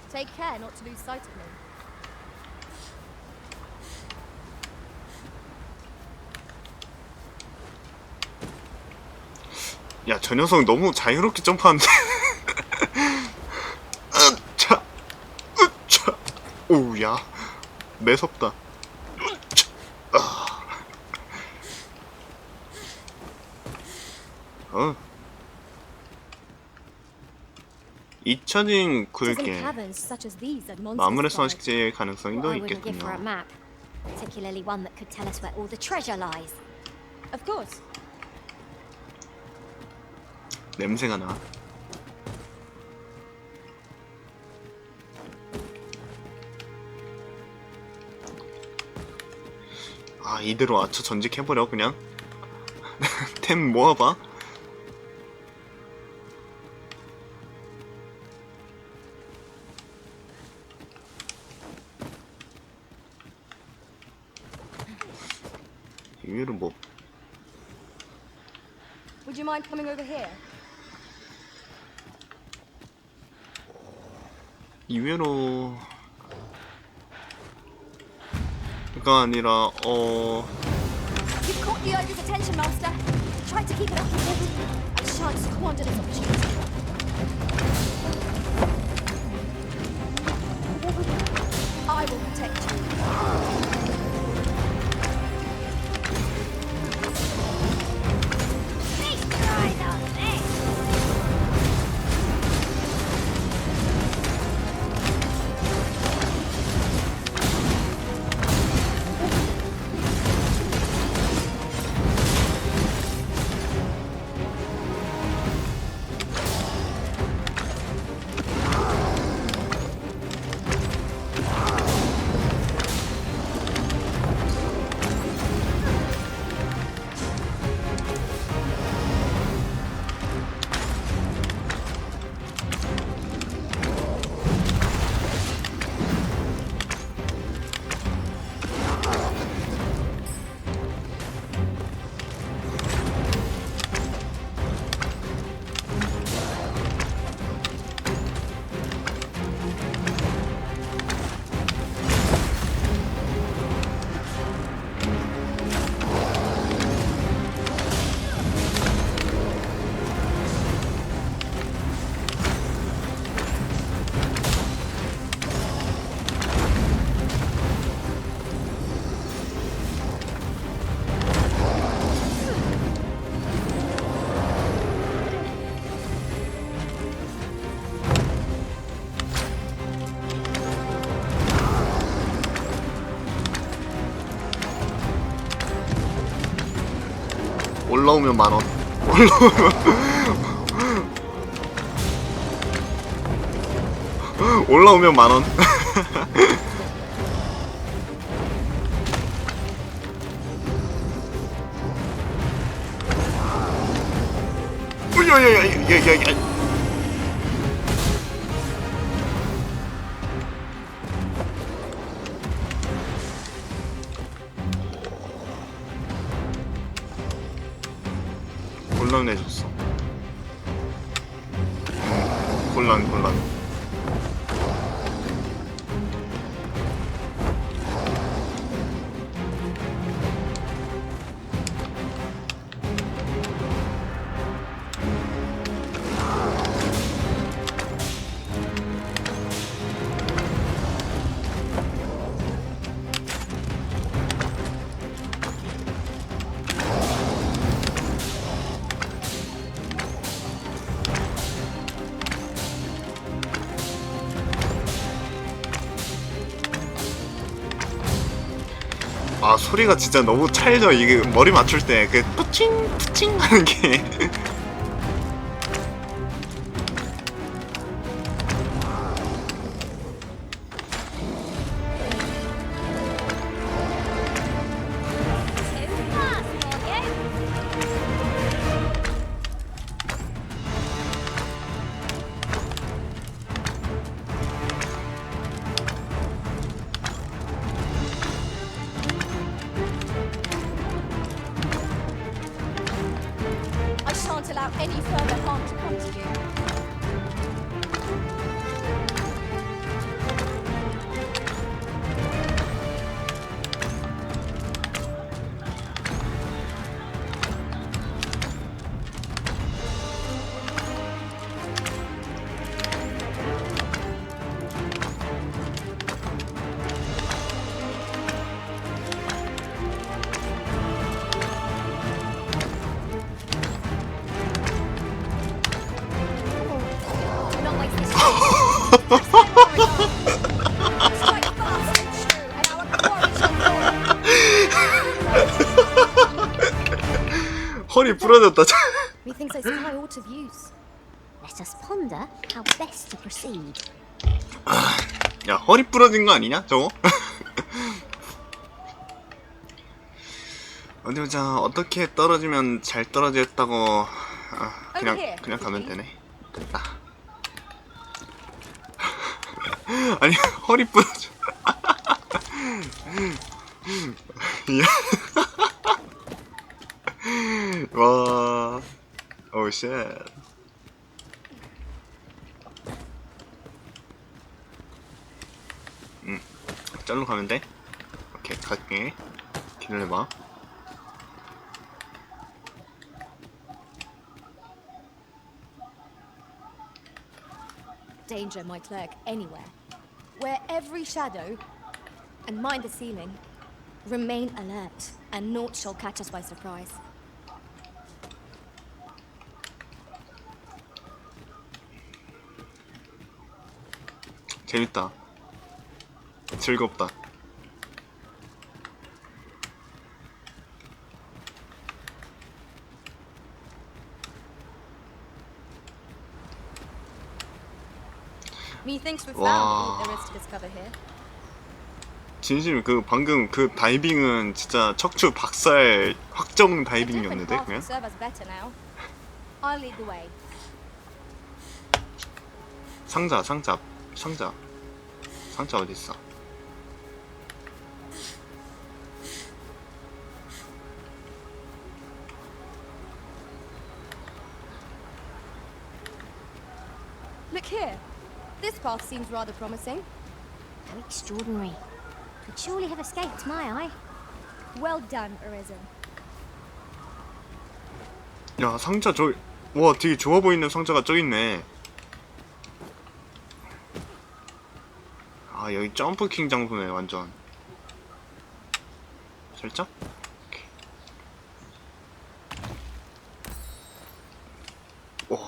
Take care not to lose sight of me. 야, 저 녀석 너무 자유롭게 점프하는데. 으차, 으차. 오우, 야, 매섭다. 잊혀진 굴게 마무리 서식지의 가능성도 있겠군요. Particularly one that could tell us where all the treasure lies. Of course. 냄새가 나. 아, 이대로 아처 전직해버려 그냥. 템 모아봐. 위로 뭐? Would you mind coming over here? 이외로 가 아니라 You've caught the Ogre's attention, Master. Try to keep it occupied. I shan't squander this opportunity. I will protect you. 올라오면 10,000원. 올라오면 10,000원. 야야야야야야. 곤란해졌어. 곤란. 아, 소리가 진짜 너무 찰져. 이게 머리 맞출 때 그 푸칭 푸칭 하는 게. I shan't allow any further harm to come to you. Do not waste this time. Strike fast and true, and our quarry shall fall. 허리 부러졌다. Methinks I spy aught of use. Let us ponder how best to proceed. 야, 허리 부러진 거 아니냐 저거? 어디 보자. 어떻게 떨어지면 잘 떨어졌다고. 아, 그냥 가면 되네. 됐다. 아니, 허리 부러져. 와, 오 쉣. 짤로 가면 돼? 오케이, 갈게. 기다려봐. Danger might lurk anywhere. Wear every shadow and mind the ceiling. Remain alert, and naught shall catch us by surprise. 재밌다. 즐겁다. Methinks we've Wow. found all there is to discover here. 진심 그 방금 그 다이빙은 진짜 척추 박살 확정 다이빙이었는데 Path 그냥. will serve us better now. I'll lead the way. 상자 어디 있어? Look here. This path seems rather promising. How extraordinary. Could surely have escaped my eye. Well done, Arisen. 야, 상자 저기. 와, 되게 좋아 보이는 상자가 저기 있네. 아, 여기 점프킹 장소네 완전. 살짝? 오케이. 와,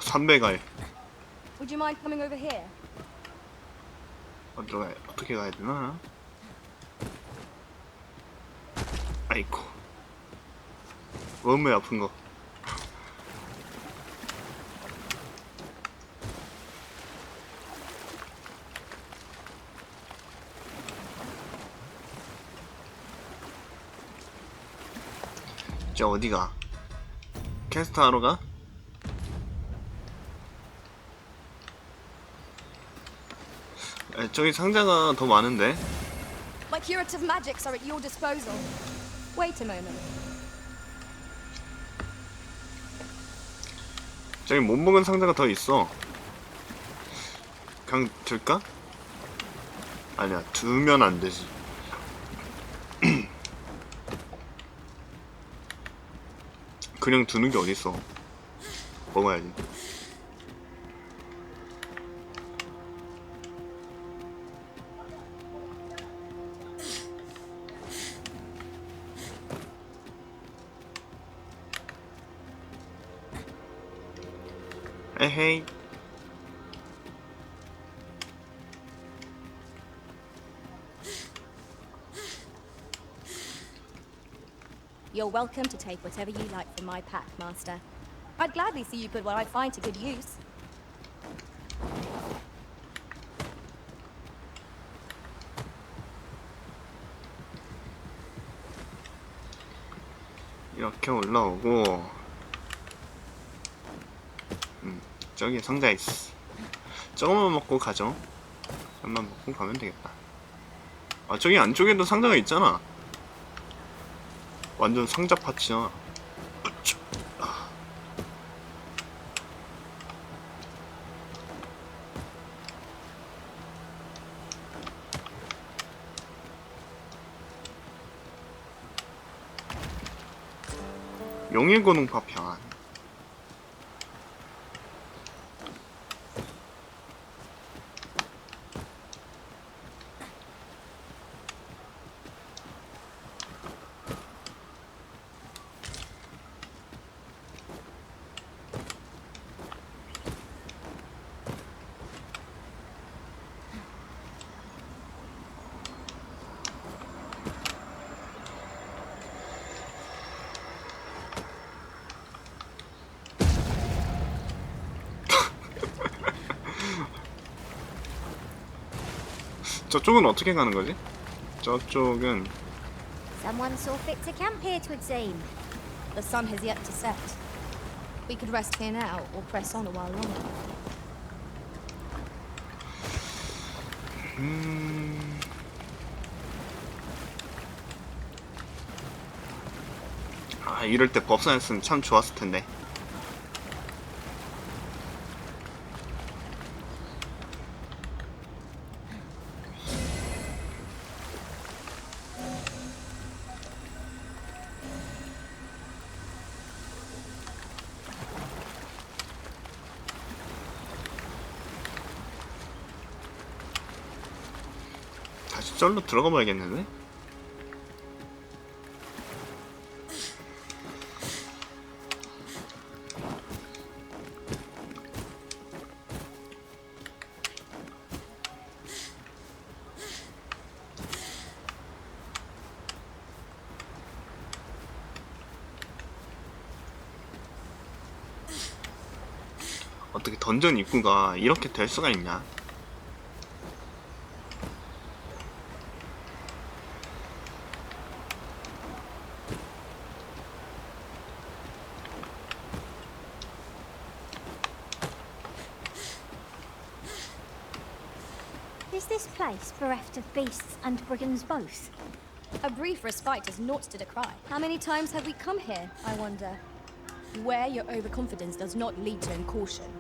300알. Would you mind coming over here? 어떻게 가야 되나? 아이고. 원매 아픈 거. 이제 어디가? 캐스트 하러 가? 저기 상자가 더 많은데? My curative magics are at your disposal. Wait a moment. 저기 못 먹은 상자가 더 있어. 그냥 줄까? 아니야, 두면 안 되지. 그냥 두는 게 어딨어. 먹어야지. 에헤이. You're welcome to take whatever you like from my pack, Master. I'd gladly see you put what I find to good use. 이렇게 올라오고, 저기 상자 있어. 저거만 먹고 가죠. 저것만 먹고 가면 되겠다. 아, 저기 안쪽에도 상자가 있잖아. 완전 상자 파츠야. 용일고농파 편. 저쪽은 어떻게 가는 거지? 저쪽은 Someone saw fit to camp here, 'twould seem. The sun has yet to set. We could rest here now or press on a while longer. 아, 이럴 때 법사였으면 참 좋았을 텐데. 다시 절로 들어가 봐야겠는데? 어떻게 던전 입구가 이렇게 될 수가 있냐? Is this place bereft of beasts and brigands both? A brief respite is naught to decry. How many times have we come here, I wonder? Where your overconfidence does not lead to caution.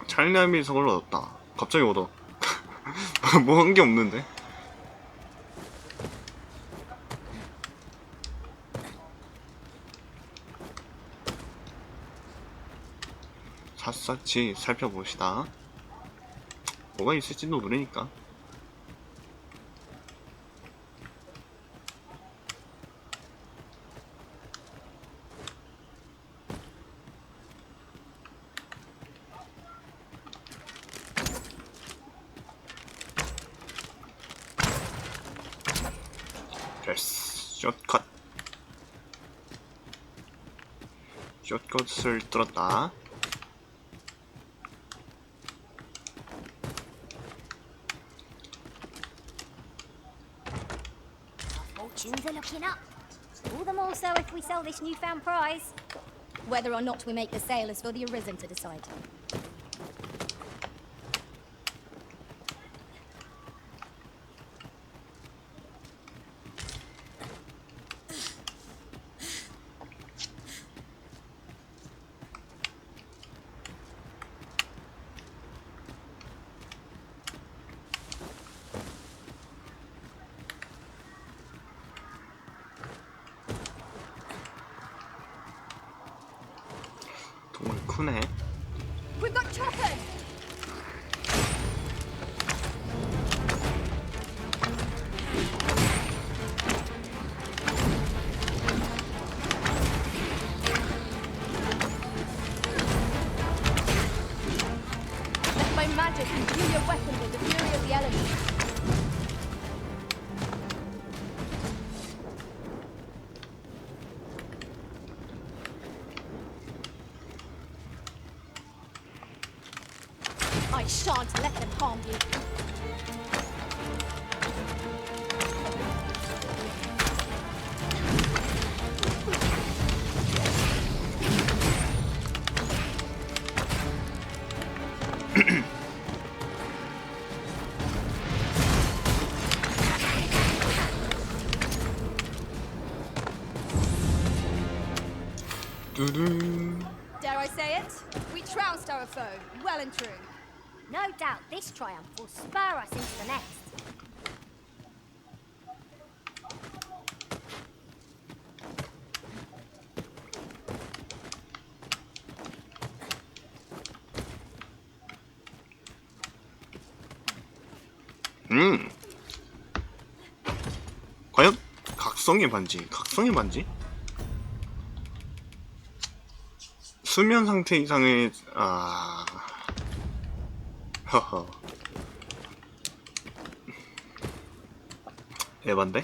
찰나미 석을 얻었다. 갑자기 얻어. 뭐 한 게 없는데? 샅샅이 살펴봅시다. 뭐가 있을지도 모르니까. 숏컷. 숏컷을 뚫었다. Fortunes are looking up. All the more so if we sell this newfound prize. Whether or not we make the sale is for the Arisen to decide. 동물 크네. We've got choppers! Let my magic imbue your weapon with the fury of the elements. I shan't let them harm you. Dare I say it? We trounced our foe, well and true. No doubt this triumph will spur us into the next. 과연 각성의 반지. 각성의 반지? 수면 상태 이상의 허허. 에반데?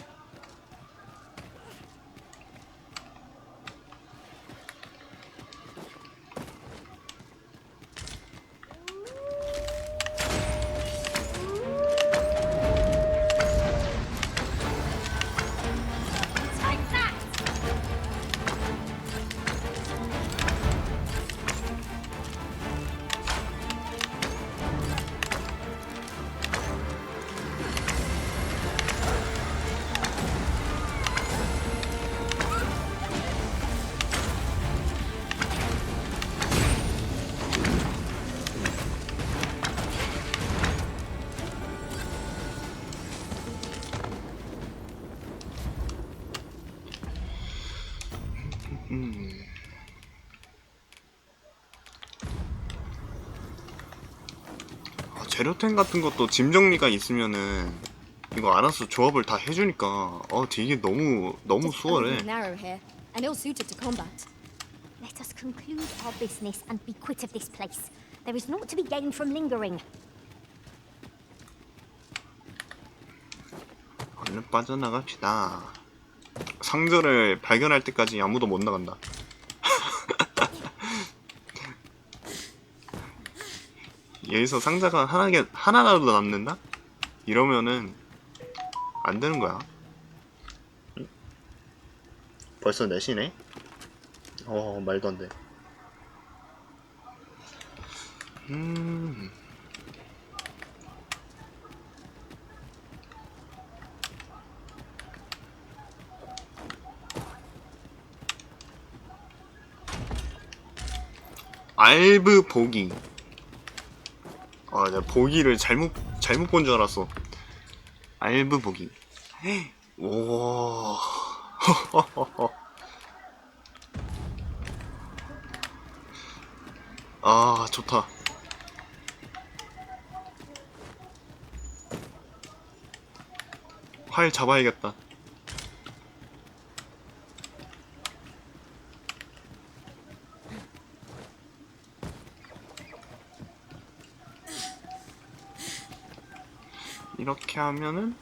재료템 같은 것도 짐 정리가 있으면은 이거 알아서 조합을 다 해주니까 되게 너무 수월해. Narrow here and ill-suited to combat. Let us conclude our business and be quit of this place. There is naught to be gained from lingering. 얼른 빠져나갑시다. 상자를 발견할 때까지 아무도 못 나간다. 여기서 상자가 하나라도 남는다? 이러면은 안 되는 거야. 벌써 4시네? 말도 안 돼. 알브 보기. 내가 보기를 잘못 본 줄 알았어. 알브 보기. 오. 좋다. 활 잡아야겠다. 이렇게 하면은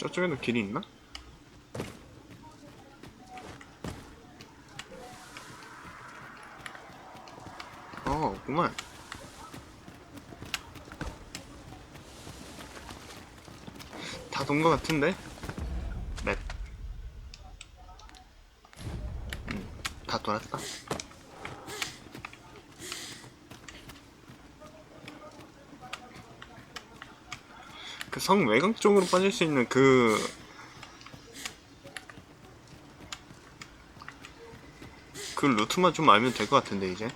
저쪽에도 길이 있나? 없구만. 다 돈 거 같은데? 맵. 다 돌았다. 그 성 외곽 쪽으로 빠질 수 있는 그 루트만 좀 알면 될 것 같은데 이제.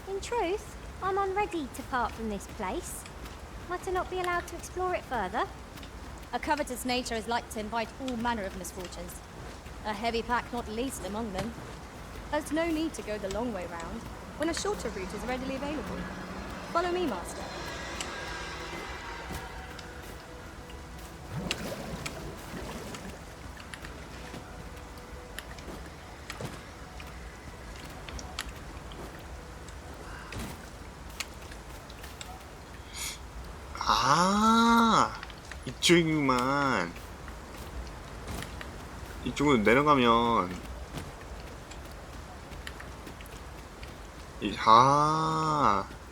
In truth, I'm unready to part from this place. Might I not be allowed to explore it further? A covetous nature is like to invite all manner of misfortunes. A heavy pack not least among them. There's no need to go the long way round, when a shorter route is readily available. Follow me, Master. 이쪽이구만. 이쪽으로 내려가면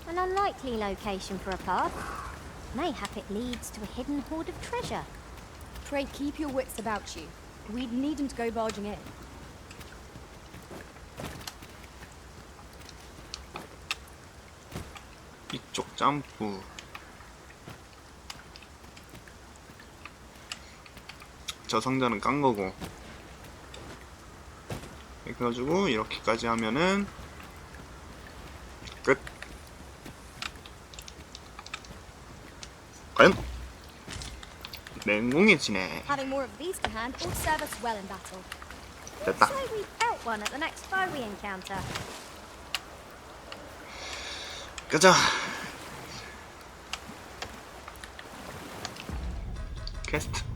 An unlikely location for a path. Mayhap it leads to a hidden hoard of treasure. Pray keep your wits about you. We needn't go barging in. 이쪽 점프. 저 상자는 깐 거고. 이렇게 해가지고 이렇게까지 하면은 끝. 과연 맹공해지네. Having more of these to hand ought to serve us well in battle. 됐다. So we felt one at the next foe we encounter. 가자. 퀘스트.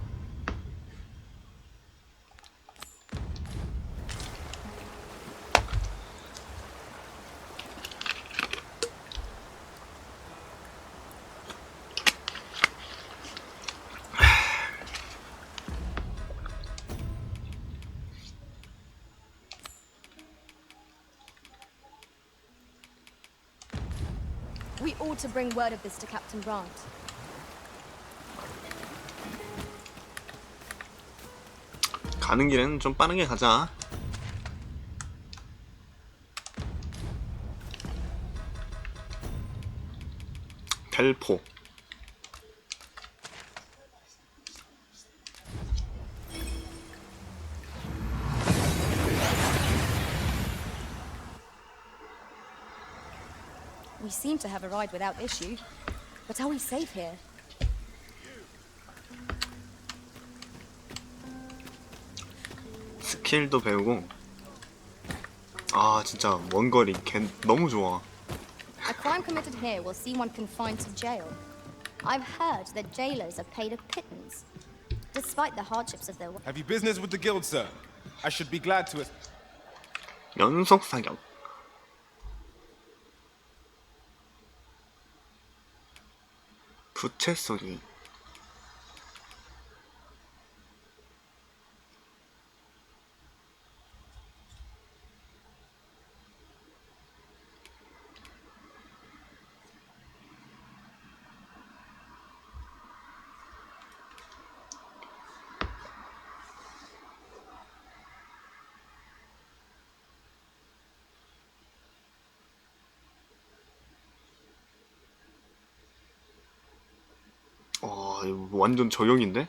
We ought to bring word of this to Captain Grant. 가는 길에는 좀 빠르게 가자. 델포. We seem to have arrived without issue. But are we safe here? 스킬도 배우고. 아 진짜 원거리 걔 너무 좋아. A crime committed here will see one confined to jail. I've heard that jailers are paid a pittance, despite the hardships of their work. Have you business with the guild, sir? I should be glad to. 연속 사격. 부채 소리. 와, 이거 완전 저격인데?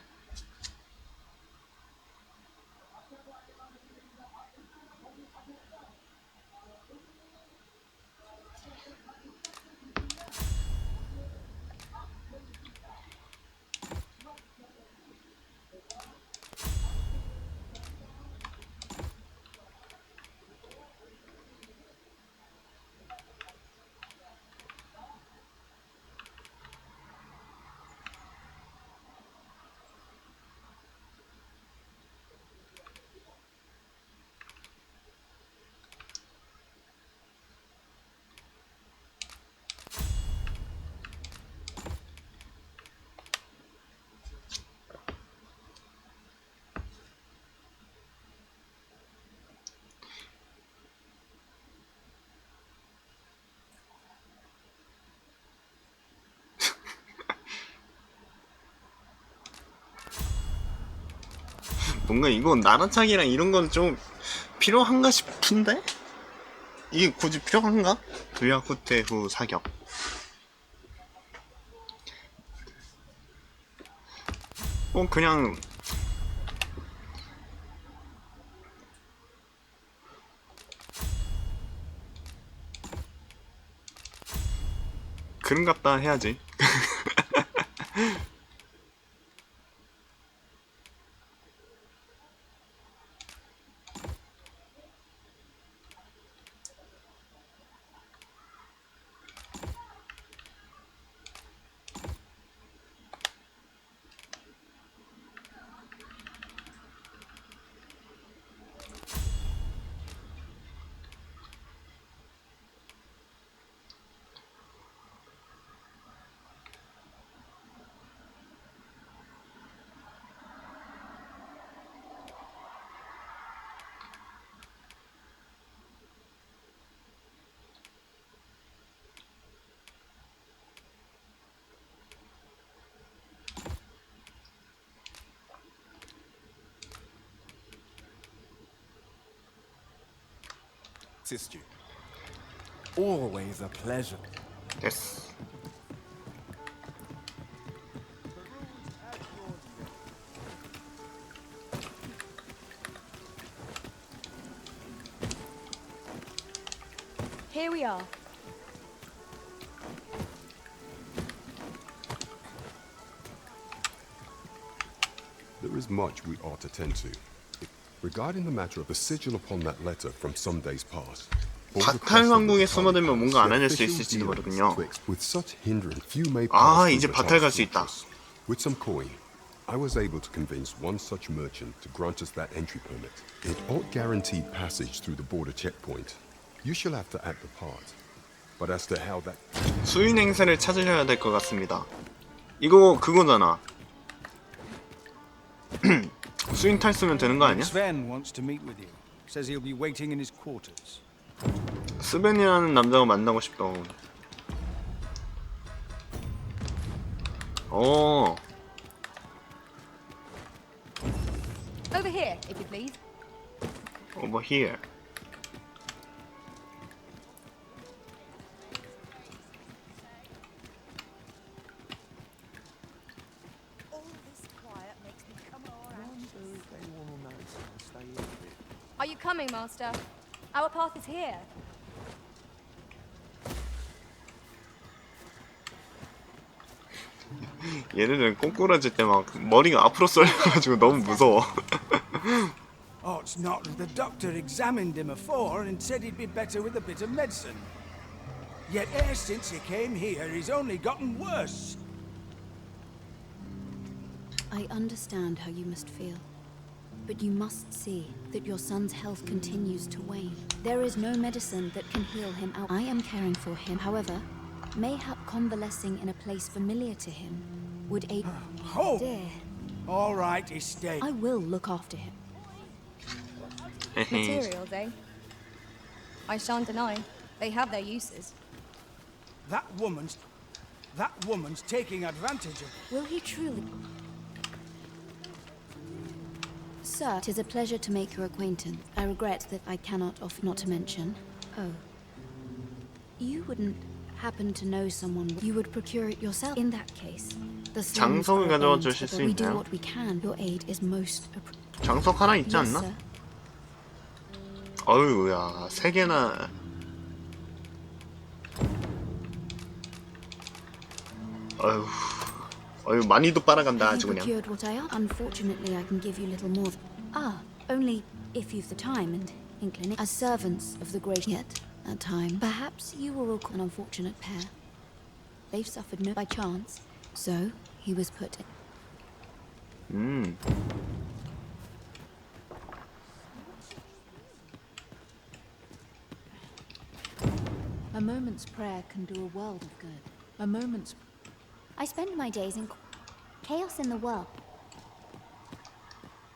뭔가 이거 나라차기랑 이런 건 좀 필요한가 싶은데? 이게 굳이 필요한가? 도약 후퇴 후 사격. 그냥 그림 같다 해야지. Assist you. Always a pleasure. Yes. Here we are. There is much we ought to tend to. Regarding the matter of the sigil upon that letter from some days past. 바탈 왕국에 숨어들면 뭔가 안 해낼 수 있을지도 모르군요. 아, 이제 바탈 갈 수 있다. With some coin, I was able to convince one such merchant to grant us that entry permit. It ought guaranteed passage through the border checkpoint. You shall have to act the part. But as to how that 수인 행세를 찾으셔야 될 것 같습니다. 이거 그거잖아. 수인 탈 쓰면 되는 거 아니야? Sven wants to meet with you. Says he'll be waiting in his quarters. 스벤이라는 남자가 만나고 싶다. 어. Over here, if you please. Over here. Are you coming, Master? Our path is here. 얘네는 꼬꾸라질 때 막 머리가 앞으로 쏠려가지고 너무 무서워. Oh, it's not. The doctor examined him afore and said he'd be better with a bit of medicine. Yet ever since he came here, he's only gotten worse. I understand how you must feel. But you must see that your son's health continues to wane. There is no medicine that can heal him out. I am caring for him. However, mayhap convalescing in a place familiar to him would aid... Oh! Dear. All right, he's staying. I will look after him. Materials, eh? I shan't deny. They have their uses. That woman's taking advantage of... Will he truly... Sir, 'tis a pleasure to make your acquaintance. I regret that I cannot offer not to mention. Oh. You wouldn't happen to know someone you would procure it yourself? In that case, The slums 장석을 are 가져와 abundant, 주실 수 but we do 있나요? what we can. Your aid is most 장석 하나 있지 Yes, 않나? sir. 어휴야, 3개나. 어휴, 많이도 빨아간다 Have 아주 you 그냥. procured what I asked? Unfortunately, I can give you little more. Only if you've the time and inclination. As servants of the great, yet at time, perhaps you will recall an unfortunate pair. They've suffered no by chance, so he was put. A moment's prayer can do a world of good. A moment's... I spend my days in chaos in the world.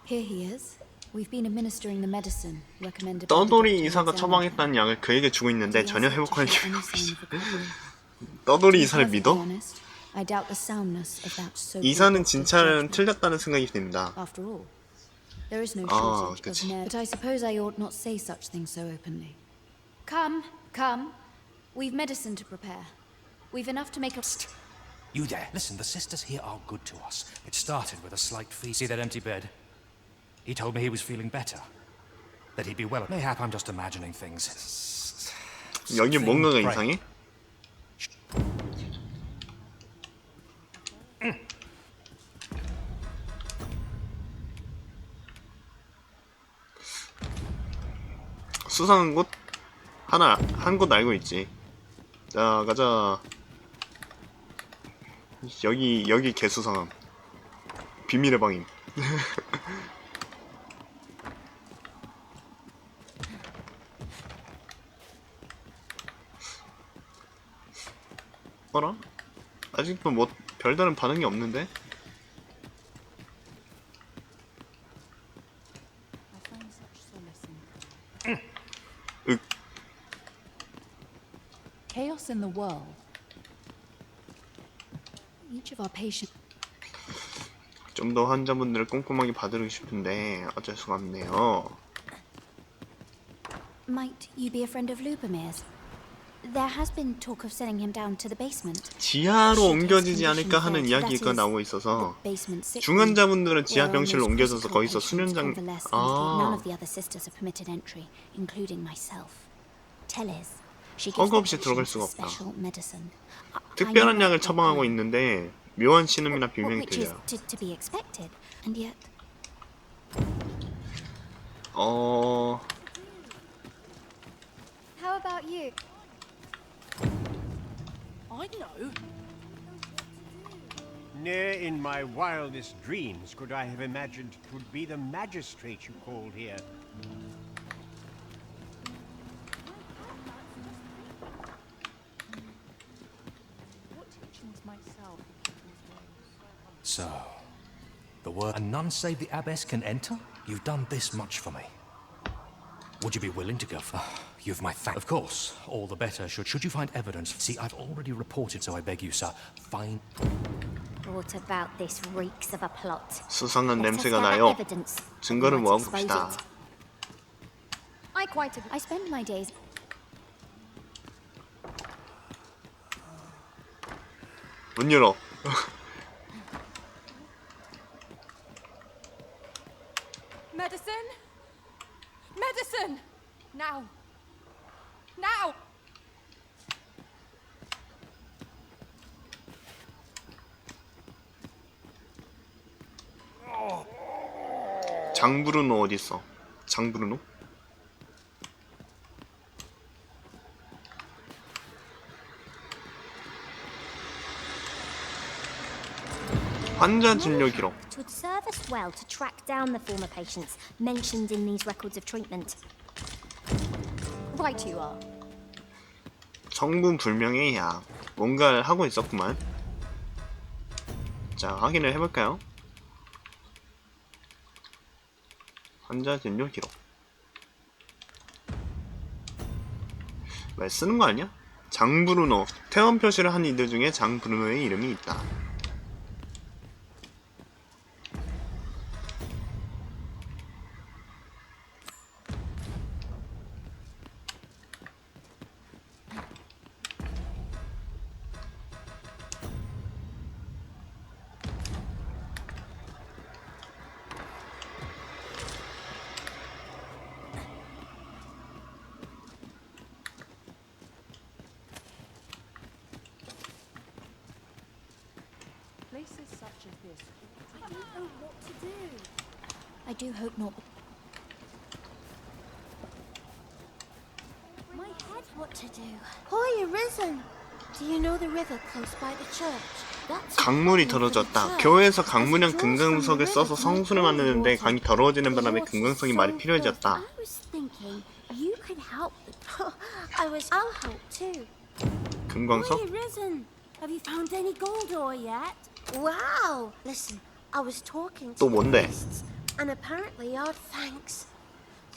Here he is. We've been administering the medicine recommended. 떠돌이 이사가 처방했다는 약을 그에게 주고 있는데 전혀 회복하는 기분이 없어. 떠돌이 이사를 믿어? I doubt the soundness of that so. 이사는 진찰은 틀렸다는 생각이 듭니다. After all, there is no 아, shortage 그치. of nerve. But I suppose I ought not say such things so openly. Come. We've medicine to prepare. We've enough to make a. You there. Listen, the sisters here are good to us. It started with a slight fee. See that empty bed? He told me he was feeling better. That he'd be well. Mayhap I'm just imagining things. 여기 뭔가가 이상해? 수상한 곳? 한 곳 알고 있지. 자, 가자. 여기 개수상함. 비밀의 방임. 어라? 아직도 뭐 별다른 반응이 없는데? Chaos in the world. Each of our patients. 좀 더 환자분들을 꼼꼼하게 봐드리고 싶은데 어쩔 수가 없네요. Might you be a friend of Lubomir's? There has been talk of sending him down to the basement. 지하로 옮겨지지 않을까 하는 이야기가 나오고 있어서 중환자분들은 지하 병실로 옮겨져서 거기서 수면장... None of the other sisters are permitted entry, including myself. Tell us. 허가 없이 들어갈 수가 없다. 특별한 약을 처방하고 있는데 묘한 신음이나 비명이 들려요. To be expected, and yet. How about you? I know. Ne'er in my wildest dreams could I have imagined it would be the magistrate you called here. So, the word and none save the abbess can enter? You've done this much for me. Would you be willing to go for... You've my thanks. Of course, all the better. Should you find evidence... See, I've already reported, so I beg you, sir, find... What about this reeks of a plot? 수상한 냄새가 나요. 증거를 모아봅시다. I spend my days... 문 열어. Medicine? Medicine! Now! Now! 장브루노 어딨어? 장브루노? 환자 진료 기록. It would serve us well to track down the former patients mentioned in these records of treatment. Right you are. 성분 불명의 약. 뭔가를 하고 있었구만. 자, 확인을 해볼까요? 환자 진료 기록. 왜 쓰는 거 아니야? 장브루노. 퇴원 표시를 한 이들 중에 장브루노의 이름이 있다. such as this. I don't know what to do. I do hope not. My head, what to do? Hoy, arisen. Do you know the river close by the church? That's 강물이 더러워졌다. 교회에서 강물형 금강석을 써서 성수를 만드는데 강이 더러워지는 바람에 금강석이 많이 필요해졌다. I was thinking you could help. I'll help too. 금광석? Hoy, arisen. Have you found any gold ore yet? Wow. Listen, I was talking to 또 뭔데? and apparently thanks.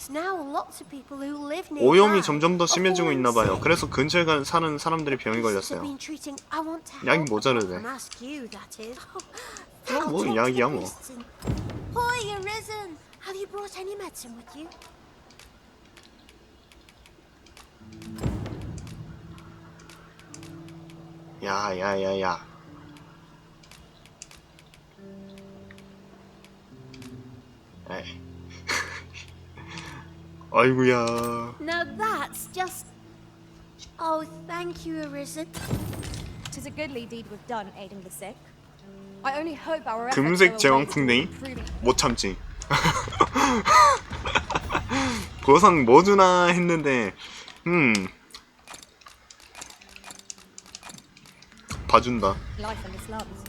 Now lots of people who live near 오염이 점점 더 심해지고 있나봐요. 그래서 근처에 사는 사람들이 병에 걸렸어요. 약이 모자르대. 뭐 약이야 뭐. Hoy, arisen. Have you brought any medicine with you? 야. 에이. 아이고야. Now that's just. Oh, thank you, arisen. 'Tis a goodly deed we've done, aiding the sick. I only hope our efforts 금색 go a way 제왕풍뎅이? to improving. 못 참지. 보상 뭐 주나 했는데 봐준다. Life in the slums.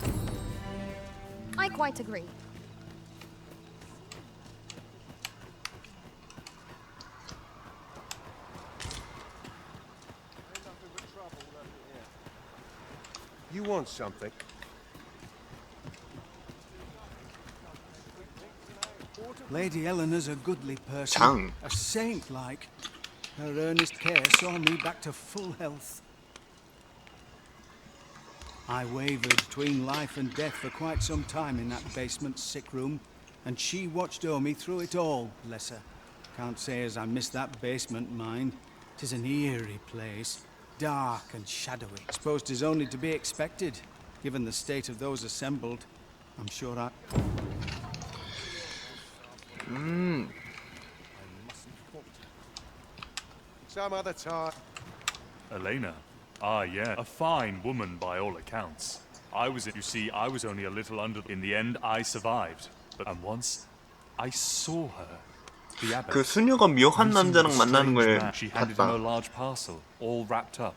I quite agree. You want something? Lady Eleanor's a goodly person. 장. A saint-like. Her earnest care saw me back to full health. I wavered between life and death for quite some time in that basement sick room, and she watched over me through it all, bless her. Can't say as I missed that basement, mind. 'Tis an eerie place, dark and shadowy. Suppose 'tis only to be expected, given the state of those assembled. I'm sure I... Some other time. Elena? Ah, yeah. A fine woman by all accounts. You see, I was only a little under. In the end, I survived. And once, I saw her. The abbess. 그 수녀가 묘한 남자랑 만나는 걸 She handed him a 봤다. large parcel, all wrapped up.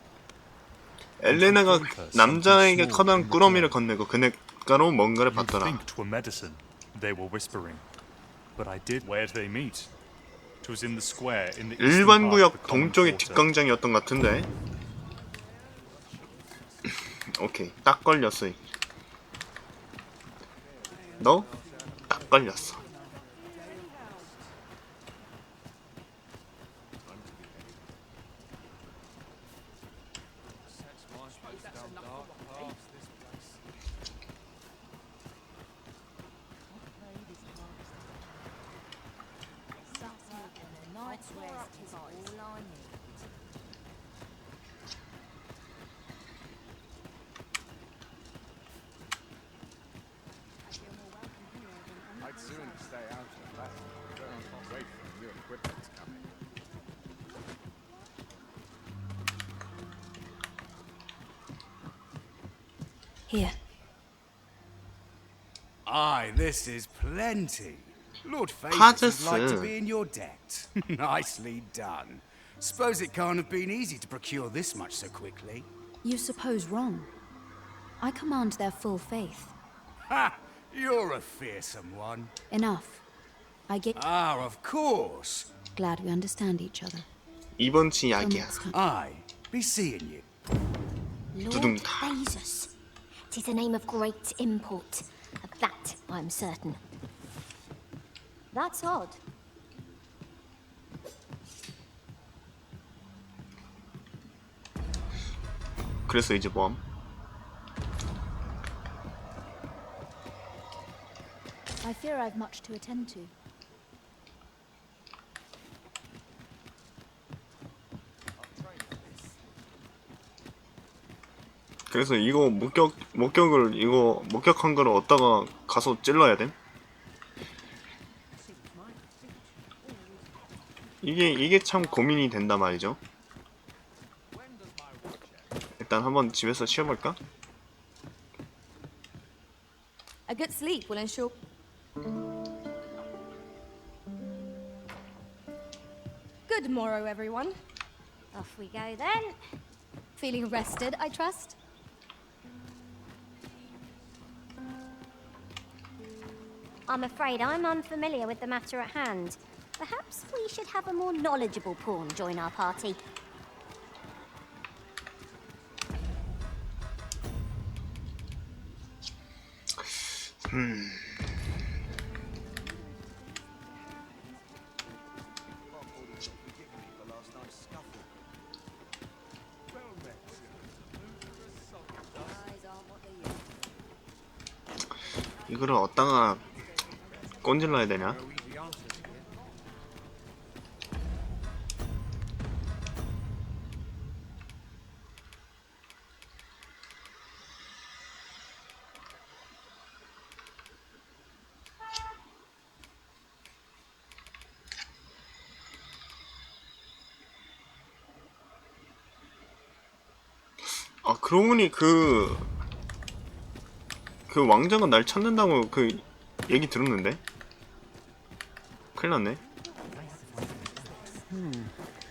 엘레나가 남자에게 커다란 꾸러미를 건네고 그네가로 뭔가를 You'd 받더라. think 'twere medicine. They were whispering. But I did. Where did they meet? It was in the square in the eastern 일반 part of 구역 the common 동쪽의 quarter. 뒷광장이었던 것 같은데. 오케이, 딱 걸렸어. 너? 딱 걸렸어. I'd soon stay out of that. Wait for new equipment's coming. Here. Aye, this is plenty. Lord Pages Favors would like to be in your debt. Nicely done. Suppose it can't have been easy to procure this much so quickly. You suppose wrong. I command their full faith. Ha! You're a fearsome one. Enough. I get... Ah, of course. Glad we understand each other. 이번 주 약이야. Aye, be seeing you. Lord 두둥다. Bezos. 'Tis a name of great import. Of that I'm certain. That's odd. 그래서 이제 뭐함? I fear I've much to attend to. 그래서 이거 목격한 거를 어디다가 가서 찔러야 돼? 이게 참 고민이 된단 말이죠. 일단 한번 집에서 치워볼까? A good sleep will ensure... Good morrow, everyone. Off we go then. Feeling rested, I trust? I'm afraid I'm unfamiliar with the matter at hand. Perhaps we should have a more knowledgeable pawn join our party. 이거를 어디다가 꼰질러야 되냐? 아, 그러고 보니 그 왕자가 날 찾는다고 그 얘기 들었는데? 큰일 났네.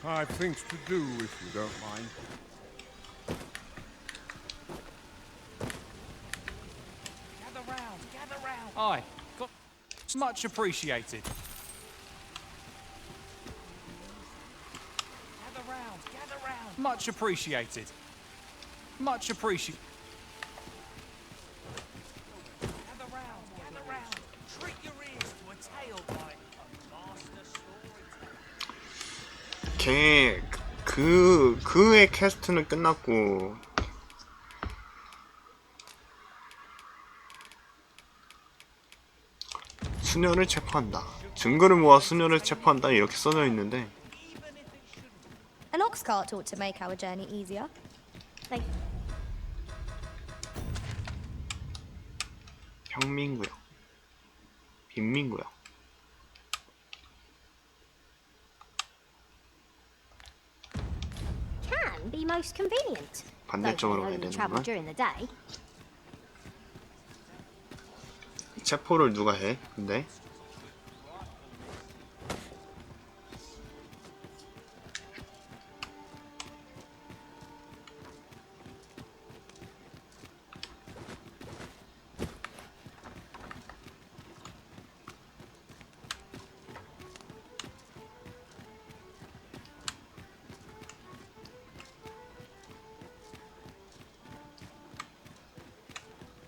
I've things to do if you don't mind. Gather round. Aye, got much appreciated. Gather round. Much appreciated. Much appreciated. Gather round. Treat your ears to a tale by a master storyteller. 그의 퀘스트는 끝났고 수녀를 체포한다. 증거를 모아 수녀를 체포한다 이렇게 써져 있는데 An ox cart ought to make our journey easier. 평민구역, 빈민구역. Can be most convenient. 반대쪽으로 가야 Though they only travel 되는구나. during the day. 체포를 누가 해? 근데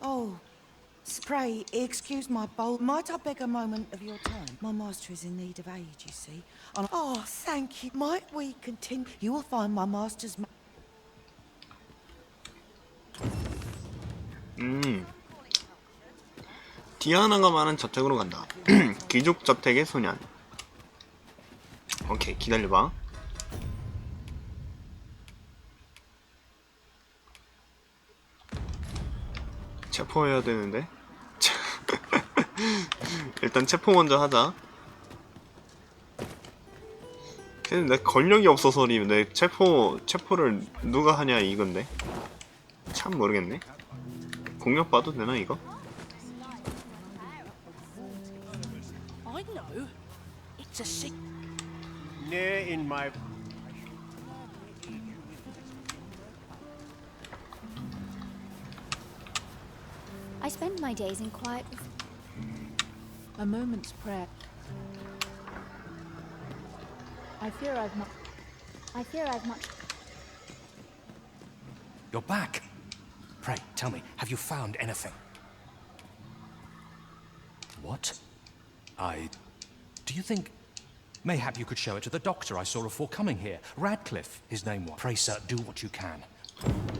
Oh, pray, excuse my bold. Might I beg a moment of your time? My master is in need of aid, you see. And oh, thank you. Might we continue? You will find my master's. 디아나가 많은 저택으로 간다. 귀족 저택의 소년. 오케이, 기다려봐. 체포해야 되는데. 일단 체포 먼저 하자. 근데 내 권력이 없어서 내 체포를 누가 하냐 이건데. 참 모르겠네. 공격 봐도 되나 이거? I know. It's a sick. Near in my. I spend my days in quiet. A moment's prayer. I fear I've much. You're back. Pray, tell me, have you found anything? What? Do you think... Mayhap you could show it to the doctor I saw before coming here. Radcliffe, his name was. Pray, sir, do what you can.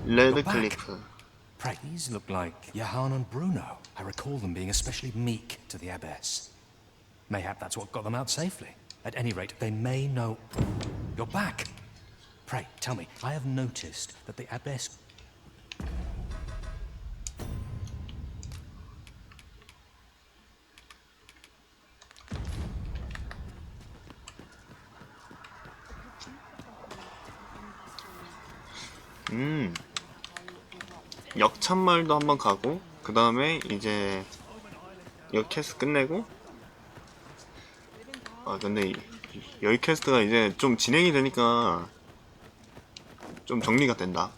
레드클리프. Pray, these look like Johann and Bruno. I recall them being especially meek to the abbess. Mayhap that's what got them out safely. At any rate, they may know... You're back! Pray, tell me, I have noticed that the abbess... 역참말도 한번 가고 그 다음에 이제 여기 퀘스트 끝내고 아 근데 여기 퀘스트가 이제 좀 진행이 되니까 좀 정리가 된다.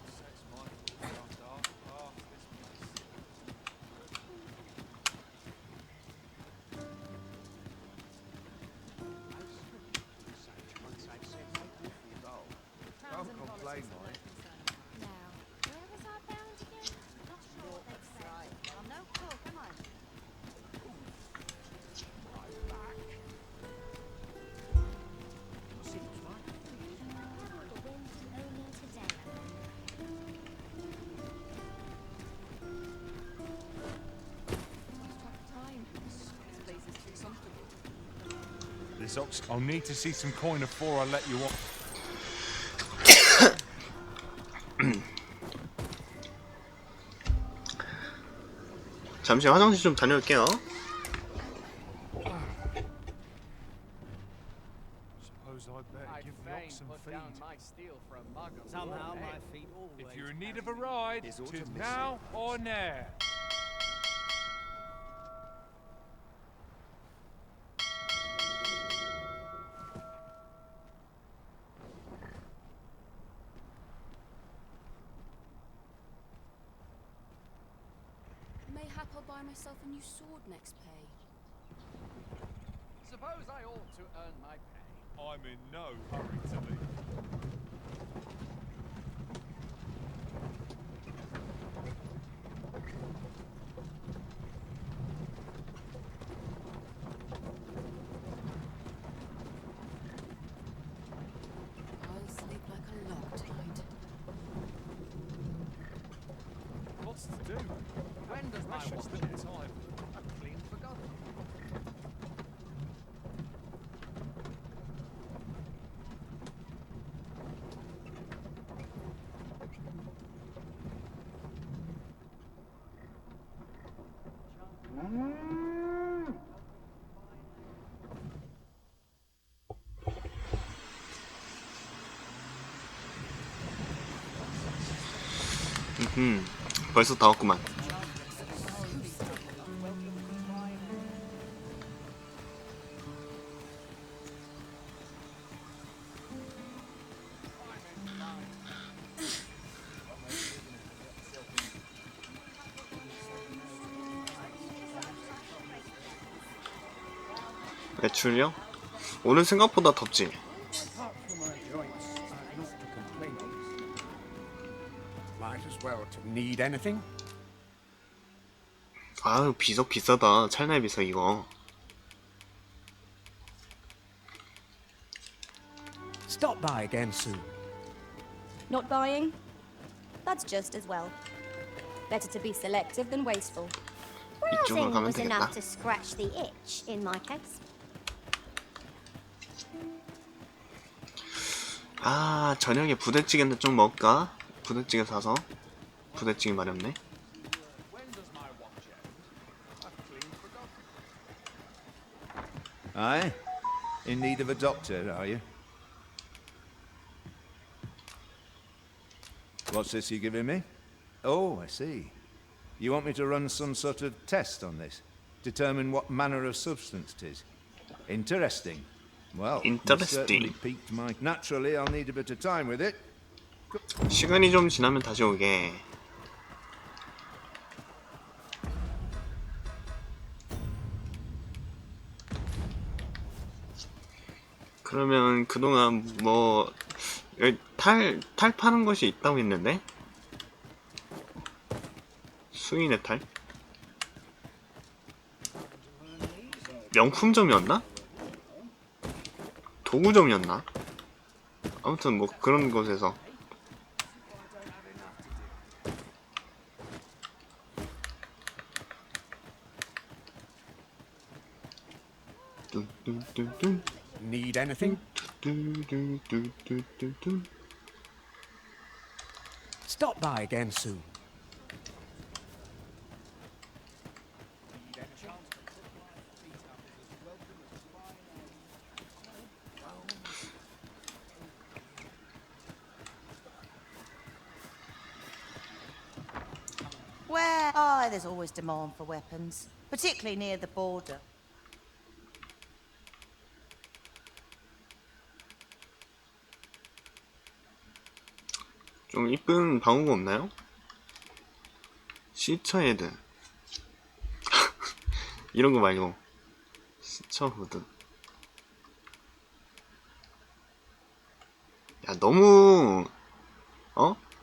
This ox. I'll need to see some coin before I let you off. 잠시 화장실 좀 다녀올게요. Suppose I'd better give the ox some feed. Somehow my feet always. If you're in need of a ride, 'tis now or ne'er. Mayhap I'll buy myself a new sword next pay. Suppose I ought to earn my pay. I'm in no hurry to leave. I'll sleep like a log tonight. What's to do? When does my Precious watch little end? time. I've clean forgotten. 벌써 다 왔구만. 매출이요? 오늘 생각보다 덥지? Apart from my joints, not to complain of. Might as well to need anything. 아유 비석 비싸다. 찰나의 비석 이거. Stop by again soon. Not buying? That's just as well. Better to be selective than wasteful. Browsing 가면 was enough 되겠다. to scratch the itch in my case. 아 저녁에 부대찌개인데 좀 먹을까? 부대찌개 사서. 부대찌개 마렵네. Aye? In need of a doctor, are you? What's this you're giving me? Oh, I see. You want me to run some sort of test on this? Determine what manner of substance it is? Interesting. Well, it certainly piqued my... Naturally, I'll need a bit of time with it. 시간이 좀 지나면 다시 오게. 그러면 그동안 뭐 여기 탈 파는 곳이 있다고 했는데? 수인의 탈? 명품점이었나? 도구점이었나? 아무튼 뭐 그런 곳에서 Need anything? Stop by again soon. Where? Oh, there's always demand for weapons, particularly near the border. 좀 이쁜 방어구 없나요? 시처 헤드 이런 거 말고 시처 후드. 야, 너무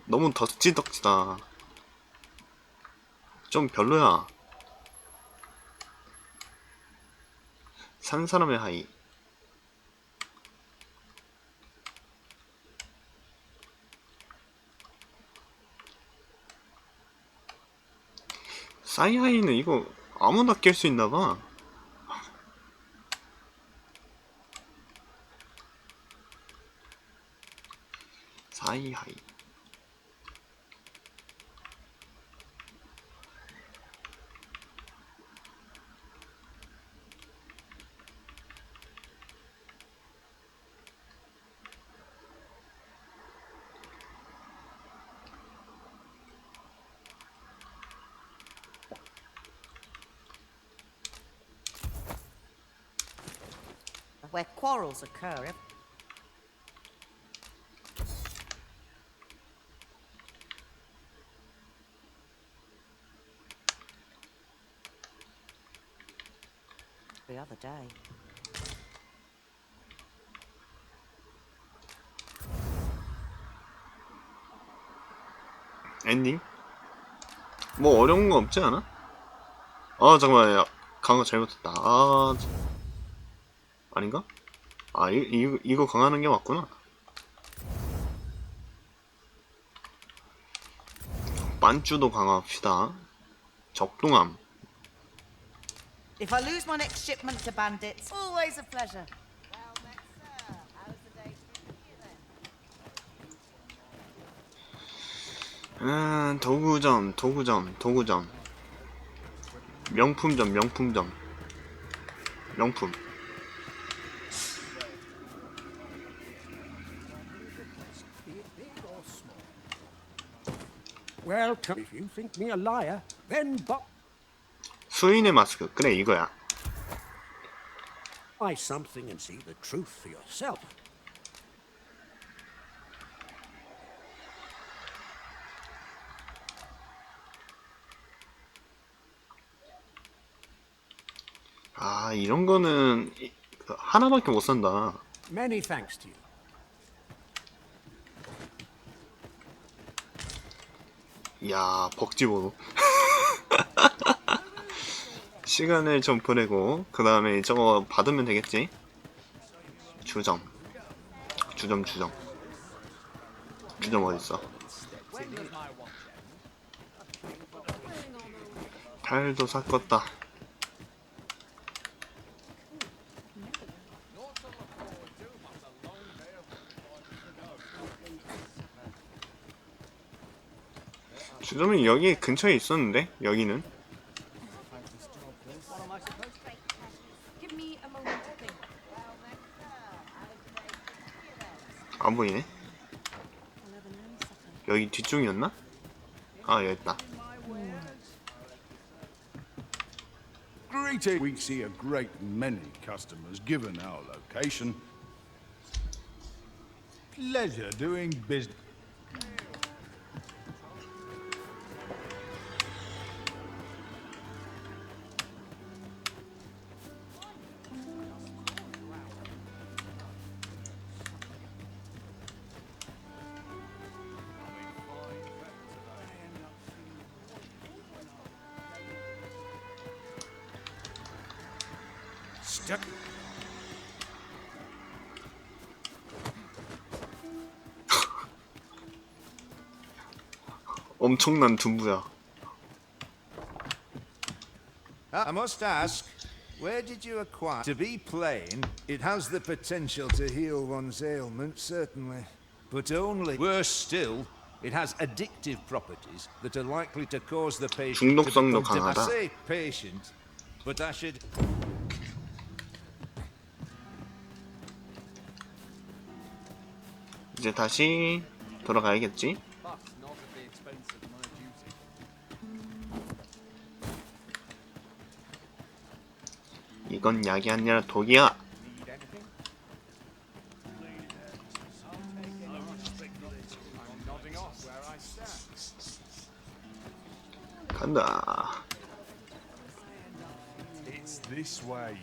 너무 덕지덕지다. 좀 별로야. 산 사람의 하이. 사이하이는 이거 아무나 낄 수 있나봐. 사이하이. Where quarrels occur. The other day. 엔딩? 뭐 어려운 거 없지 않아? 아 잠깐만, 야, 강화 잘못했다. 아닌가? 아 이거 강화하는 게 맞구나. 만주도 강화합시다. 적동함. If I lose my next shipment to bandits, always a pleasure. 도구점. 명품점. 명품. Well, if you think me a liar, then 수인의 마스크. 그래, 이거야. buy something and see the truth for yourself. 아, 이런 거는 하나밖에 못 산다. Many thanks to you. 이야, 벅지보로. 시간을 좀 보내고 그 다음에 저거 받으면 되겠지? 주점 어딨어? 탈도 샀겄다. 주점이 여기 근처에 있었는데 여기는 안 보이네. 여기 뒤쪽이었나? 아, 여기 있다. Greeting. We see a great many customers given our location. Pleasure doing business. 엄청난 둔부야. I must ask, where did you acquire? To be plain, it has the potential to heal one's ailments, certainly. But only. Worse still, it has addictive properties that are likely to cause the patient to 중독성도 become, I 강하다. say patient, but I should... 이제 다시 돌아가야겠지? 이건 약이 아니라 독이야. 간다. It's this way.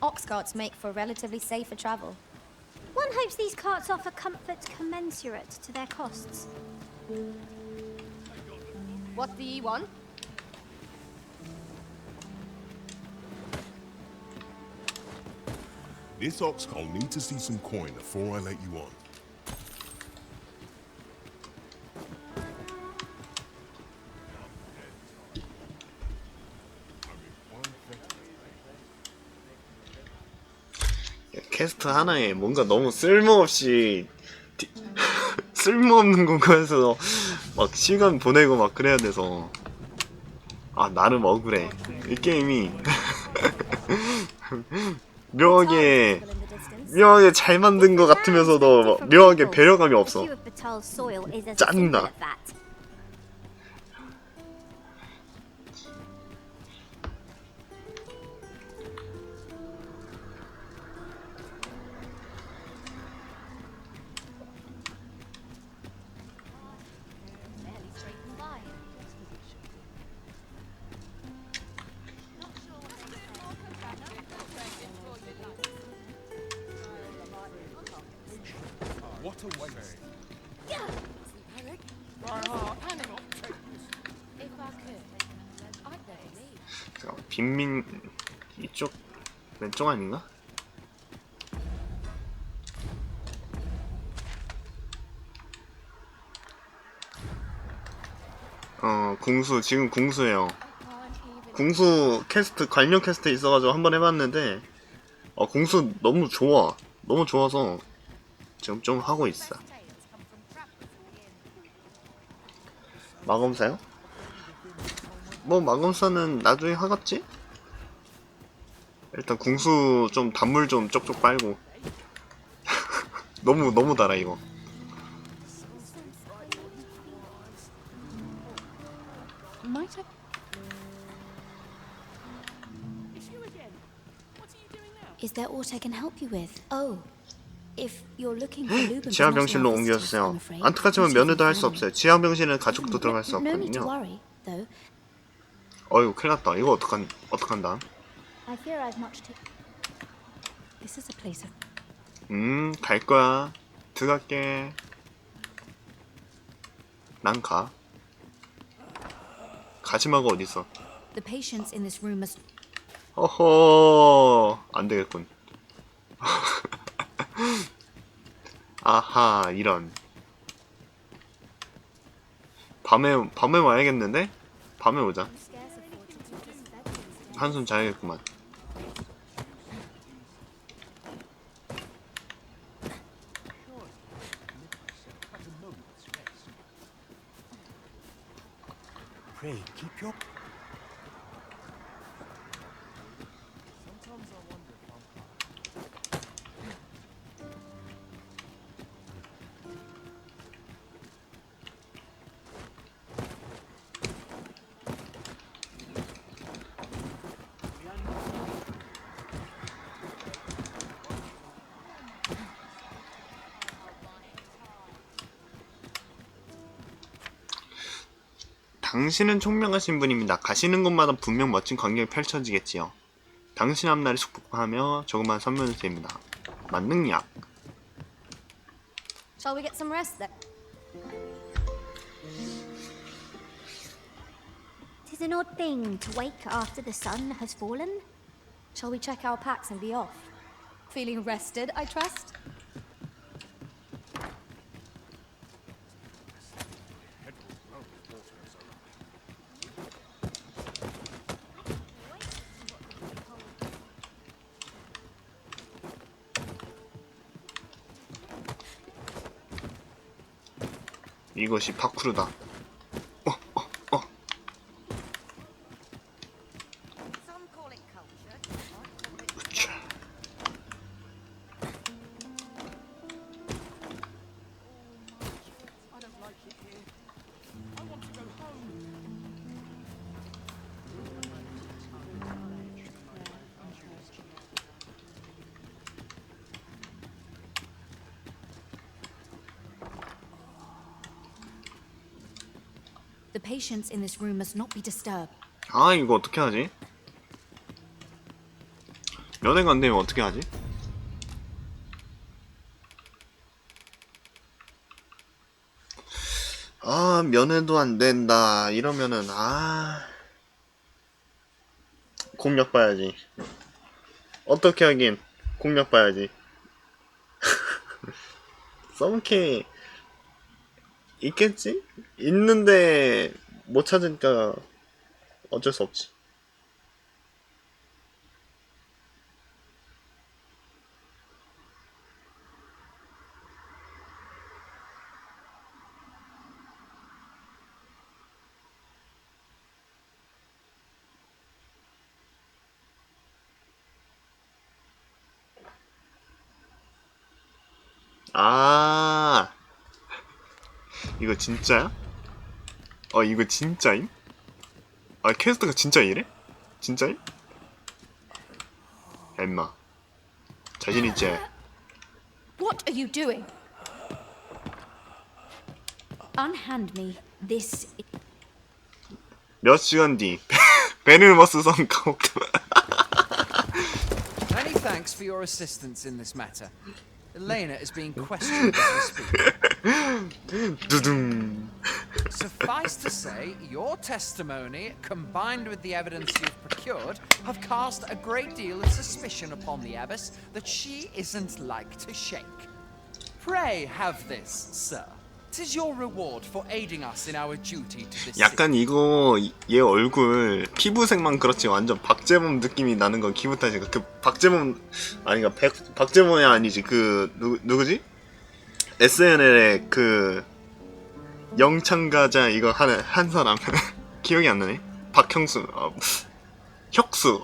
Ox carts make for relatively safer travel. One hopes these carts offer comfort commensurate to their costs. What do ye want? This ox I'll need to see some coin before I let you on. 퀘스트 하나에 뭔가 너무 쓸모없이 쓸모없는 공간에서 막 시간 보내고 막 그래야 돼서 아 나름 억울해. 이 게임이 묘하게 잘 만든 것 같으면서도 묘하게 배려감이 없어. 짜증나. What a waste. 빈민 이쪽 왼쪽 아닌가? 궁수 지금 궁수예요. 궁수 캐스트 관련 캐스트 있어가지고 한번 해봤는데 궁수 너무 좋아. 너무 좋아서 지금 좀 하고 있어. 마검사요? 뭐 마검사는 나중에 하겠지? 일단 궁수 좀 단물 좀 쪽쪽 빨고 너무 달아 이거. Is there aught I can help you with? Oh, if you're looking for lubin. 지하병실로 옮겨주세요. 안타깝지만 면회도 할 수 없어요. 지하병실에는 가족도 들어갈 수 No need to 없거든요. worry, though. 어휴 큰일났다. 이거 어떡한다. I fear I've much to. This is a place of. 갈 거야. 들어갈게. 난 가. 가지마가 어딨어? The patients in this room must. 어허, 안 되겠군. 아하, 이런. 밤에 와야겠는데? 밤에 오자. 한숨 자야겠구만. Pray, keep your. 당신은 총명하신 분입니다. 가시는 곳마다 분명 멋진 광경이 펼쳐지겠지요. 당신 앞날을 축복하며 조그만 선물을 드립니다. 만능약. Shall we get some rest then? Tis an odd thing to wake after the sun has fallen. Shall we check our packs and be off? Feeling rested, I trust? 이것이 파쿠르다. The patients in this room must not be disturbed. 아, 이거 어떻게 하지? 연애가 안 되면 어떻게 하지? 아, 면회도 안 된다. 이러면은, 공략 봐야지. 어떻게 하긴, 공략 봐야지. 썸캐, 있겠지? 있는데, 못 찾으니까, 어쩔 수 없지. 아, 이거 진짜야? 이거 진짜임? 퀘스트가 진짜 이래? 진짜임? 엠마, 자신 있지? What are you doing? Unhand me this. 몇 시간 뒤, 베르머스 성 가옥. Many thanks for your assistance in this matter. Elena is being questioned as we speak. 두둥. Suffice to say, your testimony, combined with the evidence you've procured, have cast a great deal of suspicion upon the abbess that she isn't like to shake. Pray have this, sir. 'Tis your reward for aiding us in our duty to this 약간 이거 얘 얼굴 피부색만 그렇지 완전 박재범 느낌이 나는 건 기분 탓이니까 그 박재범 아니가 박재범이 아니지 그 누구지? SNL의 그 영창가자 이거 한 사람 기억이 안 나네. 박형수 혁수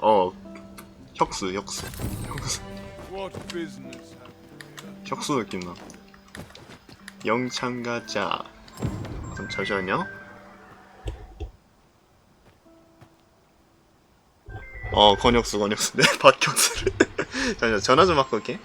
혁수 혁수 느낌 나. 영창가자. 잠시만요. 권혁수. 네, 박형수를. 잠시만, 전화 좀 받고 올게.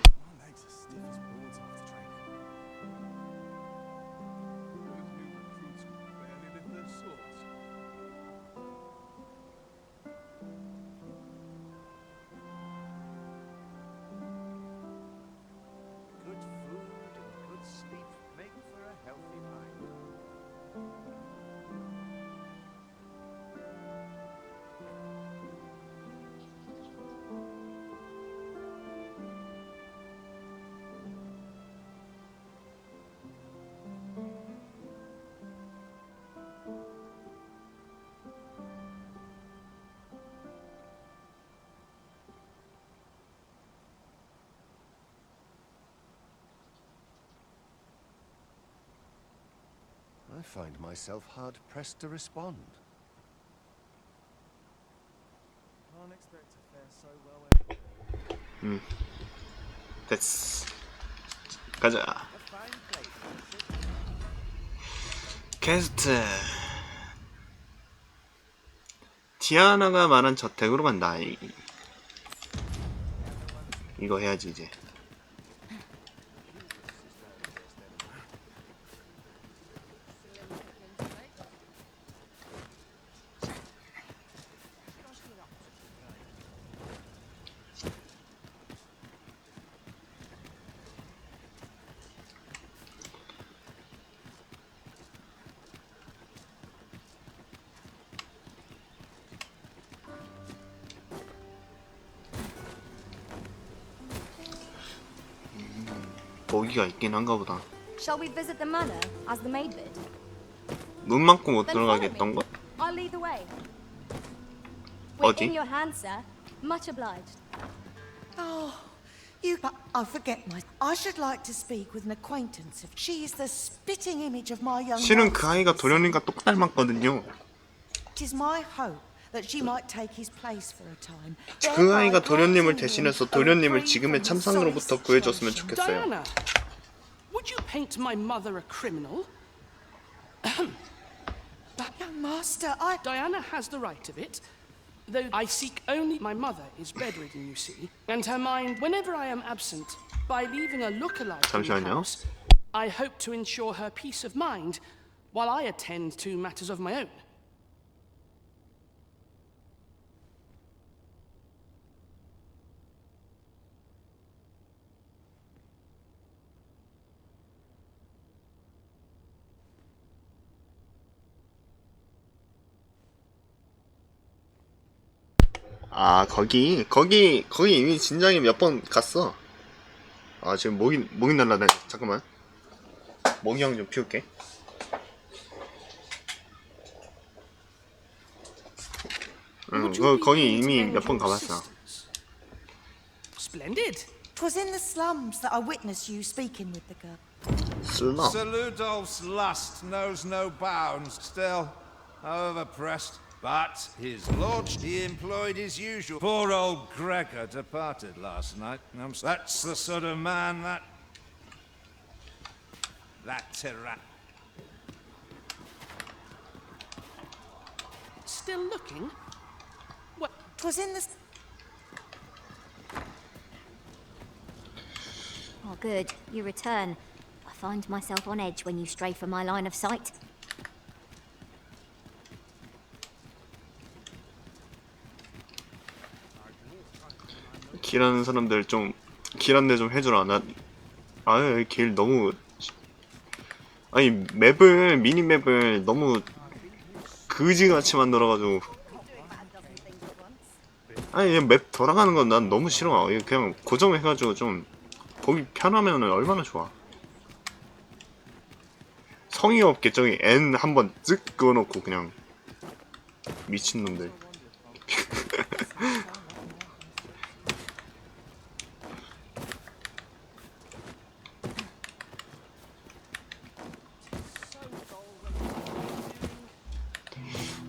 I find myself hard-pressed to respond. Can't expect to fare so well. 됐어. 가자. 퀘스트. 디아나가 말한 저택으로 간다. 이거 해야지 이제. 거기가 있긴 한가 보다. Shall we visit the manor as the maid bid? 문 막고 못 들어가겠던 거? I'll lead the way. 어디? In your hands, sir. Much obliged. Oh, but I forget I should like to speak with an acquaintance. She is the spitting image of my young. 실은 그 아이가 도련님과 똑 닮았거든요. It is my hope that she might take his place for a time. 그 아이가 도련님을 대신해서 도련님을 지금의 참상으로부터 구해줬으면 좋겠어요. Diana, would you paint my mother a criminal? Young master, Diana has the right of it, though I seek only. My mother is bedridden, you see, and her mind, whenever I am absent, by leaving a look-alike in the house, I hope to ensure her peace of mind while I attend to matters of my own. 아, 거기 이미 진작에 몇 번 갔어. 아, 지금 목이 날라네. 잠깐만. 모기향 좀 피울게. 응, 거기 이미 몇 번 가봤어. Splendid. 'Twas in the slums that I witnessed you speaking with the girl. 슬럼. Sir Ludolph's lust knows no bounds. Still, however pressed, but his lordship, he employed his usual. Poor old Gregor departed last night. That's the sort of man that tyrann. Still looking? What? 'Twas in the... Oh, good. You return. I find myself on edge when you stray from my line of sight. 길하는 사람들 좀 길 안내 좀 해주라. 아유, 길 너무, 아니 미니맵을 너무 그지같이 만들어가지고, 아니 맵 돌아가는 건 난 너무 싫어. 그냥 고정해가지고 좀 보기 편하면 얼마나 좋아. 성의 없게 저기 N 한번 쓱 그어놓고 그냥 미친놈들.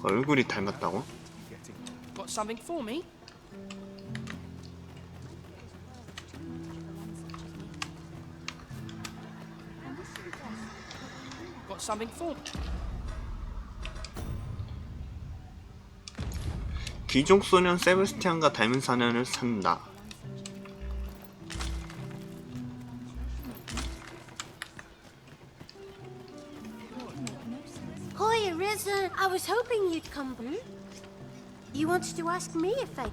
얼굴이 닮았다고? Got something for me? Got something for me? 귀족 소년 세바스티안과 닮은 사냥을 산다. Hi, Arisen. I was hoping you'd come. You wanted to ask me a favor.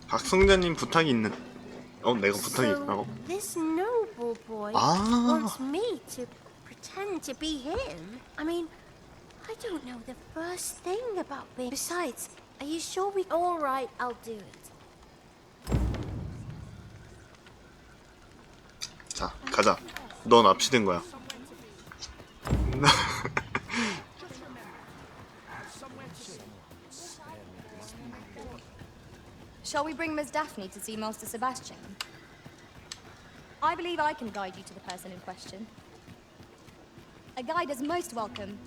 박성자님 부탁이 있는. 내가 부탁이 있다고? This noble boy Ah. wants me to pretend to be him. I mean, I don't know the first thing about being. Besides, are you sure we? All right, I'll do it. 자, 가자. 넌 납치된 거야. Shall we bring Miss Daphne to see Master Sebastian? I believe I can guide you to the person in question. A guide is most welcome.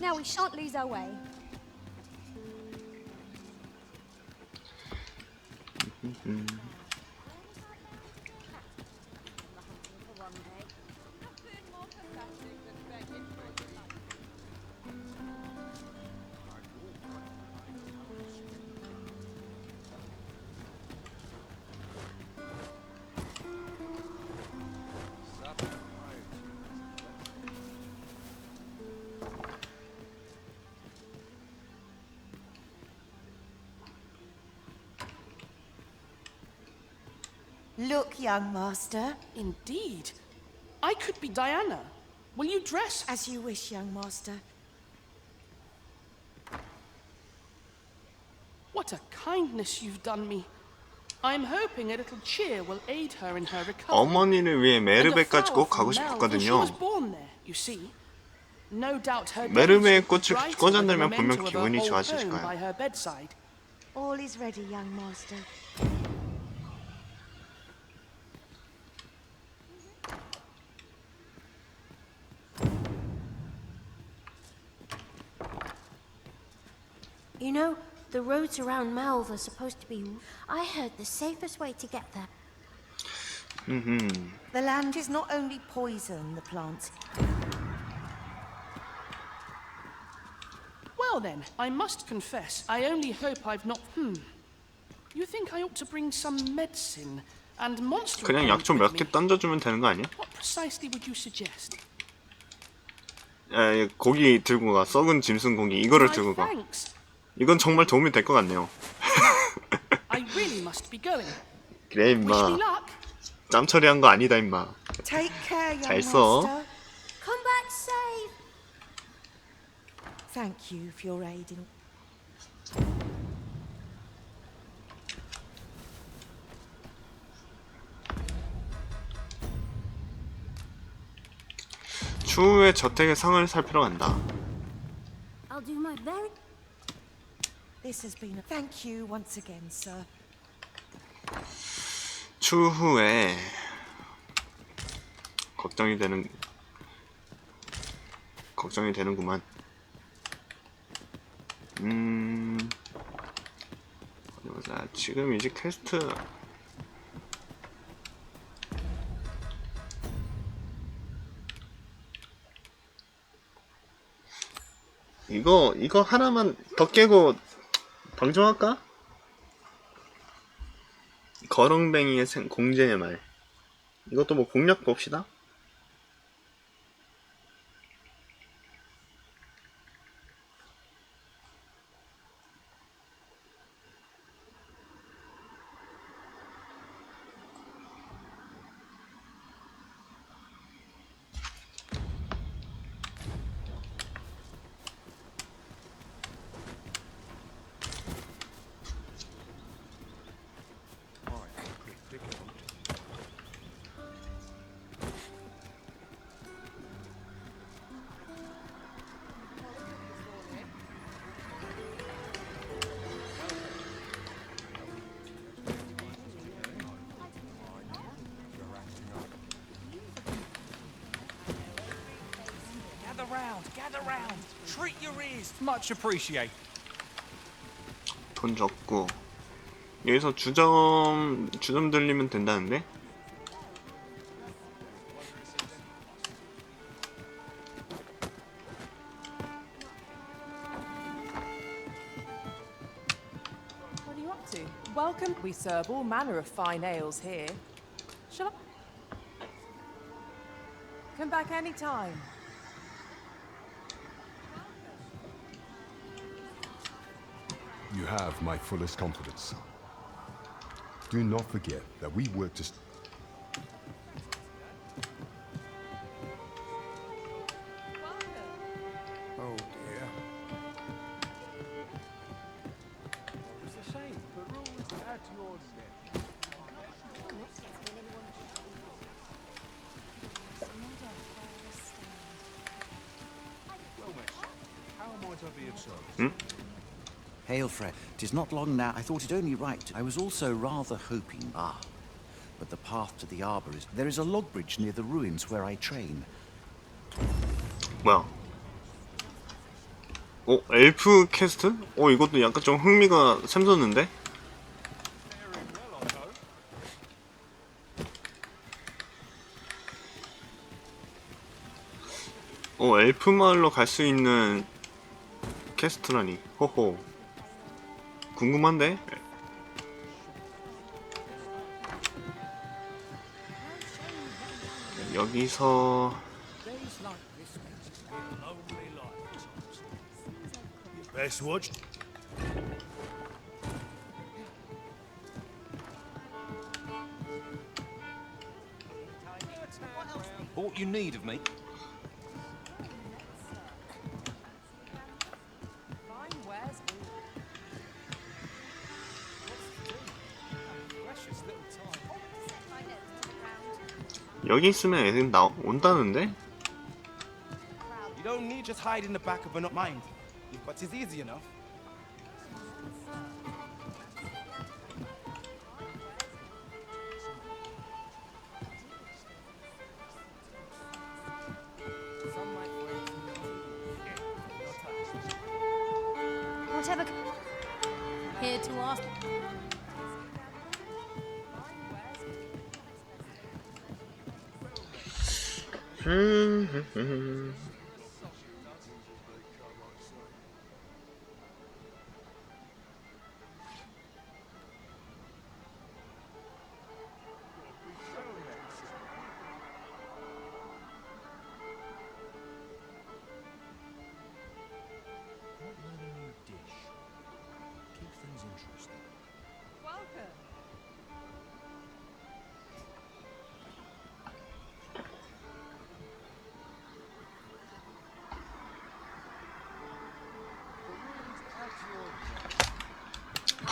Now we shan't lose our way. Look, young master. Indeed. I could be Diana. Will you dress? As you wish, young master. What a kindness you've done me. I'm hoping a little cheer will aid her in her recovery. 어머니를 위해 메르베까지 꼭 가고 She 싶었거든요. was born there, you see. No doubt her 메르베의 days 꽃을 will be brighter 꽂아들면 with the 분명 memento of her 기분이 old 좋아질 home 거야. by her bedside. All is ready, young master. You know, the roads around Malv are supposed to be. I heard the safest way to get there. The land is not only poison, the plants. Well then, I must confess, I only hope I've not. You think I ought to bring some medicine and monster? 그냥 약 좀 몇 개 던져주면 되는 거 아니야? What precisely would you suggest? 고기 들고 가. 썩은 짐승 고기 이거를 들고 가. 이건 정말 도움이 될 것 같네요. I really must be going. 그래 Wish me 임마. luck. 짬 처리한 거 아니다 임마. Take care, young 잘 써. master. Come back safe. Thank you for your aid in... 추후에 저택의 상을 살피러 간다. I'll do my very... This has been a... Thank you once again, sir. 추후에 걱정이 되는구만. 어디 보자. 지금 이제 퀘스트 이거 하나만 더 깨고 방종할까? 거렁뱅이의 공제의 말. 이것도 뭐 공략 봅시다. Gather round. Treat your ears. Much appreciate. 돈 적고 여기서 주점 들리면 된다는데? What are you up to? Welcome. We serve all manner of fine ales here. Shall I? Come back any time. You have my fullest confidence. Do not forget that we work to... Oh dear. It's a shame, but rules add to yours then. Well met. How might I be of service? Hail, Fred. 'Tis not long now. I thought it only right. I was also rather hoping... but the path to the arbor is... There is a log bridge near the ruins where I train. 뭐야? 엘프 퀘스트? 이것도 약간 좀 흥미가 샘솟는데? 엘프 마을로 갈 수 있는 퀘스트라니. 호호. 궁금한데? 여기서 Best watch. What you need of me? 여기 있으면 애들 온다는데? You don't need just hide in the back of an mind, but it's easy enough. Whatever. Here to ask.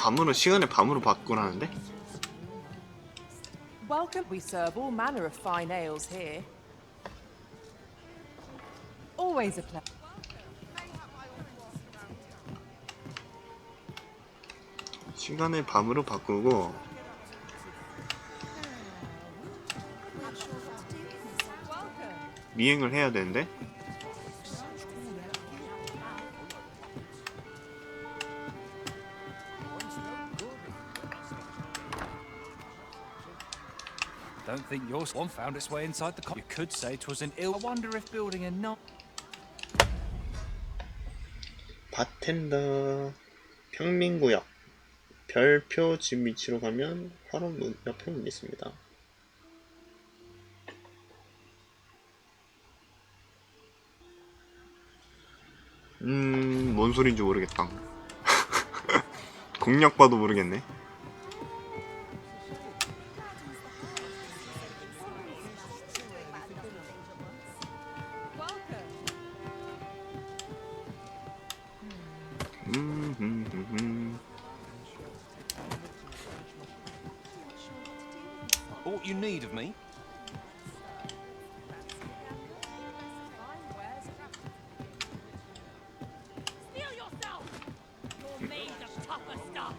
밤으로 시간을 밤으로 바꾸라는데? Welcome. We serve all manner of fine ales here. Always a pleasure. 시간을 밤으로 바꾸고 미행을 해야 되는데? Don't think your one found its way inside the You could say 'twas an ill. I wonder if building a not. 바텐더 평민구역 별표 집 위치로 가면 바로 옆에 문 있습니다. 뭔 소린지 모르겠다. 공략 봐도 모르겠네. All you need of me? Steal yourself! You're made of tougher stuff!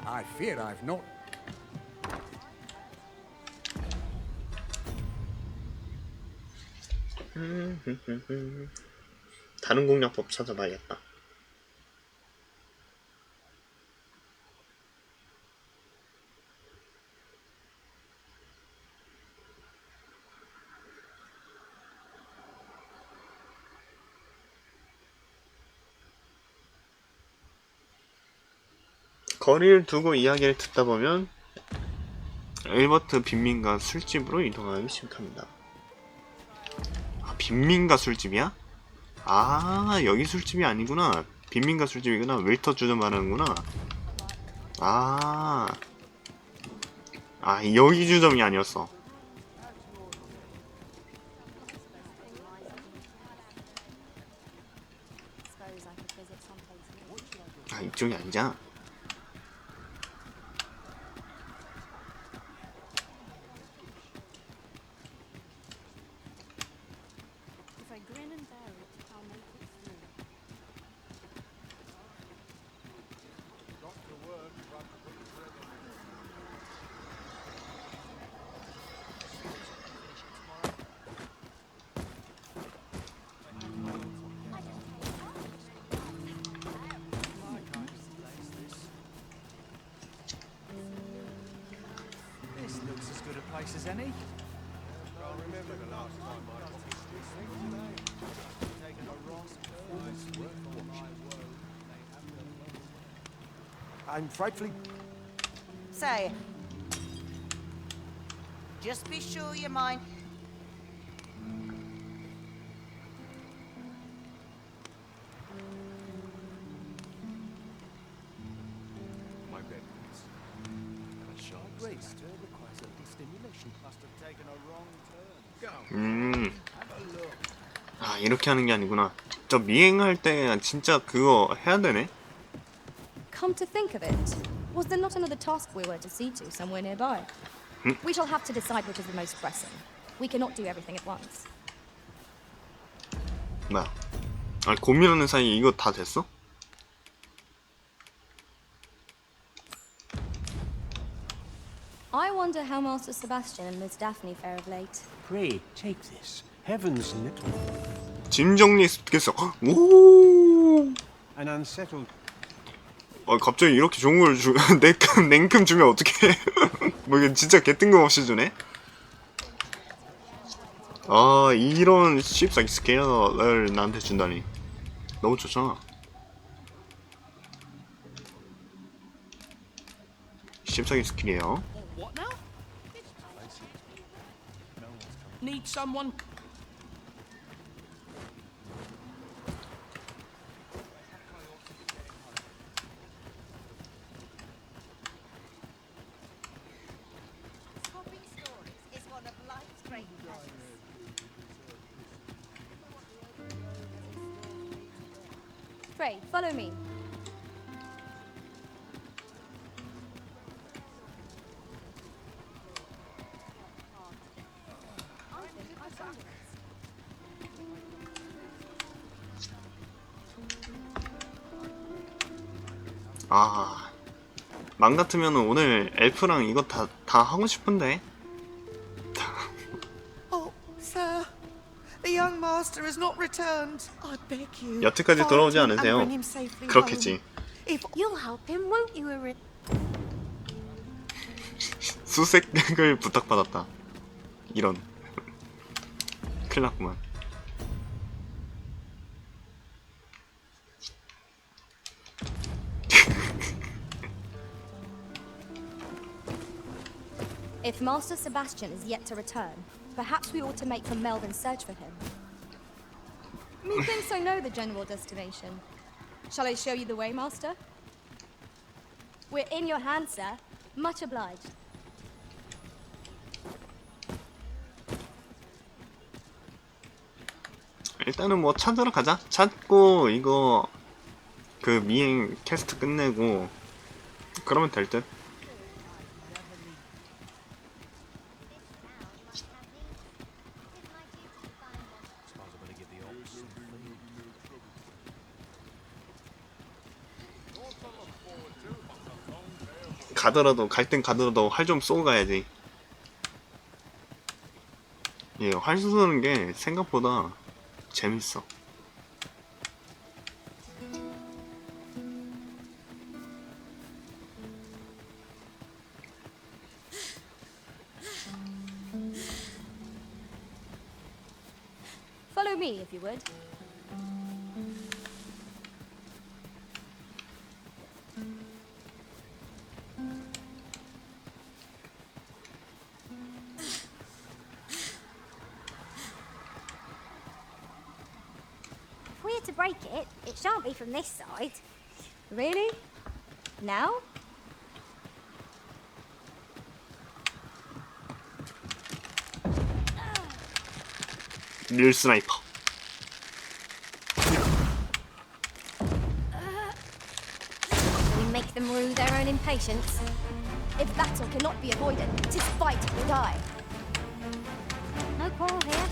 I fear I've not. 다른 공략법 찾아봐야겠다. 거리를 두고 이야기를 듣다 보면 엘버트 빈민가 술집으로 이동하기 시작합니다. 아, 빈민가 술집이야? 아, 여기 술집이 아니구나. 빈민가 술집이구나. 웰터 주점 말하는구나. 아, 여기 주점이 아니었어. 아, 이쪽이 아니잖아. This looks as good a place as any. I'm frightfully. Say, just be sure you mind. My bed, please. A sharp race requires a little stimulation. Must have taken a wrong turn. 아, 이렇게 하는 게 아니구나. 저 미행할 때 진짜 그거 해야 되네. Come to think of it, was there not another task we were to see to somewhere nearby? We shall have to decide which is the most pressing. We cannot do everything at once. 뭐야? 아, 고민하는 사이에 이거 다 됐어? I wonder how Master Sebastian and Miss Daphne fare of late. Pray, take this. Heaven's little. 짐 정리했어. 오. An unsettled. 갑자기 이렇게 좋은 걸 냉큼 주면 어떡해. 뭐 이게 진짜 개뜬금없이 주네. 아, 이런 쉽사기 스케일을 나한테 준다니 너무 좋잖아. 쉽사기 스킬이에요. What now? Need someone. Swapping stories is one of life's great pleasures. afraid. Follow me. 아, 맘 같으면은 오늘 엘프랑 이거 다 하고 싶은데. Oh, sir. The young master has not returned. I beg you. 여태까지 돌아오지 find him and 않으세요. bring him safely 그렇겠지. home. If you'll help him, won't you, Erin? 수색을 부탁받았다. 이런. 큰일 났구만. If Master Sebastian is yet to return, perhaps we ought to make for Melvin's search for him. Methinks I know the general destination. Shall I show you the way, Master? We're in your hands, sir. Much obliged. 일단은 뭐 찾으러 가자. 찾고 이거 그 미행 퀘스트 끝내고 그러면 될 듯. 가더라도 갈 땐 가더라도 활 좀 쏘고 가야지. 예, 활 쏘는 게 생각보다 재밌어. Follow me, if you would. If we're to break it, it shan't be from this side. Really? Now? 릴 스나이퍼. We make them rue their own impatience. If battle cannot be avoided, 'tis fight or die. No quarrel here.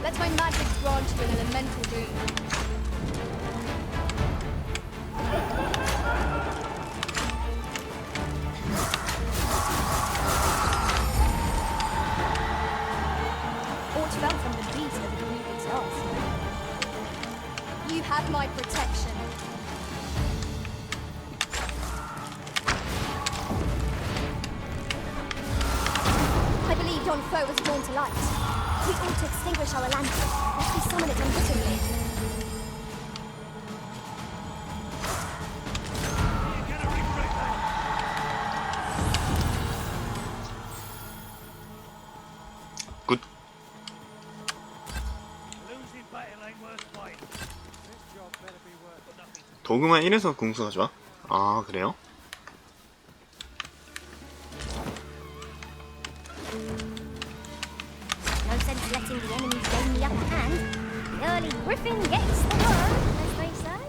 Let my magic grant you an elemental doom. Aught fell from the beast of the grievous loss. You have my protection. I believe yon foe was drawn to light. We ought to extinguish our lantern, lest we summon it unwittingly. 굿. 도그마 1에서 궁수가 좋아? 아, 그래요? No sense letting the enemies gain the upper hand. The early griffin gets the worm, as they say.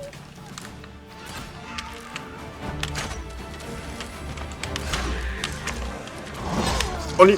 아니.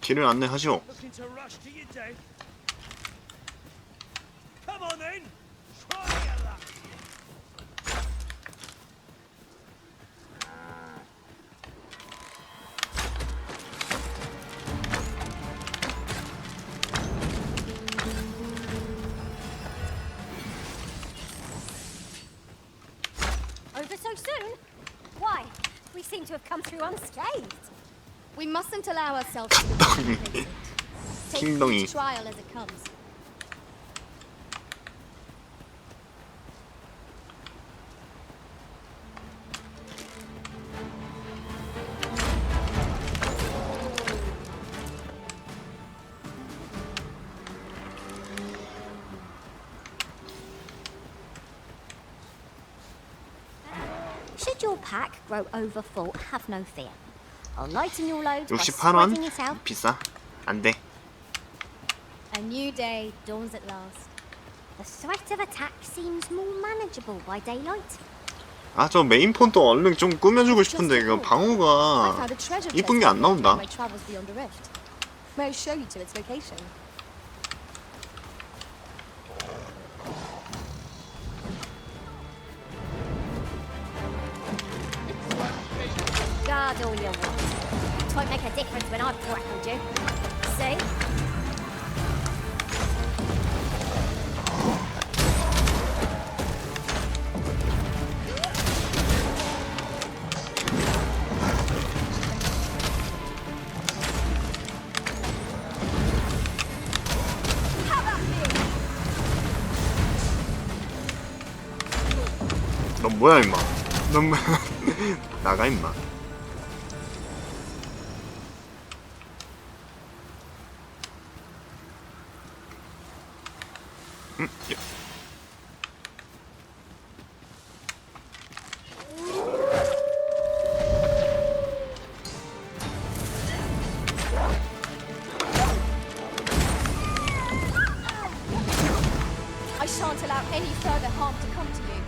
길을 안내하시오. Looking to rush to your death? Come on then! Try your luck! Over so soon? Why? We seem to have come through unscathed. We mustn't allow ourselves to be complacent. Take 킹덩이. each trial as it comes. Should your pack grow over full, have no fear. I'll lighten your load by 68원? spreading it out. 비싸. 안 돼. A new day dawns at last. The threat of attack seems more manageable by daylight. 아, 저 메인 폰도 얼른 좀 꾸며주고 싶은데 이거 방어가 이쁜 게 안 나온다. My travels beyond the rift. May I show you to its location? Guard all you want. It won't make a difference when I've grappled you. See? 넌 뭐야 임마. 넌 뭐야. 나가 임마. I shan't allow any further harm to come to you.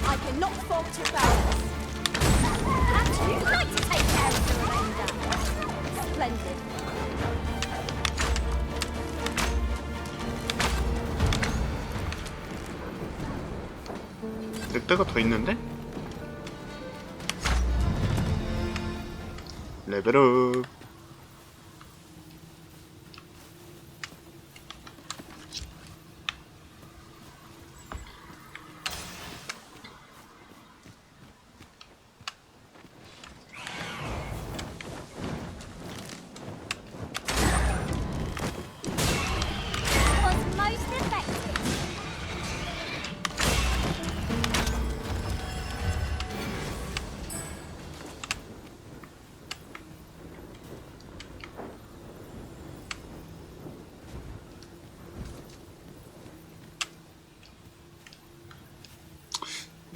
I cannot fault your balance. Perhaps you'd like to take care of the remainder. Splendid. 늑대가 더 있는데? 레벨업. Was most effective.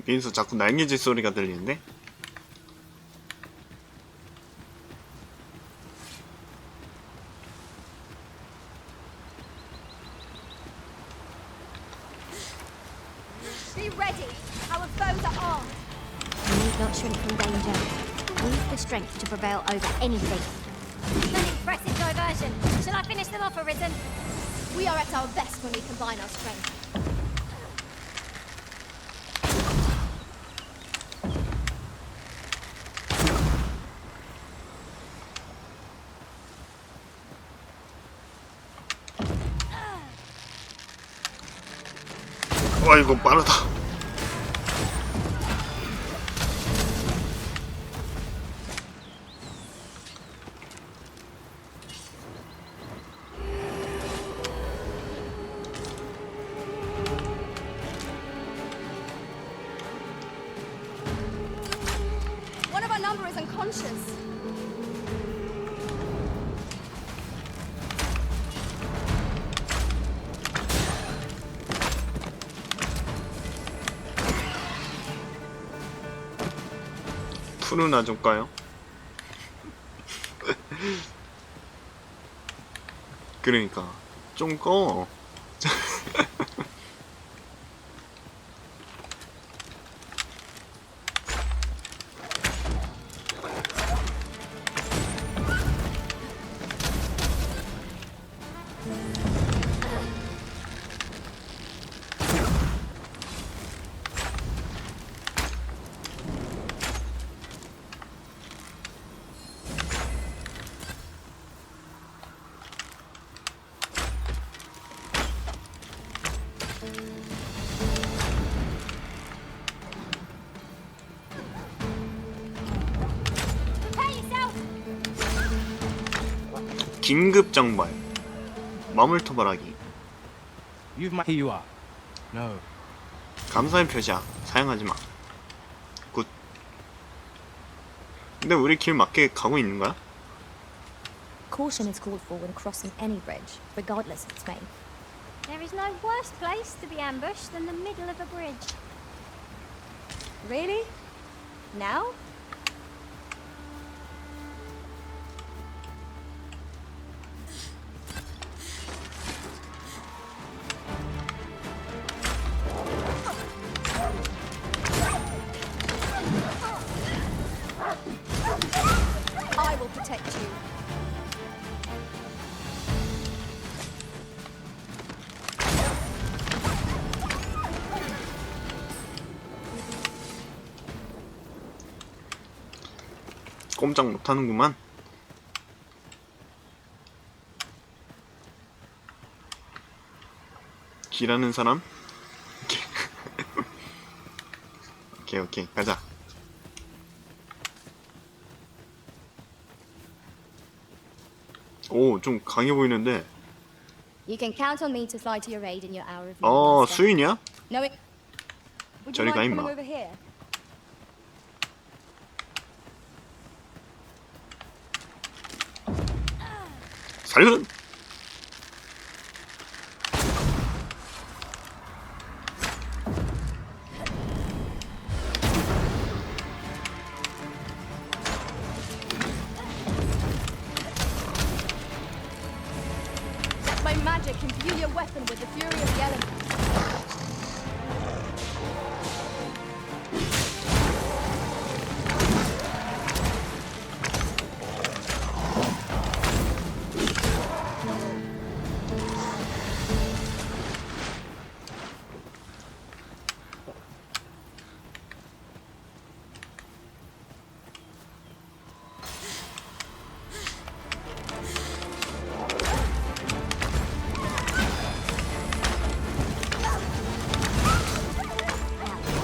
여기서 자꾸 날개짓 소리가 들리는데? Be ready. Our foes are armed. You need not shrink from danger. We've the strength to prevail over anything. An impressive diversion. Shall I finish them off, Arisen? We are at our best when we combine our strength. 와 이거 빠르다. One of our number is unconscious. 푸르나 줄까요? 그러니까 좀 꺼. 긴급 정발. 마물 토벌하기. Here you are. No. 감사의 표시야. 사용하지 마. 굿. 근데 우리 길 맞게 가고 있는 거야? Caution is called for when crossing any bridge, regardless of its main. There is no worse place to be ambushed than the middle of a bridge. Really? Now? I will protect you. 꼼짝 못하는구만. 길하는 사람? 오케이 오케이 가자. 오, 좀 강해 보이는데. You can count on me to fly to your aid in your hour of need. Master. 수인이야? No, would you 저리 가, mind 임마. coming over here? 살려! Let my magic imbue your weapon with the fury of the elements.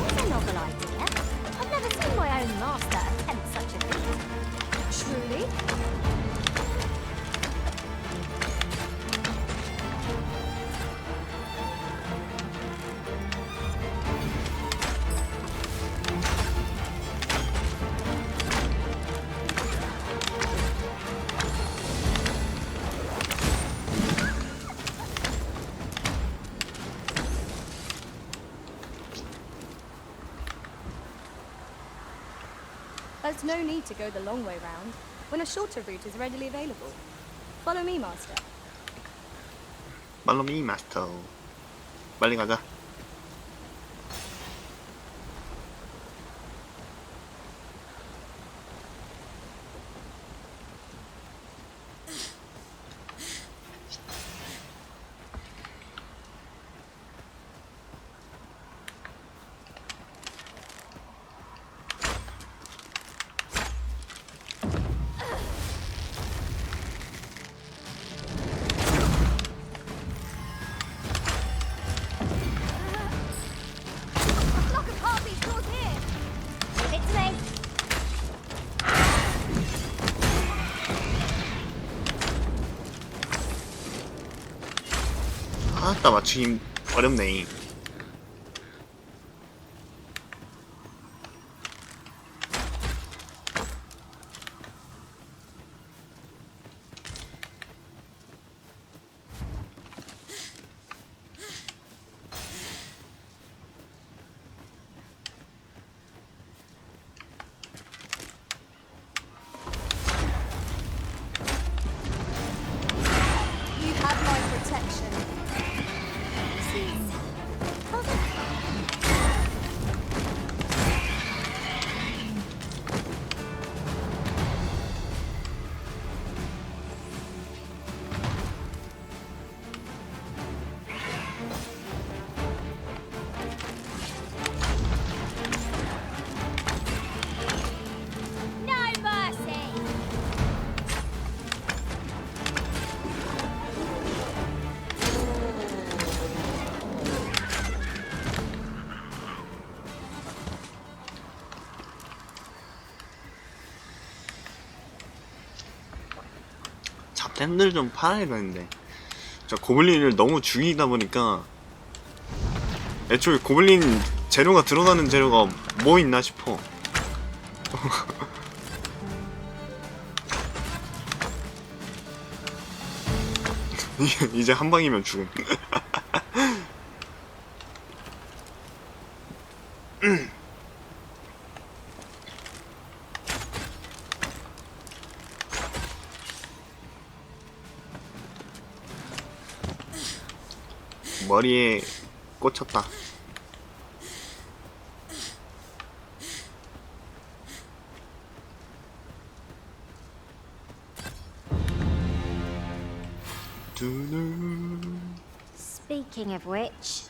That's a novel idea. I've never seen my own master attempt such a feat. Truly? There's no need to go the long way round when a shorter route is readily available. Follow me, Master. Follow me, master. 빨리 가자. Flock of harpies draws near. Leave it to me. 아따 맞추기 어렵네. You have my protection. No mercy. 잡템들 좀 팔아야 되는데. 저 고블린을 너무 죽이다 보니까 애초에 고블린 재료가 들어가는 재료가 뭐 있나 싶어. 이제 한 방이면 죽음. 머리에 꽂혔다. Speaking of which,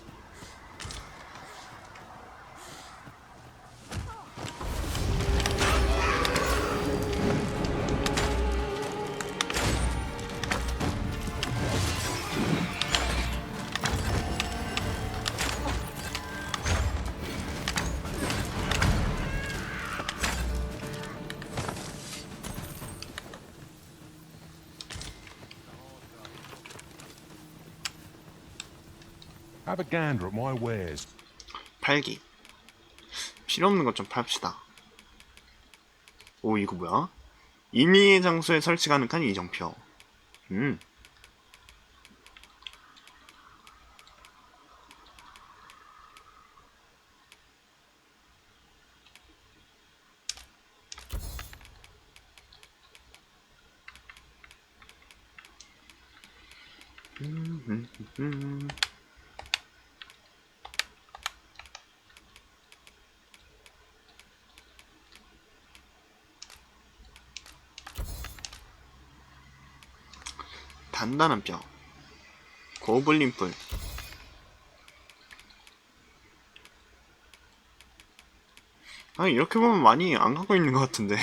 Have a gander at my wares. 팔기. 필요 없는 것 좀 팝시다. 오, 이거 뭐야? 임의의 장소에 설치 가능한 이정표. 단단한 뼈. 고블린뿔. 아니, 이렇게 보면 많이 안 갖고 있는 것 같은데.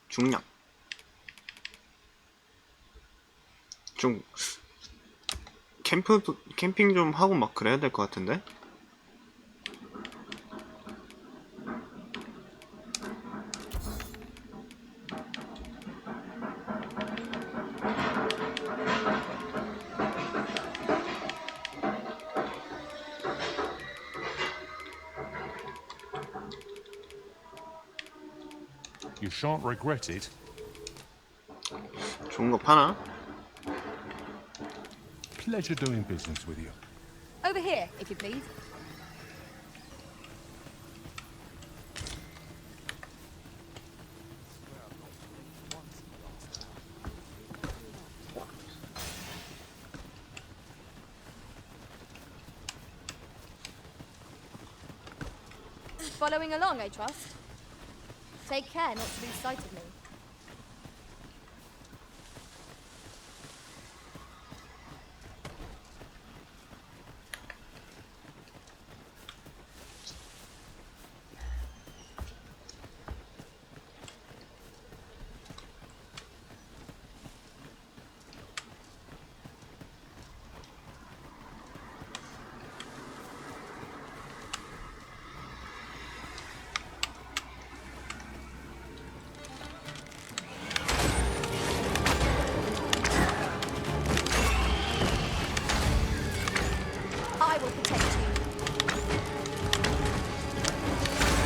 중량. 좀 캠핑 좀 하고 막 그래야 될 것 같은데? You shan't regret it. 좋은 거 파나? Pleasure doing business with you. Over here, if you please. Following along, I trust. Take care not to lose sight of me. I will protect you.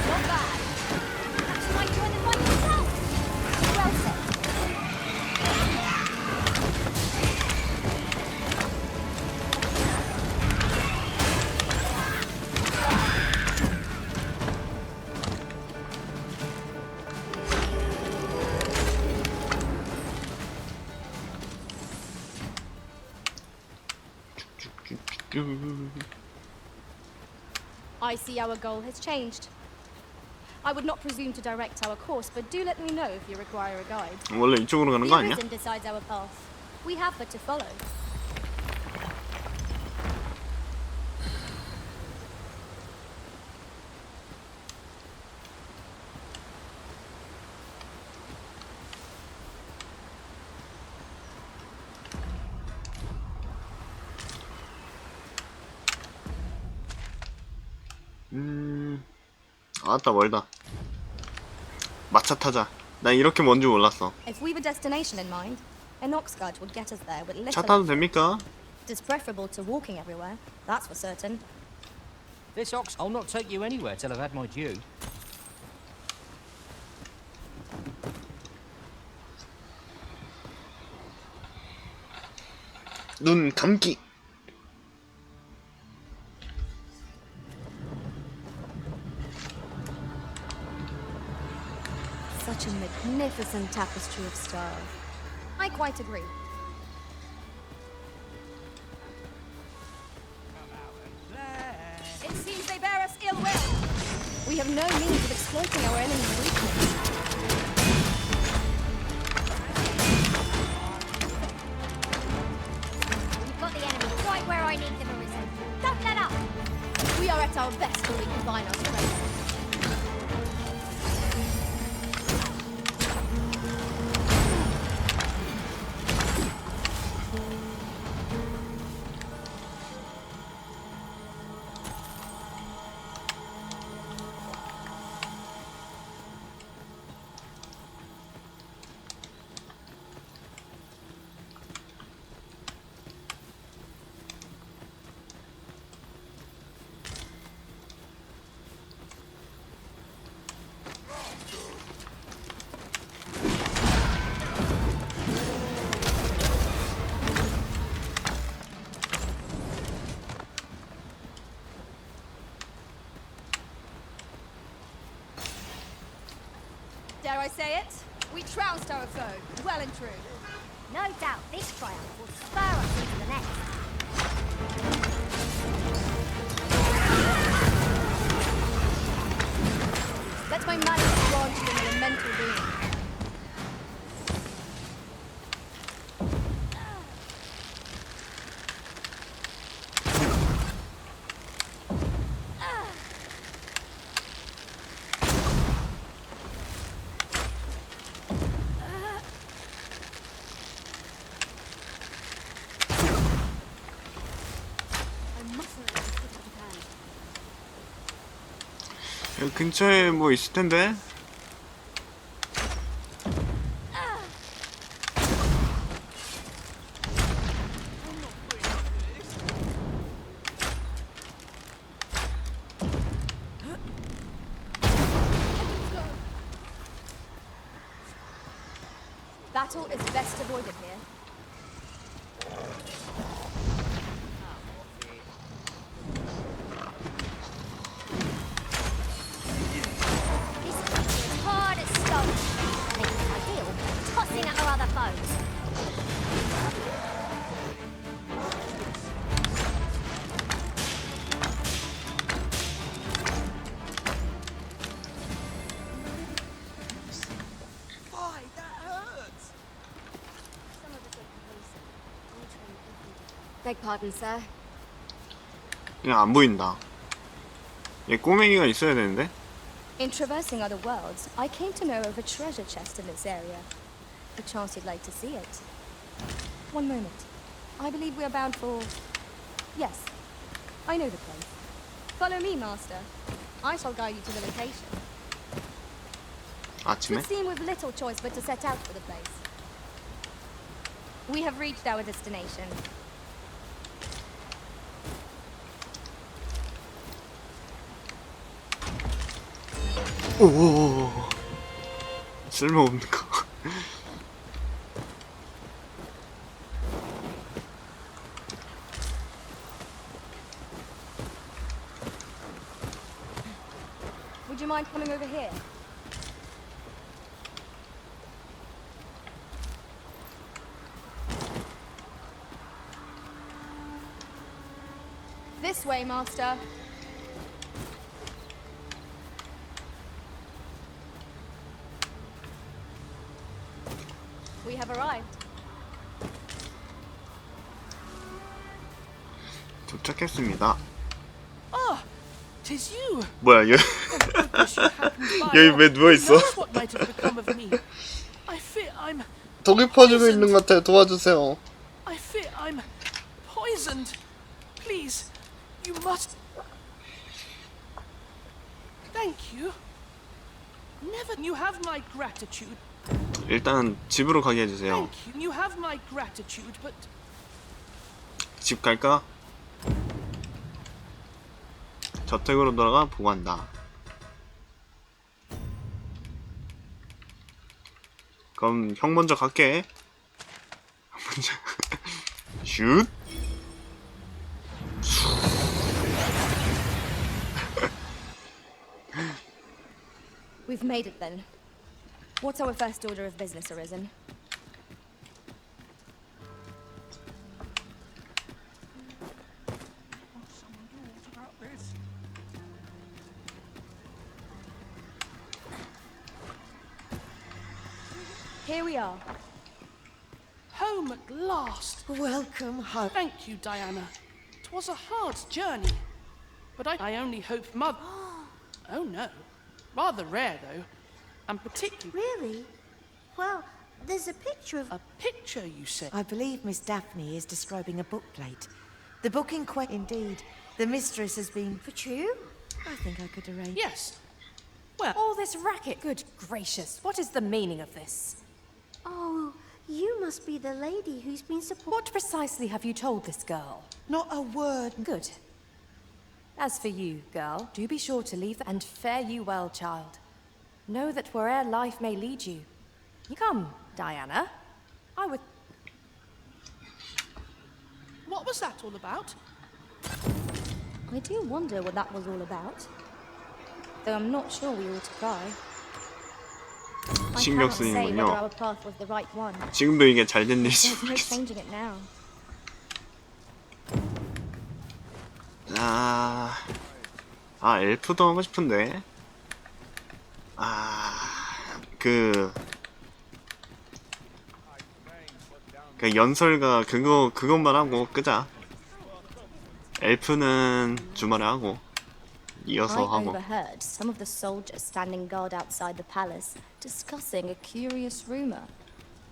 Not bad. Perhaps you might join the fight yourself. Well said. I see our goal has changed. I would not presume to direct our course, but do let me know if you require a guide. 원래 이쪽으로 가는 거 아니야? The Arisen decides our path. We have but to follow. 아따 멀다. 마차 타자. 난 이렇게 먼 줄 몰랐어. If we've a destination in mind, an ox cart would get us there with 차 little. 타도 됩니까? It is preferable to walking everywhere. That's for certain. This ox, I'll not take you anywhere till I've had my due. 눈 감기. Such a magnificent tapestry of stars. I quite agree. It seems they bear us ill will. We have no means of exploiting our enemy's weakness. You've got the enemy right where I need them, Arisen. Don't let up! We are at our best when we combine our strength. Dare I say it? We trounced our foe, well and true. No doubt this triumph will spur us into the next. Let my magic grant you an elemental being. 여기 근처에 뭐 있을 텐데. Battle is best avoided here. This creature is hard as stone, making it ideal for tossing at our other foes. Why, that hurts! Beg pardon, sir. 그냥 안 보인다. 얘 꼬맹이가 있어야 되는데. In traversing other worlds, I came to know of a treasure chest in this area. Perchance you'd like to see it. One moment. I believe we are bound for... Yes, I know the place. Follow me, Master. I shall guide you to the location. 아침에? Should seem with little choice but to set out for the place. We have reached our destination. 오오오오. 쓸모없는 거. Would you mind coming over here? This way, Master. We have arrived. 도착했습니다. Ah, 'tis you. 뭐야 얘? 여기 왜 누워 있어? What might have become of me? I fear I'm. 독이 퍼지고 있는 것 같아요. 도와주세요. I fear I'm poisoned. Please, you must. Thank you. Never. You have my gratitude. 일단 집으로 가게 해주세요. Thank you. You have my gratitude, but 집 갈까? 저택으로 돌아가 보고한다. 그럼 형 먼저 갈게. 먼저 슛. We've made it then. What's our first order of business, Arisen? Here we are. home at last. Welcome home. Thank you, Diana. 'Twas a hard journey, but I only hope Mother. Oh no, rather rare though, and particularly. Really? Well, there's a picture of... A picture, you say? I believe Miss Daphne is describing a bookplate. The book in question, indeed. The mistress has been... For true? I think I could arrange... Yes. Well... All this racket, good gracious. What is the meaning of this? Oh, you must be the lady who's been supporting... What precisely have you told this girl? Not a word. Good. As for you, girl, do be sure to leave and fare you well, child. Know that where'er life may lead you. Come, Diana. I would... What was that all about? I do wonder what that was all about. Though I'm not sure we ought to try. I 신경 cannot say whether 쓰이는군요. our path was the right one. 지금도 이게 잘 된 일인지 There's no 모르겠어. changing it now. 엘프도 하고 싶은데. 그 연설가 그것만 하고 끄자. 엘프는 주말에 하고 이어서 I 하고. overheard some of the soldiers standing guard outside the palace discussing a curious rumor.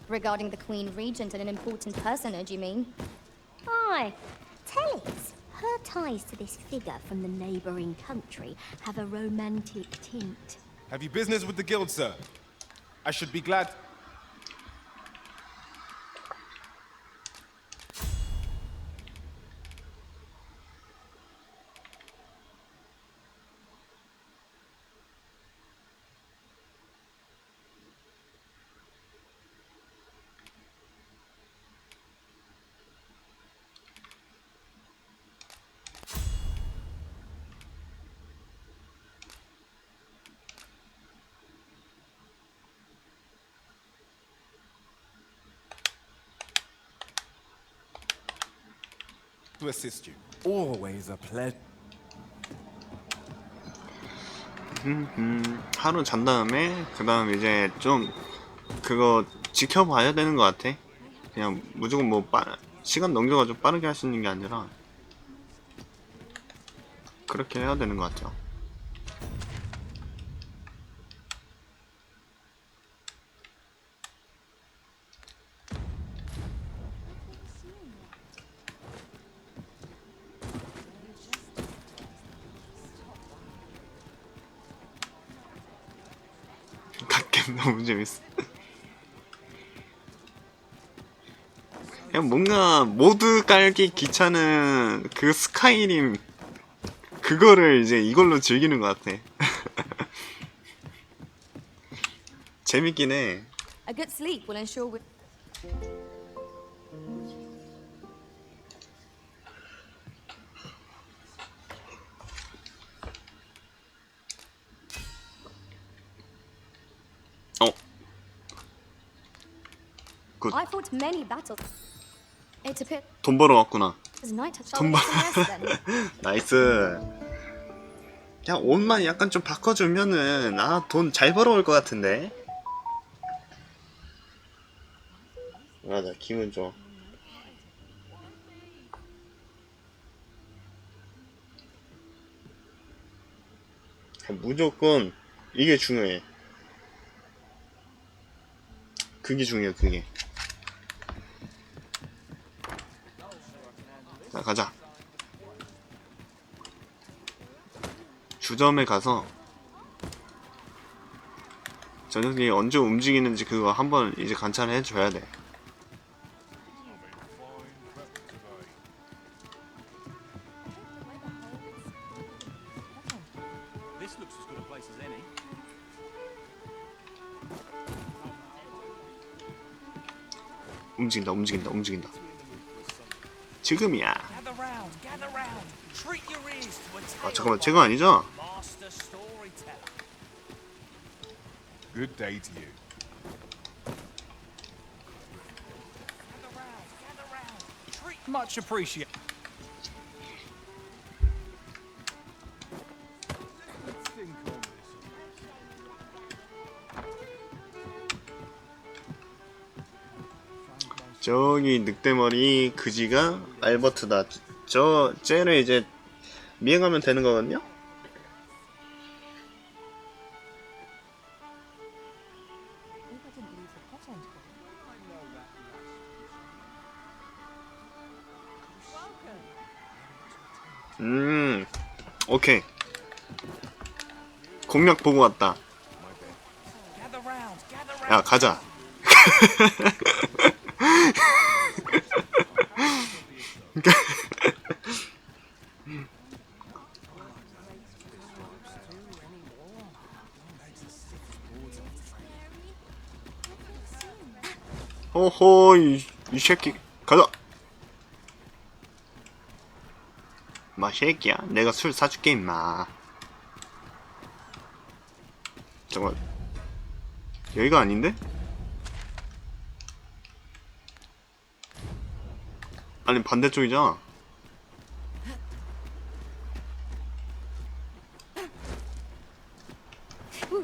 Regarding the Queen Regent and an important personage, you mean? Aye. Tell it. Her ties to this figure from the neighboring country have a romantic tint. Have you business with the guild, sir? I should be glad... to assist you. Always a pleasure. 하루 잔 다음에 그 다음 이제 좀 그거 지켜봐야 되는 것 같아. 그냥 무조건 뭐 시간 넘겨가지고 빠르게 할 수 있는 게 아니라 그렇게 해야 되는 것 같아요. 갓겜 너무 재밌어. 그냥 뭔가 모드 깔기 귀찮은 그 스카이림 그거를 이제 이걸로 즐기는 것 같아. 재밌긴 해. A good sleep will ensure we... 굿. I fought many battles. It's a pit. 돈 벌어 왔구나. It's night. 돈 벌어. 나이스. 그냥 옷만 약간 좀 바꿔주면은 돈 잘 벌어올 것 같은데. 맞아, 기분 좋아. 무조건 이게 중요해. 그게 중요해, 그게. 자, 가자. 주점에 가서 저 녀석이 언제 움직이는지 그거 한번 이제 관찰을 해줘야 돼. This looks as good a place as any. 움직인다, 움직인다, 움직인다. 지금이야. Gather round, gather round. Treat your ears to a tale. 아 잠깐만, 제가 아니죠? Master storyteller. Good day to you. Much appreciated. 저기 늑대머리 그지가 알버트다. 쟤를 이제 미행하면 되는 거거든요? 오케이. 공략 보고 왔다. 야, 가자. 호호, 이 새끼. 가자. 마 새끼야, 내가 술 사줄게 임마. 잠깐, 여기가 아닌데? 아니 반대쪽이잖아.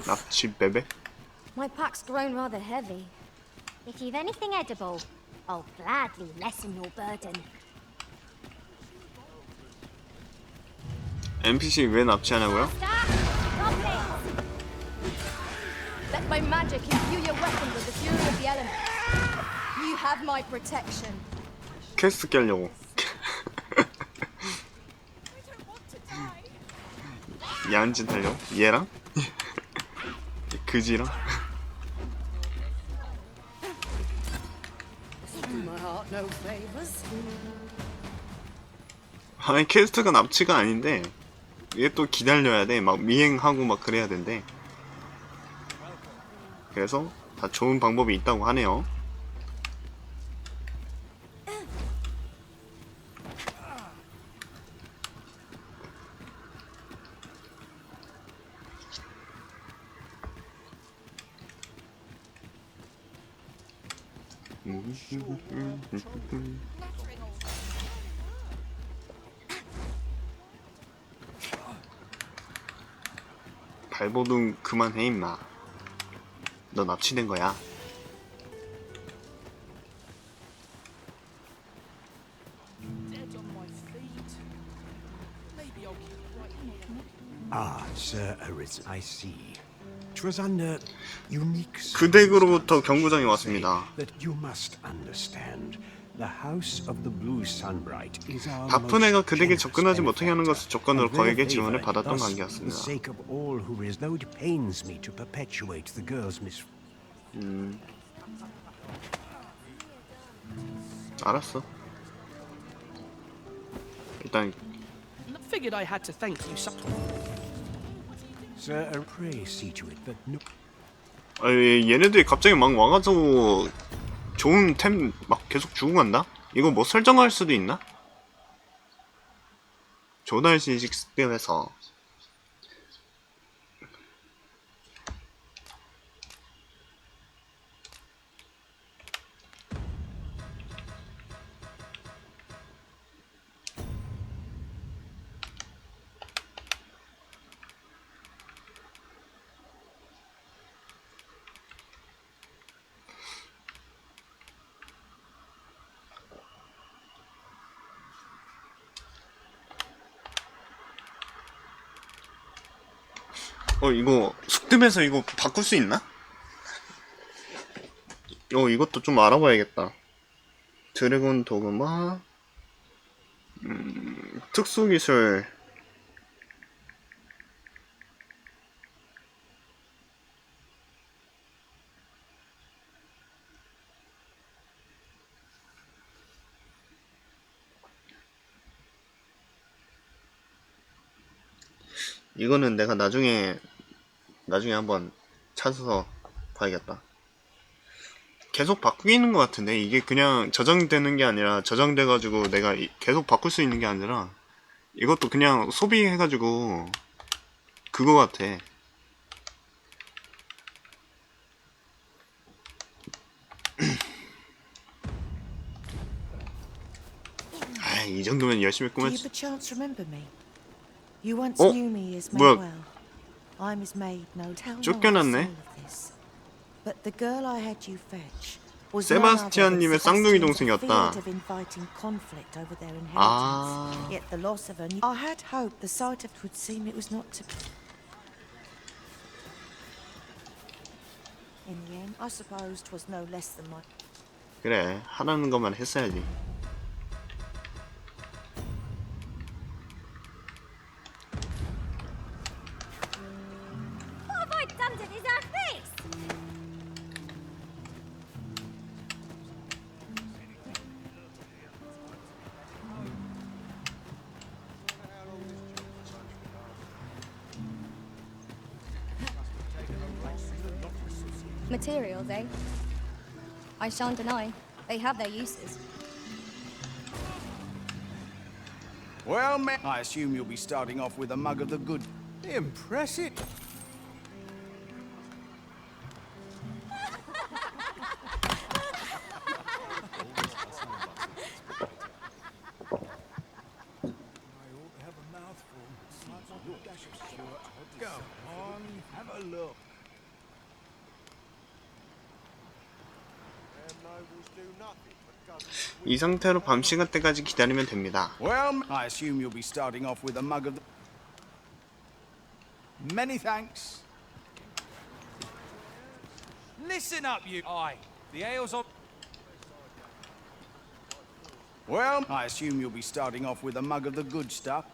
납치 베베? My pack's grown rather heavy. If you've anything edible, I'll gladly lessen your burden. NPC 왜 납치하냐고요? Let my magic imbue your weapon with the fury of the elements. You have my protection. 퀘스트 깨려고. 야한 짓 하려고? 얘랑? 그지랑? 아니 퀘스트가 납치가 아닌데 얘 또 기다려야 돼. 막 미행하고 막 그래야 된대. 그래서 다 좋은 방법이 있다고 하네요. 발버둥 그만해 임마. 너 납치된 거야. Ah, Sir Arisen, I see. 'Twas under unique 그 덱으로부터 경고장이 왔습니다. that you must understand. The House of the Blue Sunbright is our 바쁜애가 most 그 덱에 generous 접근하지 못하게 하는 것을 조건으로 benefactor, 거액의 and 지원을 very 받았던 thus, 관계였습니다. For the sake of all who is, though it pains me to perpetuate the girl's 알았어. 일단 Figured I had to thank you some. Sir, pray see to it that no. 얘네들이 갑자기 막 와가지고 좋은 템 막 계속 주고 간다? 이거 뭐 설정할 수도 있나? 조달 신식 습득해서 이거 숙듭해서 이거 바꿀 수 있나? 이것도 좀 알아봐야겠다. 드래곤 도그마 특수기술 이거는 내가 나중에 한번 찾아서 봐야겠다. 계속 바뀌는 것 같은데 이게 그냥 저장되는 게 아니라 저장돼가지고 내가 계속 바꿀 수 있는 게 아니라 이것도 그냥 소비해가지고 그거 같아. 아, 이 정도면 열심히 Do you 꾸몄지. perchance remember me? You once 어? knew me as 뭐야? Manuel. I'm his maid, no tell 쫓겨났네. But the girl I had you fetch was none other than 세바스티안님의 쌍둥이 Sebastian's 동생이었다. feared of inviting conflict over their inheritance. 아. Yet the loss of her, I had hoped the sight of it would seem it was not to be. In the end, I suppose 'twas no less than my. 그래, 하라는 것만 했어야지. What have I done to deserve this? Materials, eh? I shan't deny. They have their uses. Well, man, I assume you'll be starting off with a mug of the good. Impressive. Go on, have a look. 이 상태로 밤 시간 때까지 기다리면 됩니다. Well, I assume you'll be starting off with a mug of the... Many thanks. Listen up, you. Aye. The ale's on. Well, I assume you'll be starting off with a mug of the good stuff.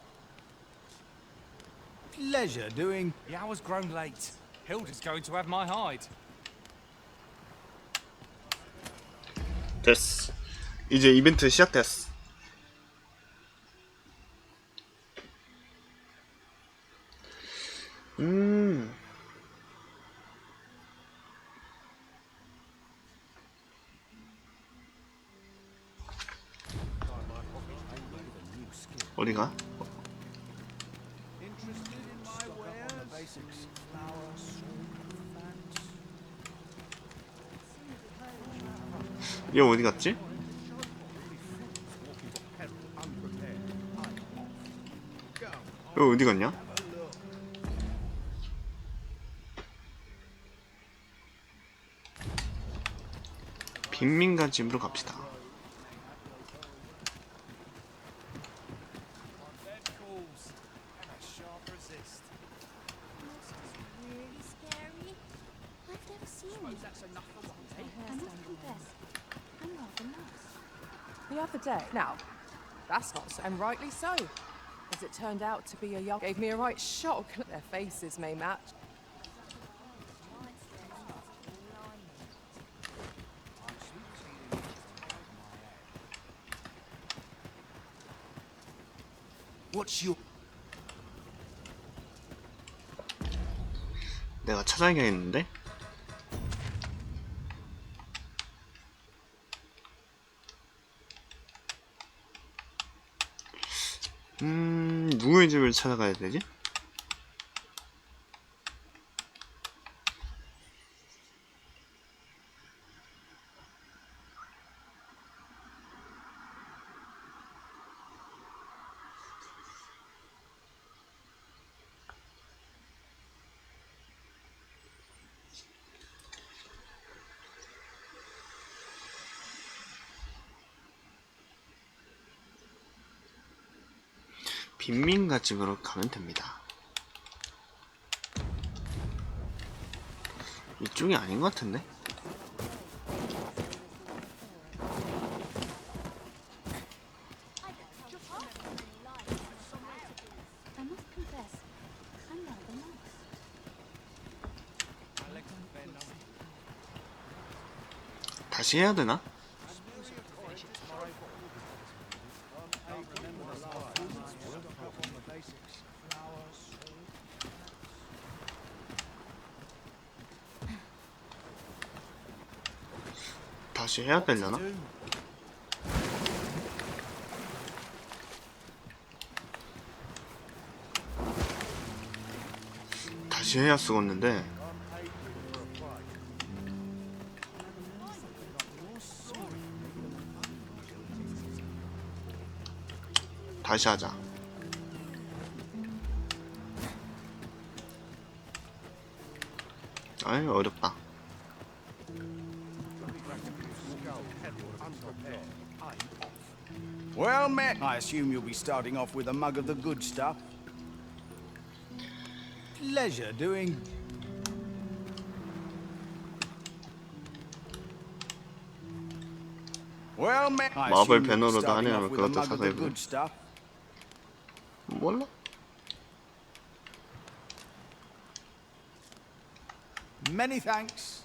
Pleasure doing... The hour's grown late. Hilda's going to have my hide. 됐어. 이제 이벤트 시작됐어. 어디가? 얘 어디 갔지? 얘 어디 갔냐? 빈민가 집으로 갑시다. Really scary. I've never seen it. That's enough for one day. I must confess, I'm rather lost. The other day. Now, that's not so, and rightly so. As it turned out to be a young, gave me a right shock. Their faces may match. What's your... 내가 찾아야겠는데? 누구의 집을 찾아가야 되지? 빈민가 집으로 가면 됩니다. 이쪽이 아닌 것 같은데? I must confess, I'm rather lost. 다시 해야 되나? 다시 해야 되려나? 다시 해야 쓰겠는데. 다시 하자. 아이 어렵다. Well met. I assume you'll be starting off with a mug of the good stuff. Pleasure doing. Well met. I 마블 assume you'll be 배너로도 starting 하냐면 off with a 그것도 mug of 사서 the 해보자. good stuff. 몰라? Many thanks.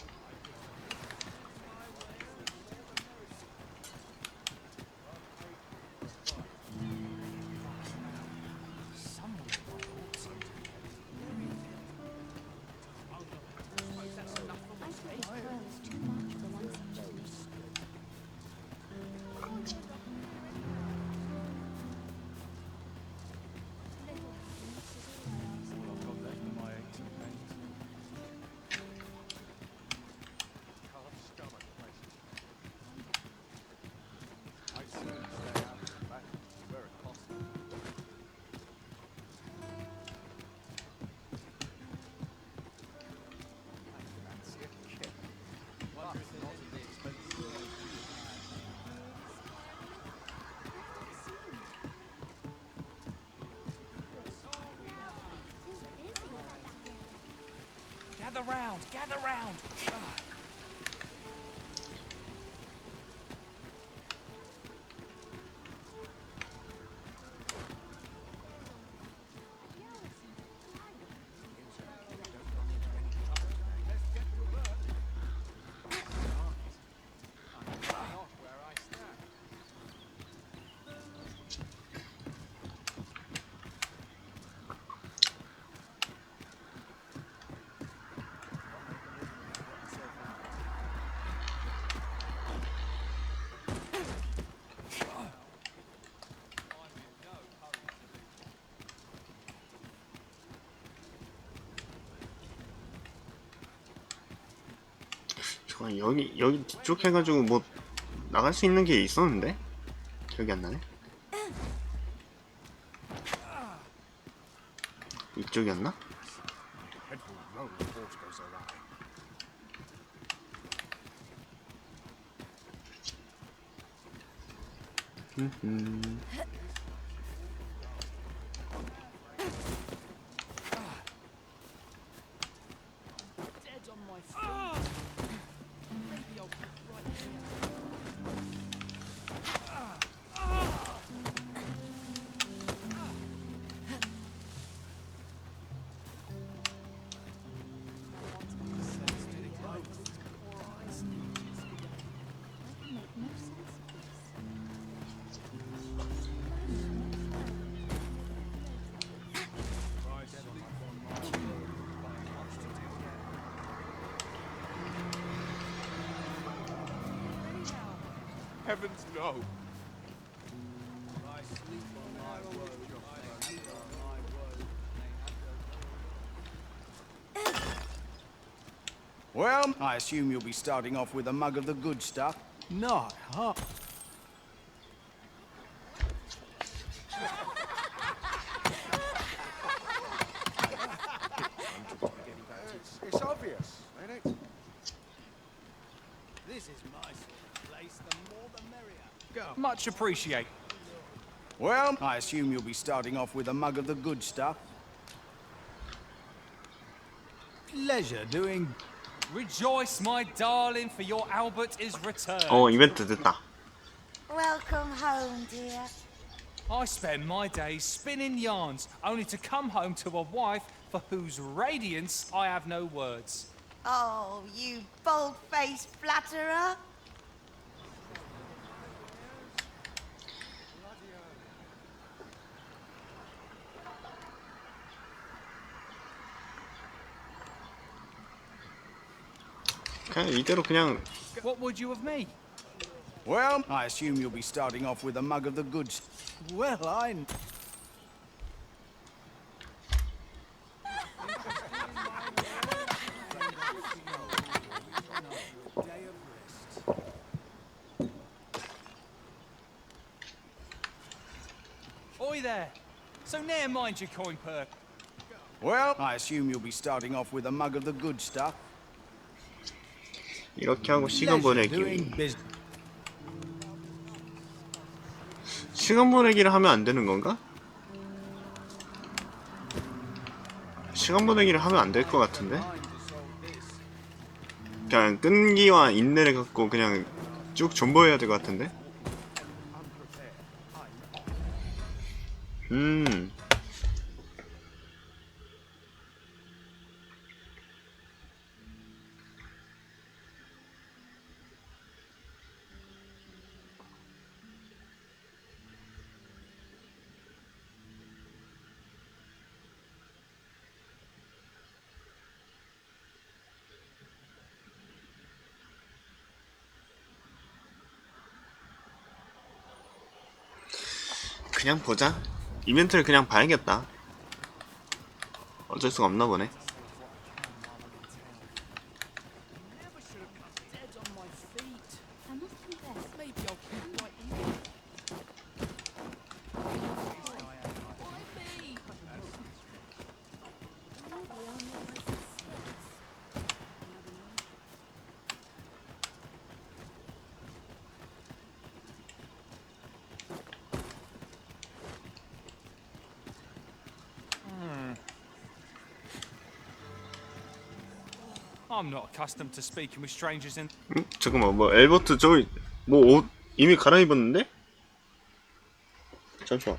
Gather round, gather round. 잠깐 여기 뒤쪽 해가지고 뭐 나갈 수 있는 게 있었는데 기억이 안 나네. 이쪽이었나? Dead on my feet. Maybe I'll get right here. Heavens no. Well, I assume you'll be starting off with a mug of the good stuff. Not, huh? It's obvious, ain't it? This is my sort of place. The more the merrier. Go. Much appreciate. Well, I assume you'll be starting off with a mug of the good stuff. Pleasure doing. Rejoice, my darling, for your Albert is returned. 이벤트 됐다. Welcome home, dear. I spend my days spinning yarns, only to come home to a wife for whose radiance I have no words. Oh, you bold-faced flatterer. 그냥 이대로 그냥 What would you of me? Well, I assume you'll be starting off with a mug of the goods. Well, Oi there! So ne'er mind your coin perk. Well, I assume you'll be starting off with a mug of the good stuff. 이렇게 하고 시간 보내기. 시간 보내기를 하면 안 되는 건가? 시간 보내기를 하면 안 될 것 같은데? 그냥 끈기와 인내를 갖고 그냥 쭉 존버해야 될 것 같은데? 그냥 보자. 이벤트를 그냥 봐야겠다. 어쩔 수가 없나 보네. I'm not accustomed to speaking with strangers in. 잠깐만, 뭐 엘버트 저기 뭐 옷 이미 갈아입었는데? 잠시만.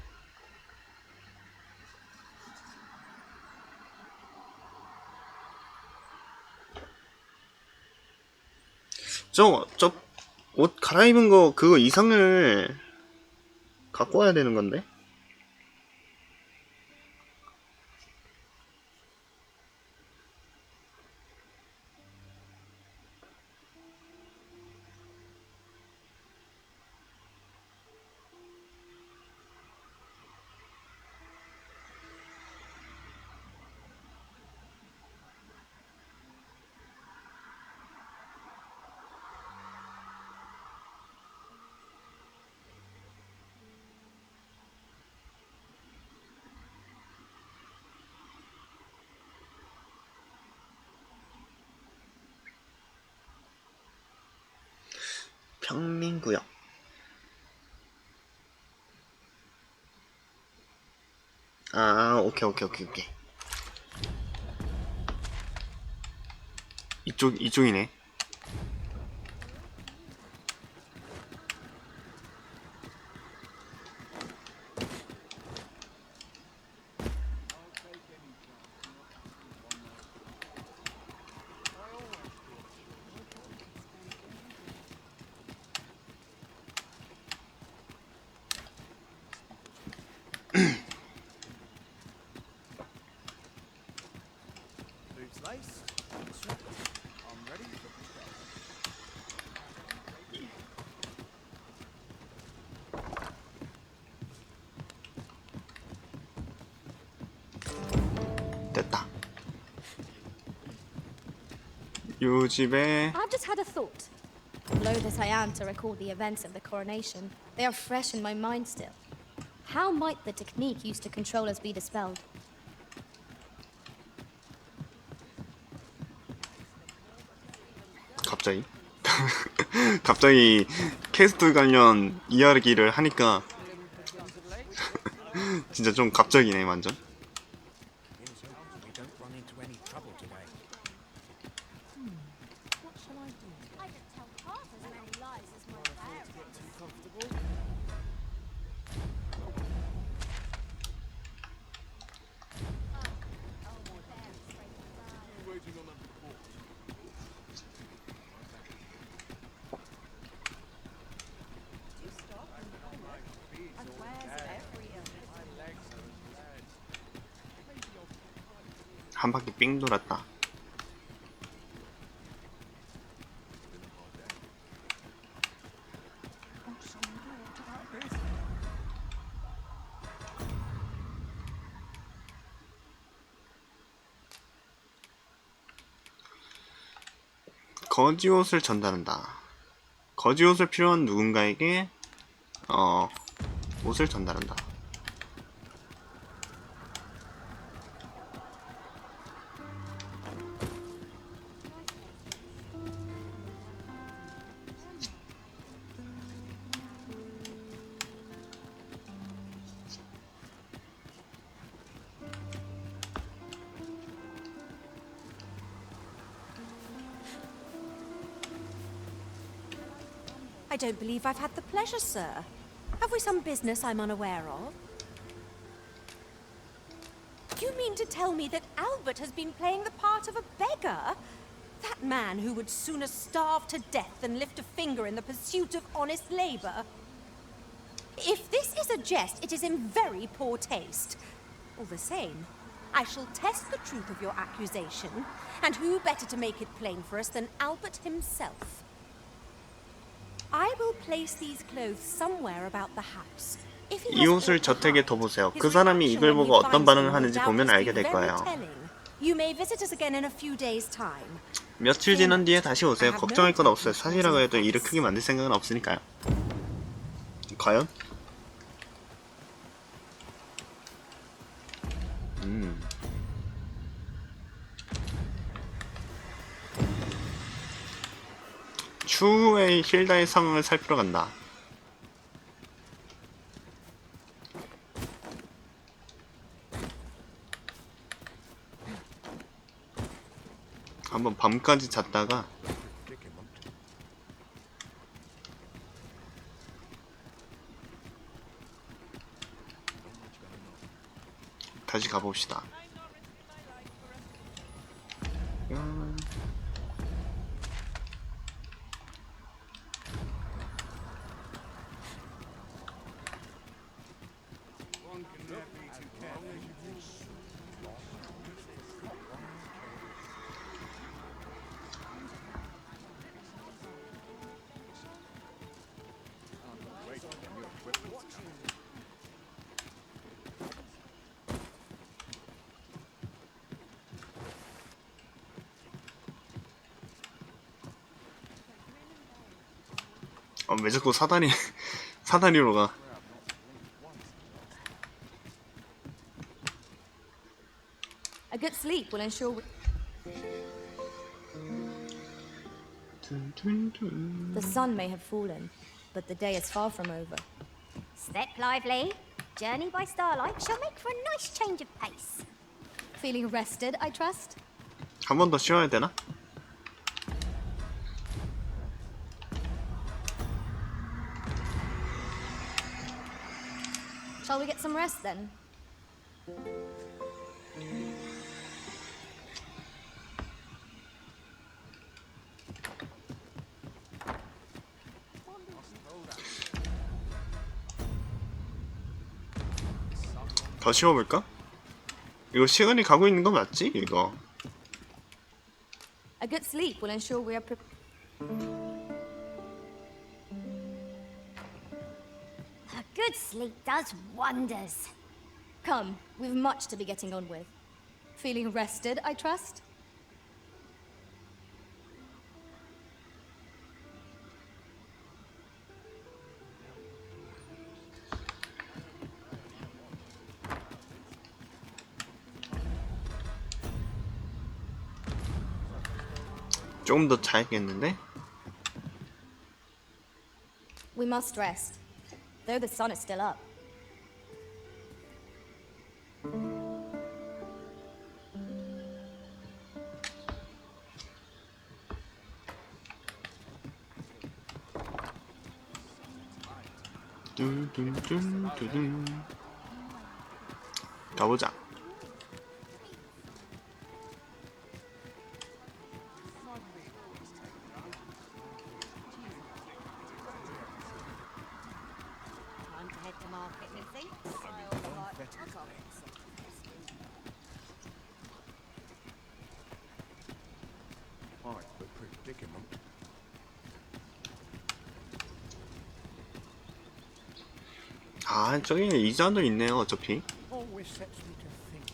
저 옷 갈아입은 거 그거 이상을 갖고 와야 되는 건데? 평민구역. 아, 오케이. 이쪽이네. 됐다. 요 집에 I've just had a thought. Loath as I am to recall the events of the coronation, they are fresh in my mind still. How might the technique used to control us be dispelled? 갑자기 갑자기 캐스트 관련 이야기를 하니까 진짜 좀 갑자기네 완전. 한 바퀴 삥 돌았다. 거지 옷을 전달한다. 거지 옷을 필요한 누군가에게 옷을 전달한다. I don't believe I've had the pleasure, sir. Have we some business I'm unaware of? You mean to tell me that Albert has been playing the part of a beggar? That man who would sooner starve to death than lift a finger in the pursuit of honest labor? If this is a jest, it is in very poor taste. All the same, I shall test the truth of your accusation, and who better to make it plain for us than Albert himself? I will place these clothes somewhere about the house. If he 이 옷을 저택에 둬보세요. 그 사람이 이걸 보고 어떤 반응을 하는지 보면 알게 될 거예요. You may visit us again in a few days' time. 며칠 지난 뒤에 다시 오세요. 걱정할 건 없어요. 사실이라고 해도 일을 크게 만들 생각은 없으니까요. 과연? 추후에 힐다의 상황을 살피러 간다. 한번 밤까지 잤다가 다시 가봅시다. 왜 자꾸 사다리로 가? A good sleep will ensure the sun may have fallen, but the day is far from over. Step lively. Journey by starlight shall make for a nice change of pace. Feeling rested, I trust? 한 번 더 쉬어야 되나? Shall we get some rest then? 더 쉬어볼까? 이거 시간이 가고 있는 거 맞지? 이거 A good sleep will ensure we are A good sleep does wonders. Come, we've much to be getting on with. Feeling rested, I trust? 조금 더 자야겠는데? We must rest, though the sun is still up. 가보자. Time to head to market, Missy. Alright, we're predicament. 아, 저기 이자도 있네요, 어차피. Always sets me to think.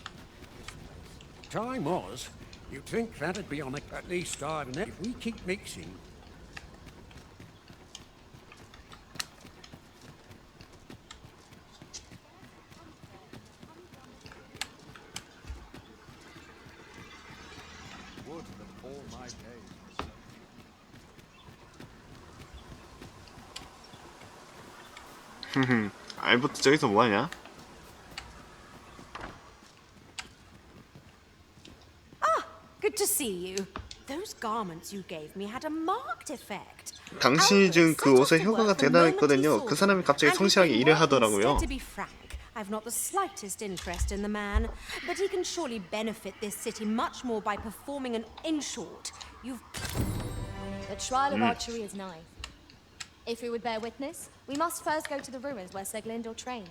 Time was, You'd think that'd be on at least starting it. If we keep mixing. Would that all my days were so. 알버트 저기서 뭐하냐? Good to see you. Those garments you gave me had a marked effect. 당신이 준 그 옷의 효과가 대단했거든요. 그 사람이 갑자기 성실하게 일을 하더라고요. To be frank, I've not the slightest interest in the man, but he can surely benefit this city much more by performing an. In short, you've. The trial of archery is nigh. If we would bear witness, we must first go to the ruins where Sir Glendor trained.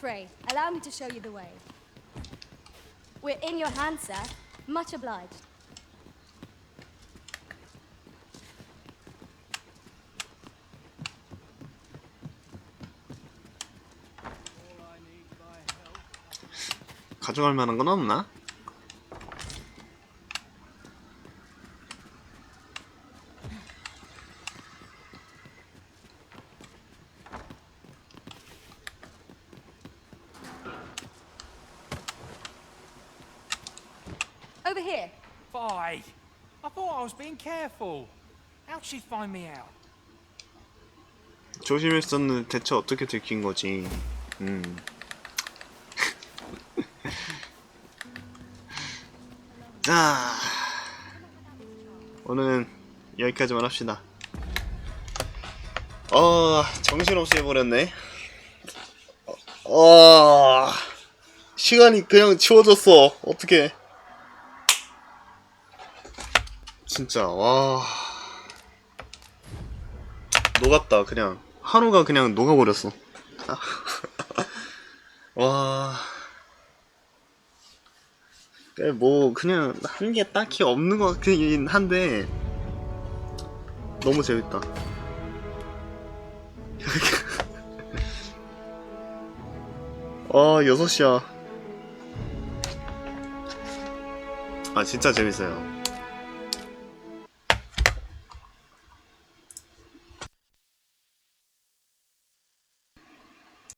Pray, allow me to show you the way. We're in your hands, sir. Much obliged. 가져갈 만한 건 없나? Over here. Fie! I thought I was being careful. How'd she find me out? 조심했었는데 대체 어떻게 들킨 거지? 자, 오늘은 여기까지만 합시다. 정신없이 해버렸네. 시간이 그냥 지워졌어. 어떡해. 진짜, 와. 녹았다, 그냥. 하루가 그냥 녹아버렸어. 와. 뭐, 그냥 한 게 딱히 없는 것 같긴 한데, 너무 재밌다. 아, 6시야. 아, 진짜 재밌어요.